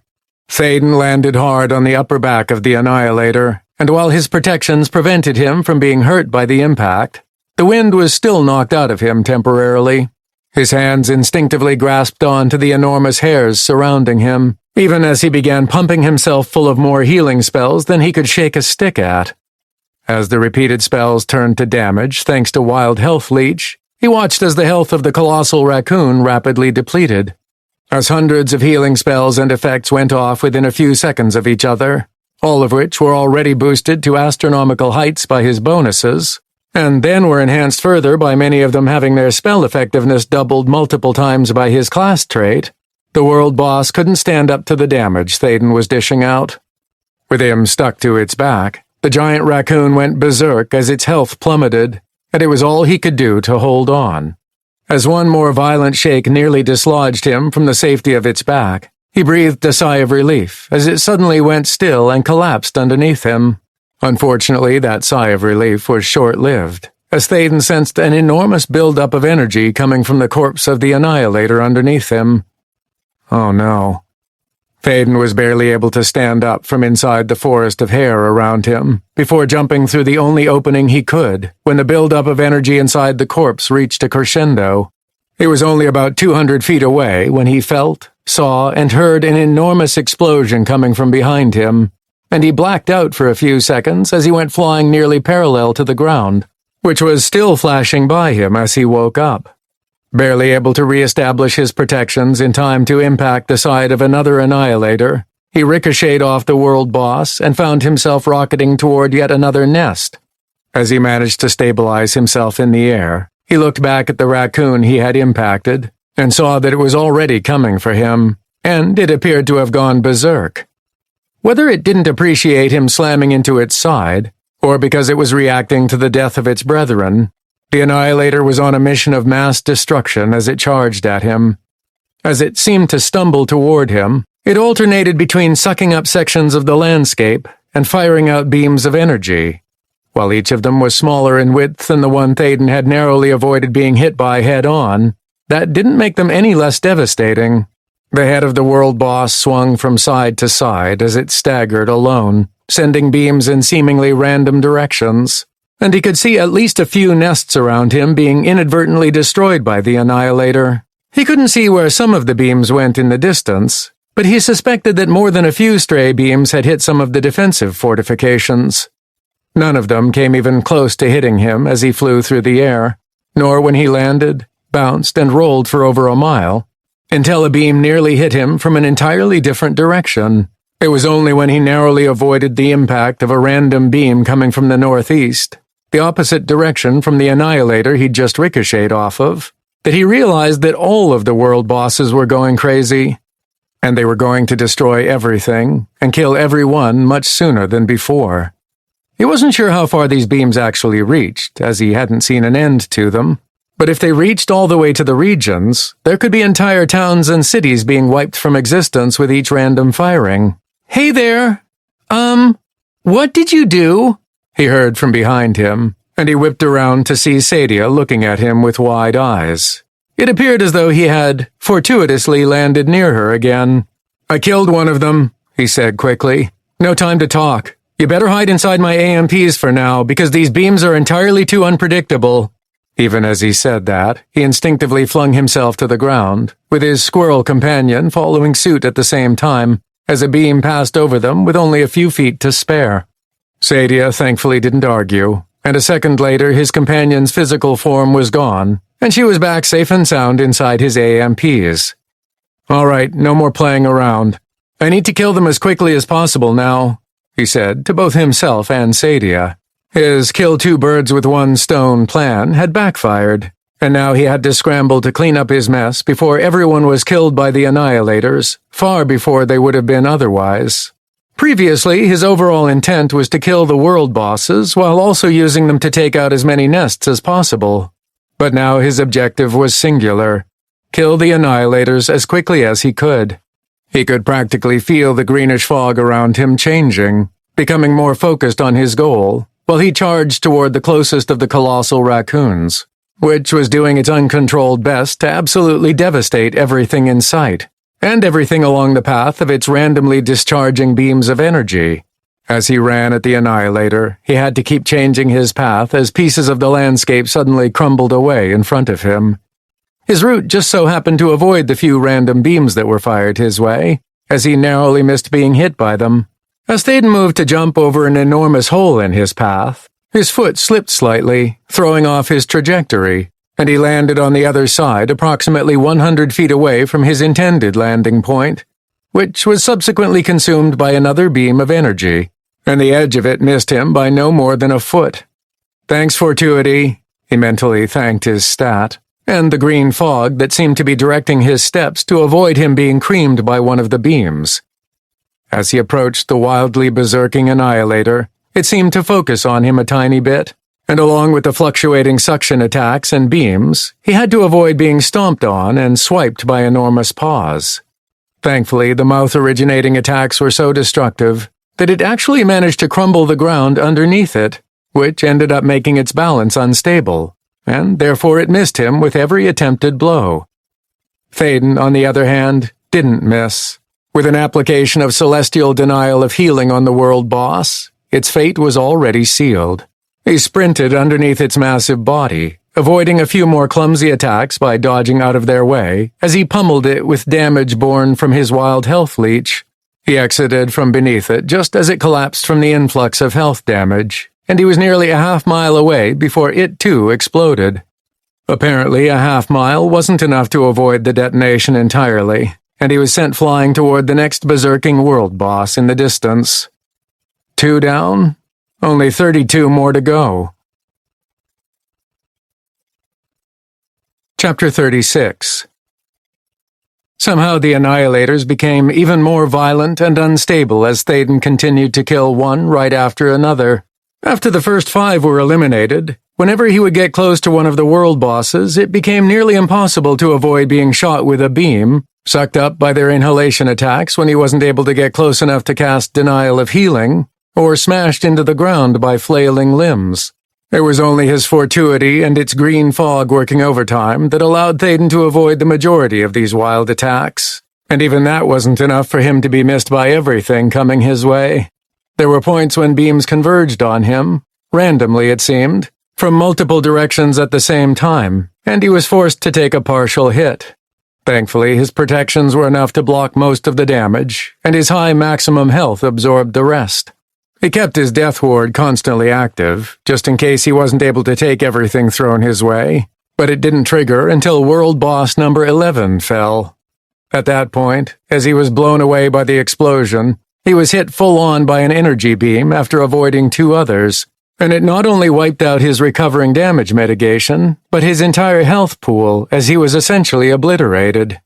Thaden landed hard on the upper back of the Annihilator, and while his protections prevented him from being hurt by the impact, the wind was still knocked out of him temporarily. His hands instinctively grasped on to the enormous hairs surrounding him, even as he began pumping himself full of more healing spells than he could shake a stick at. As the repeated spells turned to damage thanks to Wild Health Leech, he watched as the health of the colossal raccoon rapidly depleted. As hundreds of healing spells and effects went off within a few seconds of each other, all of which were already boosted to astronomical heights by his bonuses, and then were enhanced further by many of them having their spell effectiveness doubled multiple times by his class trait, the world boss couldn't stand up to the damage Thaden was dishing out. With him stuck to its back, the giant raccoon went berserk as its health plummeted, and it was all he could do to hold on. As one more violent shake nearly dislodged him from the safety of its back, he breathed a sigh of relief as it suddenly went still and collapsed underneath him. Unfortunately, that sigh of relief was short-lived, as Thaden sensed an enormous build-up of energy coming from the corpse of the Annihilator underneath him. Oh no. Thaden was barely able to stand up from inside the forest of hair around him, before jumping through the only opening he could, when the build-up of energy inside the corpse reached a crescendo. It was only about 200 feet away when he felt, saw, and heard an enormous explosion coming from behind him, and he blacked out for a few seconds as he went flying nearly parallel to the ground, which was still flashing by him as he woke up. Barely able to re-establish his protections in time to impact the side of another Annihilator, he ricocheted off the world boss and found himself rocketing toward yet another nest. As he managed to stabilize himself in the air, he looked back at the raccoon he had impacted and saw that it was already coming for him, and it appeared to have gone berserk. Whether it didn't appreciate him slamming into its side, or because it was reacting to the death of its brethren, the Annihilator was on a mission of mass destruction as it charged at him. As it seemed to stumble toward him, it alternated between sucking up sections of the landscape and firing out beams of energy. While each of them was smaller in width than the one Thaden had narrowly avoided being hit by head-on, that didn't make them any less devastating. The head of the world boss swung from side to side as it staggered alone, sending beams in seemingly random directions, and he could see at least a few nests around him being inadvertently destroyed by the Annihilator. He couldn't see where some of the beams went in the distance, but he suspected that more than a few stray beams had hit some of the defensive fortifications. None of them came even close to hitting him as he flew through the air, nor when he landed, bounced, and rolled for over a mile, until a beam nearly hit him from an entirely different direction. It was only when he narrowly avoided the impact of a random beam coming from the northeast, the opposite direction from the Annihilator he'd just ricocheted off of, that he realized that all of the world bosses were going crazy, and they were going to destroy everything and kill everyone much sooner than before. He wasn't sure how far these beams actually reached, as he hadn't seen an end to them, but if they reached all the way to the regions, there could be entire towns and cities being wiped from existence with each random firing. "Hey there! What did you do?" he heard from behind him, and he whipped around to see Sadia looking at him with wide eyes. It appeared as though he had fortuitously landed near her again. "I killed one of them," he said quickly. "No time to talk. You better hide inside my AMPs for now, because these beams are entirely too unpredictable." Even as he said that, he instinctively flung himself to the ground, with his squirrel companion following suit at the same time, as a beam passed over them with only a few feet to spare. Sadia thankfully didn't argue, and a second later his companion's physical form was gone, and she was back safe and sound inside his AMPs. "All right, no more playing around. I need to kill them as quickly as possible now," he said to both himself and Sadia. His kill two birds with one stone plan had backfired, and now he had to scramble to clean up his mess before everyone was killed by the Annihilators, far before they would have been otherwise. Previously, his overall intent was to kill the world bosses while also using them to take out as many nests as possible. But now his objective was singular: kill the Annihilators as quickly as he could. He could practically feel the greenish fog around him changing, becoming more focused on his goal, while he charged toward the closest of the colossal raccoons, which was doing its uncontrolled best to absolutely devastate everything in sight, and everything along the path of its randomly discharging beams of energy. As he ran at the Annihilator, he had to keep changing his path as pieces of the landscape suddenly crumbled away in front of him. His route just so happened to avoid the few random beams that were fired his way, as he narrowly missed being hit by them. As Thaden moved to jump over an enormous hole in his path, his foot slipped slightly, throwing off his trajectory, and he landed on the other side approximately 100 feet away from his intended landing point, which was subsequently consumed by another beam of energy, and the edge of it missed him by no more than a foot. "Thanks, Fortuity," he mentally thanked his stat, and the green fog that seemed to be directing his steps to avoid him being creamed by one of the beams. As he approached the wildly berserking Annihilator, it seemed to focus on him a tiny bit, and along with the fluctuating suction attacks and beams, he had to avoid being stomped on and swiped by enormous paws. Thankfully, the mouth-originating attacks were so destructive that it actually managed to crumble the ground underneath it, which ended up making its balance unstable, and therefore it missed him with every attempted blow. Thaden, on the other hand, didn't miss. With an application of celestial denial of healing on the world boss, its fate was already sealed. He sprinted underneath its massive body, avoiding a few more clumsy attacks by dodging out of their way as he pummeled it with damage borne from his wild health leech. He exited from beneath it just as it collapsed from the influx of health damage, and he was nearly a half-mile away before it too exploded. Apparently, a half-mile wasn't enough to avoid the detonation entirely, and he was sent flying toward the next berserking world boss in the distance. 2 down? Only 32 more to go. Chapter 36. Somehow the Annihilators became even more violent and unstable as Thaden continued to kill one right after another. After the first 5 were eliminated, whenever he would get close to one of the world bosses, it became nearly impossible to avoid being shot with a beam, sucked up by their inhalation attacks when he wasn't able to get close enough to cast Denial of Healing, or smashed into the ground by flailing limbs. It was only his fortuity and its green fog working overtime that allowed Thaden to avoid the majority of these wild attacks, and even that wasn't enough for him to be missed by everything coming his way. There were points when beams converged on him, randomly it seemed, from multiple directions at the same time, and he was forced to take a partial hit. Thankfully, his protections were enough to block most of the damage, and his high maximum health absorbed the rest. He kept his death ward constantly active, just in case he wasn't able to take everything thrown his way, but it didn't trigger until World Boss number 11 fell. At that point, as he was blown away by the explosion, he was hit full-on by an energy beam after avoiding 2 others, and it not only wiped out his recovering damage mitigation, but his entire health pool as he was essentially obliterated.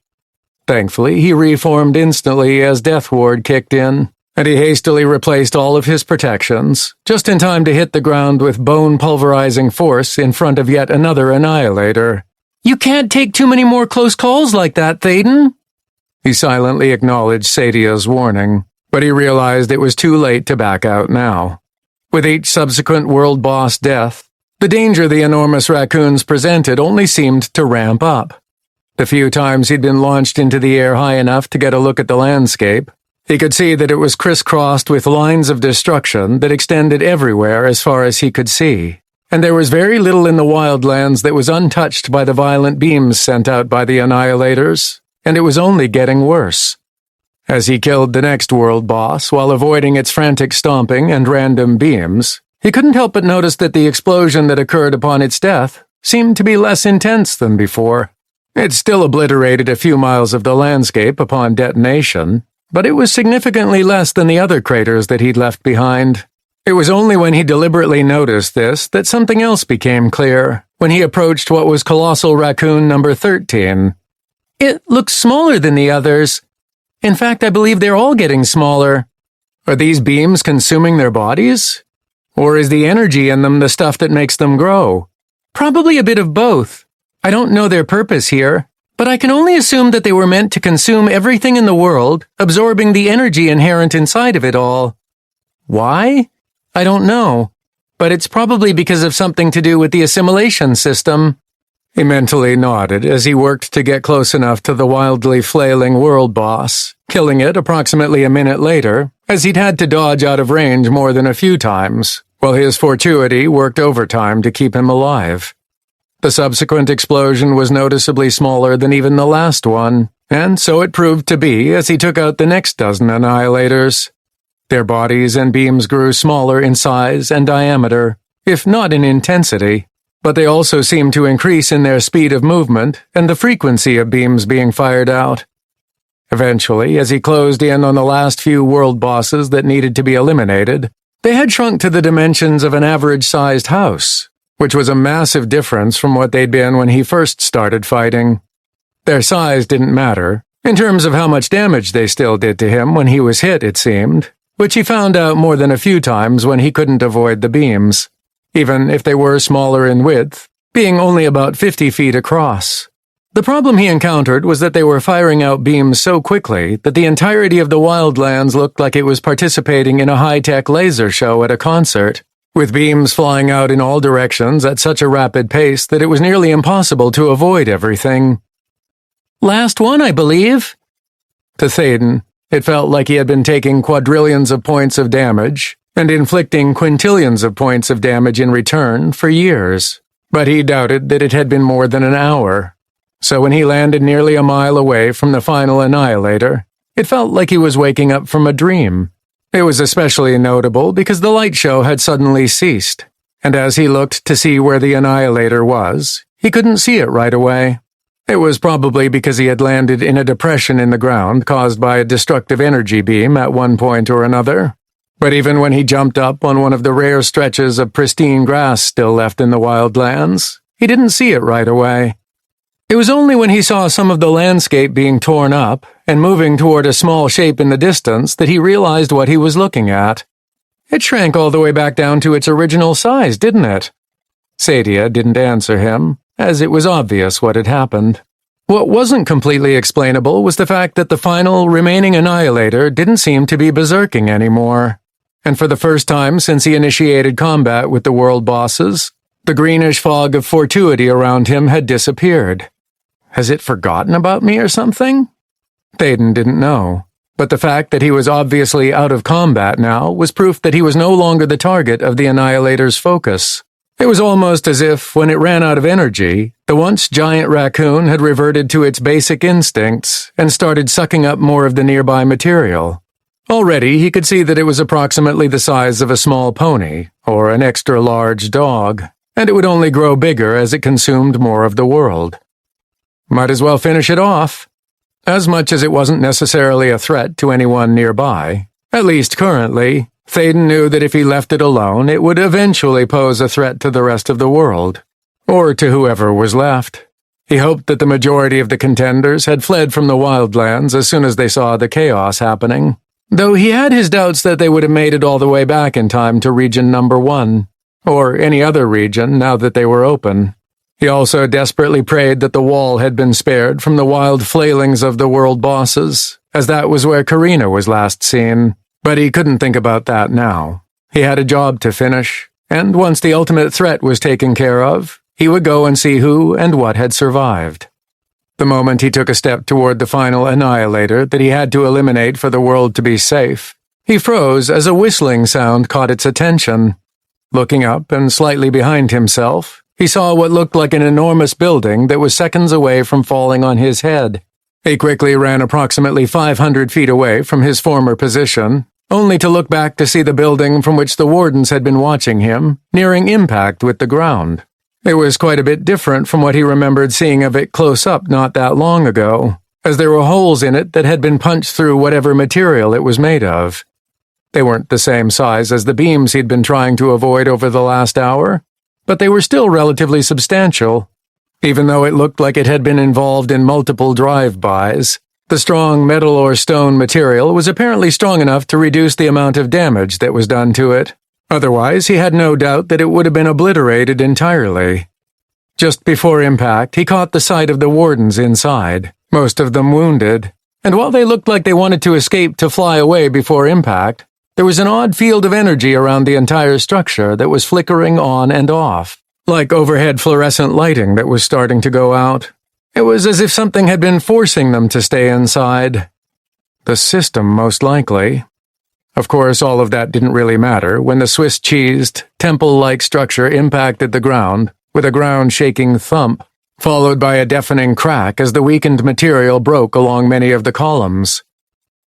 Thankfully, he reformed instantly as Death Ward kicked in, and he hastily replaced all of his protections, just in time to hit the ground with bone-pulverizing force in front of yet another Annihilator. "You can't take too many more close calls like that, Thaden." He silently acknowledged Sadia's warning, but he realized it was too late to back out now. With each subsequent world boss death, the danger the enormous raccoons presented only seemed to ramp up. The few times he'd been launched into the air high enough to get a look at the landscape, He could see that it was crisscrossed with lines of destruction that extended everywhere as far as he could see, and there was very little in the Wildlands that was untouched by the violent beams sent out by the Annihilators, and it was only getting worse. As he killed the next world boss while avoiding its frantic stomping and random beams, he couldn't help but notice that the explosion that occurred upon its death seemed to be less intense than before. It still obliterated a few miles of the landscape upon detonation, but it was significantly less than the other craters that he'd left behind. It was only when he deliberately noticed this that something else became clear, when he approached what was Colossal Raccoon number 13. It looks smaller than the others. In fact, I believe they're all getting smaller. Are these beams consuming their bodies? Or is the energy in them the stuff that makes them grow? Probably a bit of both. I don't know their purpose here, but I can only assume that they were meant to consume everything in the world, absorbing the energy inherent inside of it all. Why? I don't know, but it's probably because of something to do with the assimilation system. He mentally nodded as he worked to get close enough to the wildly flailing world boss, killing it approximately a minute later, as he'd had to dodge out of range more than a few times, while his fortuity worked overtime to keep him alive. The subsequent explosion was noticeably smaller than even the last one, and so it proved to be as he took out the next dozen Annihilators. Their bodies and beams grew smaller in size and diameter, if not in intensity, but they also seemed to increase in their speed of movement and the frequency of beams being fired out. Eventually, as he closed in on the last few world bosses that needed to be eliminated, they had shrunk to the dimensions of an average-sized house, which was a massive difference from what they'd been when he first started fighting. Their size didn't matter, in terms of how much damage they still did to him when he was hit, it seemed, which he found out more than a few times when he couldn't avoid the beams, even if they were smaller in width, being only about 50 feet across. The problem he encountered was that they were firing out beams so quickly that the entirety of the Wildlands looked like it was participating in a high-tech laser show at a concert, with beams flying out in all directions at such a rapid pace that it was nearly impossible to avoid everything. Last one, I believe. To Thaden, it felt like he had been taking quadrillions of points of damage and inflicting quintillions of points of damage in return for years, but he doubted that it had been more than an hour. So when he landed nearly a mile away from the final Annihilator, it felt like he was waking up from a dream. It was especially notable because the light show had suddenly ceased, and as he looked to see where the Annihilator was, he couldn't see it right away. It was probably because he had landed in a depression in the ground caused by a destructive energy beam at one point or another. But even when he jumped up on one of the rare stretches of pristine grass still left in the Wildlands, he didn't see it right away. It was only when he saw some of the landscape being torn up and moving toward a small shape in the distance that he realized what he was looking at. It shrank all the way back down to its original size, didn't it? Sadia didn't answer him, as it was obvious what had happened. What wasn't completely explainable was the fact that the final remaining Annihilator didn't seem to be berserking anymore. And for the first time since he initiated combat with the world bosses, the greenish fog of fortuity around him had disappeared. Has it forgotten about me or something? Thaden didn't know, but the fact that he was obviously out of combat now was proof that he was no longer the target of the Annihilator's focus. It was almost as if, when it ran out of energy, the once giant raccoon had reverted to its basic instincts and started sucking up more of the nearby material. Already, he could see that it was approximately the size of a small pony, or an extra-large dog, and it would only grow bigger as it consumed more of the world. Might as well finish it off. As much as it wasn't necessarily a threat to anyone nearby, at least currently, Thaden knew that if he left it alone, it would eventually pose a threat to the rest of the world, or to whoever was left. He hoped that the majority of the contenders had fled from the Wildlands as soon as they saw the chaos happening, though he had his doubts that they would have made it all the way back in time to region number 1, or any other region now that they were open. He also desperately prayed that the wall had been spared from the wild flailings of the world bosses, as that was where Karina was last seen. But he couldn't think about that now. He had a job to finish, and once the ultimate threat was taken care of, he would go and see who and what had survived. The moment he took a step toward the final annihilator that he had to eliminate for the world to be safe, he froze as a whistling sound caught its attention. Looking up and slightly behind himself, he saw what looked like an enormous building that was seconds away from falling on his head. He quickly ran approximately 500 feet away from his former position, only to look back to see the building from which the wardens had been watching him, nearing impact with the ground. It was quite a bit different from what he remembered seeing of it close up not that long ago, as there were holes in it that had been punched through whatever material it was made of. They weren't the same size as the beams he'd been trying to avoid over the last hour, but they were still relatively substantial. Even though it looked like it had been involved in multiple drive-bys, the strong metal or stone material was apparently strong enough to reduce the amount of damage that was done to it. Otherwise, he had no doubt that it would have been obliterated entirely. Just before impact, he caught the sight of the wardens inside, most of them wounded, and while they looked like they wanted to escape to fly away before impact, there was an odd field of energy around the entire structure that was flickering on and off, like overhead fluorescent lighting that was starting to go out. It was as if something had been forcing them to stay inside. The system, most likely. Of course, all of that didn't really matter when the Swiss-cheesed, temple-like structure impacted the ground with a ground-shaking thump, followed by a deafening crack as the weakened material broke along many of the columns.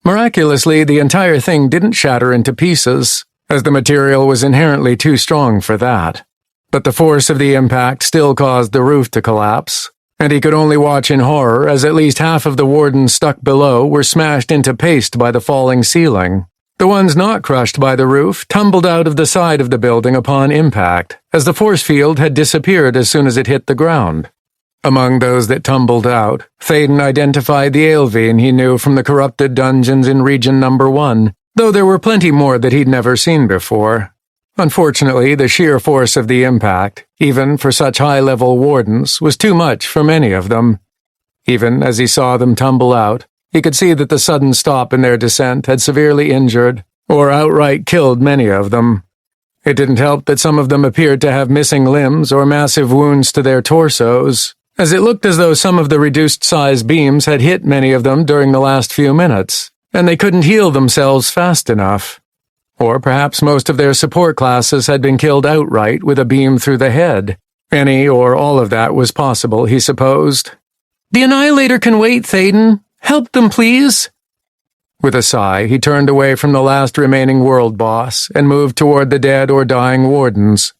Miraculously, the entire thing didn't shatter into pieces, as the material was inherently too strong for that. But the force of the impact still caused the roof to collapse, and he could only watch in horror as at least half of the wardens stuck below were smashed into paste by the falling ceiling. The ones not crushed by the roof tumbled out of the side of the building upon impact, as the force field had disappeared as soon as it hit the ground. Among those that tumbled out, Thaden identified the Aelvine he knew from the corrupted dungeons in Region Number 1, though there were plenty more that he'd never seen before. Unfortunately, the sheer force of the impact, even for such high-level wardens, was too much for many of them. Even as he saw them tumble out, he could see that the sudden stop in their descent had severely injured, or outright killed many of them. It didn't help that some of them appeared to have missing limbs or massive wounds to their torsos, as it looked as though some of the reduced-size beams had hit many of them during the last few minutes, and they couldn't heal themselves fast enough. Or perhaps most of their support classes had been killed outright with a beam through the head. Any or all of that was possible, he supposed. "The Annihilator can wait, Thaden. Help them, please." With a sigh, he turned away from the last remaining world boss and moved toward the dead or dying wardens.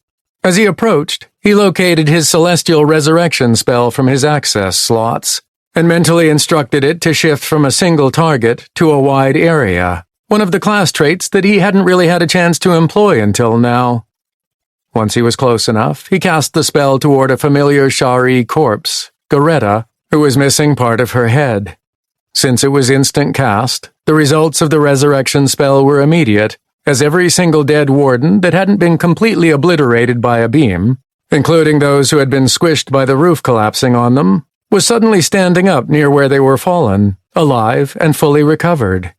As he approached, he located his celestial resurrection spell from his access slots, and mentally instructed it to shift from a single target to a wide area, one of the class traits that he hadn't really had a chance to employ until now. Once he was close enough, he cast the spell toward a familiar Shari corpse, Garetta, who was missing part of her head. Since it was instant cast, the results of the resurrection spell were immediate, as every single dead warden that hadn't been completely obliterated by a beam, including those who had been squished by the roof collapsing on them, was suddenly standing up near where they were fallen, alive and fully recovered.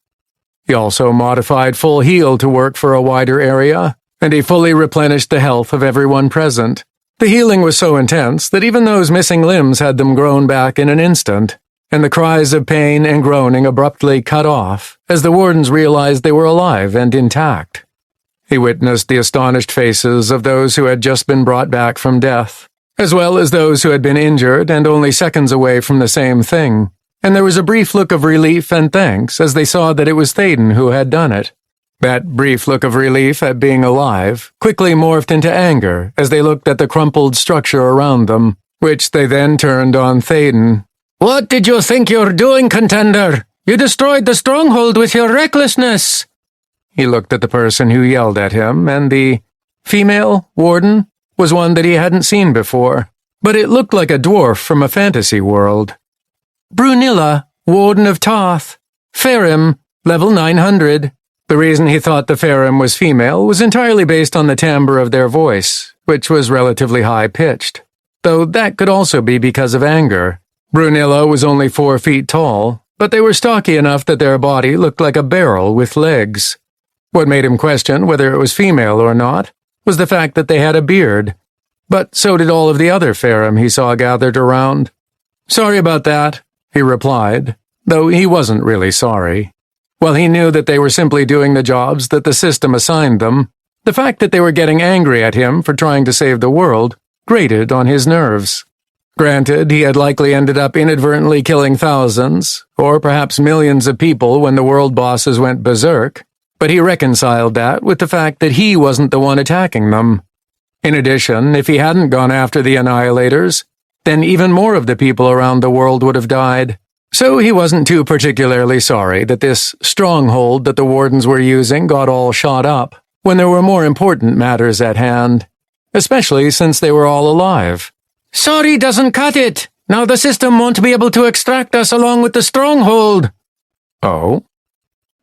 He also modified full heal to work for a wider area, and he fully replenished the health of everyone present. The healing was so intense that even those missing limbs had them grown back in an instant, and the cries of pain and groaning abruptly cut off as the wardens realized they were alive and intact. He witnessed the astonished faces of those who had just been brought back from death, as well as those who had been injured and only seconds away from the same thing, and there was a brief look of relief and thanks as they saw that it was Thaden who had done it. That brief look of relief at being alive quickly morphed into anger as they looked at the crumpled structure around them, which they then turned on Thaden. "What did you think you're doing, Contender? You destroyed the stronghold with your recklessness!" He looked at the person who yelled at him, and the female warden was one that he hadn't seen before, but it looked like a dwarf from a fantasy world. "Brunilla, Warden of Tarth. Ferrim, level 900. The reason he thought the Ferrim was female was entirely based on the timbre of their voice, which was relatively high-pitched, though that could also be because of anger. Brunilla was only 4 feet tall, but they were stocky enough that their body looked like a barrel with legs. What made him question whether it was female or not was the fact that they had a beard, but so did all of the other Ferrim he saw gathered around. Sorry about that, he replied, though he wasn't really sorry. While he knew that they were simply doing the jobs that the system assigned them, the fact that they were getting angry at him for trying to save the world grated on his nerves. Granted, he had likely ended up inadvertently killing thousands, or perhaps millions of people when the world bosses went berserk, but he reconciled that with the fact that he wasn't the one attacking them. In addition, if he hadn't gone after the Annihilators, then even more of the people around the world would have died. So he wasn't too particularly sorry that this stronghold that the Wardens were using got all shot up, when there were more important matters at hand, especially since they were all alive. Sorry doesn't cut it. Now the system won't be able to extract us along with the stronghold. Oh?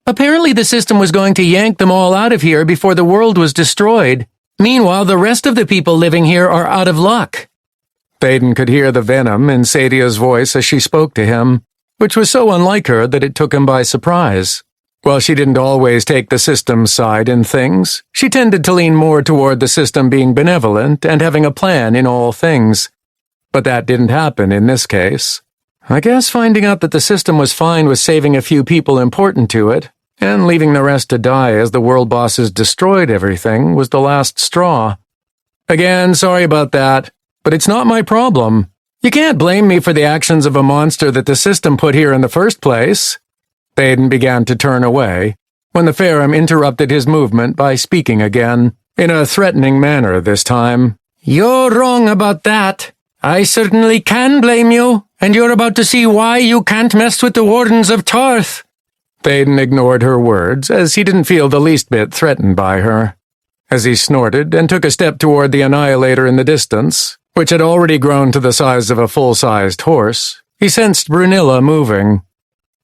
Apparently the system was going to yank them all out of here before the world was destroyed. Meanwhile, the rest of the people living here are out of luck. Thaden could hear the venom in Sadia's voice as she spoke to him, which was so unlike her that it took him by surprise. While she didn't always take the system's side in things, she tended to lean more toward the system being benevolent and having a plan in all things. But that didn't happen in this case. I guess finding out that the system was fine with saving a few people important to it, and leaving the rest to die as the world bosses destroyed everything, was the last straw. Again, sorry about that, but it's not my problem. You can't blame me for the actions of a monster that the system put here in the first place. Thaden began to turn away, when the Ferrum interrupted his movement by speaking again, in a threatening manner this time. You're wrong about that. I certainly can blame you, and you're about to see why you can't mess with the Wardens of Tarth. Thaden ignored her words, as he didn't feel the least bit threatened by her. As he snorted and took a step toward the Annihilator in the distance, which had already grown to the size of a full-sized horse, he sensed Brunilla moving.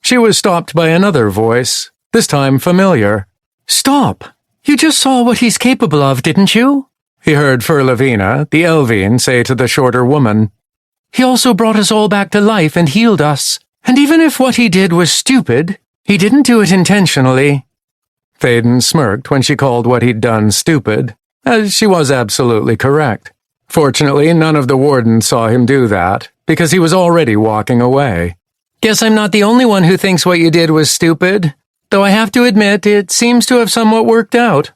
She was stopped by another voice, this time familiar. Stop! You just saw what he's capable of, didn't you? He heard Furlavina, the Elvine, say to the shorter woman. He also brought us all back to life and healed us. And even if what he did was stupid, he didn't do it intentionally. Thaden smirked when she called what he'd done stupid, as she was absolutely correct. Fortunately, none of the Wardens saw him do that, because he was already walking away. Guess I'm not the only one who thinks what you did was stupid, though I have to admit it seems to have somewhat worked out.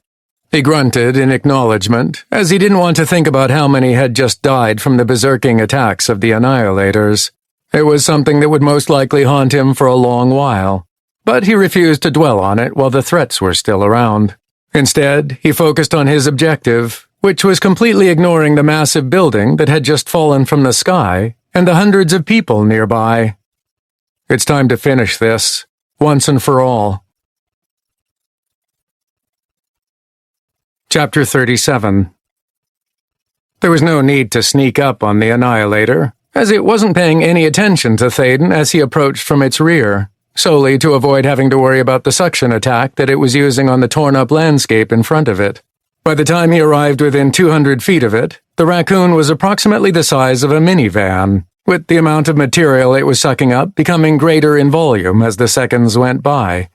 He grunted in acknowledgement, as he didn't want to think about how many had just died from the berserking attacks of the Annihilators. It was something that would most likely haunt him for a long while, but he refused to dwell on it while the threats were still around. Instead, he focused on his objective, which was completely ignoring the massive building that had just fallen from the sky and the hundreds of people nearby. It's time to finish this, once and for all. Chapter 37. There was no need to sneak up on the Annihilator, as it wasn't paying any attention to Thaden as he approached from its rear, solely to avoid having to worry about the suction attack that it was using on the torn-up landscape in front of it. By the time he arrived within 200 feet of it, the raccoon was approximately the size of a minivan, with the amount of material it was sucking up becoming greater in volume as the seconds went by.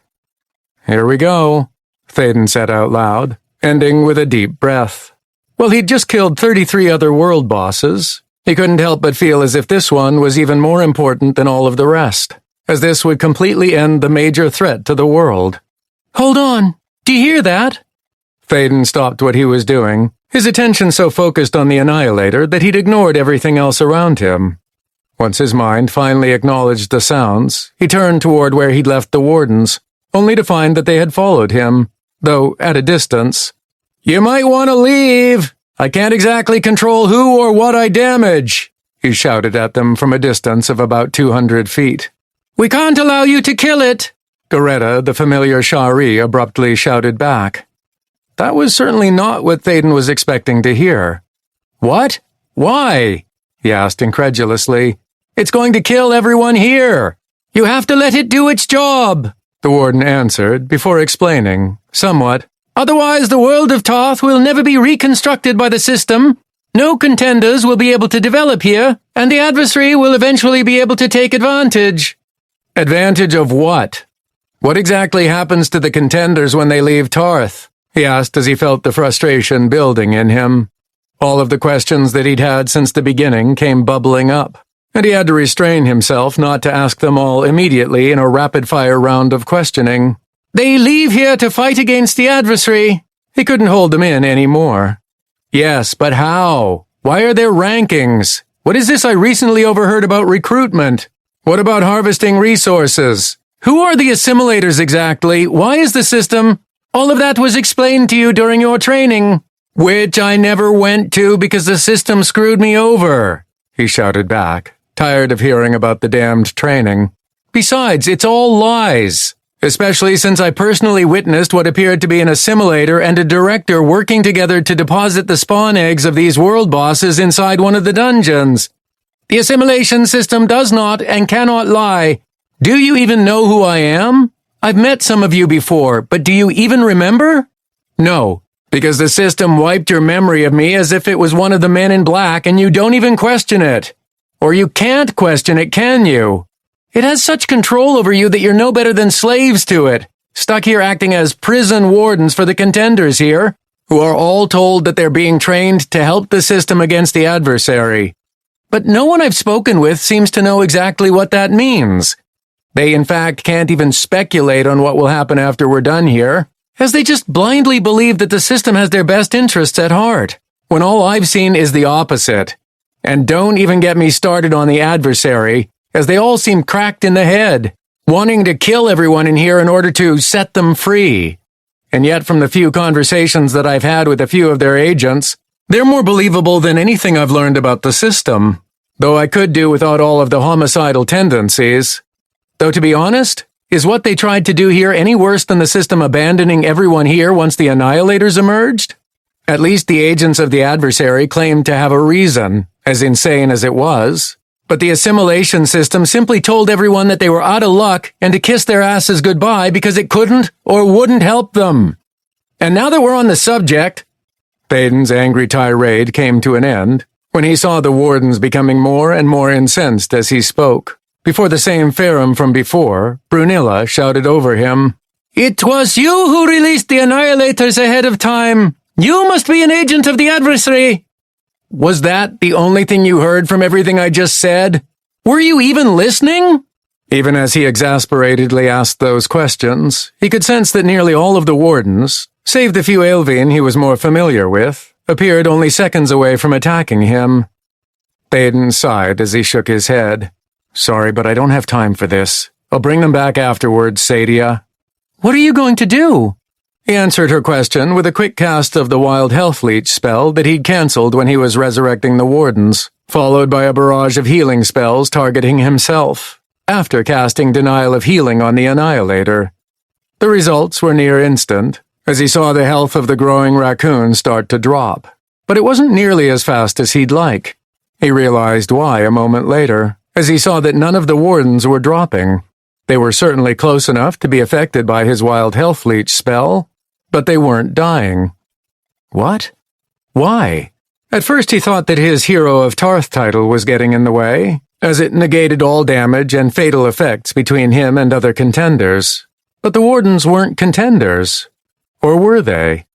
"Here we go," Thaden said out loud, ending with a deep breath. Well, he'd just killed 33 other world bosses. He couldn't help but feel as if this one was even more important than all of the rest, as this would completely end the major threat to the world. Hold on. Do you hear that? Thaden stopped what he was doing, his attention so focused on the Annihilator that he'd ignored everything else around him. Once his mind finally acknowledged the sounds, he turned toward where he'd left the Wardens, only to find that they had followed him, though at a distance. "You might want to leave. I can't exactly control who or what I damage," he shouted at them from a distance of about 200 feet. "We can't allow you to kill it," Goretta, the familiar Shari, abruptly shouted back. That was certainly not what Thaden was expecting to hear. "What? Why?" he asked incredulously. "It's going to kill everyone here." "You have to let it do its job," the Warden answered before explaining, somewhat. "Otherwise the world of Tarth will never be reconstructed by the system. No contenders will be able to develop here, and the adversary will eventually be able to take advantage." "Advantage of what? What exactly happens to the contenders when they leave Tarth?" he asked as he felt the frustration building in him. All of the questions that he'd had since the beginning came bubbling up, and he had to restrain himself not to ask them all immediately in a rapid-fire round of questioning. They leave here to fight against the adversary. He couldn't hold them in anymore. Yes, but how? Why are there rankings? What is this I recently overheard about recruitment? What about harvesting resources? Who are the assimilators exactly? Why is the system? All of that was explained to you during your training, which I never went to because the system screwed me over, he shouted back, tired of hearing about the damned training. Besides, it's all lies, especially since I personally witnessed what appeared to be an assimilator and a director working together to deposit the spawn eggs of these world bosses inside one of the dungeons. The assimilation system does not and cannot lie. Do you even know who I am? I've met some of you before, but do you even remember? No, because the system wiped your memory of me as if it was one of the men in black and you don't even question it. Or you can't question it, can you? It has such control over you that you're no better than slaves to it, stuck here acting as prison wardens for the contenders here, who are all told that they're being trained to help the system against the adversary. But no one I've spoken with seems to know exactly what that means. They, in fact, can't even speculate on what will happen after we're done here, as they just blindly believe that the system has their best interests at heart, when all I've seen is the opposite. And don't even get me started on the adversary, as they all seem cracked in the head, wanting to kill everyone in here in order to set them free. And yet, from the few conversations that I've had with a few of their agents, they're more believable than anything I've learned about the system, though I could do without all of the homicidal tendencies. Though to be honest, is what they tried to do here any worse than the system abandoning everyone here once the Annihilators emerged? At least the agents of the adversary claimed to have a reason, as insane as it was. But the assimilation system simply told everyone that they were out of luck and to kiss their asses goodbye because it couldn't or wouldn't help them. And now that we're on the subject, Thaden's angry tirade came to an end when he saw the wardens becoming more and more incensed as he spoke. Before the same Ferrum from before, Brunilla shouted over him, "It was you who released the Annihilators ahead of time. You must be an agent of the adversary." Was that the only thing you heard from everything I just said? Were you even listening? Even as he exasperatedly asked those questions, he could sense that nearly all of the wardens, save the few Elven he was more familiar with, appeared only seconds away from attacking him. Thaden sighed as he shook his head. "Sorry, but I don't have time for this. I'll bring them back afterwards, Sadia." "What are you going to do?" He answered her question with a quick cast of the Wild Health Leech spell that he'd cancelled when he was resurrecting the wardens, followed by a barrage of healing spells targeting himself, after casting Denial of Healing on the Annihilator. The results were near instant, as he saw the health of the growing raccoon start to drop. But it wasn't nearly as fast as he'd like. He realized why a moment later, as he saw that none of the wardens were dropping. They were certainly close enough to be affected by his Wild Health Leech spell, but they weren't dying. What? Why? At first he thought that his Hero of Tarth title was getting in the way, as it negated all damage and fatal effects between him and other contenders. But the wardens weren't contenders. Or were they?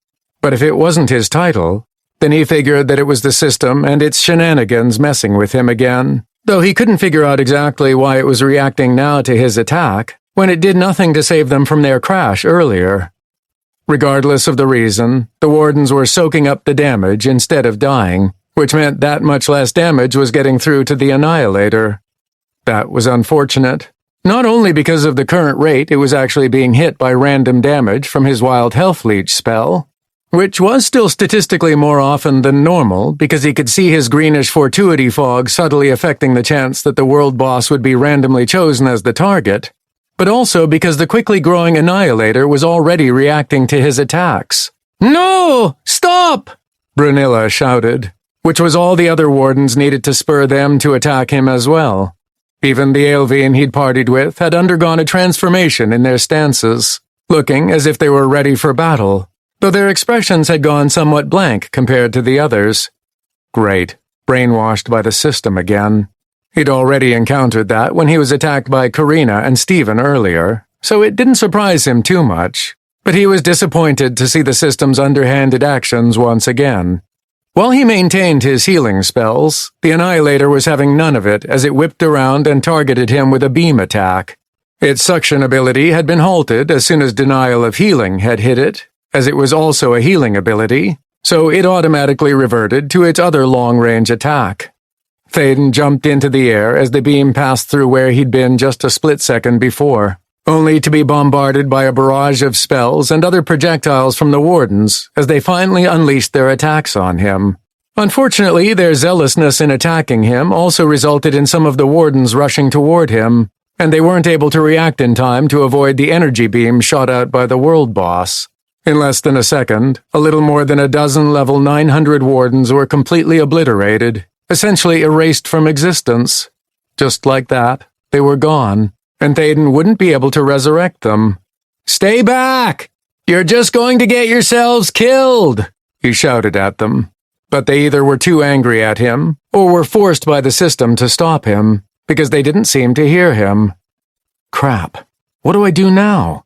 But if it wasn't his title, then he figured that it was the system and its shenanigans messing with him again. Though he couldn't figure out exactly why it was reacting now to his attack, when it did nothing to save them from their crash earlier. Regardless of the reason, the wardens were soaking up the damage instead of dying, which meant that much less damage was getting through to the Annihilator. That was unfortunate, not only because of the current rate it was actually being hit by random damage from his Wild Health Leech spell, which was still statistically more often than normal because he could see his greenish fortuity fog subtly affecting the chance that the world boss would be randomly chosen as the target, but also because the quickly growing Annihilator was already reacting to his attacks. "No! Stop!" Brunilla shouted, which was all the other wardens needed to spur them to attack him as well. Even the Elven he'd partied with had undergone a transformation in their stances, looking as if they were ready for battle, though their expressions had gone somewhat blank compared to the others. Great, brainwashed by the system again. He'd already encountered that when he was attacked by Karina and Stephen earlier, so it didn't surprise him too much, but he was disappointed to see the system's underhanded actions once again. While he maintained his healing spells, the Annihilator was having none of it as it whipped around and targeted him with a beam attack. Its suction ability had been halted as soon as Denial of Healing had hit it, as it was also a healing ability, so it automatically reverted to its other long-range attack. Thaden jumped into the air as the beam passed through where he'd been just a split second before, only to be bombarded by a barrage of spells and other projectiles from the Wardens as they finally unleashed their attacks on him. Unfortunately, their zealousness in attacking him also resulted in some of the Wardens rushing toward him, and they weren't able to react in time to avoid the energy beam shot out by the world boss. In less than a second, a little more than a dozen level 900 Wardens were completely obliterated, essentially erased from existence. Just like that, they were gone, and Thaden wouldn't be able to resurrect them. "Stay back! You're just going to get yourselves killed!" he shouted at them. But they either were too angry at him, or were forced by the system to stop him, because they didn't seem to hear him. Crap. What do I do now?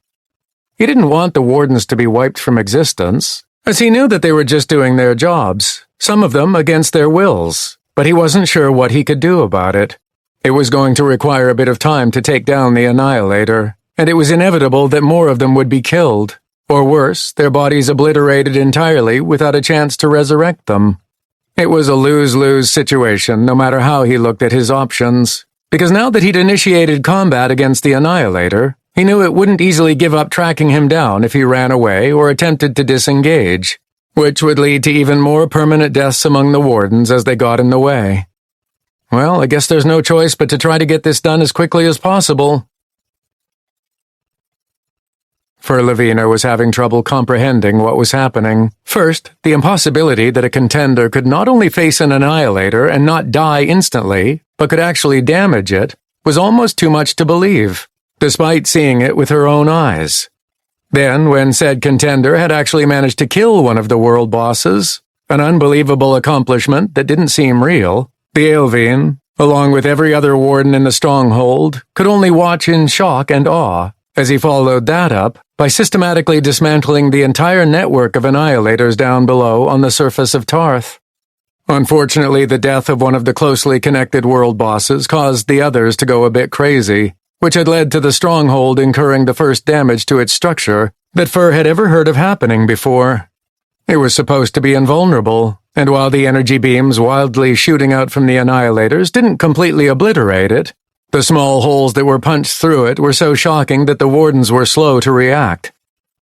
He didn't want the Wardens to be wiped from existence, as he knew that they were just doing their jobs, some of them against their wills, but he wasn't sure what he could do about it. It was going to require a bit of time to take down the Annihilator, and it was inevitable that more of them would be killed, or worse, their bodies obliterated entirely without a chance to resurrect them. It was a lose-lose situation no matter how he looked at his options, because now that he'd initiated combat against the Annihilator, he knew it wouldn't easily give up tracking him down if he ran away or attempted to disengage, which would lead to even more permanent deaths among the Wardens as they got in the way. Well, I guess there's no choice but to try to get this done as quickly as possible. For Lavina was having trouble comprehending what was happening. First, the impossibility that a contender could not only face an Annihilator and not die instantly, but could actually damage it, was almost too much to believe, despite seeing it with her own eyes. Then, when said contender had actually managed to kill one of the world bosses, an unbelievable accomplishment that didn't seem real, the Earthen, along with every other warden in the stronghold, could only watch in shock and awe as he followed that up by systematically dismantling the entire network of annihilators down below on the surface of Tarth. Unfortunately, the death of one of the closely connected world bosses caused the others to go a bit crazy, which had led to the stronghold incurring the first damage to its structure that Fur had ever heard of happening before. It was supposed to be invulnerable, and while the energy beams wildly shooting out from the annihilators didn't completely obliterate it, the small holes that were punched through it were so shocking that the wardens were slow to react.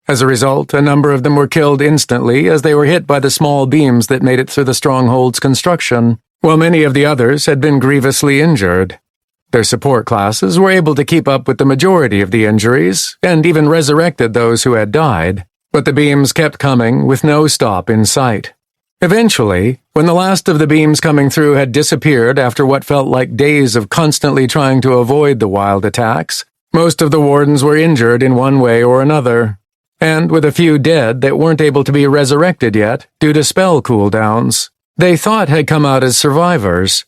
As a result, a number of them were killed instantly as they were hit by the small beams that made it through the stronghold's construction, while many of the others had been grievously injured. Their support classes were able to keep up with the majority of the injuries, and even resurrected those who had died, but the beams kept coming with no stop in sight. Eventually, when the last of the beams coming through had disappeared after what felt like days of constantly trying to avoid the wild attacks, most of the wardens were injured in one way or another, and with a few dead that weren't able to be resurrected yet due to spell cooldowns, they thought had come out as survivors.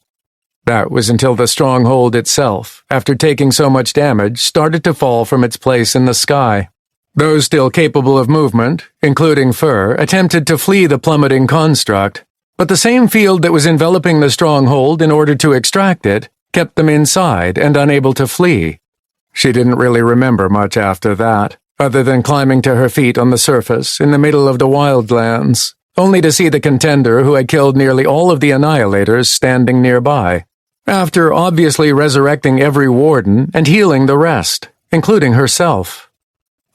That was until the stronghold itself, after taking so much damage, started to fall from its place in the sky. Those still capable of movement, including Fur, attempted to flee the plummeting construct, but the same field that was enveloping the stronghold in order to extract it kept them inside and unable to flee. She didn't really remember much after that, other than climbing to her feet on the surface in the middle of the Wildlands, only to see the contender who had killed nearly all of the annihilators standing nearby, after obviously resurrecting every warden and healing the rest, including herself.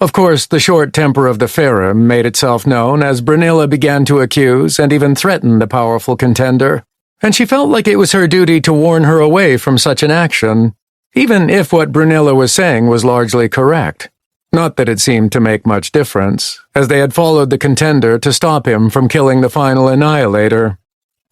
Of course, the short temper of the Ferrum made itself known as Brunilla began to accuse and even threaten the powerful contender, and she felt like it was her duty to warn her away from such an action, even if what Brunilla was saying was largely correct. Not that it seemed to make much difference, as they had followed the contender to stop him from killing the final annihilator.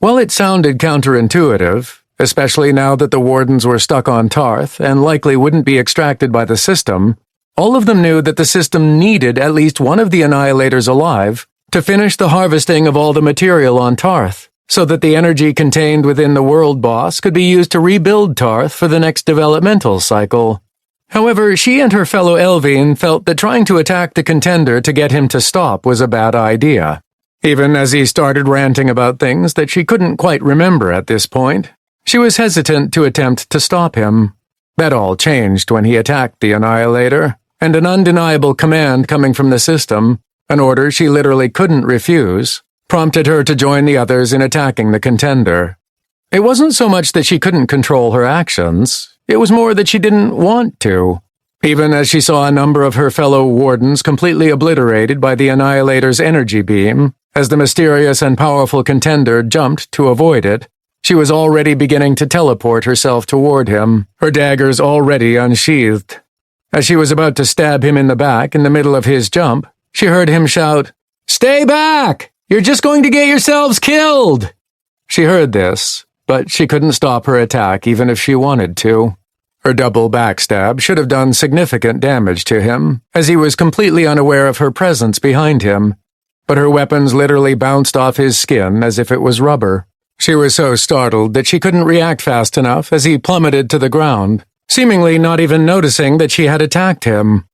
While it sounded counterintuitive, especially now that the wardens were stuck on Tarth and likely wouldn't be extracted by the system, all of them knew that the system needed at least one of the annihilators alive to finish the harvesting of all the material on Tarth, so that the energy contained within the world boss could be used to rebuild Tarth for the next developmental cycle. However, she and her fellow Elvine felt that trying to attack the contender to get him to stop was a bad idea. Even as he started ranting about things that she couldn't quite remember at this point, she was hesitant to attempt to stop him. That all changed when he attacked the Annihilator, and an undeniable command coming from the system, an order she literally couldn't refuse, prompted her to join the others in attacking the Contender. It wasn't so much that she couldn't control her actions, it was more that she didn't want to. Even as she saw a number of her fellow wardens completely obliterated by the Annihilator's energy beam, as the mysterious and powerful Contender jumped to avoid it, she was already beginning to teleport herself toward him, her daggers already unsheathed. As she was about to stab him in the back in the middle of his jump, she heard him shout, "Stay back! You're just going to get yourselves killed!" She heard this, but she couldn't stop her attack even if she wanted to. Her double backstab should have done significant damage to him, as he was completely unaware of her presence behind him, but her weapons literally bounced off his skin as if it was rubber. She was so startled that she couldn't react fast enough as he plummeted to the ground, seemingly not even noticing that she had attacked him.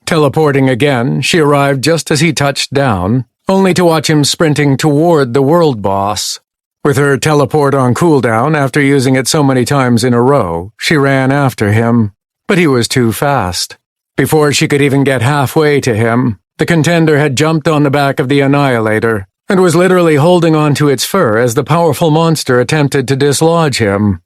Teleporting again, she arrived just as he touched down, only to watch him sprinting toward the world boss. With her teleport on cooldown after using it so many times in a row, she ran after him, but he was too fast. Before she could even get halfway to him, the Contender had jumped on the back of the Annihilator and was literally holding onto its fur as the powerful monster attempted to dislodge him.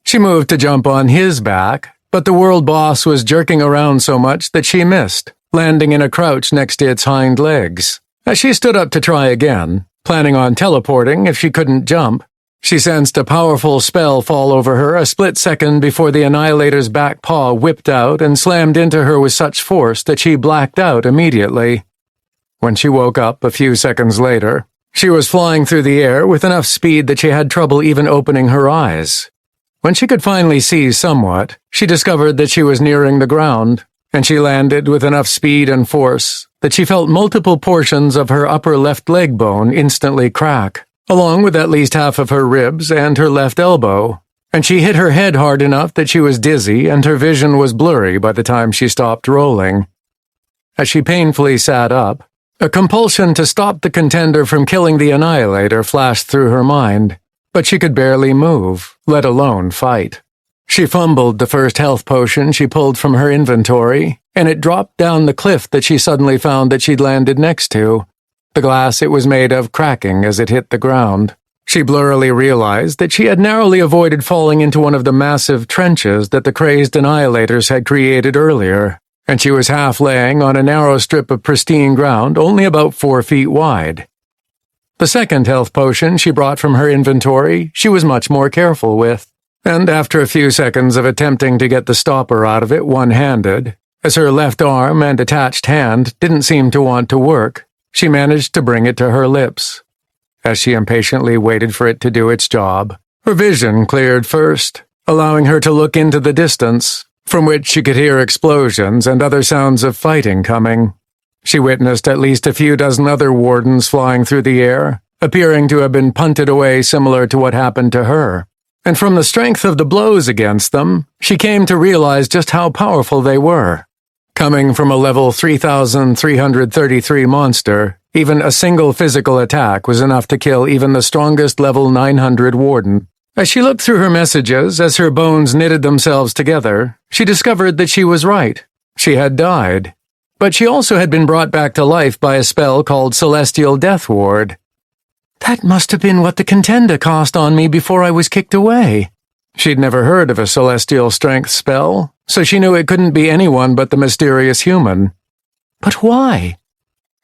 She moved to jump on his back, but the world boss was jerking around so much that she missed, landing in a crouch next to its hind legs. As she stood up to try again, planning on teleporting if she couldn't jump, she sensed a powerful spell fall over her a split second before the Annihilator's back paw whipped out and slammed into her with such force that she blacked out immediately. When she woke up a few seconds later, she was flying through the air with enough speed that she had trouble even opening her eyes. When she could finally see somewhat, she discovered that she was nearing the ground, and she landed with enough speed and force that she felt multiple portions of her upper left leg bone instantly crack, along with at least half of her ribs and her left elbow, and she hit her head hard enough that she was dizzy and her vision was blurry by the time she stopped rolling. As she painfully sat up, a compulsion to stop the Contender from killing the Annihilator flashed through her mind, but she could barely move, let alone fight. She fumbled the first health potion she pulled from her inventory, and it dropped down the cliff that she suddenly found that she'd landed next to. The glass it was made of cracking as it hit the ground. She blurrily realized that she had narrowly avoided falling into one of the massive trenches that the crazed Annihilators had created earlier, and she was half laying on a narrow strip of pristine ground only about 4 feet wide. The second health potion she brought from her inventory she was much more careful with, and after a few seconds of attempting to get the stopper out of it one-handed, as her left arm and attached hand didn't seem to want to work, she managed to bring it to her lips. As she impatiently waited for it to do its job, her vision cleared first, allowing her to look into the distance, from which she could hear explosions and other sounds of fighting coming. She witnessed at least a few dozen other wardens flying through the air, appearing to have been punted away similar to what happened to her. And from the strength of the blows against them, she came to realize just how powerful they were. Coming from a level 3,333 monster, even a single physical attack was enough to kill even the strongest level 900 warden. As she looked through her messages as her bones knitted themselves together, she discovered that she was right. She had died. But she also had been brought back to life by a spell called Celestial Death Ward. That must have been what the Contender cast on me before I was kicked away. She'd never heard of a celestial strength spell, so she knew it couldn't be anyone but the mysterious human. But why?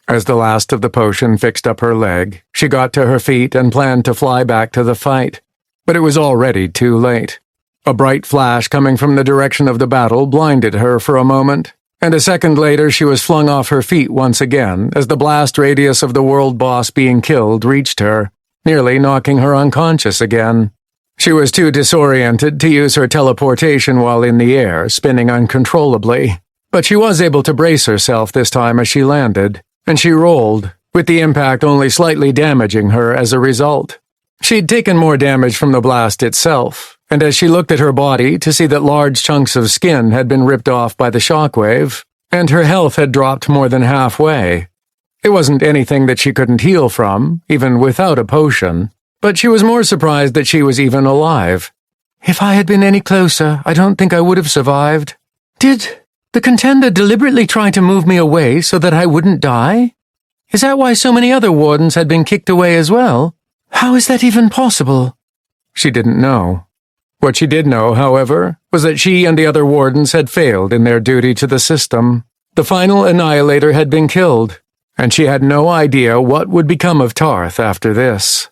As the last of the potion fixed up her leg, she got to her feet and planned to fly back to the fight. But it was already too late. A bright flash coming from the direction of the battle blinded her for a moment, and a second later she was flung off her feet once again as the blast radius of the world boss being killed reached her, nearly knocking her unconscious again. She was too disoriented to use her teleportation while in the air, spinning uncontrollably, but she was able to brace herself this time as she landed, and she rolled, with the impact only slightly damaging her as a result. She'd taken more damage from the blast itself, and as she looked at her body to see that large chunks of skin had been ripped off by the shockwave, and her health had dropped more than halfway, It wasn't anything that she couldn't heal from, even without a potion, but she was more surprised that she was even alive. If I had been any closer, I don't think I would have survived. Did the contender deliberately try to move me away so that I wouldn't die? Is that why so many other wardens had been kicked away as well? How is that even possible? She didn't know. What she did know, however, was that she and the other wardens had failed in their duty to the system. The final annihilator had been killed, and she had no idea what would become of Tarth after this.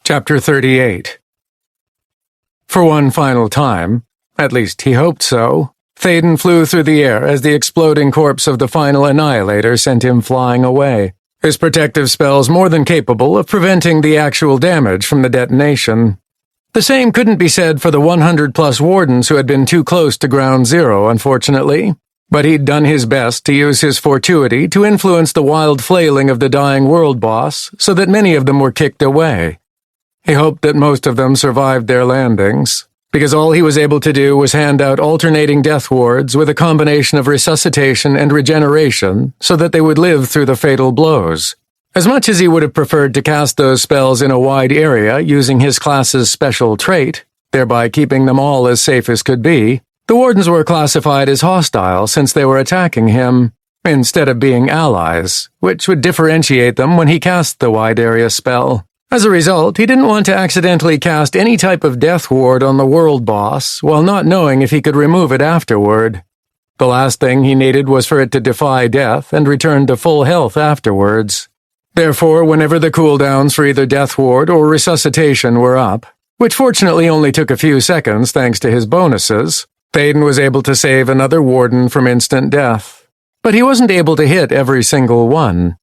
Chapter 38. For one final time, at least he hoped so, Thaden flew through the air as the exploding corpse of the final annihilator sent him flying away, his protective spells more than capable of preventing the actual damage from the detonation. The same couldn't be said for the 100-plus wardens who had been too close to ground zero, unfortunately, but he'd done his best to use his fortuity to influence the wild flailing of the dying world boss so that many of them were kicked away. He hoped that most of them survived their landings, because all he was able to do was hand out alternating death wards with a combination of resuscitation and regeneration so that they would live through the fatal blows. As much as he would have preferred to cast those spells in a wide area using his class's special trait, thereby keeping them all as safe as could be, the wardens were classified as hostile since they were attacking him, instead of being allies, which would differentiate them when he cast the wide area spell. As a result, he didn't want to accidentally cast any type of death ward on the world boss while not knowing if he could remove it afterward. The last thing he needed was for it to defy death and return to full health afterwards. Therefore, whenever the cooldowns for either death ward or resuscitation were up, which fortunately only took a few seconds thanks to his bonuses, Thaden was able to save another warden from instant death. But he wasn't able to hit every single one.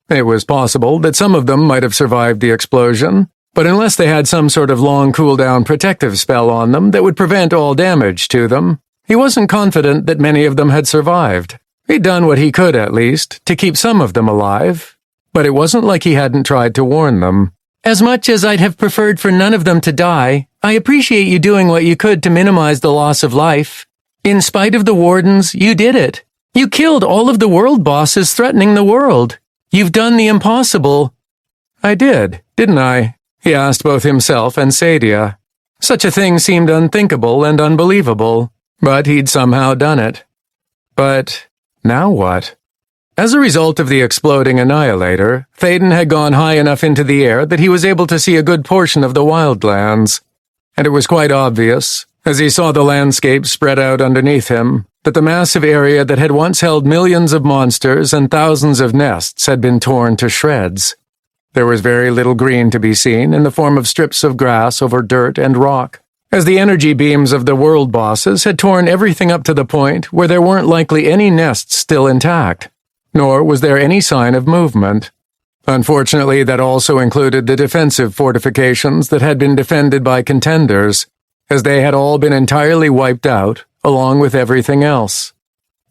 It was possible that some of them might have survived the explosion, but unless they had some sort of long cooldown protective spell on them that would prevent all damage to them, he wasn't confident that many of them had survived. He'd done what he could, at least, to keep some of them alive, but it wasn't like he hadn't tried to warn them. As much as I'd have preferred for none of them to die, I appreciate you doing what you could to minimize the loss of life. In spite of the wardens, you did it. You killed all of the world bosses threatening the world. You've done the impossible. I did, didn't I? He asked both himself and Sadia. Such a thing seemed unthinkable and unbelievable, but he'd somehow done it. But now what? As a result of the exploding annihilator, Thaden had gone high enough into the air that he was able to see a good portion of the Wildlands, and it was quite obvious, as he saw the landscape spread out underneath him, that the massive area that had once held millions of monsters and thousands of nests had been torn to shreds. There was very little green to be seen in the form of strips of grass over dirt and rock, as the energy beams of the world bosses had torn everything up to the point where there weren't likely any nests still intact, nor was there any sign of movement. Unfortunately, that also included the defensive fortifications that had been defended by contenders, as they had all been entirely wiped out, along with everything else.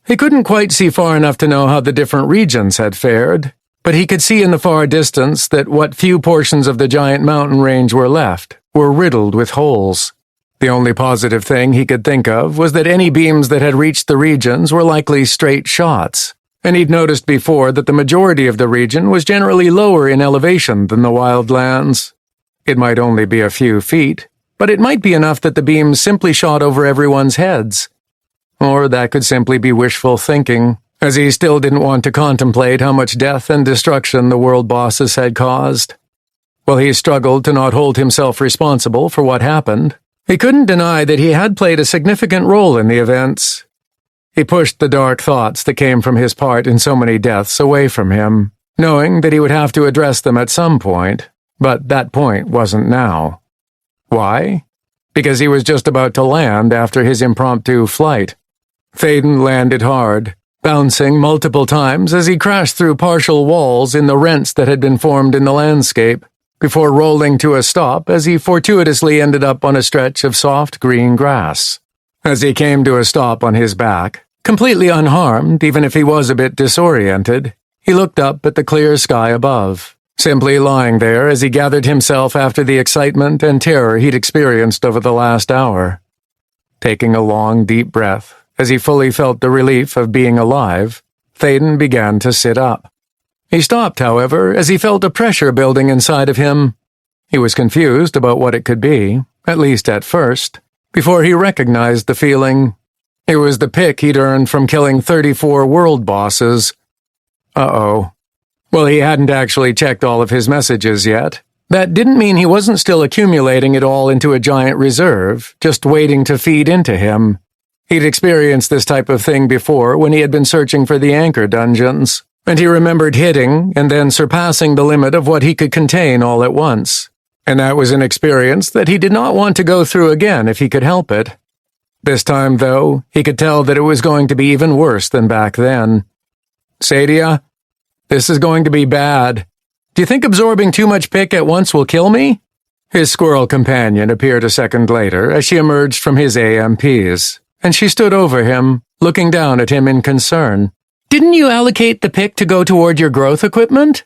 He couldn't quite see far enough to know how the different regions had fared, but he could see in the far distance that what few portions of the giant mountain range were left were riddled with holes. The only positive thing he could think of was that any beams that had reached the regions were likely straight shots, and he'd noticed before that the majority of the region was generally lower in elevation than the Wildlands. It might only be a few feet, but it might be enough that the beams simply shot over everyone's heads. Or that could simply be wishful thinking, as he still didn't want to contemplate how much death and destruction the world bosses had caused. While he struggled to not hold himself responsible for what happened, he couldn't deny that he had played a significant role in the events. He pushed the dark thoughts that came from his part in so many deaths away from him, knowing that he would have to address them at some point, but that point wasn't now. Why? Because he was just about to land after his impromptu flight. Thaden landed hard, bouncing multiple times as he crashed through partial walls in the rents that had been formed in the landscape, before rolling to a stop as he fortuitously ended up on a stretch of soft green grass. As he came to a stop on his back, completely unharmed even if he was a bit disoriented, he looked up at the clear sky above, simply lying there as he gathered himself after the excitement and terror he'd experienced over the last hour. Taking a long, deep breath, as he fully felt the relief of being alive, Thaden began to sit up. He stopped, however, as he felt a pressure building inside of him. He was confused about what it could be, at least at first, before he recognized the feeling. It was the pick he'd earned from killing 34 world bosses. Uh-oh. Well, he hadn't actually checked all of his messages yet. That didn't mean he wasn't still accumulating it all into a giant reserve, just waiting to feed into him. He'd experienced this type of thing before when he had been searching for the anchor dungeons, and he remembered hitting and then surpassing the limit of what he could contain all at once. And that was an experience that he did not want to go through again if he could help it. This time, though, he could tell that it was going to be even worse than back then. Sadia, this is going to be bad. Do you think absorbing too much pick at once will kill me? His squirrel companion appeared a second later as she emerged from his AMPs, and she stood over him, looking down at him in concern. Didn't you allocate the pick to go toward your growth equipment?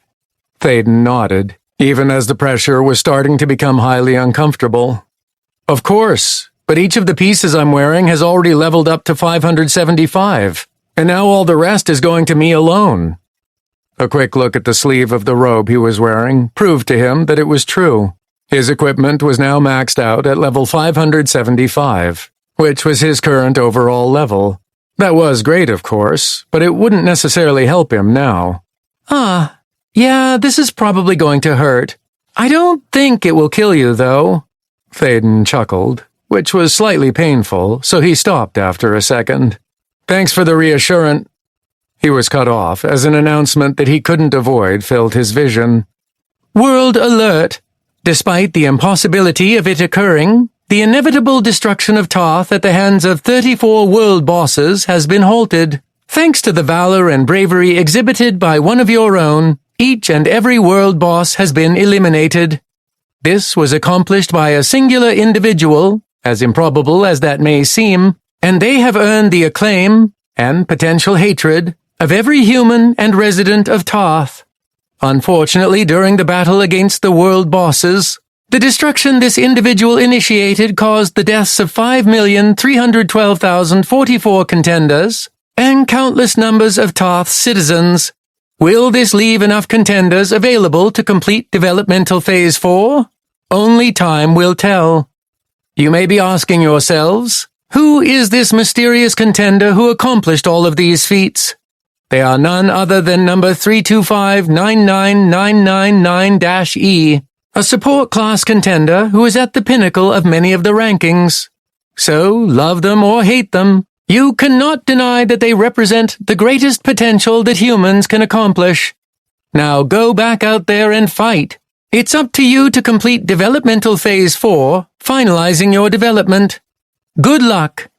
Thaden nodded, even as the pressure was starting to become highly uncomfortable. Of course, but each of the pieces I'm wearing has already leveled up to 575, and now all the rest is going to me alone. A quick look at the sleeve of the robe he was wearing proved to him that it was true. His equipment was now maxed out at level 575, which was his current overall level. That was great, of course, but it wouldn't necessarily help him now. Yeah, this is probably going to hurt. I don't think it will kill you, though. Thaden chuckled, which was slightly painful, so he stopped after a second. Thanks for the reassurance. He was cut off as an announcement that he couldn't avoid filled his vision. World alert! Despite the impossibility of it occurring, the inevitable destruction of Tarth at the hands of 34 world bosses has been halted. Thanks to the valor and bravery exhibited by one of your own, each and every world boss has been eliminated. This was accomplished by a singular individual, as improbable as that may seem, and they have earned the acclaim and potential hatred of every human and resident of Tarth. Unfortunately, during the battle against the world bosses, the destruction this individual initiated caused the deaths of 5,312,044 contenders and countless numbers of Tarth's citizens. Will this leave enough contenders available to complete Developmental Phase 4? Only time will tell. You may be asking yourselves, who is this mysterious contender who accomplished all of these feats? They are none other than number 32599999-E, a support class contender who is at the pinnacle of many of the rankings. So, love them or hate them, you cannot deny that they represent the greatest potential that humans can accomplish. Now go back out there and fight. It's up to you to complete Developmental Phase 4, finalizing your development. Good luck.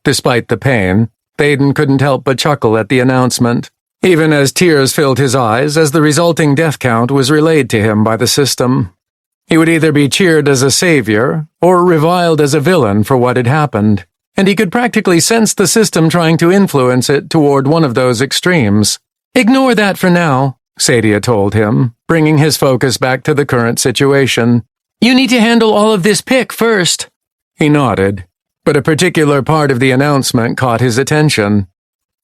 Despite the pain, Thaden couldn't help but chuckle at the announcement, even as tears filled his eyes as the resulting death count was relayed to him by the system. He would either be cheered as a savior or reviled as a villain for what had happened, and he could practically sense the system trying to influence it toward one of those extremes. Ignore that for now, Sadia told him, bringing his focus back to the current situation. You need to handle all of this pick first. He nodded, but a particular part of the announcement caught his attention.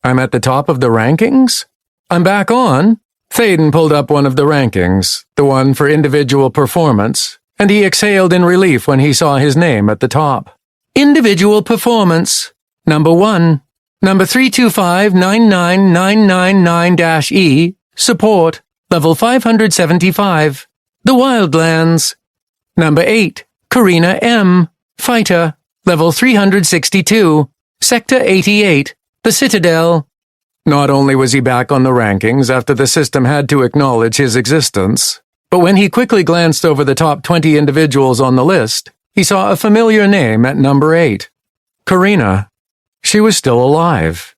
I'm at the top of the rankings? I'm back on? Thaden pulled up one of the rankings, the one for individual performance, and he exhaled in relief when he saw his name at the top. Individual performance. Number 1. Number 32599999-E. Support. Level 575. The Wildlands. Number 8. Karina M. Fighter. Level 362. Sector 88. The Citadel. Not only was he back on the rankings after the system had to acknowledge his existence, but when he quickly glanced over the top 20 individuals on the list, he saw a familiar name at number 8. Karina. She was still alive.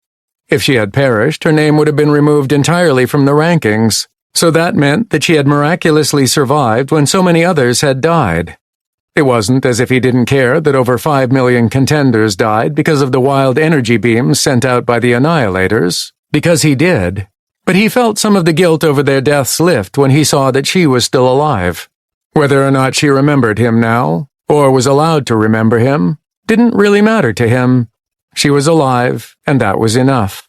If she had perished, her name would have been removed entirely from the rankings, so that meant that she had miraculously survived when so many others had died. It wasn't as if he didn't care that over 5 million contenders died because of the wild energy beams sent out by the Annihilators, because he did, but he felt some of the guilt over their deaths lift when he saw that she was still alive. Whether or not she remembered him now, or was allowed to remember him, didn't really matter to him. She was alive, and that was enough.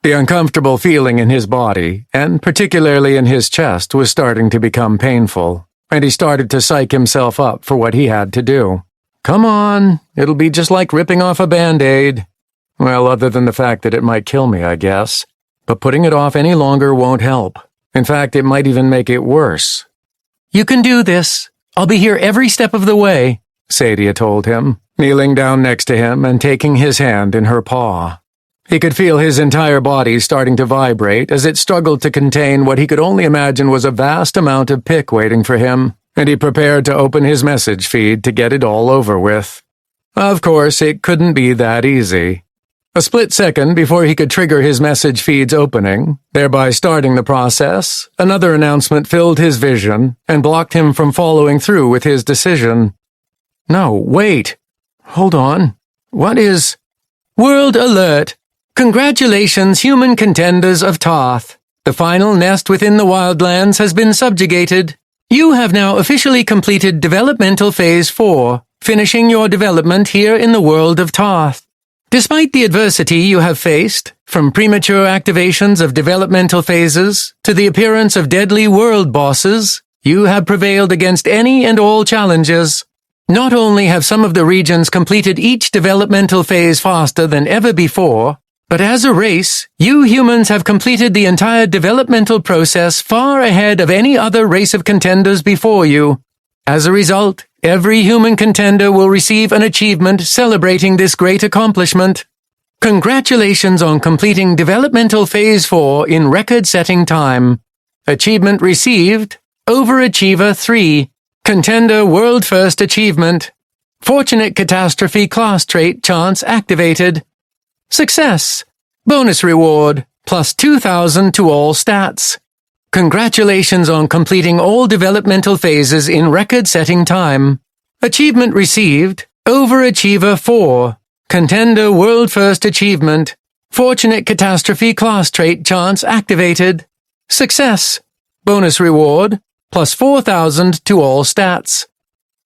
The uncomfortable feeling in his body, and particularly in his chest, was starting to become painful, and he started to psych himself up for what he had to do. Come on, it'll be just like ripping off a Band-Aid. Well, other than the fact that it might kill me, I guess. But putting it off any longer won't help. In fact, it might even make it worse. You can do this. I'll be here every step of the way, Sadia told him, kneeling down next to him and taking his hand in her paw. He could feel his entire body starting to vibrate as it struggled to contain what he could only imagine was a vast amount of pick waiting for him, and he prepared to open his message feed to get it all over with. Of course, it couldn't be that easy. A split second before he could trigger his message feed's opening, thereby starting the process, another announcement filled his vision and blocked him from following through with his decision. No, wait. Hold on. What is... World alert! Congratulations, human contenders of Tarth. The final nest within the Wildlands has been subjugated. You have now officially completed Developmental Phase 4, finishing your development here in the world of Tarth. Despite the adversity you have faced, from premature activations of developmental phases to the appearance of deadly world bosses, you have prevailed against any and all challenges. Not only have some of the regions completed each developmental phase faster than ever before, but as a race, you humans have completed the entire developmental process far ahead of any other race of contenders before you. As a result, every human contender will receive an achievement celebrating this great accomplishment. Congratulations on completing Developmental Phase 4 in record-setting time. Achievement received, Overachiever 3, Contender World First Achievement. Fortunate Catastrophe Class Trait Chance activated. Success. Bonus reward, plus 2,000 to all stats. Congratulations on completing all developmental phases in record-setting time. Achievement received, Overachiever 4, Contender World First Achievement. Fortunate Catastrophe Class Trait Chance activated. Success. Bonus reward, plus 4,000 to all stats.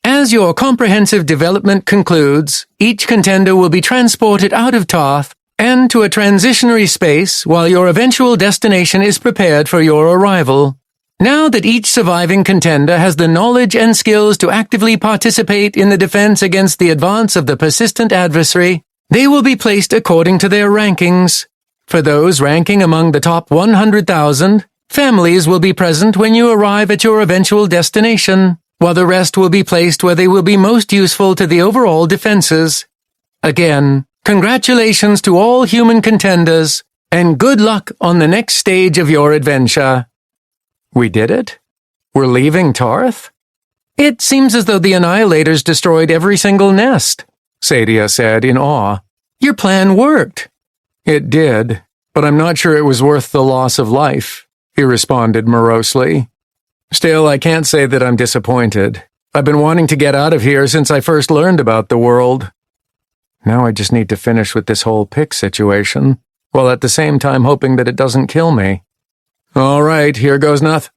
As your comprehensive development concludes, each contender will be transported out of Tarth and to a transitionary space while your eventual destination is prepared for your arrival. Now that each surviving contender has the knowledge and skills to actively participate in the defense against the advance of the persistent adversary, they will be placed according to their rankings. For those ranking among the top 100,000, families will be present when you arrive at your eventual destination, while the rest will be placed where they will be most useful to the overall defenses. Again, congratulations to all human contenders, and good luck on the next stage of your adventure. We did it? We're leaving Tarth? It seems as though the Annihilators destroyed every single nest, Sadia said in awe. Your plan worked. It did, but I'm not sure it was worth the loss of life, he responded morosely. Still, I can't say that I'm disappointed. I've been wanting to get out of here since I first learned about the world. Now I just need to finish with this whole pick situation, while at the same time hoping that it doesn't kill me. All right, here goes nothing.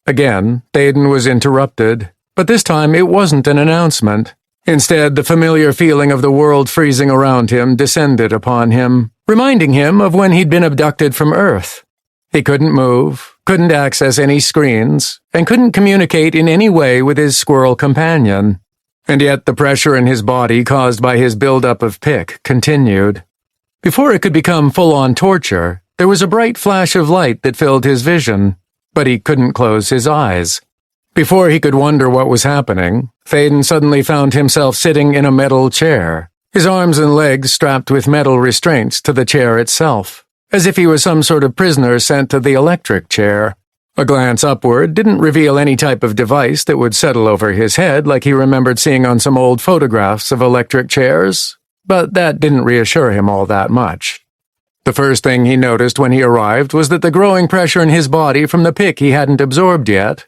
Again, Thaden was interrupted, but this time it wasn't an announcement. Instead, the familiar feeling of the world freezing around him descended upon him, reminding him of when he'd been abducted from Earth. He couldn't move, couldn't access any screens, and couldn't communicate in any way with his squirrel companion. And yet the pressure in his body caused by his buildup of pick continued. Before it could become full-on torture, there was a bright flash of light that filled his vision, but he couldn't close his eyes. Before he could wonder what was happening, Thaden suddenly found himself sitting in a metal chair, his arms and legs strapped with metal restraints to the chair itself, as if he was some sort of prisoner sent to the electric chair. A glance upward didn't reveal any type of device that would settle over his head like he remembered seeing on some old photographs of electric chairs, but that didn't reassure him all that much. The first thing he noticed when he arrived was that the growing pressure in his body from the pick he hadn't absorbed yet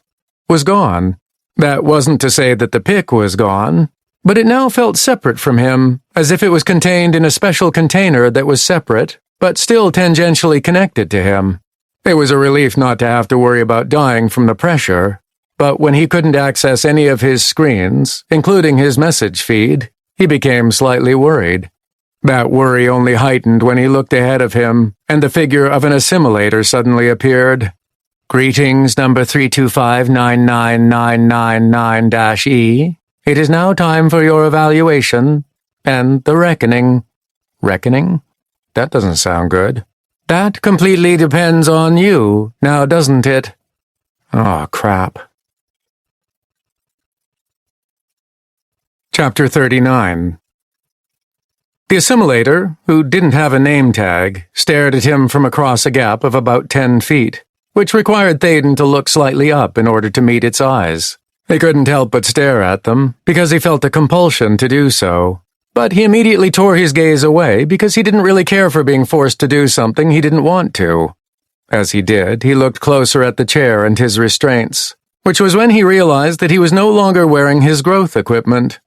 was gone. That wasn't to say that the pick was gone, but it now felt separate from him, as if it was contained in a special container that was separate, but still tangentially connected to him. It was a relief not to have to worry about dying from the pressure, but when he couldn't access any of his screens, including his message feed, he became slightly worried. That worry only heightened when he looked ahead of him, and the figure of an assimilator suddenly appeared. "Greetings, number 325-99999-E. It is now time for your evaluation and the reckoning." Reckoning? That doesn't sound good. "That completely depends on you, now doesn't it?" Oh, crap. Chapter 39. The assimilator, who didn't have a name tag, stared at him from across a gap of about 10 feet, which required Thaden to look slightly up in order to meet its eyes. He couldn't help but stare at them, because he felt a compulsion to do so. But he immediately tore his gaze away because he didn't really care for being forced to do something he didn't want to. As he did, he looked closer at the chair and his restraints, which was when he realized that he was no longer wearing his growth equipment.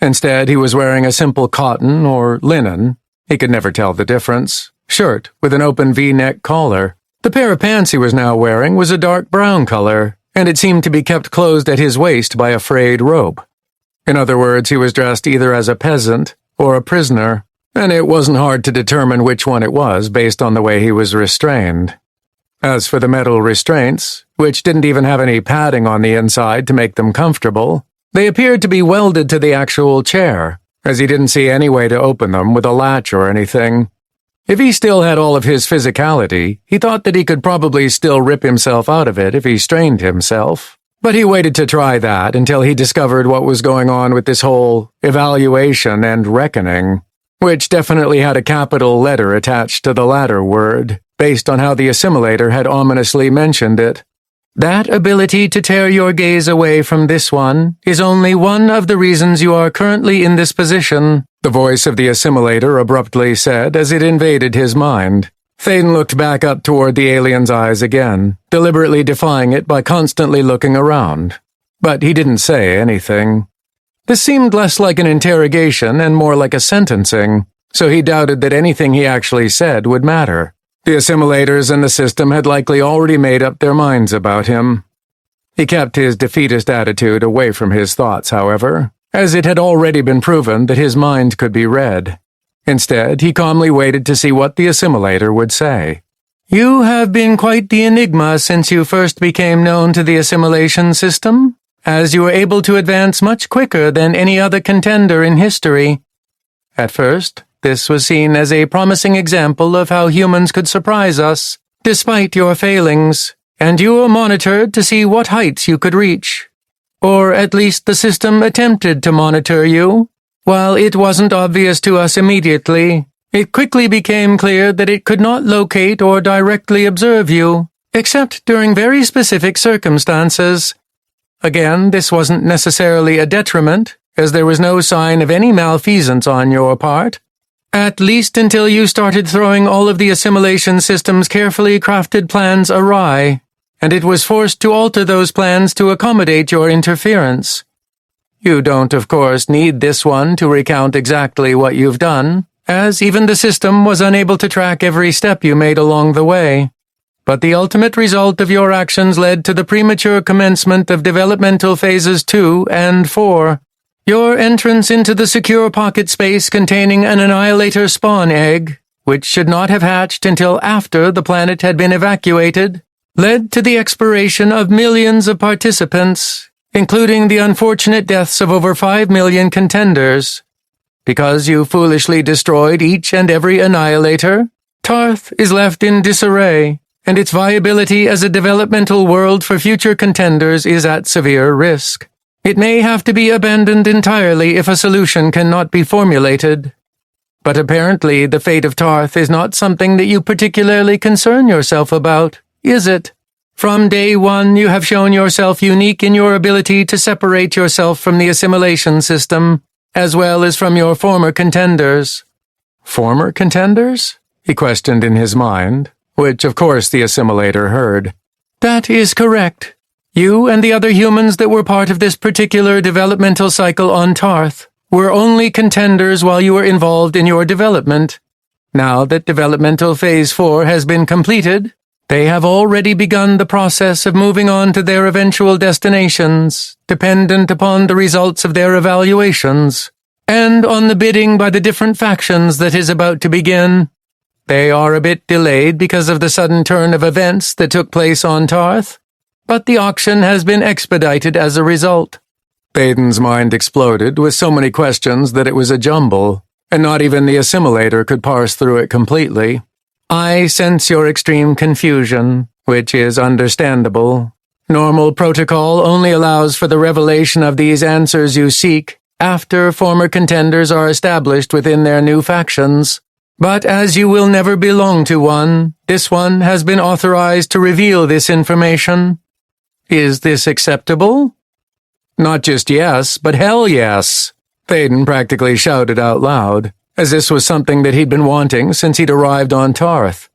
Instead, he was wearing a simple cotton or linen, he could never tell the difference, shirt with an open V-neck collar. The pair of pants he was now wearing was a dark brown color, and it seemed to be kept closed at his waist by a frayed rope. In other words, he was dressed either as a peasant or a prisoner, and it wasn't hard to determine which one it was based on the way he was restrained. As for the metal restraints, which didn't even have any padding on the inside to make them comfortable, they appeared to be welded to the actual chair, as he didn't see any way to open them with a latch or anything. If he still had all of his physicality, he thought that he could probably still rip himself out of it if he strained himself. But he waited to try that until he discovered what was going on with this whole evaluation and reckoning, which definitely had a capital letter attached to the latter word, based on how the assimilator had ominously mentioned it. "That ability to tear your gaze away from this one is only one of the reasons you are currently in this position," the voice of the assimilator abruptly said as it invaded his mind. Thaden looked back up toward the alien's eyes again, deliberately defying it by constantly looking around. But he didn't say anything. This seemed less like an interrogation and more like a sentencing, so he doubted that anything he actually said would matter. The assimilators in the system had likely already made up their minds about him. He kept his defeatist attitude away from his thoughts, however, as it had already been proven that his mind could be read. Instead, he calmly waited to see what the assimilator would say. "You have been quite the enigma since you first became known to the assimilation system, as you were able to advance much quicker than any other contender in history. At first, this was seen as a promising example of how humans could surprise us, despite your failings, and you were monitored to see what heights you could reach. Or at least the system attempted to monitor you. While it wasn't obvious to us immediately, it quickly became clear that it could not locate or directly observe you, except during very specific circumstances. Again, this wasn't necessarily a detriment, as there was no sign of any malfeasance on your part. At least until you started throwing all of the assimilation system's carefully crafted plans awry, and it was forced to alter those plans to accommodate your interference. You don't, of course, need this one to recount exactly what you've done, as even the system was unable to track every step you made along the way. But the ultimate result of your actions led to the premature commencement of developmental phases 2 and 4. Your entrance into the secure pocket space containing an annihilator spawn egg, which should not have hatched until after the planet had been evacuated, led to the expiration of millions of participants, including the unfortunate deaths of over 5 million contenders. Because you foolishly destroyed each and every annihilator, Tarth is left in disarray, and its viability as a developmental world for future contenders is at severe risk. It may have to be abandoned entirely if a solution cannot be formulated. But apparently the fate of Tarth is not something that you particularly concern yourself about, is it? From day one you have shown yourself unique in your ability to separate yourself from the assimilation system, as well as from your former contenders." "Former contenders?" he questioned in his mind, which of course the assimilator heard. "That is correct. You and the other humans that were part of this particular developmental cycle on Tarth were only contenders while you were involved in your development. Now that Developmental Phase 4 has been completed, they have already begun the process of moving on to their eventual destinations, dependent upon the results of their evaluations. and on the bidding by the different factions that is about to begin. They are a bit delayed because of the sudden turn of events that took place on Tarth, but the auction has been expedited as a result." Thaden's mind exploded with so many questions that it was a jumble, and not even the assimilator could parse through it completely. "I sense your extreme confusion, which is understandable. Normal protocol only allows for the revelation of these answers you seek after former contenders are established within their new factions. But as you will never belong to one, this one has been authorized to reveal this information. Is this acceptable?" "Not just yes, but hell yes," Thaden practically shouted out loud, as this was something that he'd been wanting since he'd arrived on Tarth.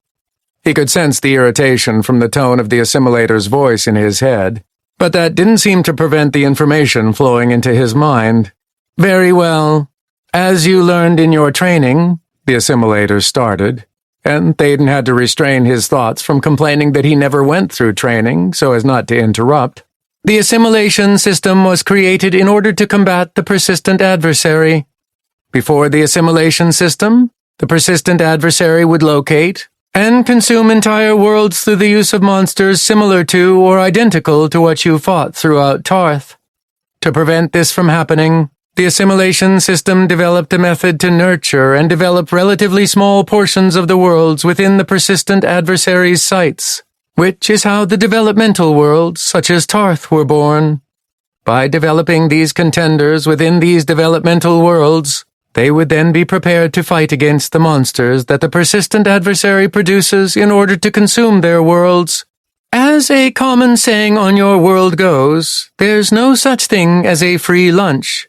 He could sense the irritation from the tone of the assimilator's voice in his head, but that didn't seem to prevent the information flowing into his mind. "Very well. As you learned in your training," the assimilator started, and Thaden had to restrain his thoughts from complaining that he never went through training so as not to interrupt. "The assimilation system was created in order to combat the persistent adversary. Before the assimilation system, the persistent adversary would locate and consume entire worlds through the use of monsters similar to or identical to what you fought throughout Tarth. To prevent this from happening, the assimilation system developed a method to nurture and develop relatively small portions of the worlds within the persistent adversary's sights, which is how the developmental worlds, such as Tarth, were born. By developing these contenders within these developmental worlds, they would then be prepared to fight against the monsters that the persistent adversary produces in order to consume their worlds. As a common saying on your world goes, there's no such thing as a free lunch.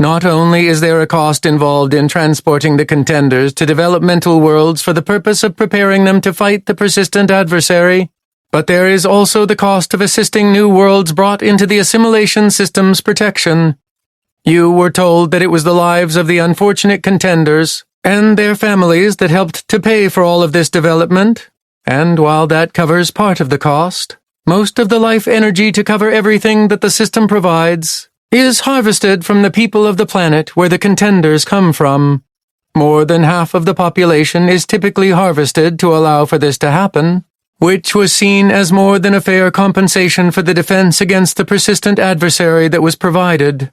Not only is there a cost involved in transporting the contenders to developmental worlds for the purpose of preparing them to fight the persistent adversary, but there is also the cost of assisting new worlds brought into the assimilation system's protection. You were told that it was the lives of the unfortunate contenders and their families that helped to pay for all of this development, and while that covers part of the cost, most of the life energy to cover everything that the system provides is harvested from the people of the planet where the contenders come from. More than half of the population is typically harvested to allow for this to happen, which was seen as more than a fair compensation for the defense against the persistent adversary that was provided.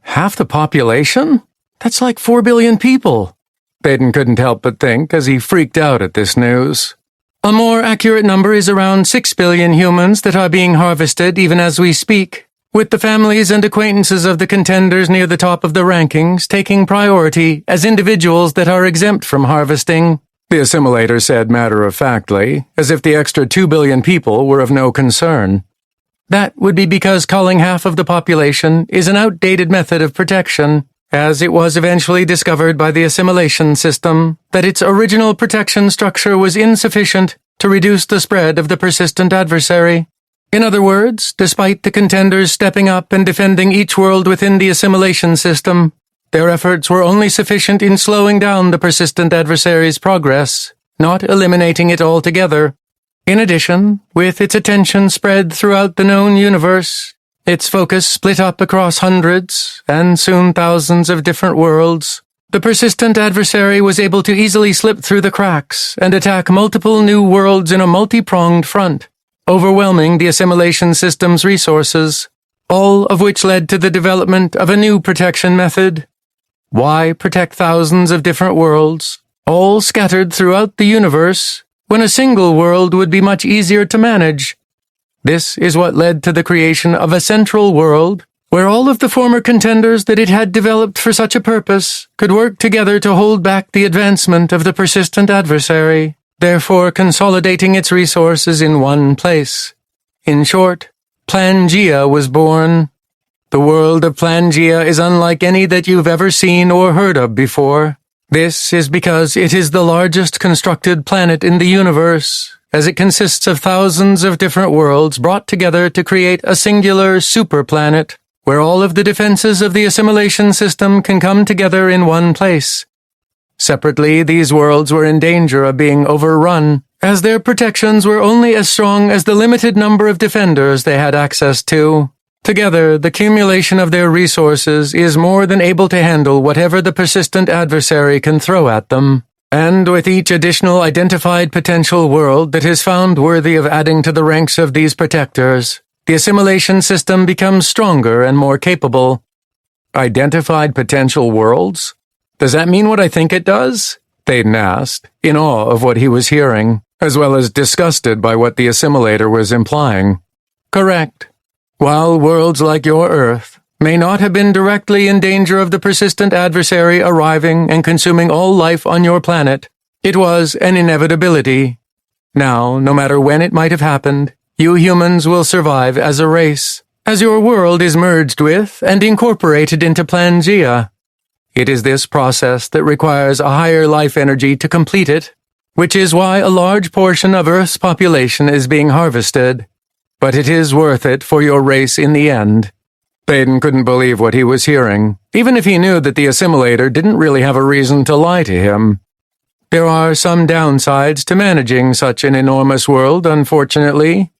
Half the population? That's like 4 billion people. Thaden couldn't help but think as he freaked out at this news. A more accurate number is around 6 billion humans that are being harvested even as we speak, with the families and acquaintances of the contenders near the top of the rankings taking priority as individuals that are exempt from harvesting, the assimilator said matter-of-factly, as if the extra 2 billion people were of no concern. That would be because culling half of the population is an outdated method of protection, as it was eventually discovered by the assimilation system that its original protection structure was insufficient to reduce the spread of the persistent adversary. In other words, despite the contenders stepping up and defending each world within the assimilation system, their efforts were only sufficient in slowing down the persistent adversary's progress, not eliminating it altogether. In addition, with its attention spread throughout the known universe, its focus split up across hundreds, and soon thousands of different worlds, the persistent adversary was able to easily slip through the cracks and attack multiple new worlds in a multi-pronged front, overwhelming the assimilation system's resources, all of which led to the development of a new protection method. Why protect thousands of different worlds, all scattered throughout the universe, when a single world would be much easier to manage? This is what led to the creation of a central world, where all of the former contenders that it had developed for such a purpose could work together to hold back the advancement of the persistent adversary, therefore consolidating its resources in one place. In short, Plangaea was born. The world of Plangaea is unlike any that you've ever seen or heard of before. This is because it is the largest constructed planet in the universe, as it consists of thousands of different worlds brought together to create a singular superplanet, where all of the defenses of the assimilation system can come together in one place. Separately, these worlds were in danger of being overrun, as their protections were only as strong as the limited number of defenders they had access to. Together, the accumulation of their resources is more than able to handle whatever the persistent adversary can throw at them. And with each additional identified potential world that is found worthy of adding to the ranks of these protectors, the assimilation system becomes stronger and more capable. Identified potential worlds? Does that mean what I think it does? Thaden asked, in awe of what he was hearing, as well as disgusted by what the assimilator was implying. Correct. While worlds like your Earth may not have been directly in danger of the persistent adversary arriving and consuming all life on your planet, it was an inevitability. Now, no matter when it might have happened, you humans will survive as a race, as your world is merged with and incorporated into Pangea. It is this process that requires a higher life energy to complete it, which is why a large portion of Earth's population is being harvested. But it is worth it for your race in the end. Thaden couldn't believe what he was hearing, even if he knew that the assimilator didn't really have a reason to lie to him. There are some downsides to managing such an enormous world, unfortunately.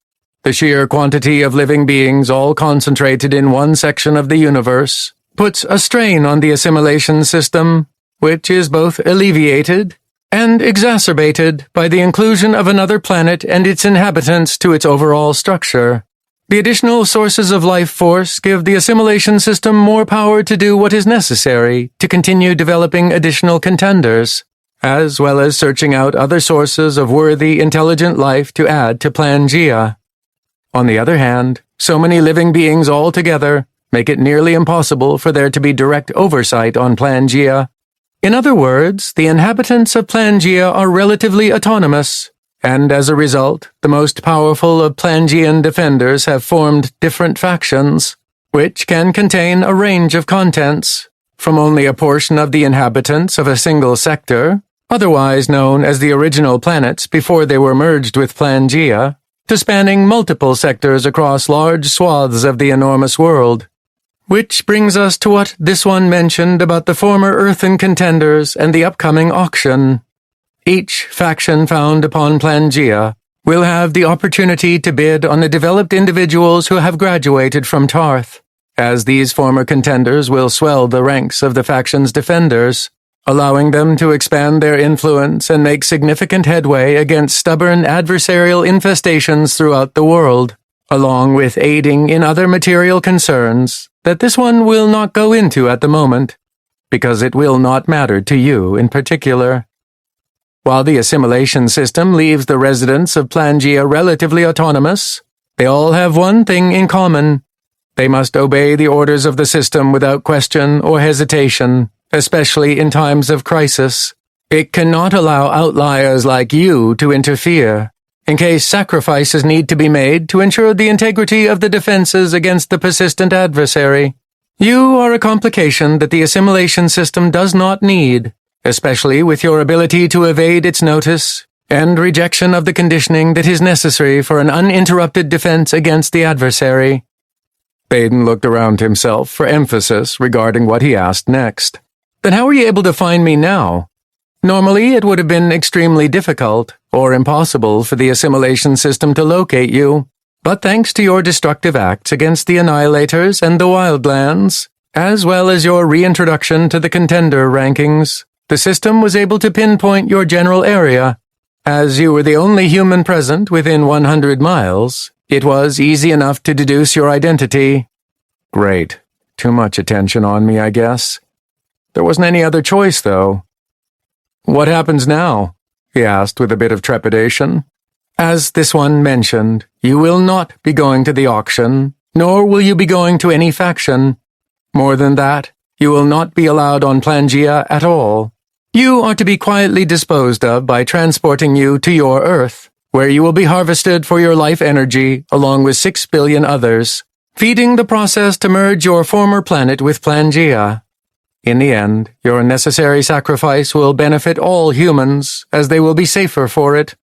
The sheer quantity of living beings all concentrated in one section of the universe puts a strain on the assimilation system, which is both alleviated and exacerbated by the inclusion of another planet and its inhabitants to its overall structure. The additional sources of life force give the assimilation system more power to do what is necessary to continue developing additional contenders, as well as searching out other sources of worthy, intelligent life to add to Pangea. On the other hand, so many living beings all together make it nearly impossible for there to be direct oversight on Pangea. In other words, the inhabitants of Pangea are relatively autonomous, and as a result, the most powerful of Plangean defenders have formed different factions, which can contain a range of contents, from only a portion of the inhabitants of a single sector, otherwise known as the original planets before they were merged with Pangea, to spanning multiple sectors across large swaths of the enormous world. Which brings us to what this one mentioned about the former Earthen contenders and the upcoming auction. Each faction found upon Pangea will have the opportunity to bid on the developed individuals who have graduated from Tarth, as these former contenders will swell the ranks of the faction's defenders, allowing them to expand their influence and make significant headway against stubborn adversarial infestations throughout the world, along with aiding in other material concerns that this one will not go into at the moment, because it will not matter to you in particular. While the assimilation system leaves the residents of Pangea relatively autonomous, they all have one thing in common. They must obey the orders of the system without question or hesitation, especially in times of crisis. It cannot allow outliers like you to interfere, in case sacrifices need to be made to ensure the integrity of the defenses against the persistent adversary. You are a complication that the assimilation system does not need, especially with your ability to evade its notice and rejection of the conditioning that is necessary for an uninterrupted defense against the adversary. Thaden looked around himself for emphasis regarding what he asked next. Then how were you able to find me now? Normally, it would have been extremely difficult or impossible for the assimilation system to locate you, but thanks to your destructive acts against the Annihilators and the Wildlands, as well as your reintroduction to the contender rankings, the system was able to pinpoint your general area. As you were the only human present within 100 miles, it was easy enough to deduce your identity. Great. Too much attention on me, I guess. There wasn't any other choice, though. What happens now? He asked with a bit of trepidation. As this one mentioned, you will not be going to the auction, nor will you be going to any faction. More than that, you will not be allowed on Pangea at all. You are to be quietly disposed of by transporting you to your Earth, where you will be harvested for your life energy along with 6 billion others, feeding the process to merge your former planet with Pangea. In the end, your necessary sacrifice will benefit all humans, as they will be safer for it.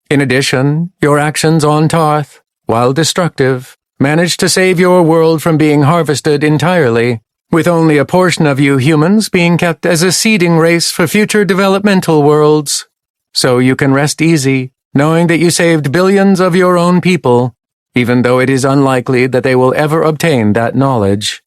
In addition, your actions on Tarth, while destructive, managed to save your world from being harvested entirely, with only a portion of you humans being kept as a seeding race for future developmental worlds. So you can rest easy, knowing that you saved billions of your own people, even though it is unlikely that they will ever obtain that knowledge.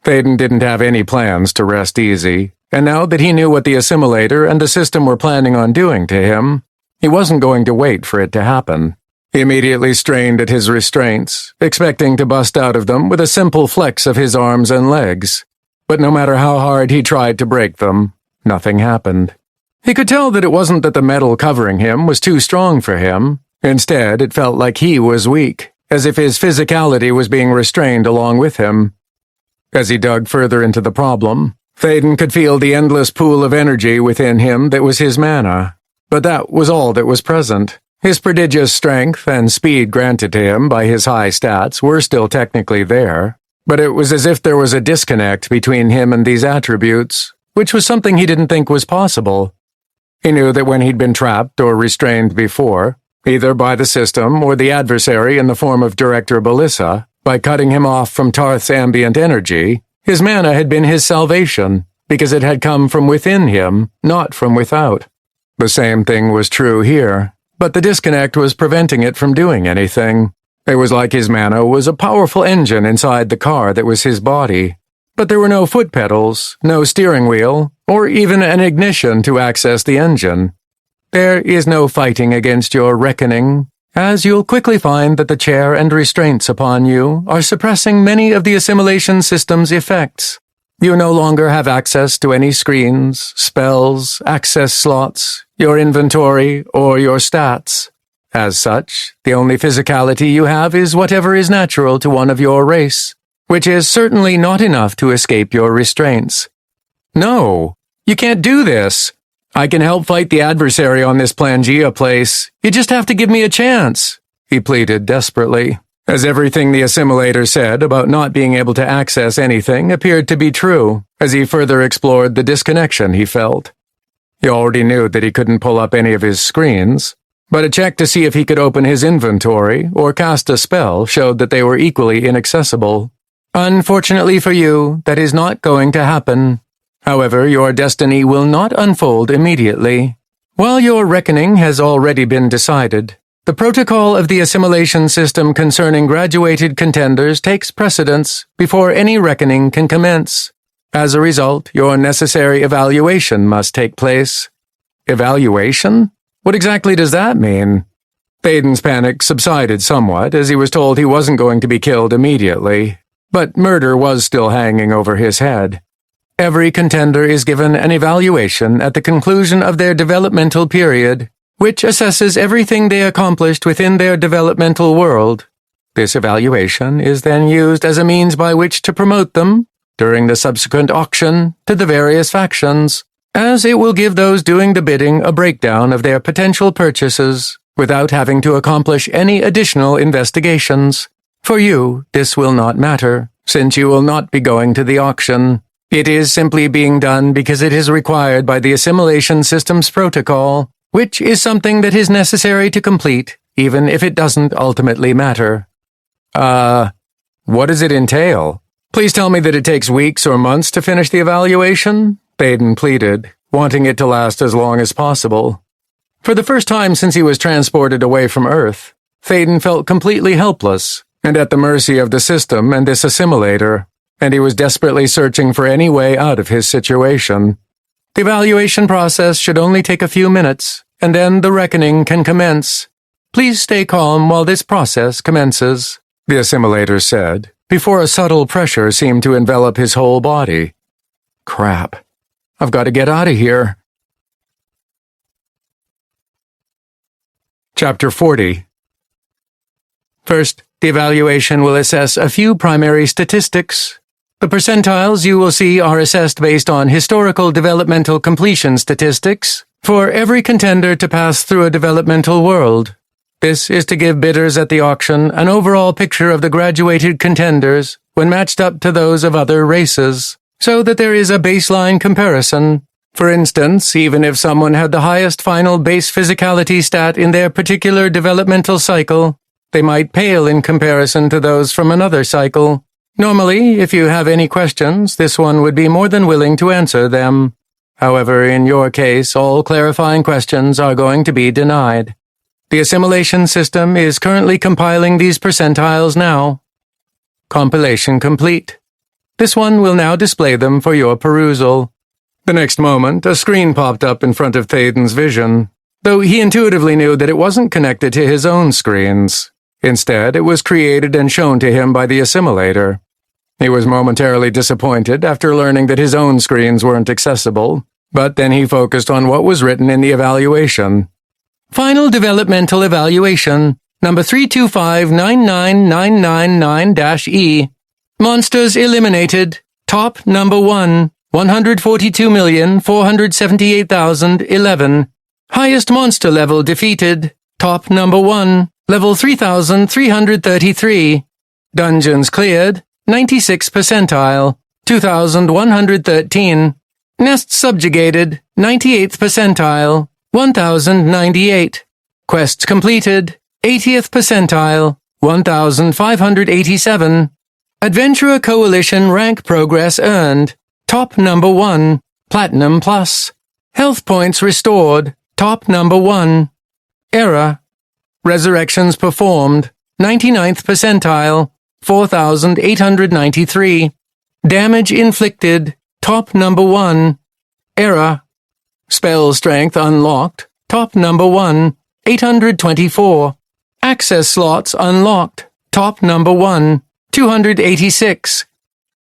Thaden didn't have any plans to rest easy, and now that he knew what the assimilator and the system were planning on doing to him, he wasn't going to wait for it to happen. He immediately strained at his restraints, expecting to bust out of them with a simple flex of his arms and legs. But no matter how hard he tried to break them, nothing happened. He could tell that it wasn't that the metal covering him was too strong for him. Instead, it felt like he was weak, as if his physicality was being restrained along with him. As he dug further into the problem, Thaden could feel the endless pool of energy within him that was his mana. But that was all that was present. His prodigious strength and speed granted to him by his high stats were still technically there, but it was as if there was a disconnect between him and these attributes, which was something he didn't think was possible. He knew that when he'd been trapped or restrained before, either by the system or the adversary in the form of Director Belissa, by cutting him off from Tarth's ambient energy, his mana had been his salvation, because it had come from within him, not from without. The same thing was true here, but the disconnect was preventing it from doing anything. It was like his mana was a powerful engine inside the car that was his body, but there were no foot pedals, no steering wheel, or even an ignition to access the engine. There is no fighting against your reckoning, as you'll quickly find that the chair and restraints upon you are suppressing many of the assimilation system's effects. You no longer have access to any screens, spells, access slots, your inventory, or your stats. As such, the only physicality you have is whatever is natural to one of your race, which is certainly not enough to escape your restraints. No, you can't do this. I can help fight the adversary on this Plangia place. You just have to give me a chance, he pleaded desperately, as everything the assimilator said about not being able to access anything appeared to be true, as he further explored the disconnection he felt. He already knew that he couldn't pull up any of his screens, but a check to see if he could open his inventory or cast a spell showed that they were equally inaccessible. Unfortunately for you, that is not going to happen. However, your destiny will not unfold immediately. While your reckoning has already been decided, the protocol of the assimilation system concerning graduated contenders takes precedence before any reckoning can commence. As a result, your necessary evaluation must take place. Evaluation? What exactly does that mean? Thaden's panic subsided somewhat as he was told he wasn't going to be killed immediately, but murder was still hanging over his head. Every contender is given an evaluation at the conclusion of their developmental period, which assesses everything they accomplished within their developmental world. This evaluation is then used as a means by which to promote them, during the subsequent auction, to the various factions, as it will give those doing the bidding a breakdown of their potential purchases, without having to accomplish any additional investigations. For you, this will not matter, since you will not be going to the auction. It is simply being done because it is required by the assimilation system's protocol, which is something that is necessary to complete, even if it doesn't ultimately matter. What does it entail? Please tell me that it takes weeks or months to finish the evaluation, Thaden pleaded, wanting it to last as long as possible. For the first time since he was transported away from Earth, Thaden felt completely helpless, and at the mercy of the system and this assimilator, and he was desperately searching for any way out of his situation. The evaluation process should only take a few minutes, and then the reckoning can commence. Please stay calm while this process commences, the assimilator said, before a subtle pressure seemed to envelop his whole body. Crap. I've got to get out of here. Chapter 40. First, the evaluation will assess a few primary statistics. The percentiles you will see are assessed based on historical developmental completion statistics for every contender to pass through a developmental world. This is to give bidders at the auction an overall picture of the graduated contenders when matched up to those of other races, so that there is a baseline comparison. For instance, even if someone had the highest final base physicality stat in their particular developmental cycle, they might pale in comparison to those from another cycle. Normally, if you have any questions, this one would be more than willing to answer them. However, in your case, all clarifying questions are going to be denied. The assimilation system is currently compiling these percentiles now. Compilation complete. This one will now display them for your perusal. The next moment, a screen popped up in front of Thaden's vision, though he intuitively knew that it wasn't connected to his own screens. Instead, it was created and shown to him by the assimilator. He was momentarily disappointed after learning that his own screens weren't accessible, but then he focused on what was written in the evaluation. Final developmental evaluation, number 32599999-E. Monsters eliminated. Top number 1, 142,478,011. Highest monster level defeated. Top number 1, level 3,333. Dungeons cleared, 96 percentile, 2,113. Nests subjugated, 98th percentile, 1,098. Quests completed, 80th percentile, 1,587. Adventurer Coalition rank progress earned. Top number 1, Platinum Plus. Health points restored. Top number 1. Error. Resurrections performed, 99th percentile, 4,893. Damage inflicted. Top number 1. Error. Spell strength unlocked. Top number 1. 824. Access slots unlocked. Top number 1. 286.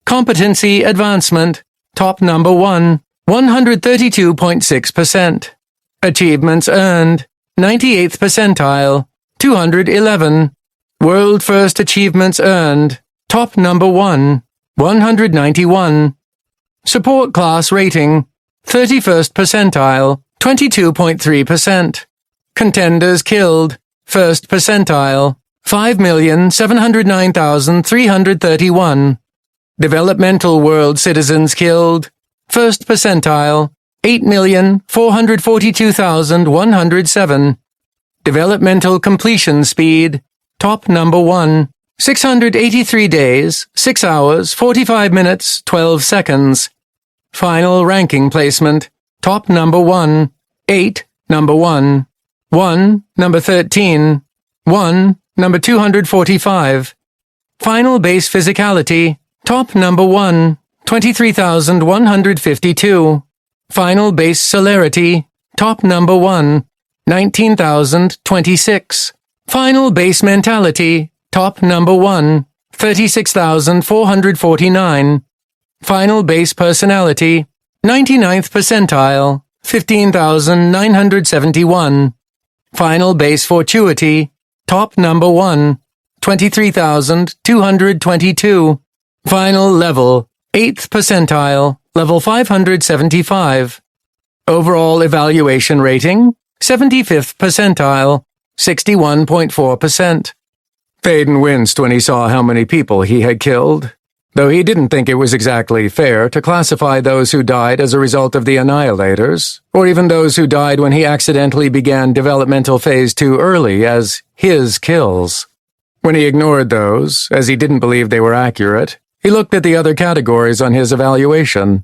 Competency advancement. Top number 1. 132.6%. Achievements earned. 98th percentile. 211. World first achievements earned. Top number 1. 191. Support class rating, 31st percentile, 22.3%. Contenders killed, 1st percentile, 5,709,331. Developmental world citizens killed, 1st percentile, 8,442,107. Developmental completion speed, top number 1, 683 days, 6 hours, 45 minutes, 12 seconds. Final ranking placement, top number 1, 8, number 1, 1, number 13, 1, number 245. Final base physicality, top number 1, 23,152. Final base celerity, top number 1, 19,026. Final base mentality, top number 1, 36,449. Final base personality, 99th percentile, 15,971. Final base fortuity, top number 1, 23,222. Final level, 8th percentile, level 575. Overall evaluation rating, 75th percentile, 61.4%. Thaden winced when he saw how many people he had killed, though he didn't think it was exactly fair to classify those who died as a result of the Annihilators, or even those who died when he accidentally began Developmental Phase too early as his kills. When he ignored those, as he didn't believe they were accurate, he looked at the other categories on his evaluation.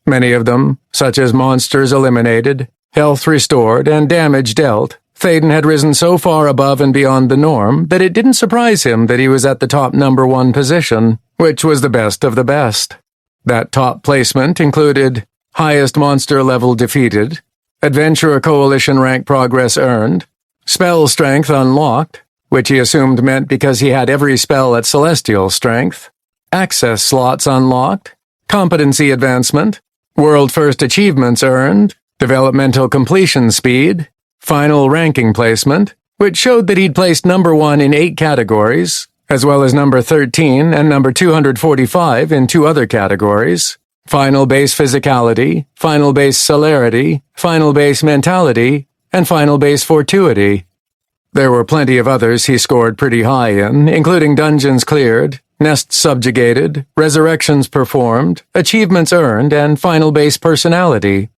Many of them, such as monsters eliminated, health restored, and damage dealt, Thaden had risen so far above and beyond the norm that it didn't surprise him that he was at the top number 1 position, which was the best of the best. That top placement included highest monster level defeated, Adventurer Coalition rank progress earned, spell strength unlocked, which he assumed meant because he had every spell at celestial strength, access slots unlocked, competency advancement, world first achievements earned, developmental completion speed, final ranking placement, which showed that he'd placed number 1 in 8 categories, as well as number 13 and number 245 in 2 other categories, final base physicality, final base celerity, final base mentality, and final base fortuity. There were plenty of others he scored pretty high in, including dungeons cleared, nests subjugated, resurrections performed, achievements earned, and final base personality.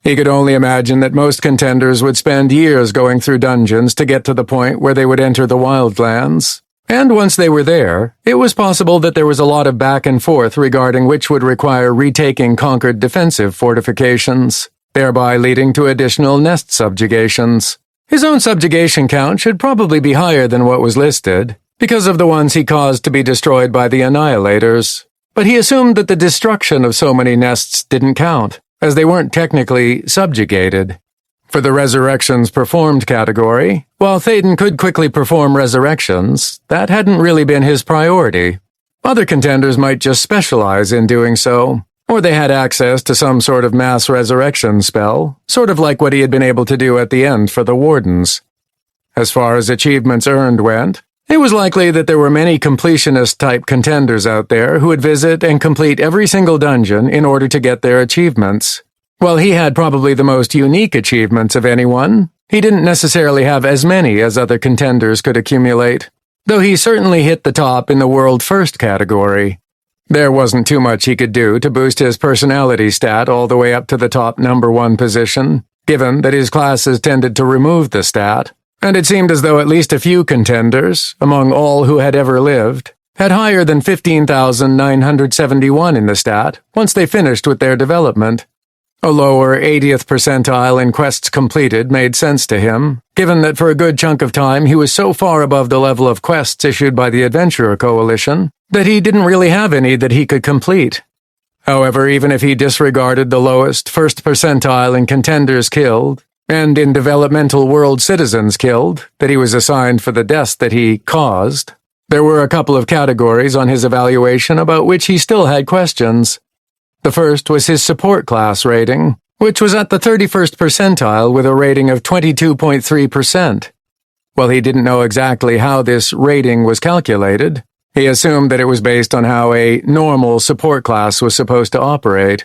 He could only imagine that most contenders would spend years going through dungeons to get to the point where they would enter the Wildlands. And once they were there, it was possible that there was a lot of back and forth regarding which would require retaking conquered defensive fortifications, thereby leading to additional nest subjugations. His own subjugation count should probably be higher than what was listed, because of the ones he caused to be destroyed by the Annihilators. But he assumed that the destruction of so many nests didn't count, as they weren't technically subjugated. For the resurrections performed category, while Thaden could quickly perform resurrections, that hadn't really been his priority. Other contenders might just specialize in doing so, or they had access to some sort of mass resurrection spell, sort of like what he had been able to do at the end for the Wardens. As far as achievements earned went, it was likely that there were many completionist-type contenders out there who would visit and complete every single dungeon in order to get their achievements. While he had probably the most unique achievements of anyone, he didn't necessarily have as many as other contenders could accumulate, though he certainly hit the top in the World First category. There wasn't too much he could do to boost his personality stat all the way up to the top #1 position, given that his classes tended to remove the stat, and it seemed as though at least a few contenders, among all who had ever lived, had higher than 15,971 in the stat once they finished with their development. A lower 80th percentile in quests completed made sense to him, given that for a good chunk of time he was so far above the level of quests issued by the Adventurer Coalition that he didn't really have any that he could complete. However, even if he disregarded the lowest first percentile in contenders killed, and in developmental world citizens killed, that he was assigned for the deaths that he caused, there were a couple of categories on his evaluation about which he still had questions. The first was his support class rating, which was at the 31st percentile with a rating of 22.3%. While he didn't know exactly how this rating was calculated, he assumed that it was based on how a normal support class was supposed to operate.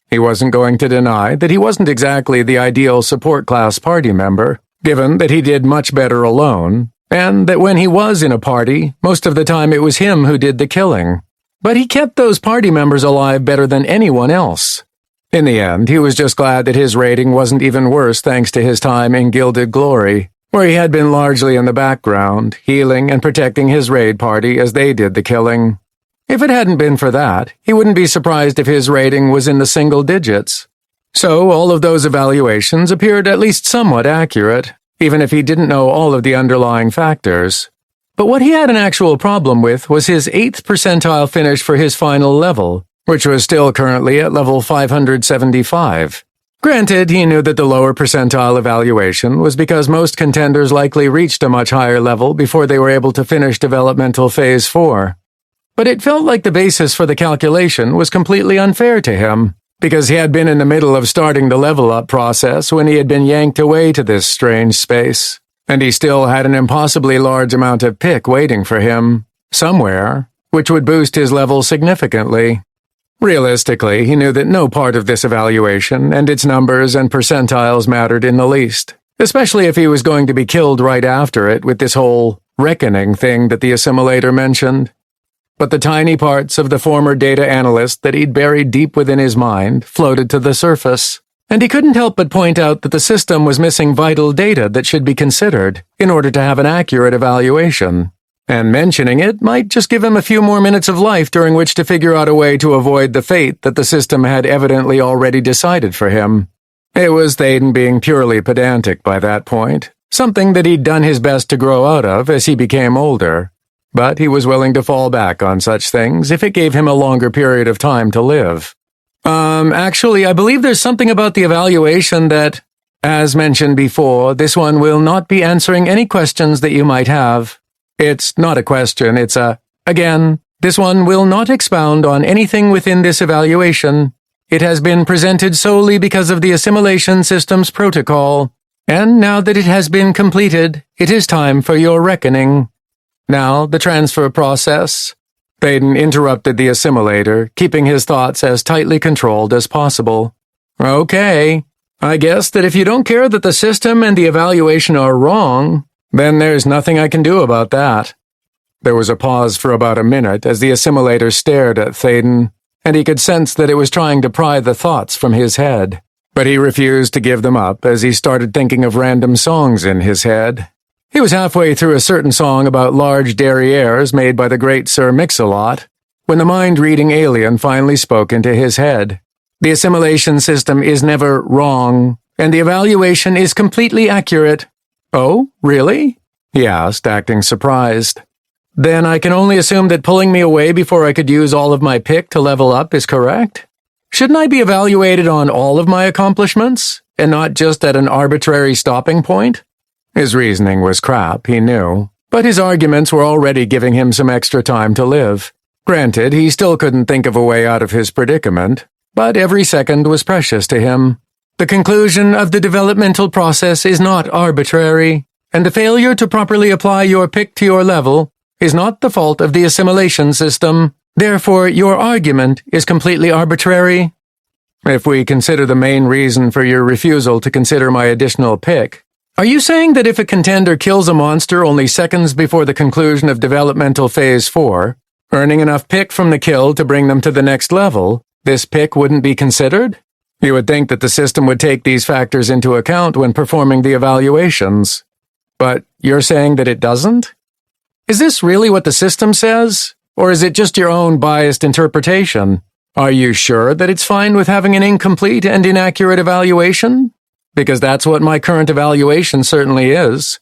He wasn't going to deny that he wasn't exactly the ideal support class party member, given that he did much better alone, and that when he was in a party, most of the time it was him who did the killing. But he kept those party members alive better than anyone else. In the end, he was just glad that his rating wasn't even worse thanks to his time in Gilded Glory, where he had been largely in the background, healing and protecting his raid party as they did the killing. If it hadn't been for that, he wouldn't be surprised if his rating was in the single digits. So all of those evaluations appeared at least somewhat accurate, even if he didn't know all of the underlying factors. But what he had an actual problem with was his 8th percentile finish for his final level, which was still currently at level 575. Granted, he knew that the lower percentile evaluation was because most contenders likely reached a much higher level before they were able to finish Developmental Phase 4. But it felt like the basis for the calculation was completely unfair to him, because he had been in the middle of starting the level-up process when he had been yanked away to this strange space. And he still had an impossibly large amount of pick waiting for him, somewhere, which would boost his level significantly. Realistically, he knew that no part of this evaluation and its numbers and percentiles mattered in the least, especially if he was going to be killed right after it with this whole reckoning thing that the assimilator mentioned. But the tiny parts of the former data analyst that he'd buried deep within his mind floated to the surface. And he couldn't help but point out that the system was missing vital data that should be considered in order to have an accurate evaluation. And mentioning it might just give him a few more minutes of life during which to figure out a way to avoid the fate that the system had evidently already decided for him. It was Thaden being purely pedantic by that point, something that he'd done his best to grow out of as he became older. But he was willing to fall back on such things if it gave him a longer period of time to live. Actually, I believe there's something about the evaluation that, as mentioned before, this one will not be answering any questions that you might have. It's not a question, it's again, this one will not expound on anything within this evaluation. It has been presented solely because of the assimilation system's protocol, and now that it has been completed, it is time for your reckoning. Now, the transfer process. Thaden interrupted the assimilator, keeping his thoughts as tightly controlled as possible. Okay, I guess that if you don't care that the system and the evaluation are wrong, then there's nothing I can do about that. There was a pause for about a minute as the assimilator stared at Thaden, and he could sense that it was trying to pry the thoughts from his head. But he refused to give them up as he started thinking of random songs in his head. He was halfway through a certain song about large derrieres made by the great Sir Mix-a-Lot, when the mind-reading alien finally spoke into his head. The assimilation system is never wrong, and the evaluation is completely accurate. Oh, really? He asked, acting surprised. Then I can only assume that pulling me away before I could use all of my pick to level up is correct? Shouldn't I be evaluated on all of my accomplishments, and not just at an arbitrary stopping point? His reasoning was crap, he knew, but his arguments were already giving him some extra time to live. Granted, he still couldn't think of a way out of his predicament, but every second was precious to him. The conclusion of the developmental process is not arbitrary, and the failure to properly apply your pick to your level is not the fault of the assimilation system. Therefore, your argument is completely arbitrary. If we consider the main reason for your refusal to consider my additional pick, are you saying that if a contender kills a monster only seconds before the conclusion of Developmental Phase 4, earning enough pick from the kill to bring them to the next level, this pick wouldn't be considered? You would think that the system would take these factors into account when performing the evaluations. But you're saying that it doesn't? Is this really what the system says? Or is it just your own biased interpretation? Are you sure that it's fine with having an incomplete and inaccurate evaluation? Because that's what my current evaluation certainly is.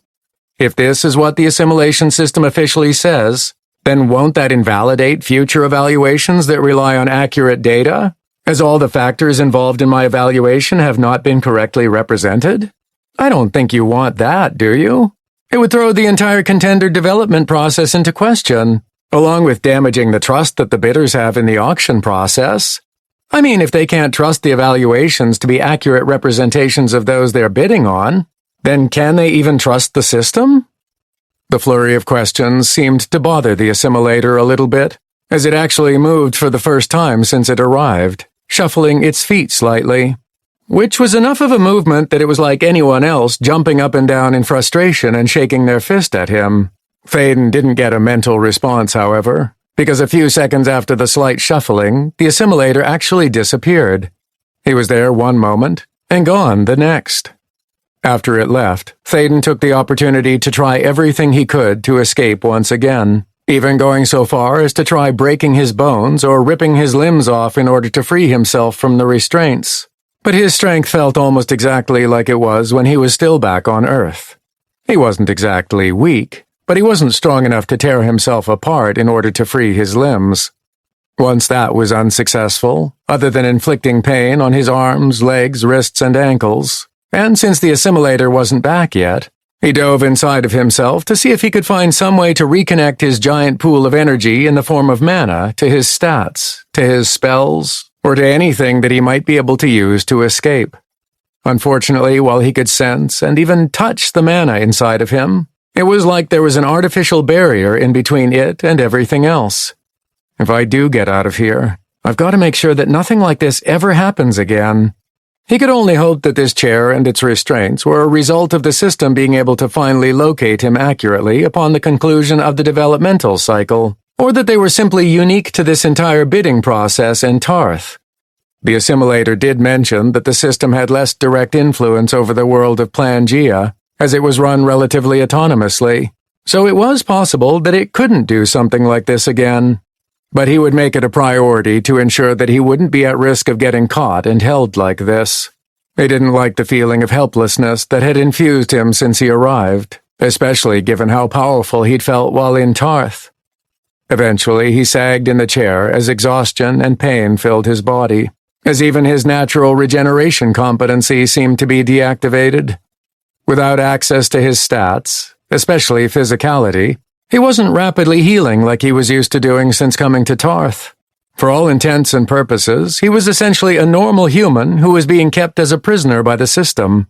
If this is what the assimilation system officially says, then won't that invalidate future evaluations that rely on accurate data, as all the factors involved in my evaluation have not been correctly represented? I don't think you want that, do you? It would throw the entire contender development process into question, along with damaging the trust that the bidders have in the auction process. I mean, if they can't trust the evaluations to be accurate representations of those they're bidding on, then can they even trust the system? The flurry of questions seemed to bother the assimilator a little bit, as it actually moved for the first time since it arrived, shuffling its feet slightly, which was enough of a movement that it was like anyone else jumping up and down in frustration and shaking their fist at him. Thaden didn't get a mental response, however, because a few seconds after the slight shuffling, the assimilator actually disappeared. He was there one moment, and gone the next. After it left, Thaden took the opportunity to try everything he could to escape once again, even going so far as to try breaking his bones or ripping his limbs off in order to free himself from the restraints. But his strength felt almost exactly like it was when he was still back on Earth. He wasn't exactly weak, but he wasn't strong enough to tear himself apart in order to free his limbs. Once that was unsuccessful, other than inflicting pain on his arms, legs, wrists, and ankles, and since the assimilator wasn't back yet, he dove inside of himself to see if he could find some way to reconnect his giant pool of energy in the form of mana to his stats, to his spells, or to anything that he might be able to use to escape. Unfortunately, while he could sense and even touch the mana inside of him, it was like there was an artificial barrier in between it and everything else. If I do get out of here, I've got to make sure that nothing like this ever happens again. He could only hope that this chair and its restraints were a result of the system being able to finally locate him accurately upon the conclusion of the developmental cycle, or that they were simply unique to this entire bidding process in Tarth. The assimilator did mention that the system had less direct influence over the world of Plangea, as it was run relatively autonomously, so it was possible that it couldn't do something like this again. But he would make it a priority to ensure that he wouldn't be at risk of getting caught and held like this. He didn't like the feeling of helplessness that had infused him since he arrived, especially given how powerful he'd felt while in Tarth. Eventually, he sagged in the chair as exhaustion and pain filled his body, as even his natural regeneration competency seemed to be deactivated. Without access to his stats, especially physicality, he wasn't rapidly healing like he was used to doing since coming to Tarth. For all intents and purposes, he was essentially a normal human who was being kept as a prisoner by the system.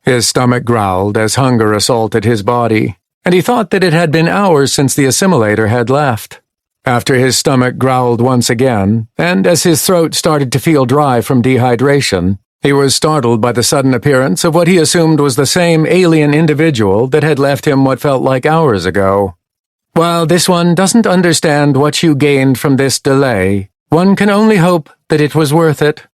His stomach growled as hunger assaulted his body, and he thought that it had been hours since the assimilator had left. After his stomach growled once again, and as his throat started to feel dry from dehydration, he was startled by the sudden appearance of what he assumed was the same alien individual that had left him what felt like hours ago. While this one doesn't understand what you gained from this delay, one can only hope that it was worth it.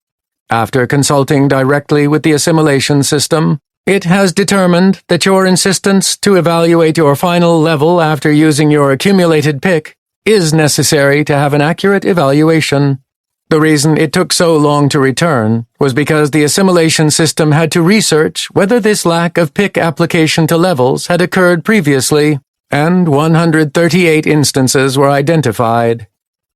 After consulting directly with the assimilation system, it has determined that your insistence to evaluate your final level after using your accumulated pick is necessary to have an accurate evaluation. The reason it took so long to return was because the assimilation system had to research whether this lack of pick application to levels had occurred previously, and 138 instances were identified.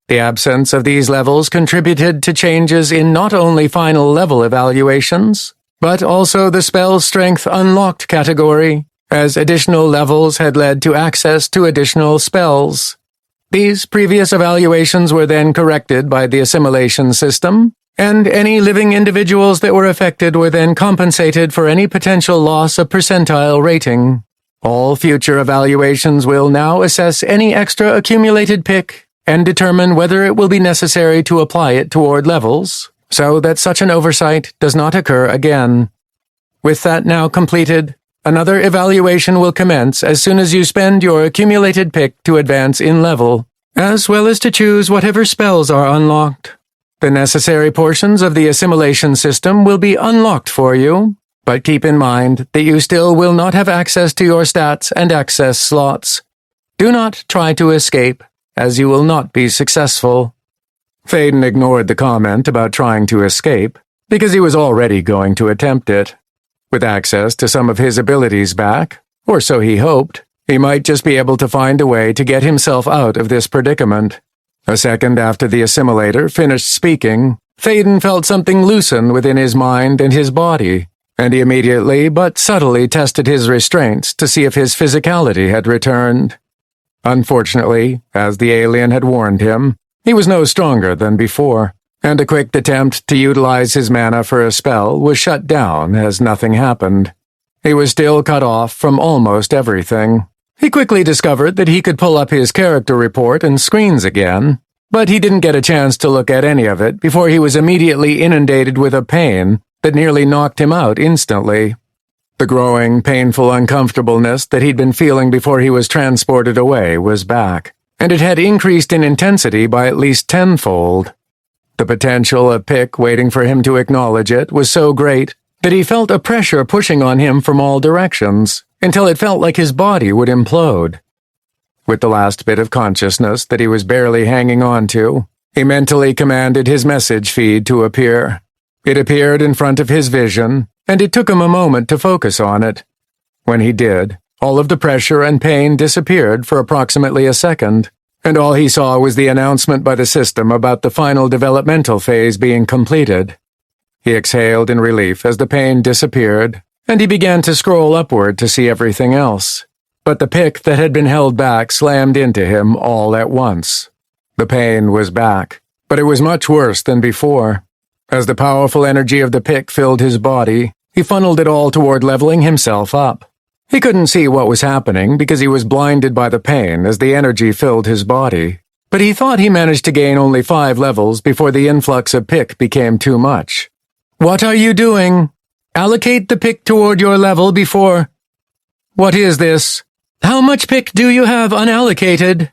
The absence of these levels contributed to changes in not only final level evaluations, but also the spell strength unlocked category, as additional levels had led to access to additional spells. These previous evaluations were then corrected by the assimilation system, and any living individuals that were affected were then compensated for any potential loss of percentile rating. All future evaluations will now assess any extra accumulated pick and determine whether it will be necessary to apply it toward levels, so that such an oversight does not occur again. With that now completed, another evaluation will commence as soon as you spend your accumulated pick to advance in level, as well as to choose whatever spells are unlocked. The necessary portions of the assimilation system will be unlocked for you, but keep in mind that you still will not have access to your stats and access slots. Do not try to escape, as you will not be successful. Thaden ignored the comment about trying to escape, because he was already going to attempt it. With access to some of his abilities back, or so he hoped, he might just be able to find a way to get himself out of this predicament. A second after the assimilator finished speaking, Thaden felt something loosen within his mind and his body, and he immediately but subtly tested his restraints to see if his physicality had returned. Unfortunately, as the alien had warned him, he was no stronger than before, and a quick attempt to utilize his mana for a spell was shut down as nothing happened. He was still cut off from almost everything. He quickly discovered that he could pull up his character report and screens again, but he didn't get a chance to look at any of it before he was immediately inundated with a pain that nearly knocked him out instantly. The growing, painful uncomfortableness that he'd been feeling before he was transported away was back, and it had increased in intensity by at least tenfold. The potential of pick waiting for him to acknowledge it was so great that he felt a pressure pushing on him from all directions, until it felt like his body would implode. With the last bit of consciousness that he was barely hanging on to, he mentally commanded his message feed to appear. It appeared in front of his vision, and it took him a moment to focus on it. When he did, all of the pressure and pain disappeared for approximately a second, and all he saw was the announcement by the system about the final developmental phase being completed. He exhaled in relief as the pain disappeared, and he began to scroll upward to see everything else. But the pick that had been held back slammed into him all at once. The pain was back, but it was much worse than before. As the powerful energy of the pick filled his body, he funneled it all toward leveling himself up. He couldn't see what was happening because he was blinded by the pain as the energy filled his body, but he thought he managed to gain only 5 levels before the influx of pick became too much. "What are you doing? Allocate the pick toward your level before—" "What is this? How much pick do you have unallocated?"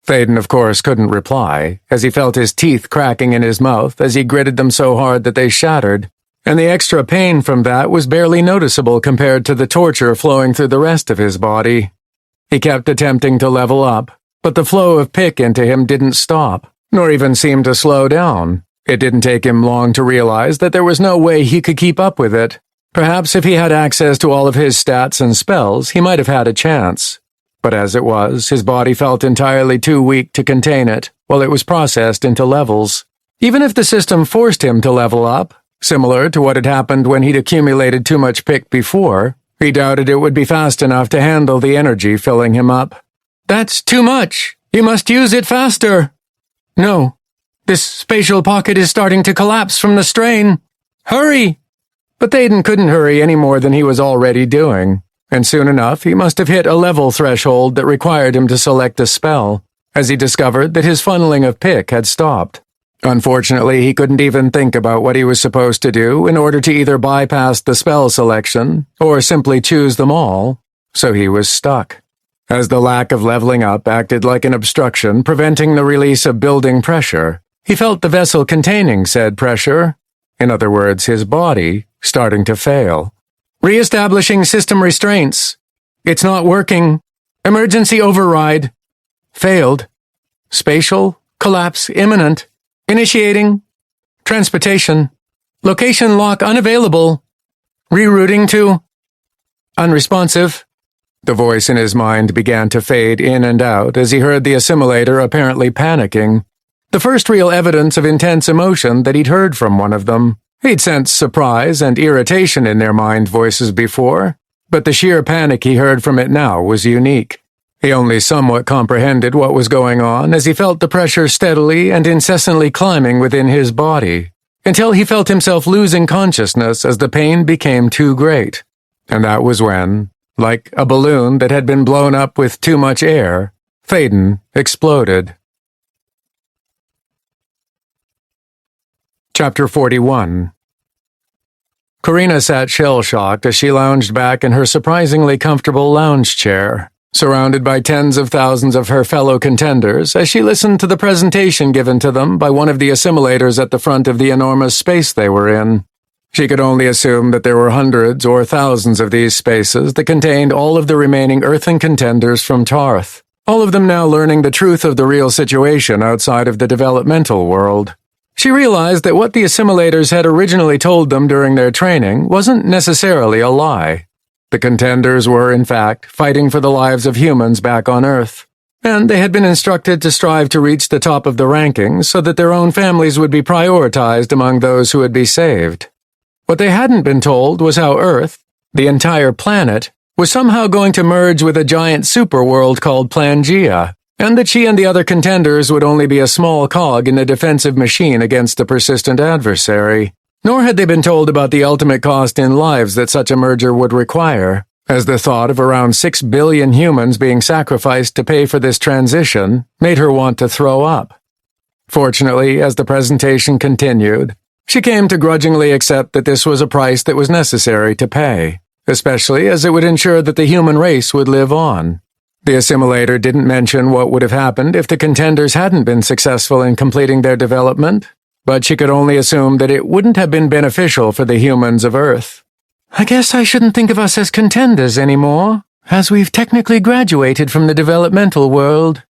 Thaden, of course, couldn't reply, as he felt his teeth cracking in his mouth as he gritted them so hard that they shattered, and the extra pain from that was barely noticeable compared to the torture flowing through the rest of his body. He kept attempting to level up, but the flow of pick into him didn't stop, nor even seem to slow down. It didn't take him long to realize that there was no way he could keep up with it. Perhaps if he had access to all of his stats and spells, he might have had a chance. But as it was, his body felt entirely too weak to contain it, while it was processed into levels. Even if the system forced him to level up, similar to what had happened when he'd accumulated too much pick before, he doubted it would be fast enough to handle the energy filling him up. "That's too much! You must use it faster!" "No. This spatial pocket is starting to collapse from the strain. Hurry!" But Thaden couldn't hurry any more than he was already doing, and soon enough he must have hit a level threshold that required him to select a spell, as he discovered that his funneling of pick had stopped. Unfortunately, he couldn't even think about what he was supposed to do in order to either bypass the spell selection or simply choose them all, so he was stuck. As the lack of leveling up acted like an obstruction preventing the release of building pressure, he felt the vessel containing said pressure, in other words his body, starting to fail. "Re-establishing system restraints. It's not working. Emergency override. Failed. Spatial collapse imminent. Initiating Transportation. Location lock unavailable. Rerouting to... Unresponsive. The voice in his mind began to fade in and out as he heard the assimilator apparently panicking. The first real evidence of intense emotion that he'd heard from one of them. He'd sensed surprise and irritation in their mind voices before, but the sheer panic he heard from it now was unique. He only somewhat comprehended what was going on as he felt the pressure steadily and incessantly climbing within his body, until he felt himself losing consciousness as the pain became too great. And that was when, like a balloon that had been blown up with too much air, Thaden exploded. Chapter 41. Karina sat shell-shocked as she lounged back in her surprisingly comfortable lounge chair, surrounded by tens of thousands of her fellow contenders as she listened to the presentation given to them by one of the assimilators at the front of the enormous space they were in. She could only assume that there were hundreds or thousands of these spaces that contained all of the remaining Earthen contenders from Tarth, all of them now learning the truth of the real situation outside of the developmental world. She realized that what the assimilators had originally told them during their training wasn't necessarily a lie. The contenders were, in fact, fighting for the lives of humans back on Earth, and they had been instructed to strive to reach the top of the rankings so that their own families would be prioritized among those who would be saved. What they hadn't been told was how Earth, the entire planet, was somehow going to merge with a giant superworld called Pangea, and that she and the other contenders would only be a small cog in a defensive machine against a persistent adversary. Nor had they been told about the ultimate cost in lives that such a merger would require, as the thought of around 6 billion humans being sacrificed to pay for this transition made her want to throw up. Fortunately, as the presentation continued, she came to grudgingly accept that this was a price that was necessary to pay, especially as it would ensure that the human race would live on. The assimilator didn't mention what would have happened if the contenders hadn't been successful in completing their development, but she could only assume that it wouldn't have been beneficial for the humans of Earth. I guess I shouldn't think of us as contenders anymore, as we've technically graduated from the developmental world.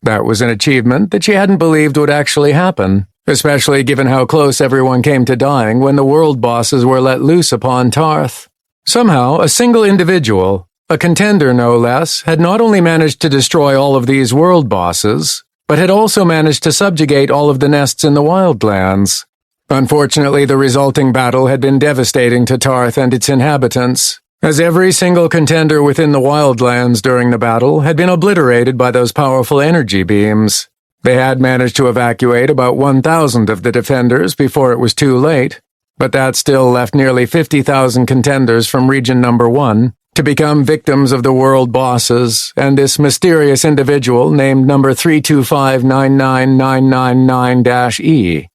That was an achievement that she hadn't believed would actually happen, especially given how close everyone came to dying when the world bosses were let loose upon Tarth. Somehow, a single individual, a contender no less, had not only managed to destroy all of these world bosses, but had also managed to subjugate all of the nests in the Wildlands. Unfortunately, the resulting battle had been devastating to Tarth and its inhabitants, as every single contender within the Wildlands during the battle had been obliterated by those powerful energy beams. They had managed to evacuate about 1,000 of the defenders before it was too late, but that still left nearly 50,000 contenders from Region Number 1 to become victims of the world bosses and this mysterious individual named number 325-99999-E.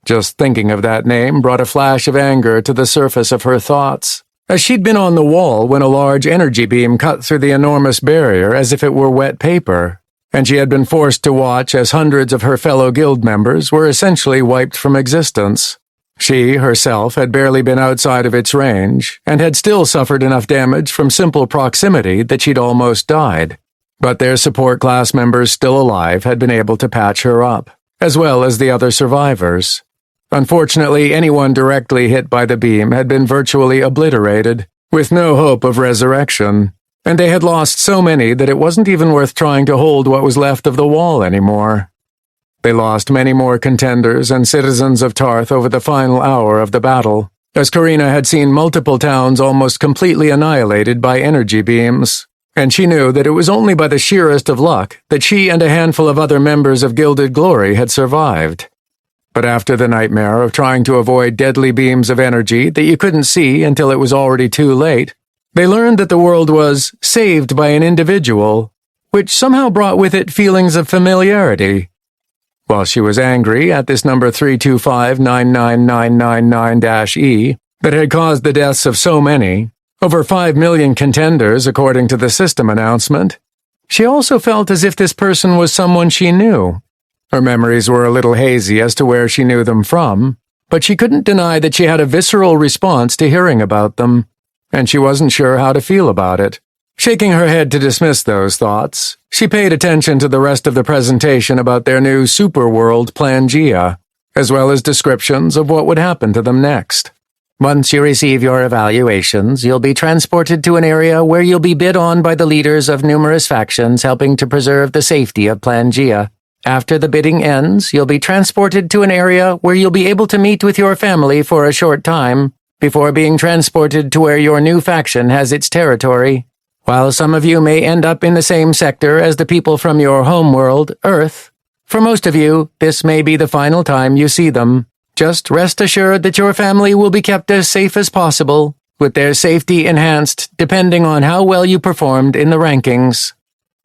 Just thinking of that name brought a flash of anger to the surface of her thoughts, as she'd been on the wall when a large energy beam cut through the enormous barrier as if it were wet paper, and she had been forced to watch as hundreds of her fellow guild members were essentially wiped from existence. She, herself, had barely been outside of its range, and had still suffered enough damage from simple proximity that she'd almost died. But their support class members still alive had been able to patch her up, as well as the other survivors. Unfortunately, anyone directly hit by the beam had been virtually obliterated, with no hope of resurrection, and they had lost so many that it wasn't even worth trying to hold what was left of the wall anymore. They lost many more contenders and citizens of Tarth over the final hour of the battle, as Karina had seen multiple towns almost completely annihilated by energy beams, and she knew that it was only by the sheerest of luck that she and a handful of other members of Gilded Glory had survived. But after the nightmare of trying to avoid deadly beams of energy that you couldn't see until it was already too late, they learned that the world was saved by an individual, which somehow brought with it feelings of familiarity. While she was angry at this number 325-99999-E that had caused the deaths of so many, over 5 million contenders according to the system announcement, she also felt as if this person was someone she knew. Her memories were a little hazy as to where she knew them from, but she couldn't deny that she had a visceral response to hearing about them, and she wasn't sure how to feel about it. Shaking her head to dismiss those thoughts, she paid attention to the rest of the presentation about their new superworld Pangea. as well as descriptions of what would happen to them next. Once you receive your evaluations, you'll be transported to an area where you'll be bid on by the leaders of numerous factions helping to preserve the safety of Plangaea. After the bidding ends, you'll be transported to an area where you'll be able to meet with your family for a short time, before being transported to where your new faction has its territory. While some of you may end up in the same sector as the people from your homeworld, Earth, for most of you, this may be the final time you see them. Just rest assured that your family will be kept as safe as possible, with their safety enhanced depending on how well you performed in the rankings.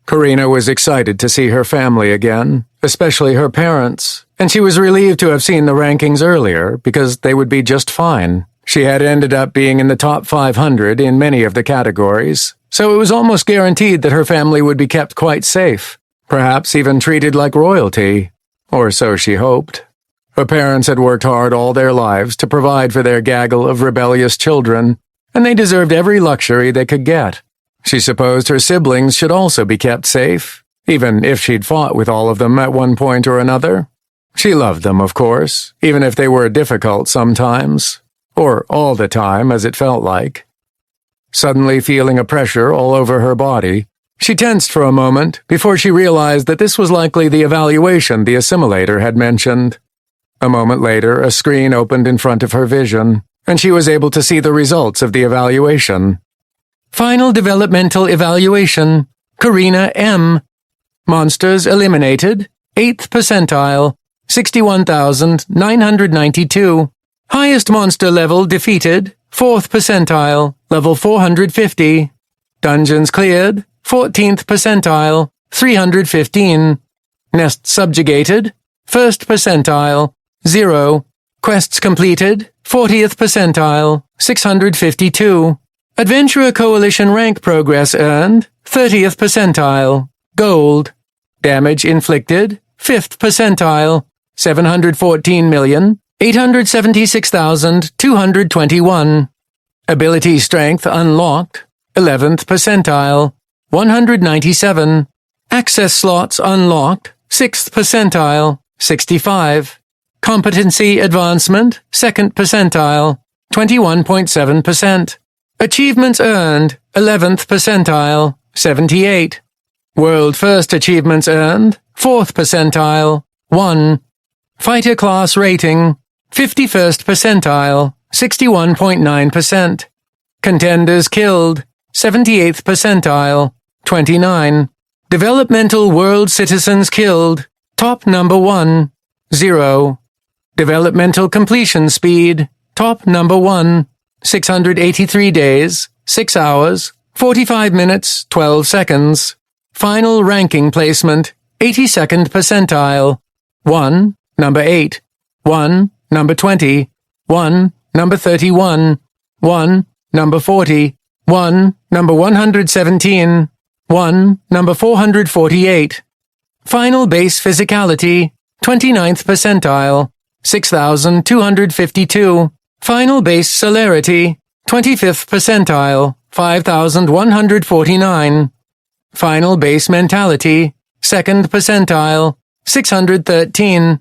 Karina was excited to see her family again, especially her parents, and she was relieved to have seen the rankings earlier because they would be just fine. She had ended up being in the top 500 in many of the categories, so it was almost guaranteed that her family would be kept quite safe, perhaps even treated like royalty, or so she hoped. Her parents had worked hard all their lives to provide for their gaggle of rebellious children, and they deserved every luxury they could get. She supposed her siblings should also be kept safe, even if she'd fought with all of them at one point or another. She loved them, of course, even if they were difficult sometimes, or all the time, as it felt like. Suddenly feeling a pressure all over her body, she tensed for a moment before she realized that this was likely the evaluation the assimilator had mentioned. A moment later, a screen opened in front of her vision, and she was able to see the results of the evaluation. Final developmental evaluation, Karina M. Monsters eliminated, 8th percentile, 61,992. Highest monster level defeated, 4th percentile, level 450. Dungeons cleared, 14th percentile, 315. Nest subjugated, 1st percentile, 0. Quests completed, 40th percentile, 652. Adventurer Coalition rank progress earned, 30th percentile, gold. Damage inflicted, 5th percentile, 714,876,221. Ability strength unlocked, 11th percentile, 197. Access slots unlocked, 6th percentile, 65. Competency advancement, 2nd percentile, 21.7%. Achievements earned, 11th percentile, 78. World first achievements earned, 4th percentile, 1. Fighter class rating, 51st percentile, 61.9%. Contenders killed, 78th percentile, 29. Developmental world citizens killed, top number 1, 0. Developmental completion speed, top number 1, 683 days, 6 hours, 45 minutes, 12 seconds. Final ranking placement, 82nd percentile. 1, number 8. 1, number 20. 1, number 31. 1, number 40. 1, number 117. 1, number 448. Final base physicality, 29th percentile, 6,252. Final base celerity, 25th percentile, 5,149. Final base mentality, 2nd percentile, 613.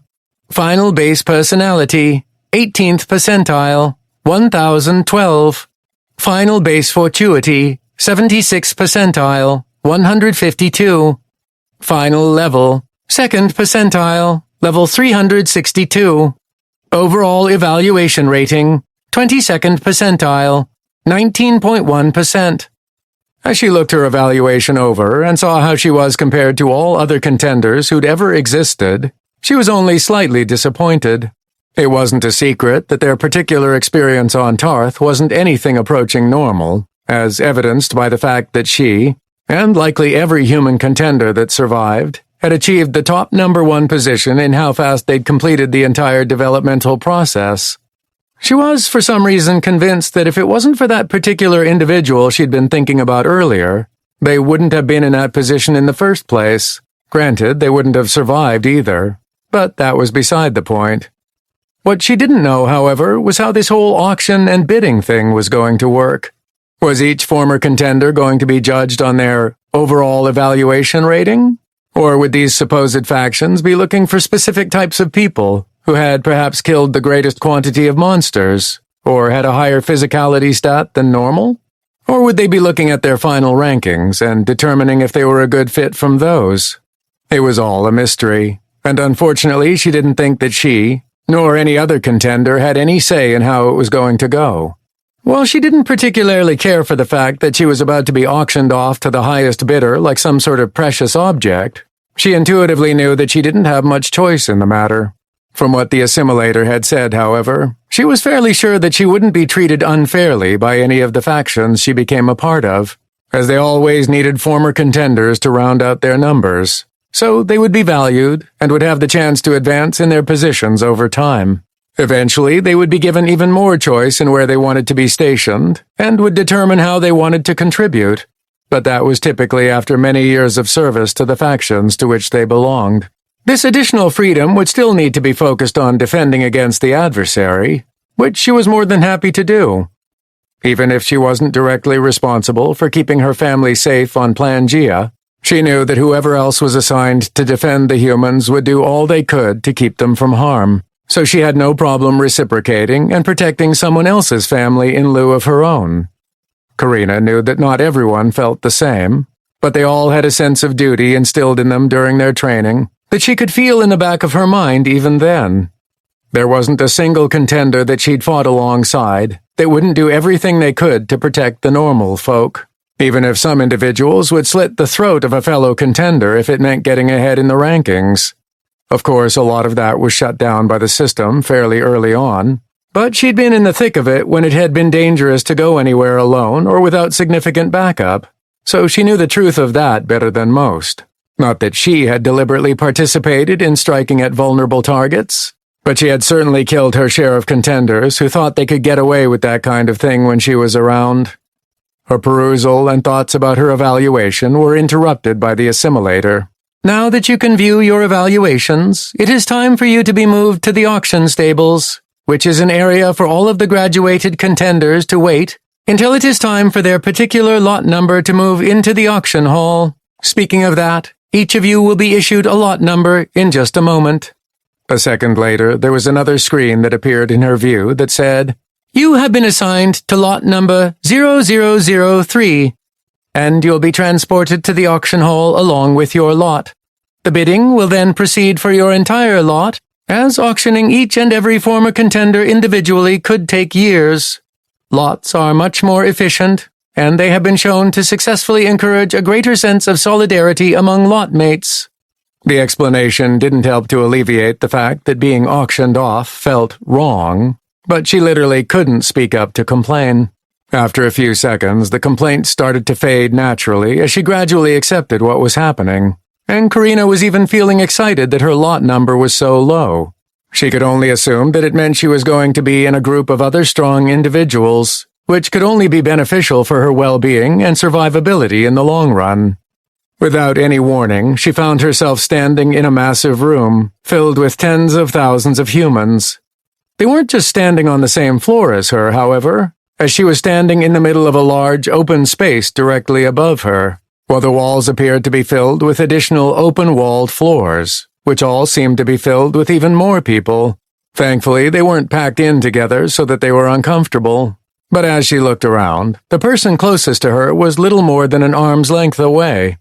Final base personality, 18th percentile, 1,012. Final base fortuity, 76th percentile, 152. Final level, 2nd percentile, level 362. Overall evaluation rating, 22nd percentile, 19.1%. As she looked her evaluation over and saw how she was compared to all other contenders who'd ever existed, she was only slightly disappointed. It wasn't a secret that their particular experience on Tarth wasn't anything approaching normal, as evidenced by the fact that she, and likely every human contender that survived, had achieved the top number 1 position in how fast they'd completed the entire developmental process. She was, for some reason, convinced that if it wasn't for that particular individual she'd been thinking about earlier, they wouldn't have been in that position in the first place. Granted, they wouldn't have survived either, but that was beside the point. What she didn't know, however, was how this whole auction and bidding thing was going to work. Was each former contender going to be judged on their overall evaluation rating? Or would these supposed factions be looking for specific types of people who had perhaps killed the greatest quantity of monsters, or had a higher physicality stat than normal? Or would they be looking at their final rankings and determining if they were a good fit from those? It was all a mystery, and unfortunately she didn't think that she, nor any other contender, had any say in how it was going to go. While she didn't particularly care for the fact that she was about to be auctioned off to the highest bidder like some sort of precious object, she intuitively knew that she didn't have much choice in the matter. From what the assimilator had said, however, she was fairly sure that she wouldn't be treated unfairly by any of the factions she became a part of, as they always needed former contenders to round out their numbers, so they would be valued and would have the chance to advance in their positions over time. Eventually, they would be given even more choice in where they wanted to be stationed, and would determine how they wanted to contribute, but that was typically after many years of service to the factions to which they belonged. This additional freedom would still need to be focused on defending against the adversary, which she was more than happy to do. Even if she wasn't directly responsible for keeping her family safe on Plangea, she knew that whoever else was assigned to defend the humans would do all they could to keep them from harm, so she had no problem reciprocating and protecting someone else's family in lieu of her own. Karina knew that not everyone felt the same, but they all had a sense of duty instilled in them during their training that she could feel in the back of her mind even then. There wasn't a single contender that she'd fought alongside that wouldn't do everything they could to protect the normal folk, even if some individuals would slit the throat of a fellow contender if it meant getting ahead in the rankings. Of course, a lot of that was shut down by the system fairly early on, but she'd been in the thick of it when it had been dangerous to go anywhere alone or without significant backup, so she knew the truth of that better than most. Not that she had deliberately participated in striking at vulnerable targets, but she had certainly killed her share of contenders who thought they could get away with that kind of thing when she was around. Her perusal and thoughts about her evaluation were interrupted by the assimilator. Now that you can view your evaluations, it is time for you to be moved to the auction stables, which is an area for all of the graduated contenders to wait until it is time for their particular lot number to move into the auction hall. Speaking of that, each of you will be issued a lot number in just a moment. A second later, there was another screen that appeared in her view that said, "You have been assigned to lot number 0003, and you'll be transported to the auction hall along with your lot. The bidding will then proceed for your entire lot, as auctioning each and every former contender individually could take years. Lots are much more efficient, and they have been shown to successfully encourage a greater sense of solidarity among lot mates." The explanation didn't help to alleviate the fact that being auctioned off felt wrong, but she literally couldn't speak up to complain. After a few seconds, the complaint started to fade naturally as she gradually accepted what was happening, and Karina was even feeling excited that her lot number was so low. She could only assume that it meant she was going to be in a group of other strong individuals, which could only be beneficial for her well-being and survivability in the long run. Without any warning, she found herself standing in a massive room, filled with tens of thousands of humans. They weren't just standing on the same floor as her, however, as she was standing in the middle of a large, open space directly above her, while the walls appeared to be filled with additional open-walled floors, which all seemed to be filled with even more people. Thankfully, they weren't packed in together so that they were uncomfortable. But as she looked around, the person closest to her was little more than an arm's length away.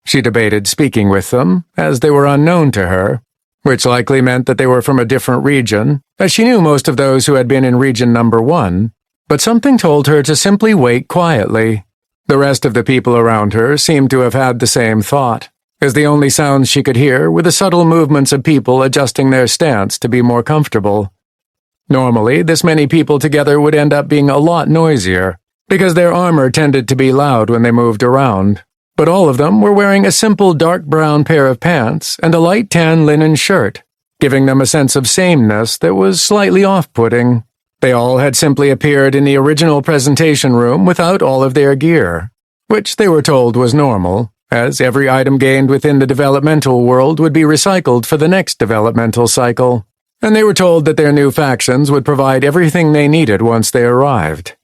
She debated speaking with them, as they were unknown to her, which likely meant that they were from a different region, as she knew most of those who had been in region number 1, but something told her to simply wait quietly. The rest of the people around her seemed to have had the same thought, as the only sounds she could hear were the subtle movements of people adjusting their stance to be more comfortable. Normally, this many people together would end up being a lot noisier, because their armor tended to be loud when they moved around, but all of them were wearing a simple dark brown pair of pants and a light tan linen shirt, giving them a sense of sameness that was slightly off-putting. They all had simply appeared in the original presentation room without all of their gear, which they were told was normal, as every item gained within the developmental world would be recycled for the next developmental cycle, and they were told that their new factions would provide everything they needed once they arrived.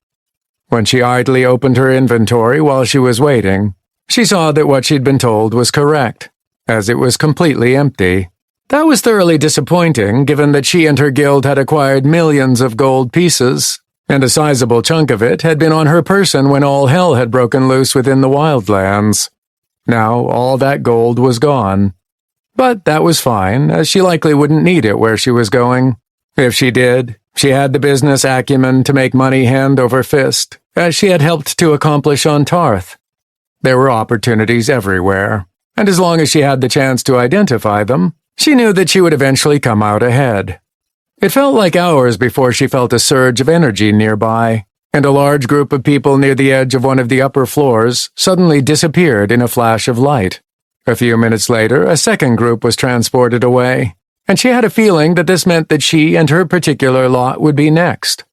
When she idly opened her inventory while she was waiting, she saw that what she'd been told was correct, as it was completely empty. That was thoroughly disappointing, given that she and her guild had acquired millions of gold pieces, and a sizable chunk of it had been on her person when all hell had broken loose within the Wildlands. Now all that gold was gone. But that was fine, as she likely wouldn't need it where she was going. If she did, she had the business acumen to make money hand over fist, as she had helped to accomplish on Tarth. There were opportunities everywhere, and as long as she had the chance to identify them, she knew that she would eventually come out ahead. It felt like hours before she felt a surge of energy nearby, and a large group of people near the edge of one of the upper floors suddenly disappeared in a flash of light. A few minutes later, a second group was transported away, and she had a feeling that this meant that she and her particular lot would be next.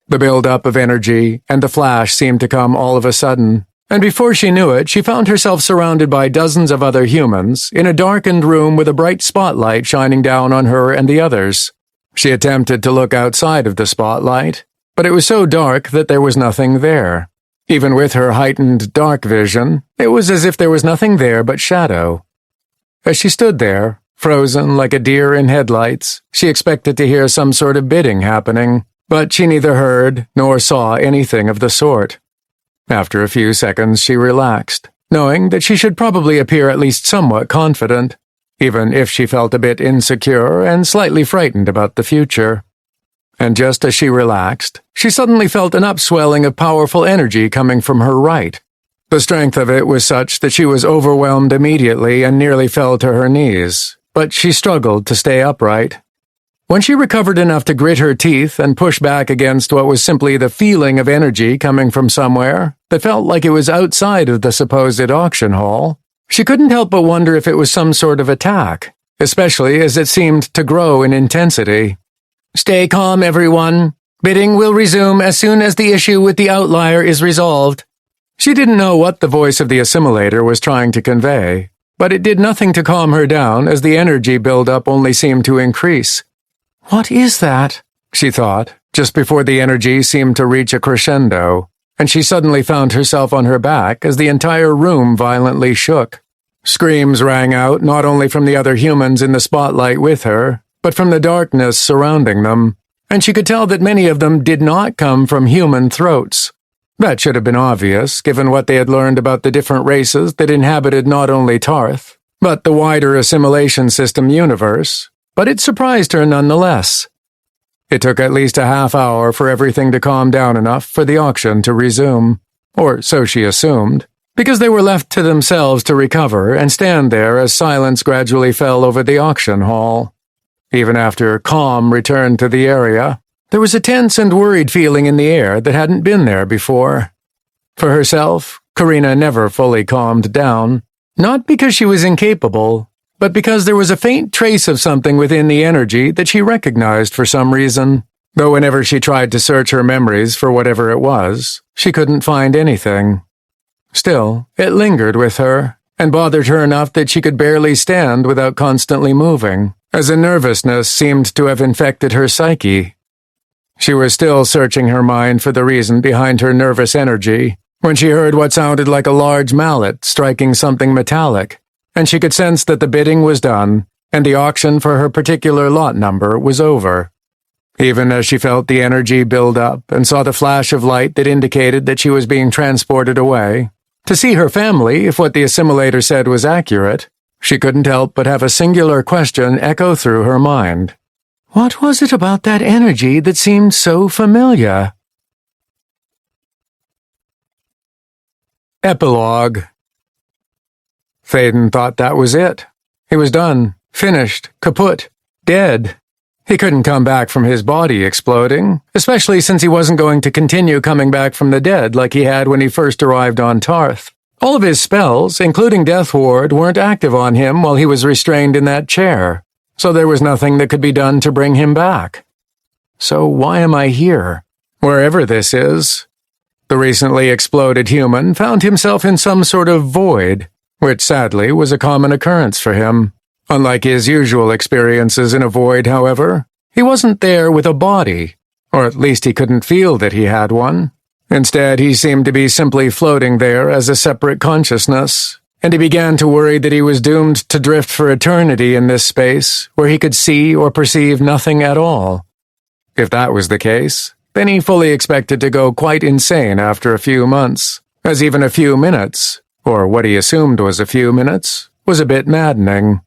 The build-up of energy and the flash seemed to come all of a sudden, and before she knew it, she found herself surrounded by dozens of other humans in a darkened room with a bright spotlight shining down on her and the others. She attempted to look outside of the spotlight, but it was so dark that there was nothing there. Even with her heightened dark vision, it was as if there was nothing there but shadow. As she stood there, frozen like a deer in headlights, she expected to hear some sort of bidding happening, but she neither heard nor saw anything of the sort. After a few seconds, she relaxed, knowing that she should probably appear at least somewhat confident, even if she felt a bit insecure and slightly frightened about the future. And just as she relaxed, she suddenly felt an upswelling of powerful energy coming from her right. The strength of it was such that she was overwhelmed immediately and nearly fell to her knees, but she struggled to stay upright. When she recovered enough to grit her teeth and push back against what was simply the feeling of energy coming from somewhere that felt like it was outside of the supposed auction hall, she couldn't help but wonder if it was some sort of attack, especially as it seemed to grow in intensity. "Stay calm, everyone. Bidding will resume as soon as the issue with the outlier is resolved." She didn't know what the voice of the assimilator was trying to convey, but it did nothing to calm her down as the energy buildup only seemed to increase. "What is that?" she thought, just before the energy seemed to reach a crescendo, and she suddenly found herself on her back as the entire room violently shook. Screams rang out not only from the other humans in the spotlight with her, but from the darkness surrounding them, and she could tell that many of them did not come from human throats. That should have been obvious, given what they had learned about the different races that inhabited not only Tarth, but the wider assimilation system universe, but it surprised her nonetheless. It took at least a half hour for everything to calm down enough for the auction to resume, or so she assumed, because they were left to themselves to recover and stand there as silence gradually fell over the auction hall. Even after calm returned to the area, there was a tense and worried feeling in the air that hadn't been there before. For herself, Karina never fully calmed down, not because she was incapable, but because there was a faint trace of something within the energy that she recognized for some reason, though whenever she tried to search her memories for whatever it was, she couldn't find anything. Still, it lingered with her, and bothered her enough that she could barely stand without constantly moving, as a nervousness seemed to have infected her psyche. She was still searching her mind for the reason behind her nervous energy, when she heard what sounded like a large mallet striking something metallic, and she could sense that the bidding was done, and the auction for her particular lot number was over. Even as she felt the energy build up and saw the flash of light that indicated that she was being transported away, to see her family, if what the assimilator said was accurate, she couldn't help but have a singular question echo through her mind. What was it about that energy that seemed so familiar? Epilogue. Thaden thought that was it. He was done, finished, kaput, dead. He couldn't come back from his body exploding, especially since he wasn't going to continue coming back from the dead like he had when he first arrived on Tarth. All of his spells, including Death Ward, weren't active on him while he was restrained in that chair, so there was nothing that could be done to bring him back. So why am I here? Wherever this is. The recently exploded human found himself in some sort of void, which sadly was a common occurrence for him. Unlike his usual experiences in a void, however, he wasn't there with a body, or at least he couldn't feel that he had one. Instead, he seemed to be simply floating there as a separate consciousness, and he began to worry that he was doomed to drift for eternity in this space where he could see or perceive nothing at all. If that was the case, then he fully expected to go quite insane after a few months, as even a few minutes, or what he assumed was a few minutes, was a bit maddening.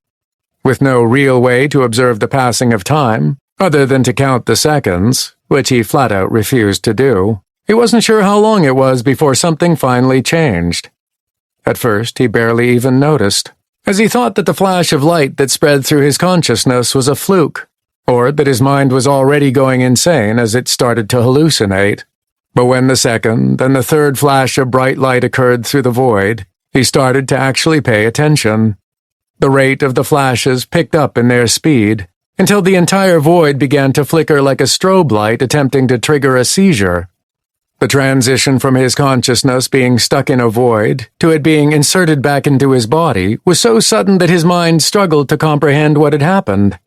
With no real way to observe the passing of time, other than to count the seconds, which he flat out refused to do, he wasn't sure how long it was before something finally changed. At first, he barely even noticed, as he thought that the flash of light that spread through his consciousness was a fluke, or that his mind was already going insane as it started to hallucinate. But when the second and the third flash of bright light occurred through the void, he started to actually pay attention. The rate of the flashes picked up in their speed, until the entire void began to flicker like a strobe light attempting to trigger a seizure. The transition from his consciousness being stuck in a void to it being inserted back into his body was so sudden that his mind struggled to comprehend what had happened.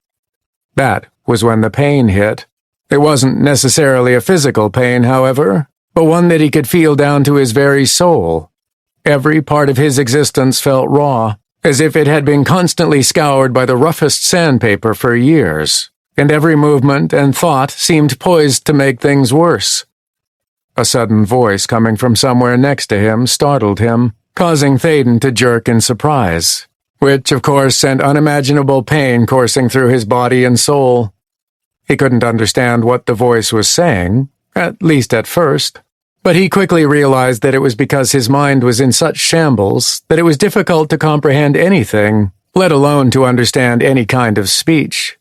That was when the pain hit. It wasn't necessarily a physical pain, however, but one that he could feel down to his very soul. Every part of his existence felt raw, as if it had been constantly scoured by the roughest sandpaper for years, and every movement and thought seemed poised to make things worse. A sudden voice coming from somewhere next to him startled him, causing Thaden to jerk in surprise, which of course sent unimaginable pain coursing through his body and soul. He couldn't understand what the voice was saying, at least at first, but he quickly realized that it was because his mind was in such shambles that it was difficult to comprehend anything, let alone to understand any kind of speech.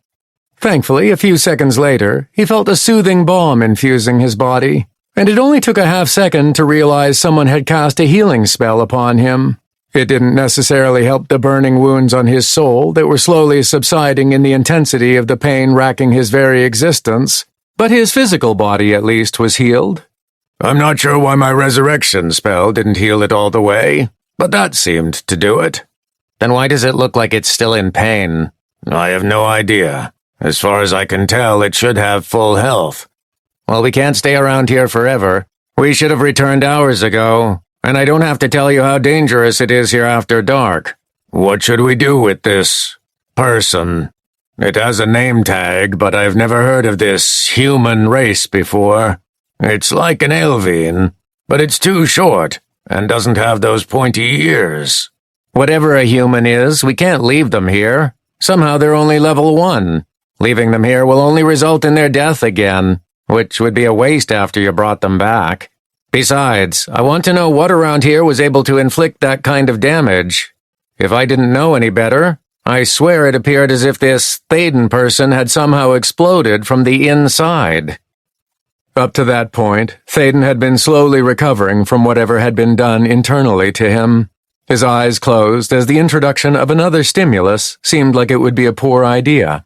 Thankfully, a few seconds later, he felt a soothing balm infusing his body, and it only took a half-second to realize someone had cast a healing spell upon him. It didn't necessarily help the burning wounds on his soul that were slowly subsiding in the intensity of the pain racking his very existence, but his physical body at least was healed. I'm not sure why my resurrection spell didn't heal it all the way, but that seemed to do it. Then why does it look like it's still in pain? I have no idea. As far as I can tell, it should have full health. Well, we can't stay around here forever. We should have returned hours ago, and I don't have to tell you how dangerous it is here after dark. What should we do with this person? It has a name tag, but I've never heard of this human race before. It's like an Elven, but it's too short and doesn't have those pointy ears. Whatever a human is, we can't leave them here. Somehow they're only level 1. Leaving them here will only result in their death again, which would be a waste after you brought them back. Besides, I want to know what around here was able to inflict that kind of damage. If I didn't know any better, I swear it appeared as if this Thaden person had somehow exploded from the inside. Up to that point, Thaden had been slowly recovering from whatever had been done internally to him. His eyes closed as the introduction of another stimulus seemed like it would be a poor idea.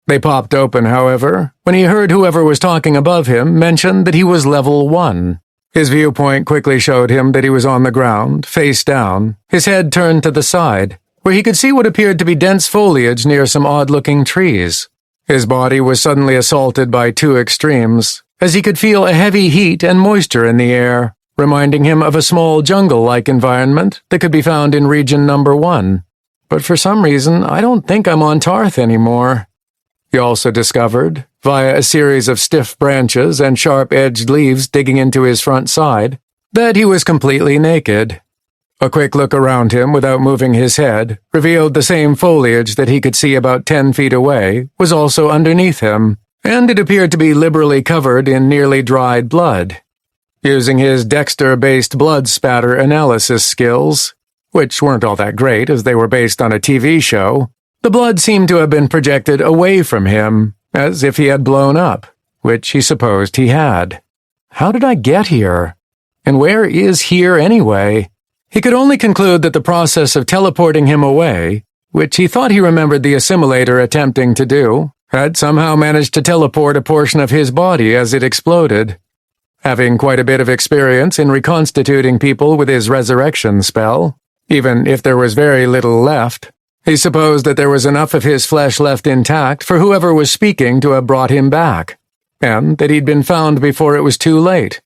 They popped open, however, when he heard whoever was talking above him mention that he was level 1. His viewpoint quickly showed him that he was on the ground, face down, his head turned to the side, where he could see what appeared to be dense foliage near some odd-looking trees. His body was suddenly assaulted by two extremes, as he could feel a heavy heat and moisture in the air, reminding him of a small jungle-like environment that could be found in Region Number 1. But for some reason, I don't think I'm on Tarth anymore. He also discovered, via a series of stiff branches and sharp-edged leaves digging into his front side, that he was completely naked. A quick look around him without moving his head revealed the same foliage that he could see about 10 feet away was also underneath him, and it appeared to be liberally covered in nearly dried blood. Using his Dexter-based blood spatter analysis skills, which weren't all that great as they were based on a TV show, the blood seemed to have been projected away from him, as if he had blown up, which he supposed he had. How did I get here? And where is here anyway? He could only conclude that the process of teleporting him away, which he thought he remembered the assimilator attempting to do, had somehow managed to teleport a portion of his body as it exploded. Having quite a bit of experience in reconstituting people with his resurrection spell, even if there was very little left, he supposed that there was enough of his flesh left intact for whoever was speaking to have brought him back, and that he'd been found before it was too late.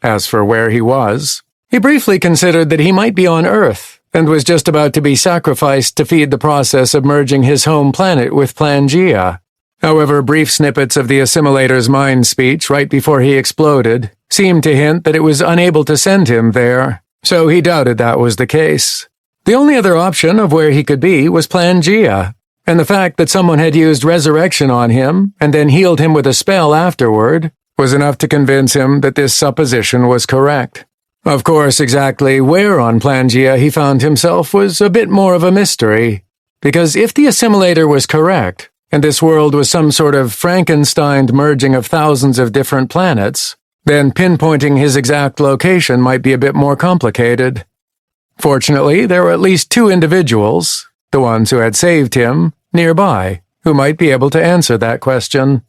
As for where he was, he briefly considered that he might be on Earth, and was just about to be sacrificed to feed the process of merging his home planet with Pangea. However, brief snippets of the assimilator's mind speech right before he exploded seemed to hint that it was unable to send him there, so he doubted that was the case. The only other option of where he could be was Pangea, and the fact that someone had used resurrection on him and then healed him with a spell afterward was enough to convince him that this supposition was correct. Of course, exactly where on Pangea he found himself was a bit more of a mystery, because if the assimilator was correct, and this world was some sort of Frankenstein merging of thousands of different planets, then pinpointing his exact location might be a bit more complicated. Fortunately, there were at least 2 individuals, the ones who had saved him, nearby, who might be able to answer that question.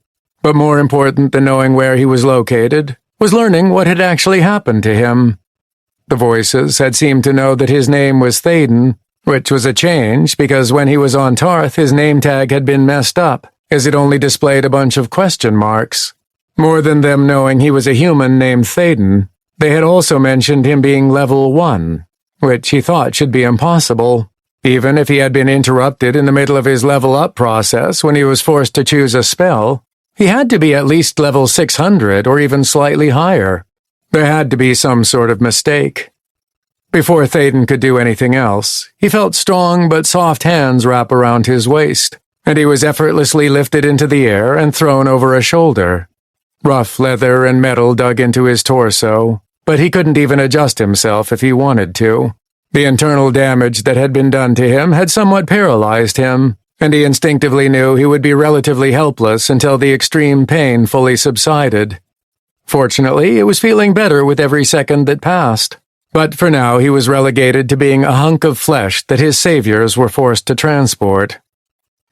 But more important than knowing where he was located was learning what had actually happened to him. The voices had seemed to know that his name was Thaden, which was a change because when he was on Tarth his name tag had been messed up, as it only displayed a bunch of question marks. More than them knowing he was a human named Thaden, they had also mentioned him being level 1, which he thought should be impossible, even if he had been interrupted in the middle of his level-up process when he was forced to choose a spell. He had to be at least level 600 or even slightly higher. There had to be some sort of mistake. Before Thaden could do anything else, he felt strong but soft hands wrap around his waist, and he was effortlessly lifted into the air and thrown over a shoulder. Rough leather and metal dug into his torso, but he couldn't even adjust himself if he wanted to. The internal damage that had been done to him had somewhat paralyzed him, and he instinctively knew he would be relatively helpless until the extreme pain fully subsided. Fortunately, it was feeling better with every second that passed, but for now he was relegated to being a hunk of flesh that his saviors were forced to transport.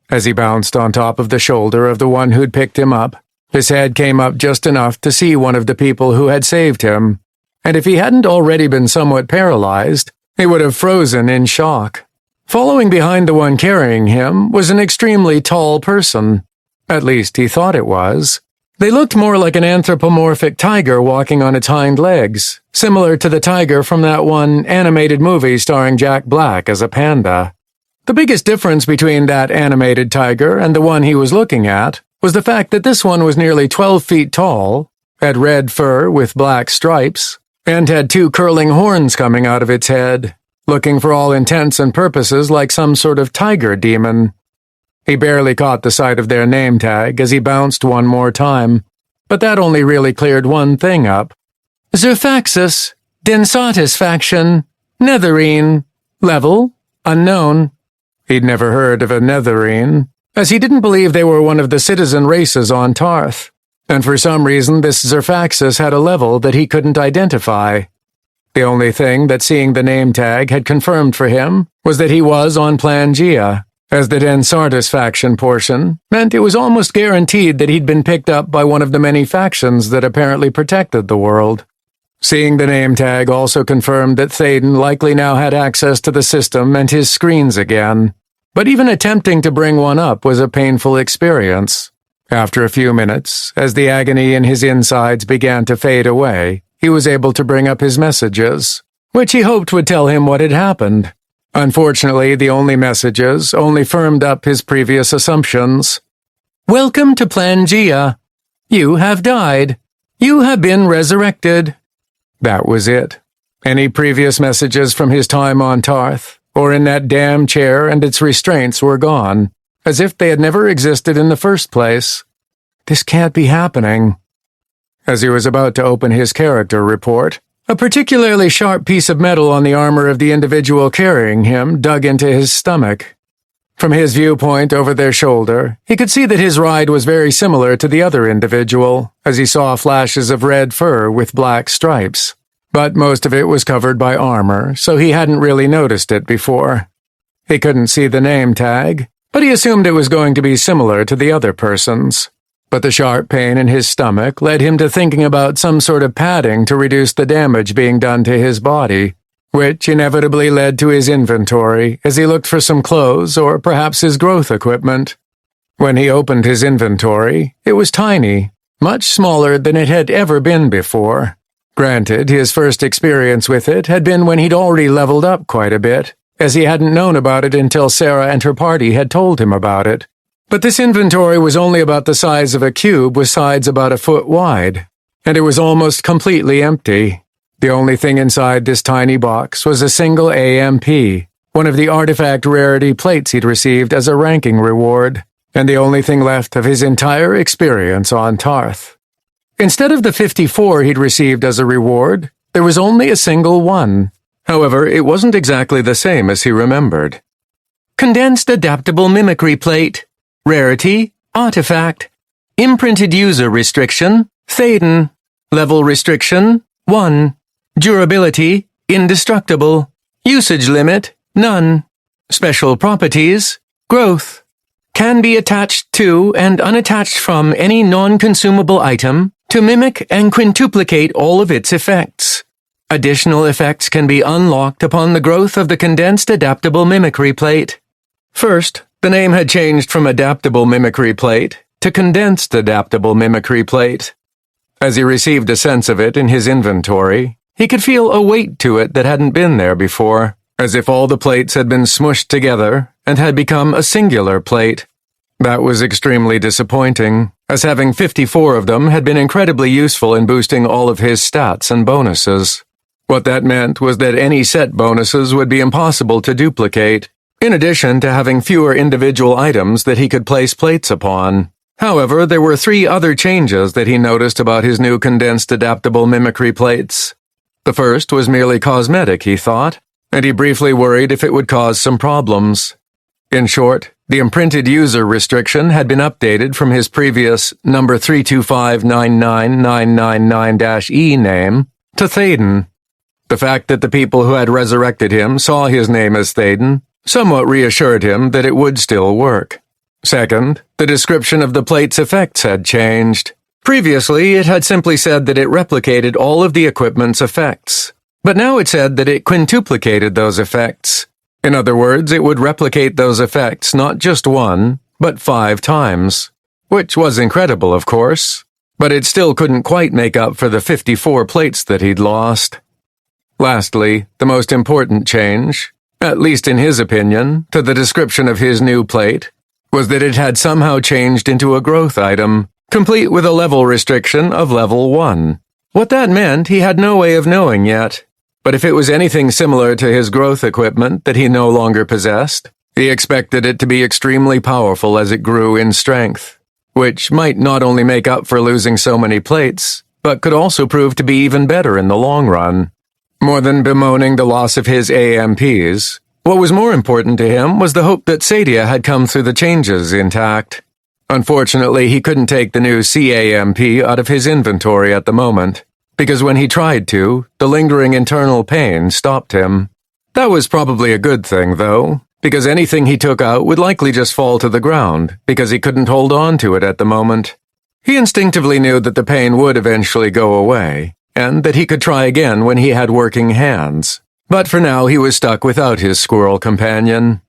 As he bounced on top of the shoulder of the one who'd picked him up, his head came up just enough to see one of the people who had saved him, and if he hadn't already been somewhat paralyzed, he would have frozen in shock. Following behind the one carrying him was an extremely tall person. At least he thought it was. They looked more like an anthropomorphic tiger walking on its hind legs, similar to the tiger from that one animated movie starring Jack Black as a panda. The biggest difference between that animated tiger and the one he was looking at was the fact that this one was nearly 12 feet tall, had red fur with black stripes, and had 2 curling horns coming out of its head, looking for all intents and purposes like some sort of tiger demon. He barely caught the sight of their name tag as he bounced one more time, but that only really cleared one thing up. Zerfaxus, Densatis faction, Netherine, level, unknown. He'd never heard of a Netherine, as he didn't believe they were one of the citizen races on Tarth, and for some reason this Zerfaxus had a level that he couldn't identify. The only thing that seeing the name tag had confirmed for him was that he was on Pangea, as the Densartis faction portion meant it was almost guaranteed that he'd been picked up by one of the many factions that apparently protected the world. Seeing the name tag also confirmed that Thaden likely now had access to the system and his screens again, but even attempting to bring one up was a painful experience. After a few minutes, as the agony in his insides began to fade away, he was able to bring up his messages, which he hoped would tell him what had happened. Unfortunately, the only messages only firmed up his previous assumptions. Welcome to Pangea. You have died. You have been resurrected. That was it. Any previous messages from his time on Tarth, or in that damn chair and its restraints were gone, as if they had never existed in the first place. This can't be happening. As he was about to open his character report, a particularly sharp piece of metal on the armor of the individual carrying him dug into his stomach. From his viewpoint over their shoulder, he could see that his ride was very similar to the other individual, as he saw flashes of red fur with black stripes. But most of it was covered by armor, so he hadn't really noticed it before. He couldn't see the name tag, but he assumed it was going to be similar to the other person's. But the sharp pain in his stomach led him to thinking about some sort of padding to reduce the damage being done to his body, which inevitably led to his inventory as he looked for some clothes or perhaps his growth equipment. When he opened his inventory, it was tiny, much smaller than it had ever been before. Granted, his first experience with it had been when he'd already leveled up quite a bit, as he hadn't known about it until Sarah and her party had told him about it. But this inventory was only about the size of a cube with sides about a foot wide, and it was almost completely empty. The only thing inside this tiny box was a single AMP, one of the artifact rarity plates he'd received as a ranking reward, and the only thing left of his entire experience on Tarth. Instead of the 54 he'd received as a reward, there was only a single one. However, it wasn't exactly the same as he remembered. Condensed Adaptable Mimicry Plate. Rarity, Artifact. Imprinted User Restriction, Thaden. Level Restriction, 1. Durability, Indestructible. Usage Limit, None. Special Properties, Growth. Can be attached to and unattached from any non-consumable item to mimic and quintuplicate all of its effects. Additional effects can be unlocked upon the growth of the Condensed Adaptable Mimicry Plate. First, the name had changed from Adaptable Mimicry Plate to Condensed Adaptable Mimicry Plate. As he received a sense of it in his inventory, he could feel a weight to it that hadn't been there before, as if all the plates had been smushed together and had become a singular plate. That was extremely disappointing, as having 54 of them had been incredibly useful in boosting all of his stats and bonuses. What that meant was that any set bonuses would be impossible to duplicate, in addition to having fewer individual items that he could place plates upon. However, there were 3 other changes that he noticed about his new Condensed Adaptable Mimicry Plates. The first was merely cosmetic, he thought, and he briefly worried if it would cause some problems. In short, the imprinted user restriction had been updated from his previous number 3259999-E name to Thaden. The fact that the people who had resurrected him saw his name as Thaden somewhat reassured him that it would still work. Second, the description of the plate's effects had changed. Previously, it had simply said that it replicated all of the equipment's effects, but now it said that it quintuplicated those effects. In other words, it would replicate those effects not just 1, but 5 times. Which was incredible, of course, but it still couldn't quite make up for the 54 plates that he'd lost. Lastly, the most important change, at least in his opinion, to the description of his new plate, was that it had somehow changed into a growth item, complete with a level restriction of level 1. What that meant, he had no way of knowing yet. But if it was anything similar to his growth equipment that he no longer possessed, he expected it to be extremely powerful as it grew in strength, which might not only make up for losing so many plates, but could also prove to be even better in the long run. More than bemoaning the loss of his AMPs, what was more important to him was the hope that Sadia had come through the changes intact. Unfortunately, he couldn't take the new CAMP out of his inventory at the moment, because when he tried to, the lingering internal pain stopped him. That was probably a good thing, though, because anything he took out would likely just fall to the ground, because he couldn't hold on to it at the moment. He instinctively knew that the pain would eventually go away, and that he could try again when he had working hands. But for now he was stuck without his squirrel companion.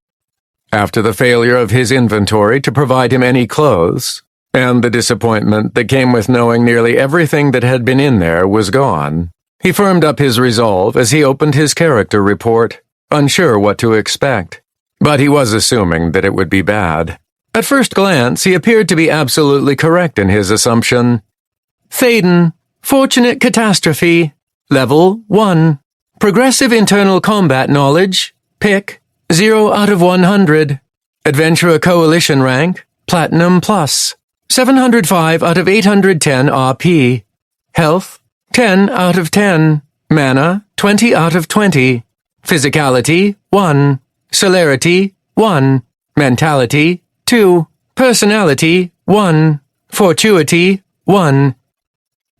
After the failure of his inventory to provide him any clothes, and the disappointment that came with knowing nearly everything that had been in there was gone, he firmed up his resolve as he opened his character report, unsure what to expect. But he was assuming that it would be bad. At first glance, he appeared to be absolutely correct in his assumption. Thaden, Fortunate Catastrophe, Level 1. Progressive Internal Combat Knowledge, Pick, 0 out of 100. Adventurer Coalition Rank, Platinum Plus. 705 out of 810 RP. Health, 10 out of 10. Mana, 20 out of 20. Physicality, 1. Celerity, 1. Mentality, 2. Personality, 1. Fortuity, 1.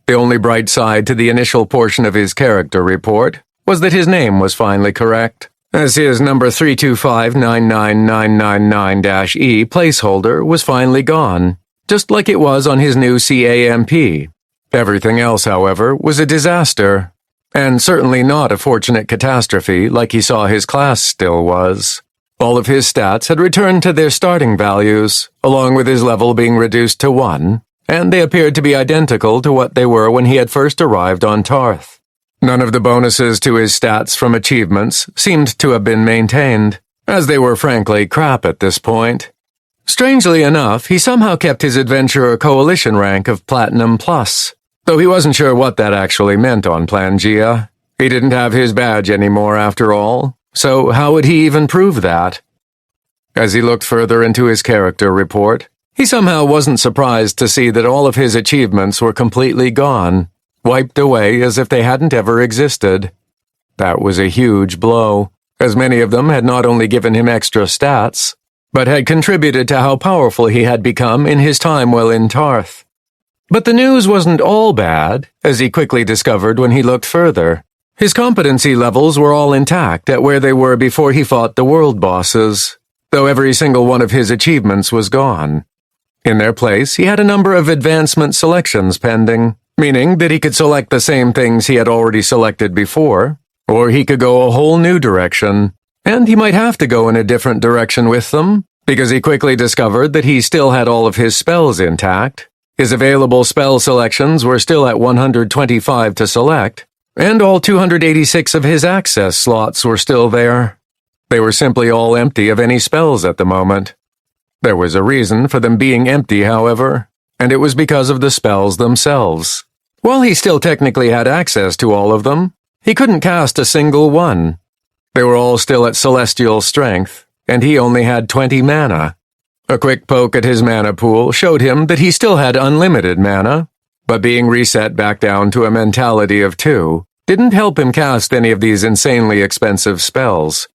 The only bright side to the initial portion of his character report was that his name was finally correct, as his number 3259999-E placeholder was finally gone, just like it was on his new CAMP. Everything else, however, was a disaster, and certainly not a fortunate catastrophe like he saw his class still was. All of his stats had returned to their starting values, along with his level being reduced to 1, and they appeared to be identical to what they were when he had first arrived on Tarth. None of the bonuses to his stats from achievements seemed to have been maintained, as they were frankly crap at this point. Strangely enough, he somehow kept his Adventurer Coalition rank of Platinum Plus, though he wasn't sure what that actually meant on Pangea. He didn't have his badge anymore after all, so how would he even prove that? As he looked further into his character report, he somehow wasn't surprised to see that all of his achievements were completely gone, wiped away as if they hadn't ever existed. That was a huge blow, as many of them had not only given him extra stats, but had contributed to how powerful he had become in his time while in Tarth. But the news wasn't all bad, as he quickly discovered when he looked further. His competency levels were all intact at where they were before he fought the world bosses, though every single one of his achievements was gone. In their place, he had a number of advancement selections pending, meaning that he could select the same things he had already selected before, or he could go a whole new direction, and he might have to go in a different direction with them, because he quickly discovered that he still had all of his spells intact. His available spell selections were still at 125 to select, and all 286 of his access slots were still there. They were simply all empty of any spells at the moment. There was a reason for them being empty, however, and it was because of the spells themselves. While he still technically had access to all of them, he couldn't cast a single one. They were all still at celestial strength, and he only had 20 mana. A quick poke at his mana pool showed him that he still had unlimited mana, but being reset back down to a mentality of 2 didn't help him cast any of these insanely expensive spells.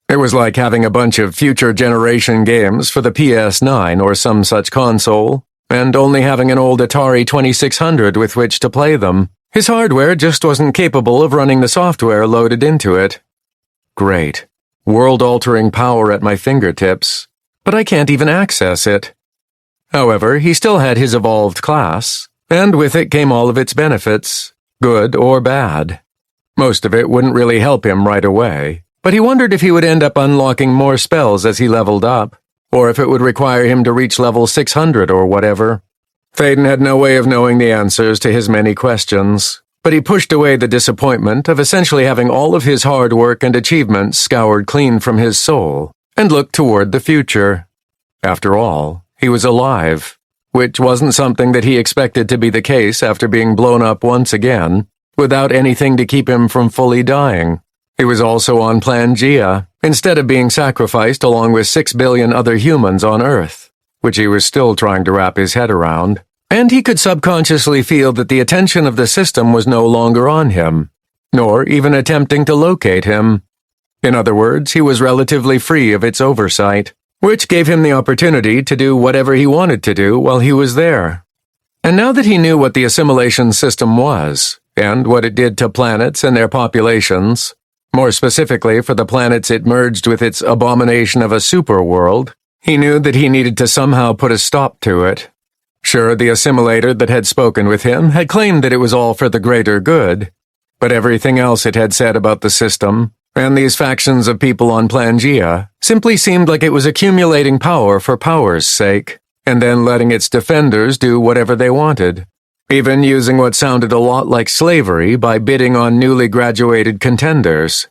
It was like having a bunch of future generation games for the PS9 or some such console, and only having an old Atari 2600 with which to play them. His hardware just wasn't capable of running the software loaded into it. Great. World-altering power at my fingertips, but I can't even access it. However, he still had his evolved class, and with it came all of its benefits, good or bad. Most of it wouldn't really help him right away, but he wondered if he would end up unlocking more spells as he leveled up, or if it would require him to reach level 600 or whatever. Thaden had no way of knowing the answers to his many questions, but he pushed away the disappointment of essentially having all of his hard work and achievements scoured clean from his soul, and looked toward the future. After all, he was alive, which wasn't something that he expected to be the case after being blown up once again, without anything to keep him from fully dying. He was also on Pangea, instead of being sacrificed along with 6 billion other humans on Earth, which he was still trying to wrap his head around, and he could subconsciously feel that the attention of the system was no longer on him, nor even attempting to locate him. In other words, he was relatively free of its oversight, which gave him the opportunity to do whatever he wanted to do while he was there. And now that he knew what the assimilation system was, and what it did to planets and their populations, more specifically for the planets it merged with its abomination of a superworld, he knew that he needed to somehow put a stop to it. Sure, the assimilator that had spoken with him had claimed that it was all for the greater good, but everything else it had said about the system, and these factions of people on Pangea, simply seemed like it was accumulating power for power's sake, and then letting its defenders do whatever they wanted, even using what sounded a lot like slavery by bidding on newly graduated contenders.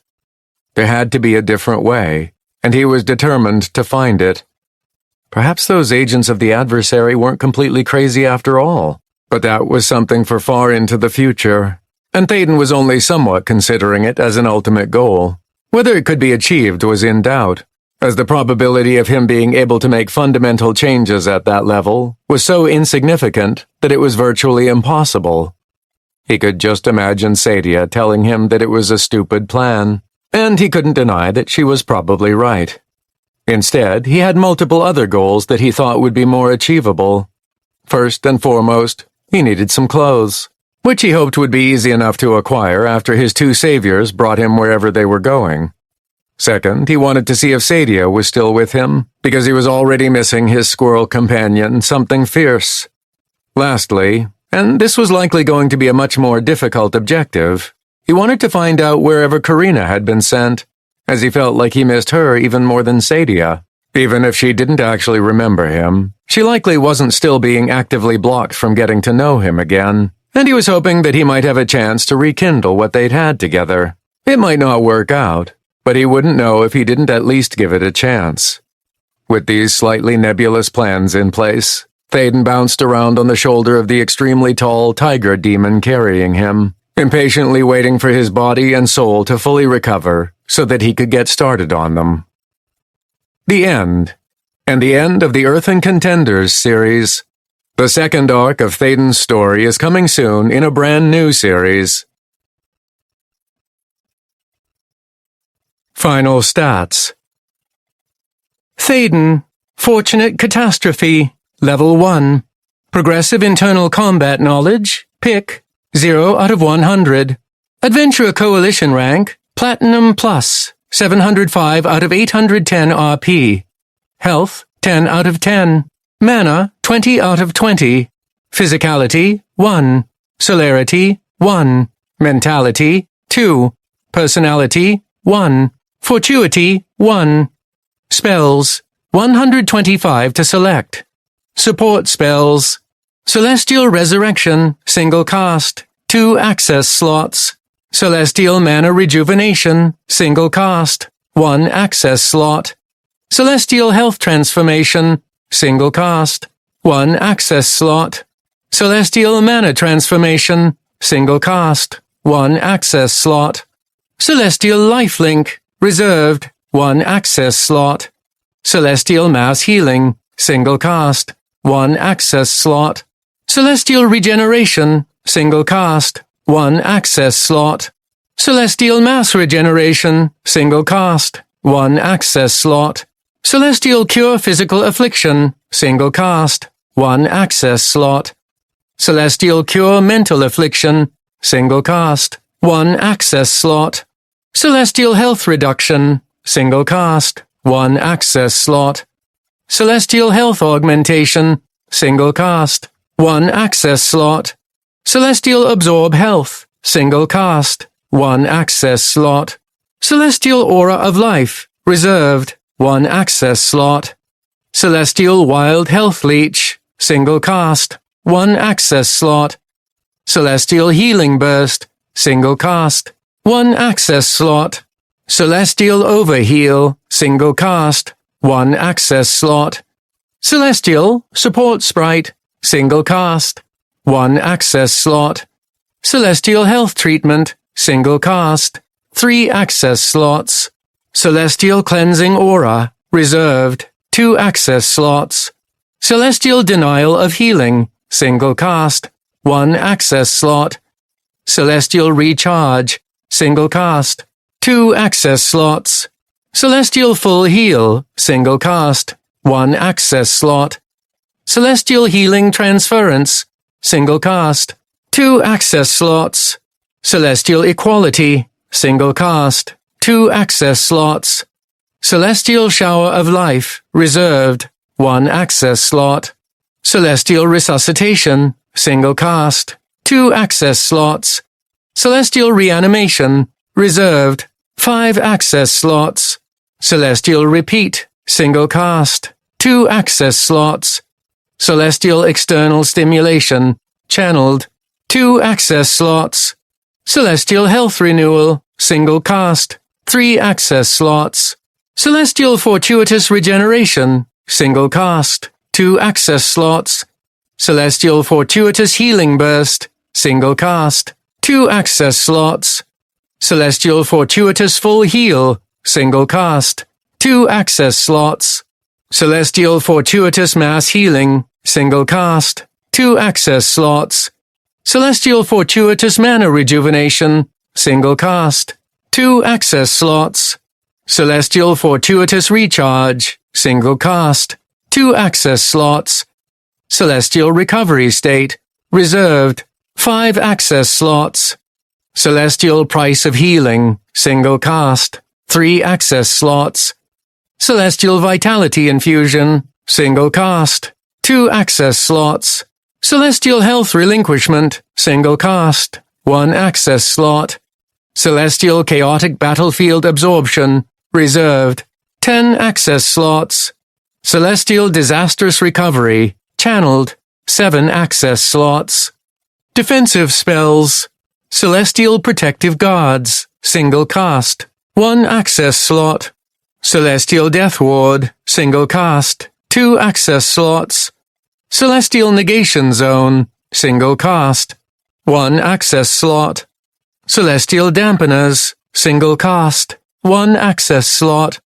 There had to be a different way, and he was determined to find it. Perhaps those agents of the adversary weren't completely crazy after all, but that was something for far into the future, and Thaden was only somewhat considering it as an ultimate goal. Whether it could be achieved was in doubt, as the probability of him being able to make fundamental changes at that level was so insignificant that it was virtually impossible. He could just imagine Sadia telling him that it was a stupid plan, and he couldn't deny that she was probably right. Instead, he had multiple other goals that he thought would be more achievable. First and foremost, he needed some clothes, which he hoped would be easy enough to acquire after his 2 saviors brought him wherever they were going. Second, he wanted to see if Sadia was still with him, because he was already missing his squirrel companion, something fierce. Lastly, and this was likely going to be a much more difficult objective, he wanted to find out wherever Karina had been sent, as he felt like he missed her even more than Sadia. Even if she didn't actually remember him, she likely wasn't still being actively blocked from getting to know him again, and he was hoping that he might have a chance to rekindle what they'd had together. It might not work out, but he wouldn't know if he didn't at least give it a chance. With these slightly nebulous plans in place, Thaden bounced around on the shoulder of the extremely tall tiger demon carrying him, impatiently waiting for his body and soul to fully recover so that he could get started on them. The end. And the end of the Earthen Contenders series. The second arc of Thaden's story is coming soon in a brand new series. Final stats. Thaden, Fortunate Catastrophe, Level 1. Progressive Internal Combat Knowledge, Pick, 0 out of 100. Adventurer Coalition Rank, Platinum Plus, 705 out of 810 RP. Health, 10 out of 10. Mana, 20 out of 20. Physicality, 1. Celerity, 1. Mentality, 2. Personality, 1. Fortuity, 1. Spells, 125 to select. Support spells. Celestial Resurrection, single cast, 2 access slots. Celestial Mana Rejuvenation, single cast, 1 access slot. Celestial Health Transformation, single cast, 1 access slot. Celestial Mana Transformation, single cast, 1 access slot. Celestial Lifelink, reserved, 1 access slot. Celestial Mass Healing, single cast, 1 access slot. Celestial Regeneration, single cast, 1 access slot. Celestial Mass Regeneration, single cast, 1 access slot. Celestial Cure Physical Affliction, single cast, 1 access slot. Celestial Cure Mental Affliction, single cast, 1 access slot. Celestial Health Reduction, single cast, 1 access slot. Celestial Health Augmentation, single cast, 1 access slot. Celestial Absorb Health, single cast, 1 access slot. Celestial Aura of Life, reserved, 1 access slot. Celestial Wild Health Leech, single cast, 1 access slot. Celestial Healing Burst, single cast, 1 access slot. Celestial Overheal, single cast, 1 access slot. Celestial Support Sprite, single cast, 1 access slot. Celestial Health Treatment, single cast, 3 access slots. Celestial Cleansing Aura, reserved, 2 access slots. Celestial Denial of Healing, single cast, 1 access slot. Celestial Recharge, single cast, 2 access slots. Celestial Full Heal, single cast, 1 access slot. Celestial Healing Transference, single cast, 2 access slots. Celestial Equality, single cast, 2 access slots. Celestial Shower of Life, reserved, 1 access slot. Celestial Resuscitation, single cast, 2 access slots. Celestial Reanimation, reserved, 5 access slots. Celestial Repeat, single cast, 2 access slots. Celestial External Stimulation, channeled, 2 access slots. Celestial Health Renewal, single cast, 3 access slots. Celestial Fortuitous Regeneration, single cast, 2 access slots. Celestial Fortuitous Healing Burst, single cast, 2 access slots. Celestial Fortuitous Full Heal, single cast, 2 access slots. Celestial Fortuitous Mass Healing, single cast, 2 access slots. Celestial Fortuitous Mana Rejuvenation, single cast, 2 access slots. Celestial Fortuitous Recharge, single cast, 2 access slots. Celestial Recovery State, reserved, 5 access slots. Celestial Price of Healing, single cast, 3 access slots. Celestial Vitality Infusion, single cast, 2 access slots. Celestial Health Relinquishment, single cast, 1 access slot. Celestial Chaotic Battlefield Absorption, reserved, 10 access slots. Celestial Disastrous Recovery, channeled, 7 access slots. Defensive spells. Celestial Protective Guards, single cast, 1 access slot. Celestial Death Ward, single cast, 2 access slots. Celestial Negation Zone, single cast, 1 access slot. Celestial Dampeners, single cast, 1 access slot.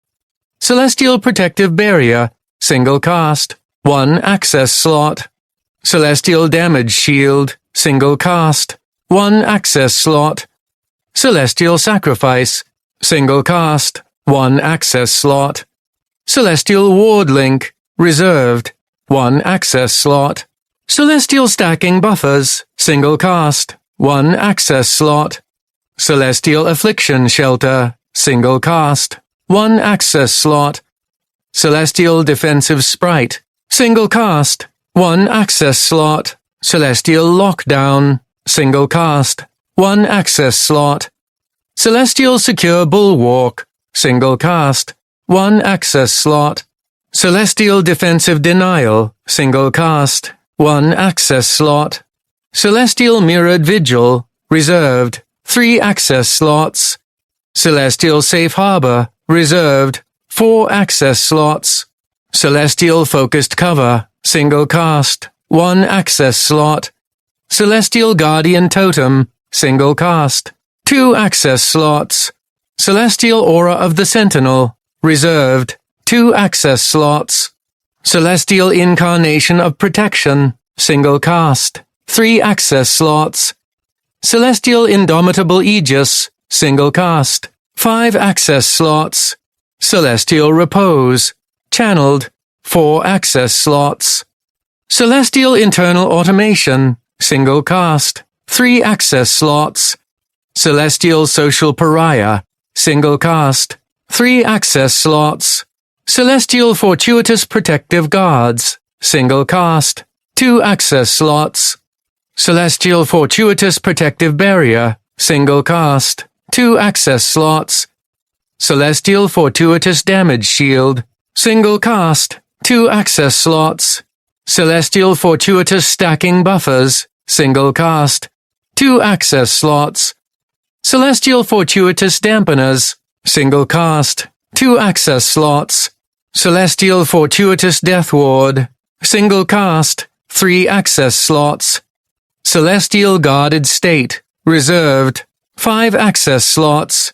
Celestial Protective Barrier, single cast, 1 access slot. Celestial Damage Shield, single cast, 1 access slot. Celestial Sacrifice, single cast, 1 access slot. Celestial Ward Link, reserved, 1 access slot. Celestial Stacking Buffers, single cast, 1 access slot. Celestial Affliction Shelter, single cast, 1 access slot. Celestial Defensive Sprite, single cast, 1 access slot. Celestial Lockdown, single cast, 1 access slot. Celestial Secure Bulwark, single cast, 1 access slot. Celestial Defensive Denial, single cast, 1 access slot. Celestial Mirrored Vigil, reserved, 3 access slots. Celestial Safe Harbor, reserved, 4 access slots. Celestial Focused Cover, single cast, 1 access slot. Celestial Guardian Totem, single cast, 2 access slots. Celestial Aura of the Sentinel, reserved, 2 access slots. Celestial Incarnation of Protection, single cast, 3 access slots. Celestial Indomitable Aegis, single cast, 5 access slots. Celestial Repose, channeled, 4 access slots. Celestial Internal Automation, single cast, 3 access slots. Celestial Social Pariah, single cast, 3 access slots. Celestial Fortuitous Protective Guards, single cast, 2 access slots. Celestial Fortuitous Protective Barrier, single cast, 2 access slots. Celestial Fortuitous Damage Shield, single cast, 2 access slots. Celestial Fortuitous Stacking Buffers, single cast, 2 access slots. Celestial Fortuitous Dampeners, single cast, 2 access slots. Celestial Fortuitous Death Ward, single cast, 3 access slots. Celestial Guarded State, reserved, 5 access slots.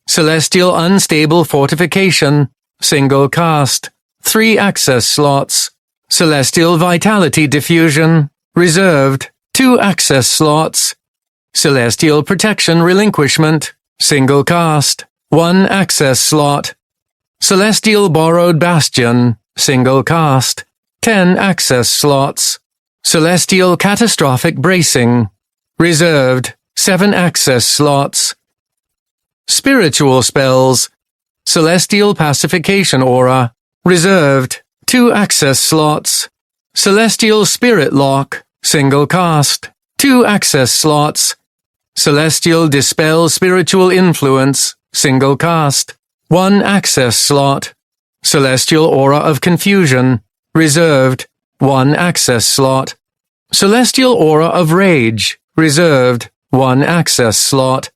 Celestial Unstable Fortification, single cast, 3 access slots. Celestial Vitality Diffusion, reserved, 2 access slots. Celestial Protection Relinquishment, single cast, 1 access slot. Celestial Borrowed Bastion, single cast, 10 access slots. Celestial Catastrophic Bracing, reserved, 7 access slots. Spiritual Spells, Celestial Pacification Aura, reserved, 2 access slots. Celestial Spirit Lock, single cast, 2 access slots. Celestial Dispel Spiritual Influence, single cast, 1 access slot. Celestial Aura of Confusion, reserved, 1 access slot. Celestial Aura of Rage, reserved, 1 access slot.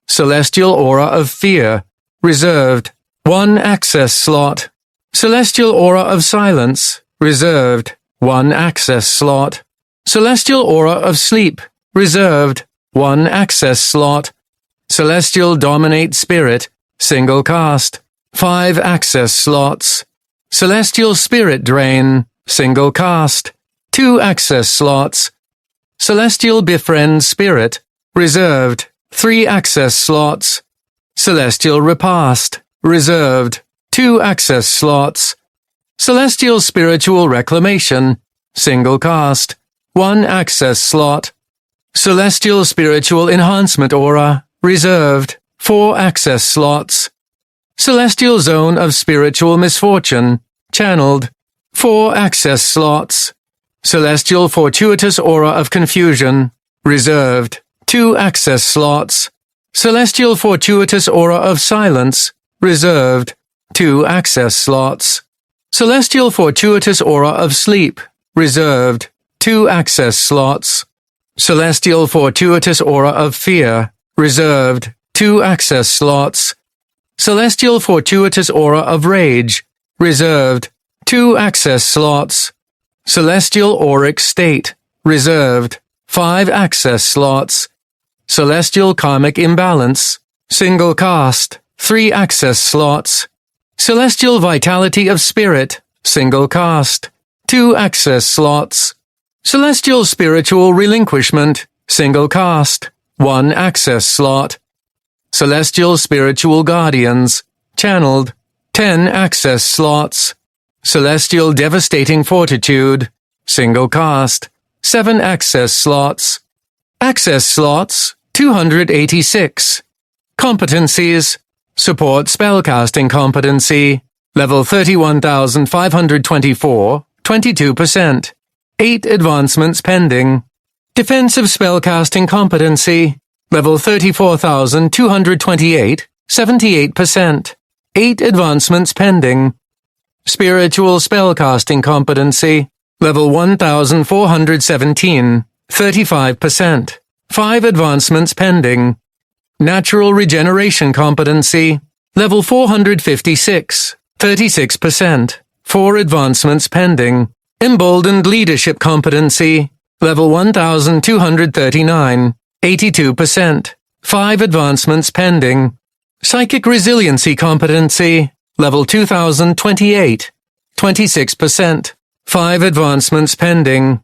Celestial Aura of Fear, reserved, 1 access slot. Celestial Aura of Silence, reserved, 1 access slot. Celestial Aura of Sleep, reserved, 1 access slot. Celestial Dominate Spirit, single cast, 5 access slots. Celestial Spirit Drain, single cast, 2 access slots. Celestial Befriend Spirit, reserved, 3 access slots. Celestial Repast, reserved, 2 access slots. Celestial Spiritual Reclamation, single cast, 1 access slot. Celestial Spiritual Enhancement Aura, reserved, 4 access slots. Celestial Zone of Spiritual Misfortune, channeled, 4 access slots. Celestial Fortuitous Aura of Confusion, reserved, 2 access slots. Celestial Fortuitous Aura of Silence, reserved, 2 access slots. Celestial Fortuitous Aura of Sleep, reserved, 2 access slots. Celestial Fortuitous Aura of Fear, reserved, 2 access slots. Celestial Fortuitous Aura of Rage, reserved, 2 access slots. Celestial Auric State, reserved, 5 access slots. Celestial Karmic Imbalance, single cast, 3 access slots. Celestial Vitality of Spirit, single cast, 2 access slots. Celestial Spiritual Relinquishment, single cast, 1 access slot. Celestial Spiritual Guardians, channeled, 10 access slots. Celestial Devastating Fortitude, single cast, 7 access slots. Access slots, 286. Competencies, support spellcasting competency, level 31,524, 22%. 8 advancements pending. Defensive spellcasting competency, level 34,228, 78%. 8 advancements pending. Spiritual spellcasting competency, level 1,417, 35%. 5 advancements pending. Natural regeneration competency, level 456, 36%. 4 advancements pending. Emboldened leadership competency, level 1,239, 82%. 5 advancements pending. Psychic resiliency competency, level 2,028, 26%. 5 advancements pending.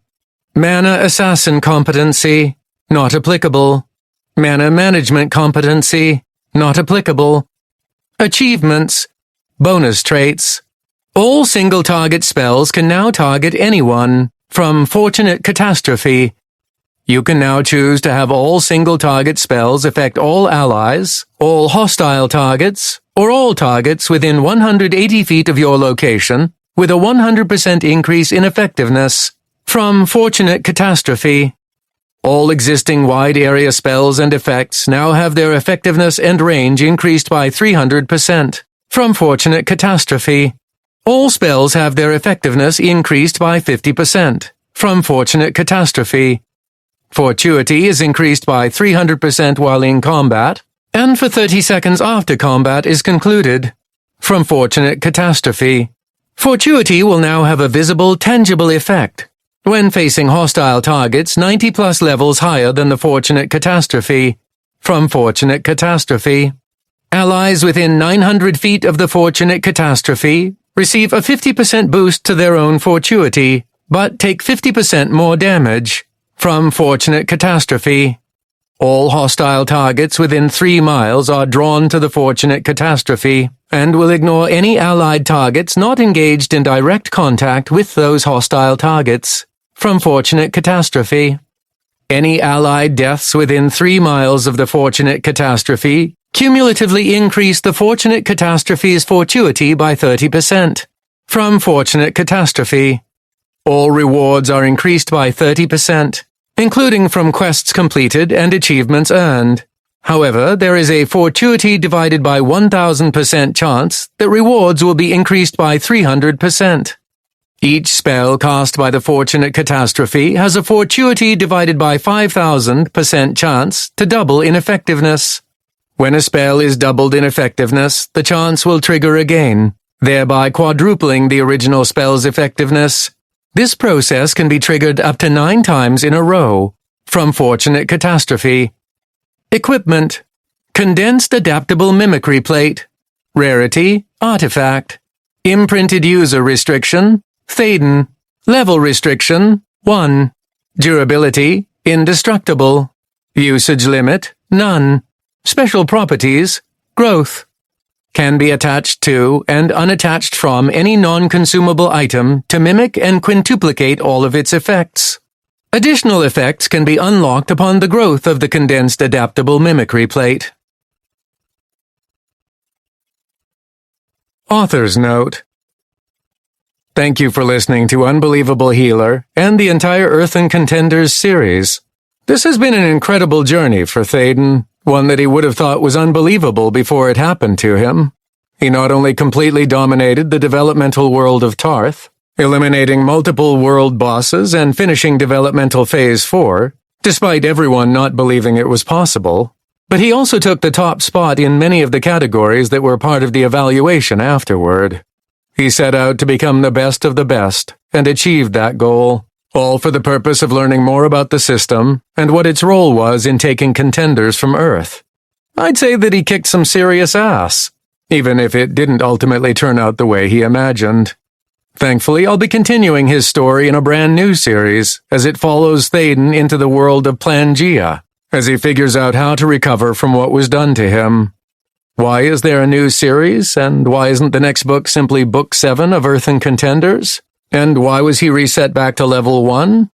Mana assassin competency, not applicable. Mana management competency, not applicable. Achievements, bonus traits. All single-target spells can now target anyone, from Fortunate Catastrophe. You can now choose to have all single-target spells affect all allies, all hostile targets, or all targets within 180 feet of your location, with a 100% increase in effectiveness, from Fortunate Catastrophe. All existing wide-area spells and effects now have their effectiveness and range increased by 300%, from Fortunate Catastrophe. All spells have their effectiveness increased by 50%, from Fortunate Catastrophe. Fortuity is increased by 300% while in combat, and for 30 seconds after combat is concluded, from Fortunate Catastrophe. Fortuity will now have a visible, tangible effect when facing hostile targets 90+ levels higher than the Fortunate Catastrophe, from Fortunate Catastrophe. Allies within 900 feet of the Fortunate Catastrophe receive a 50% boost to their own fortuity, but take 50% more damage, from Fortunate Catastrophe. All hostile targets within 3 miles are drawn to the Fortunate Catastrophe, and will ignore any allied targets not engaged in direct contact with those hostile targets, from Fortunate Catastrophe. Any allied deaths within 3 miles of the Fortunate Catastrophe cumulatively increase the Fortunate Catastrophe's fortuity by 30%, from Fortunate Catastrophe. All rewards are increased by 30%, including from quests completed and achievements earned. However, there is a fortuity divided by 1,000% chance that rewards will be increased by 300%. Each spell cast by the Fortunate Catastrophe has a fortuity divided by 5,000% chance to double in effectiveness. When a spell is doubled in effectiveness, the chance will trigger again, thereby quadrupling the original spell's effectiveness. This process can be triggered up to 9 times in a row, from Fortunate Catastrophe. Equipment: Condensed Adaptable Mimicry Plate. Rarity: Artifact. Imprinted User Restriction: Thaden. Level Restriction: 1. Durability: Indestructible. Usage Limit: None. Special Properties: Growth. Can be attached to and unattached from any non-consumable item to mimic and quintuplicate all of its effects. Additional effects can be unlocked upon the growth of the Condensed Adaptable Mimicry Plate. Author's Note: Thank you for listening to Unbelievable Healer and the entire Earthen Contenders series. This has been an incredible journey for Thaden, one that he would have thought was unbelievable before it happened to him. He not only completely dominated the developmental world of Tarth, eliminating multiple world bosses and finishing Developmental Phase 4, despite everyone not believing it was possible. But he also took the top spot in many of the categories that were part of the evaluation afterward. He set out to become the best of the best, and achieved that goal, all for the purpose of learning more about the system and what its role was in taking contenders from Earth. I'd say that he kicked some serious ass, even if it didn't ultimately turn out the way he imagined. Thankfully, I'll be continuing his story in a brand new series, as it follows Thaden into the world of Plangia, as he figures out how to recover from what was done to him. Why is there a new series, and why isn't the next book simply Book 7 of Earthen Contenders? And why was he reset back to level 1?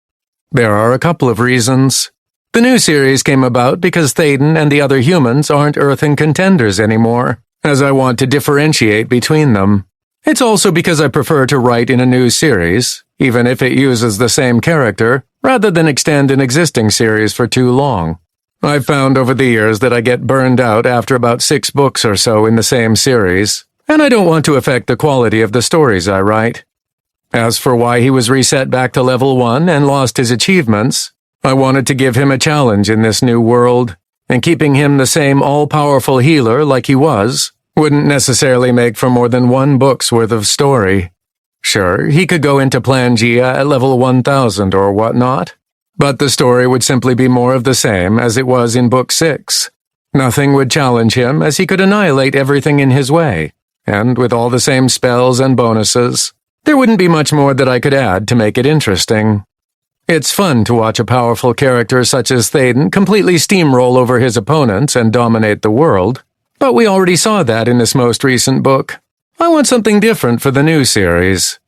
There are a couple of reasons. The new series came about because Thaden and the other humans aren't Earthen Contenders anymore, as I want to differentiate between them. It's also because I prefer to write in a new series, even if it uses the same character, rather than extend an existing series for too long. I've found over the years that I get burned out after about 6 books or so in the same series, and I don't want to affect the quality of the stories I write. As for why he was reset back to level 1 and lost his achievements, I wanted to give him a challenge in this new world, and keeping him the same all-powerful healer like he was wouldn't necessarily make for more than 1 book's worth of story. Sure, he could go into Plangia at level 1000 or whatnot, but the story would simply be more of the same as it was in Book 6. Nothing would challenge him, as he could annihilate everything in his way, and with all the same spells and bonuses, there wouldn't be much more that I could add to make it interesting. It's fun to watch a powerful character such as Thaden completely steamroll over his opponents and dominate the world, but we already saw that in this most recent book. I want something different for the new series.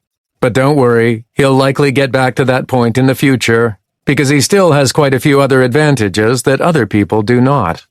But don't worry, he'll likely get back to that point in the future, because he still has quite a few other advantages that other people do not.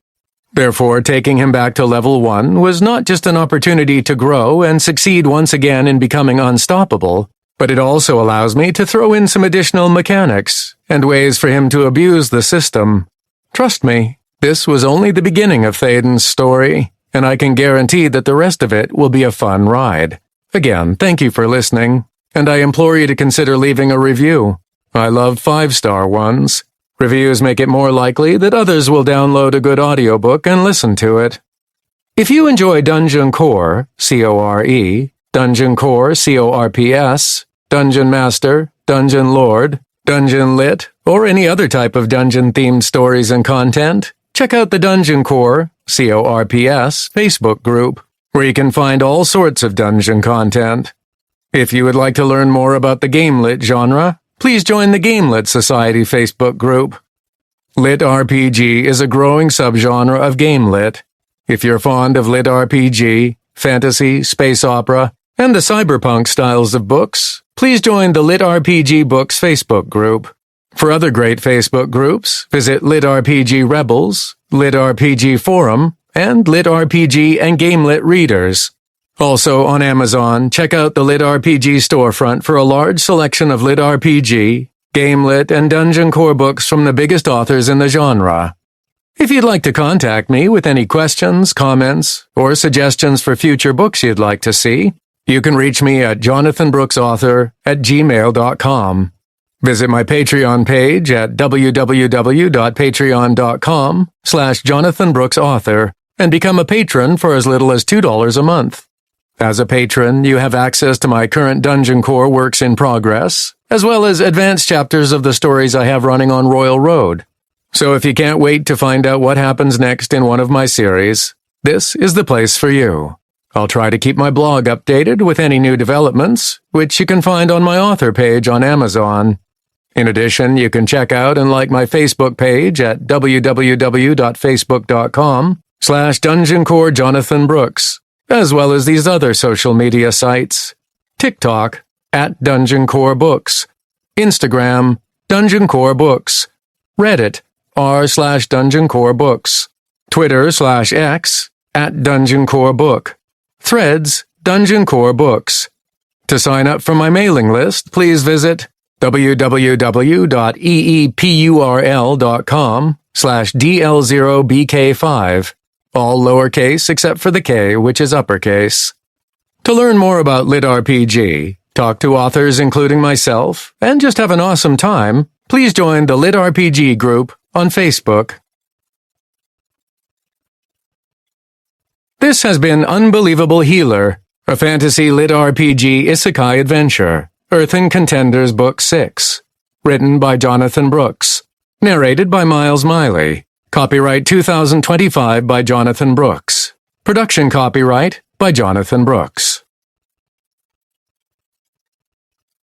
Therefore, taking him back to level 1 was not just an opportunity to grow and succeed once again in becoming unstoppable, but it also allows me to throw in some additional mechanics and ways for him to abuse the system. Trust me, this was only the beginning of Thaden's story, and I can guarantee that the rest of it will be a fun ride. Again, thank you for listening, and I implore you to consider leaving a review. I love 5-star ones. Reviews make it more likely that others will download a good audiobook and listen to it. If you enjoy Dungeon Core, C-O-R-E, Dungeon Core, C-O-R-P-S, Dungeon Master, Dungeon Lord, Dungeon Lit, or any other type of dungeon-themed stories and content, check out the Dungeon Core, C-O-R-P-S, Facebook group, where you can find all sorts of dungeon content. If you would like to learn more about the GameLit genre, please join the GameLit Society Facebook group. LitRPG is a growing subgenre of GameLit. If you're fond of LitRPG, fantasy, space opera, and the cyberpunk styles of books, please join the LitRPG Books Facebook group. For other great Facebook groups, visit LitRPG Rebels, LitRPG Forum, and LitRPG and GameLit Readers. Also, on Amazon, check out the LitRPG storefront for a large selection of LitRPG, GameLit, and Dungeon Core books from the biggest authors in the genre. If you'd like to contact me with any questions, comments, or suggestions for future books you'd like to see, you can reach me at jonathanbrooksauthor@gmail.com. Visit my Patreon page at www.patreon.com/jonathanbrooksauthor and become a patron for as little as $2 a month. As a patron, you have access to my current Dungeon Core works in progress, as well as advanced chapters of the stories I have running on Royal Road. So if you can't wait to find out what happens next in one of my series, this is the place for you. I'll try to keep my blog updated with any new developments, which you can find on my author page on Amazon. In addition, you can check out and like my Facebook page at www.facebook.com/DungeonCoreJonathanBrooks, as well as these other social media sites: TikTok, @DungeonCoreBooks, Instagram, Dungeon Core Books, Reddit, r/DungeonCoreBooks, Twitter/X, @DungeonCoreBook, Threads, Dungeon Core Books. To sign up for my mailing list, please visit www.eepurl.com/DL0BK5, all lowercase except for the K, which is uppercase. To learn more about LitRPG, talk to authors including myself, and just have an awesome time, please join the LitRPG group on Facebook. This has been Unbelievable Healer, a fantasy LitRPG Isekai adventure, Earthen Contenders Book 6, written by Jonathan Brooks, narrated by Miles Miley, copyright 2025 by Jonathan Brooks, production copyright by Jonathan Brooks.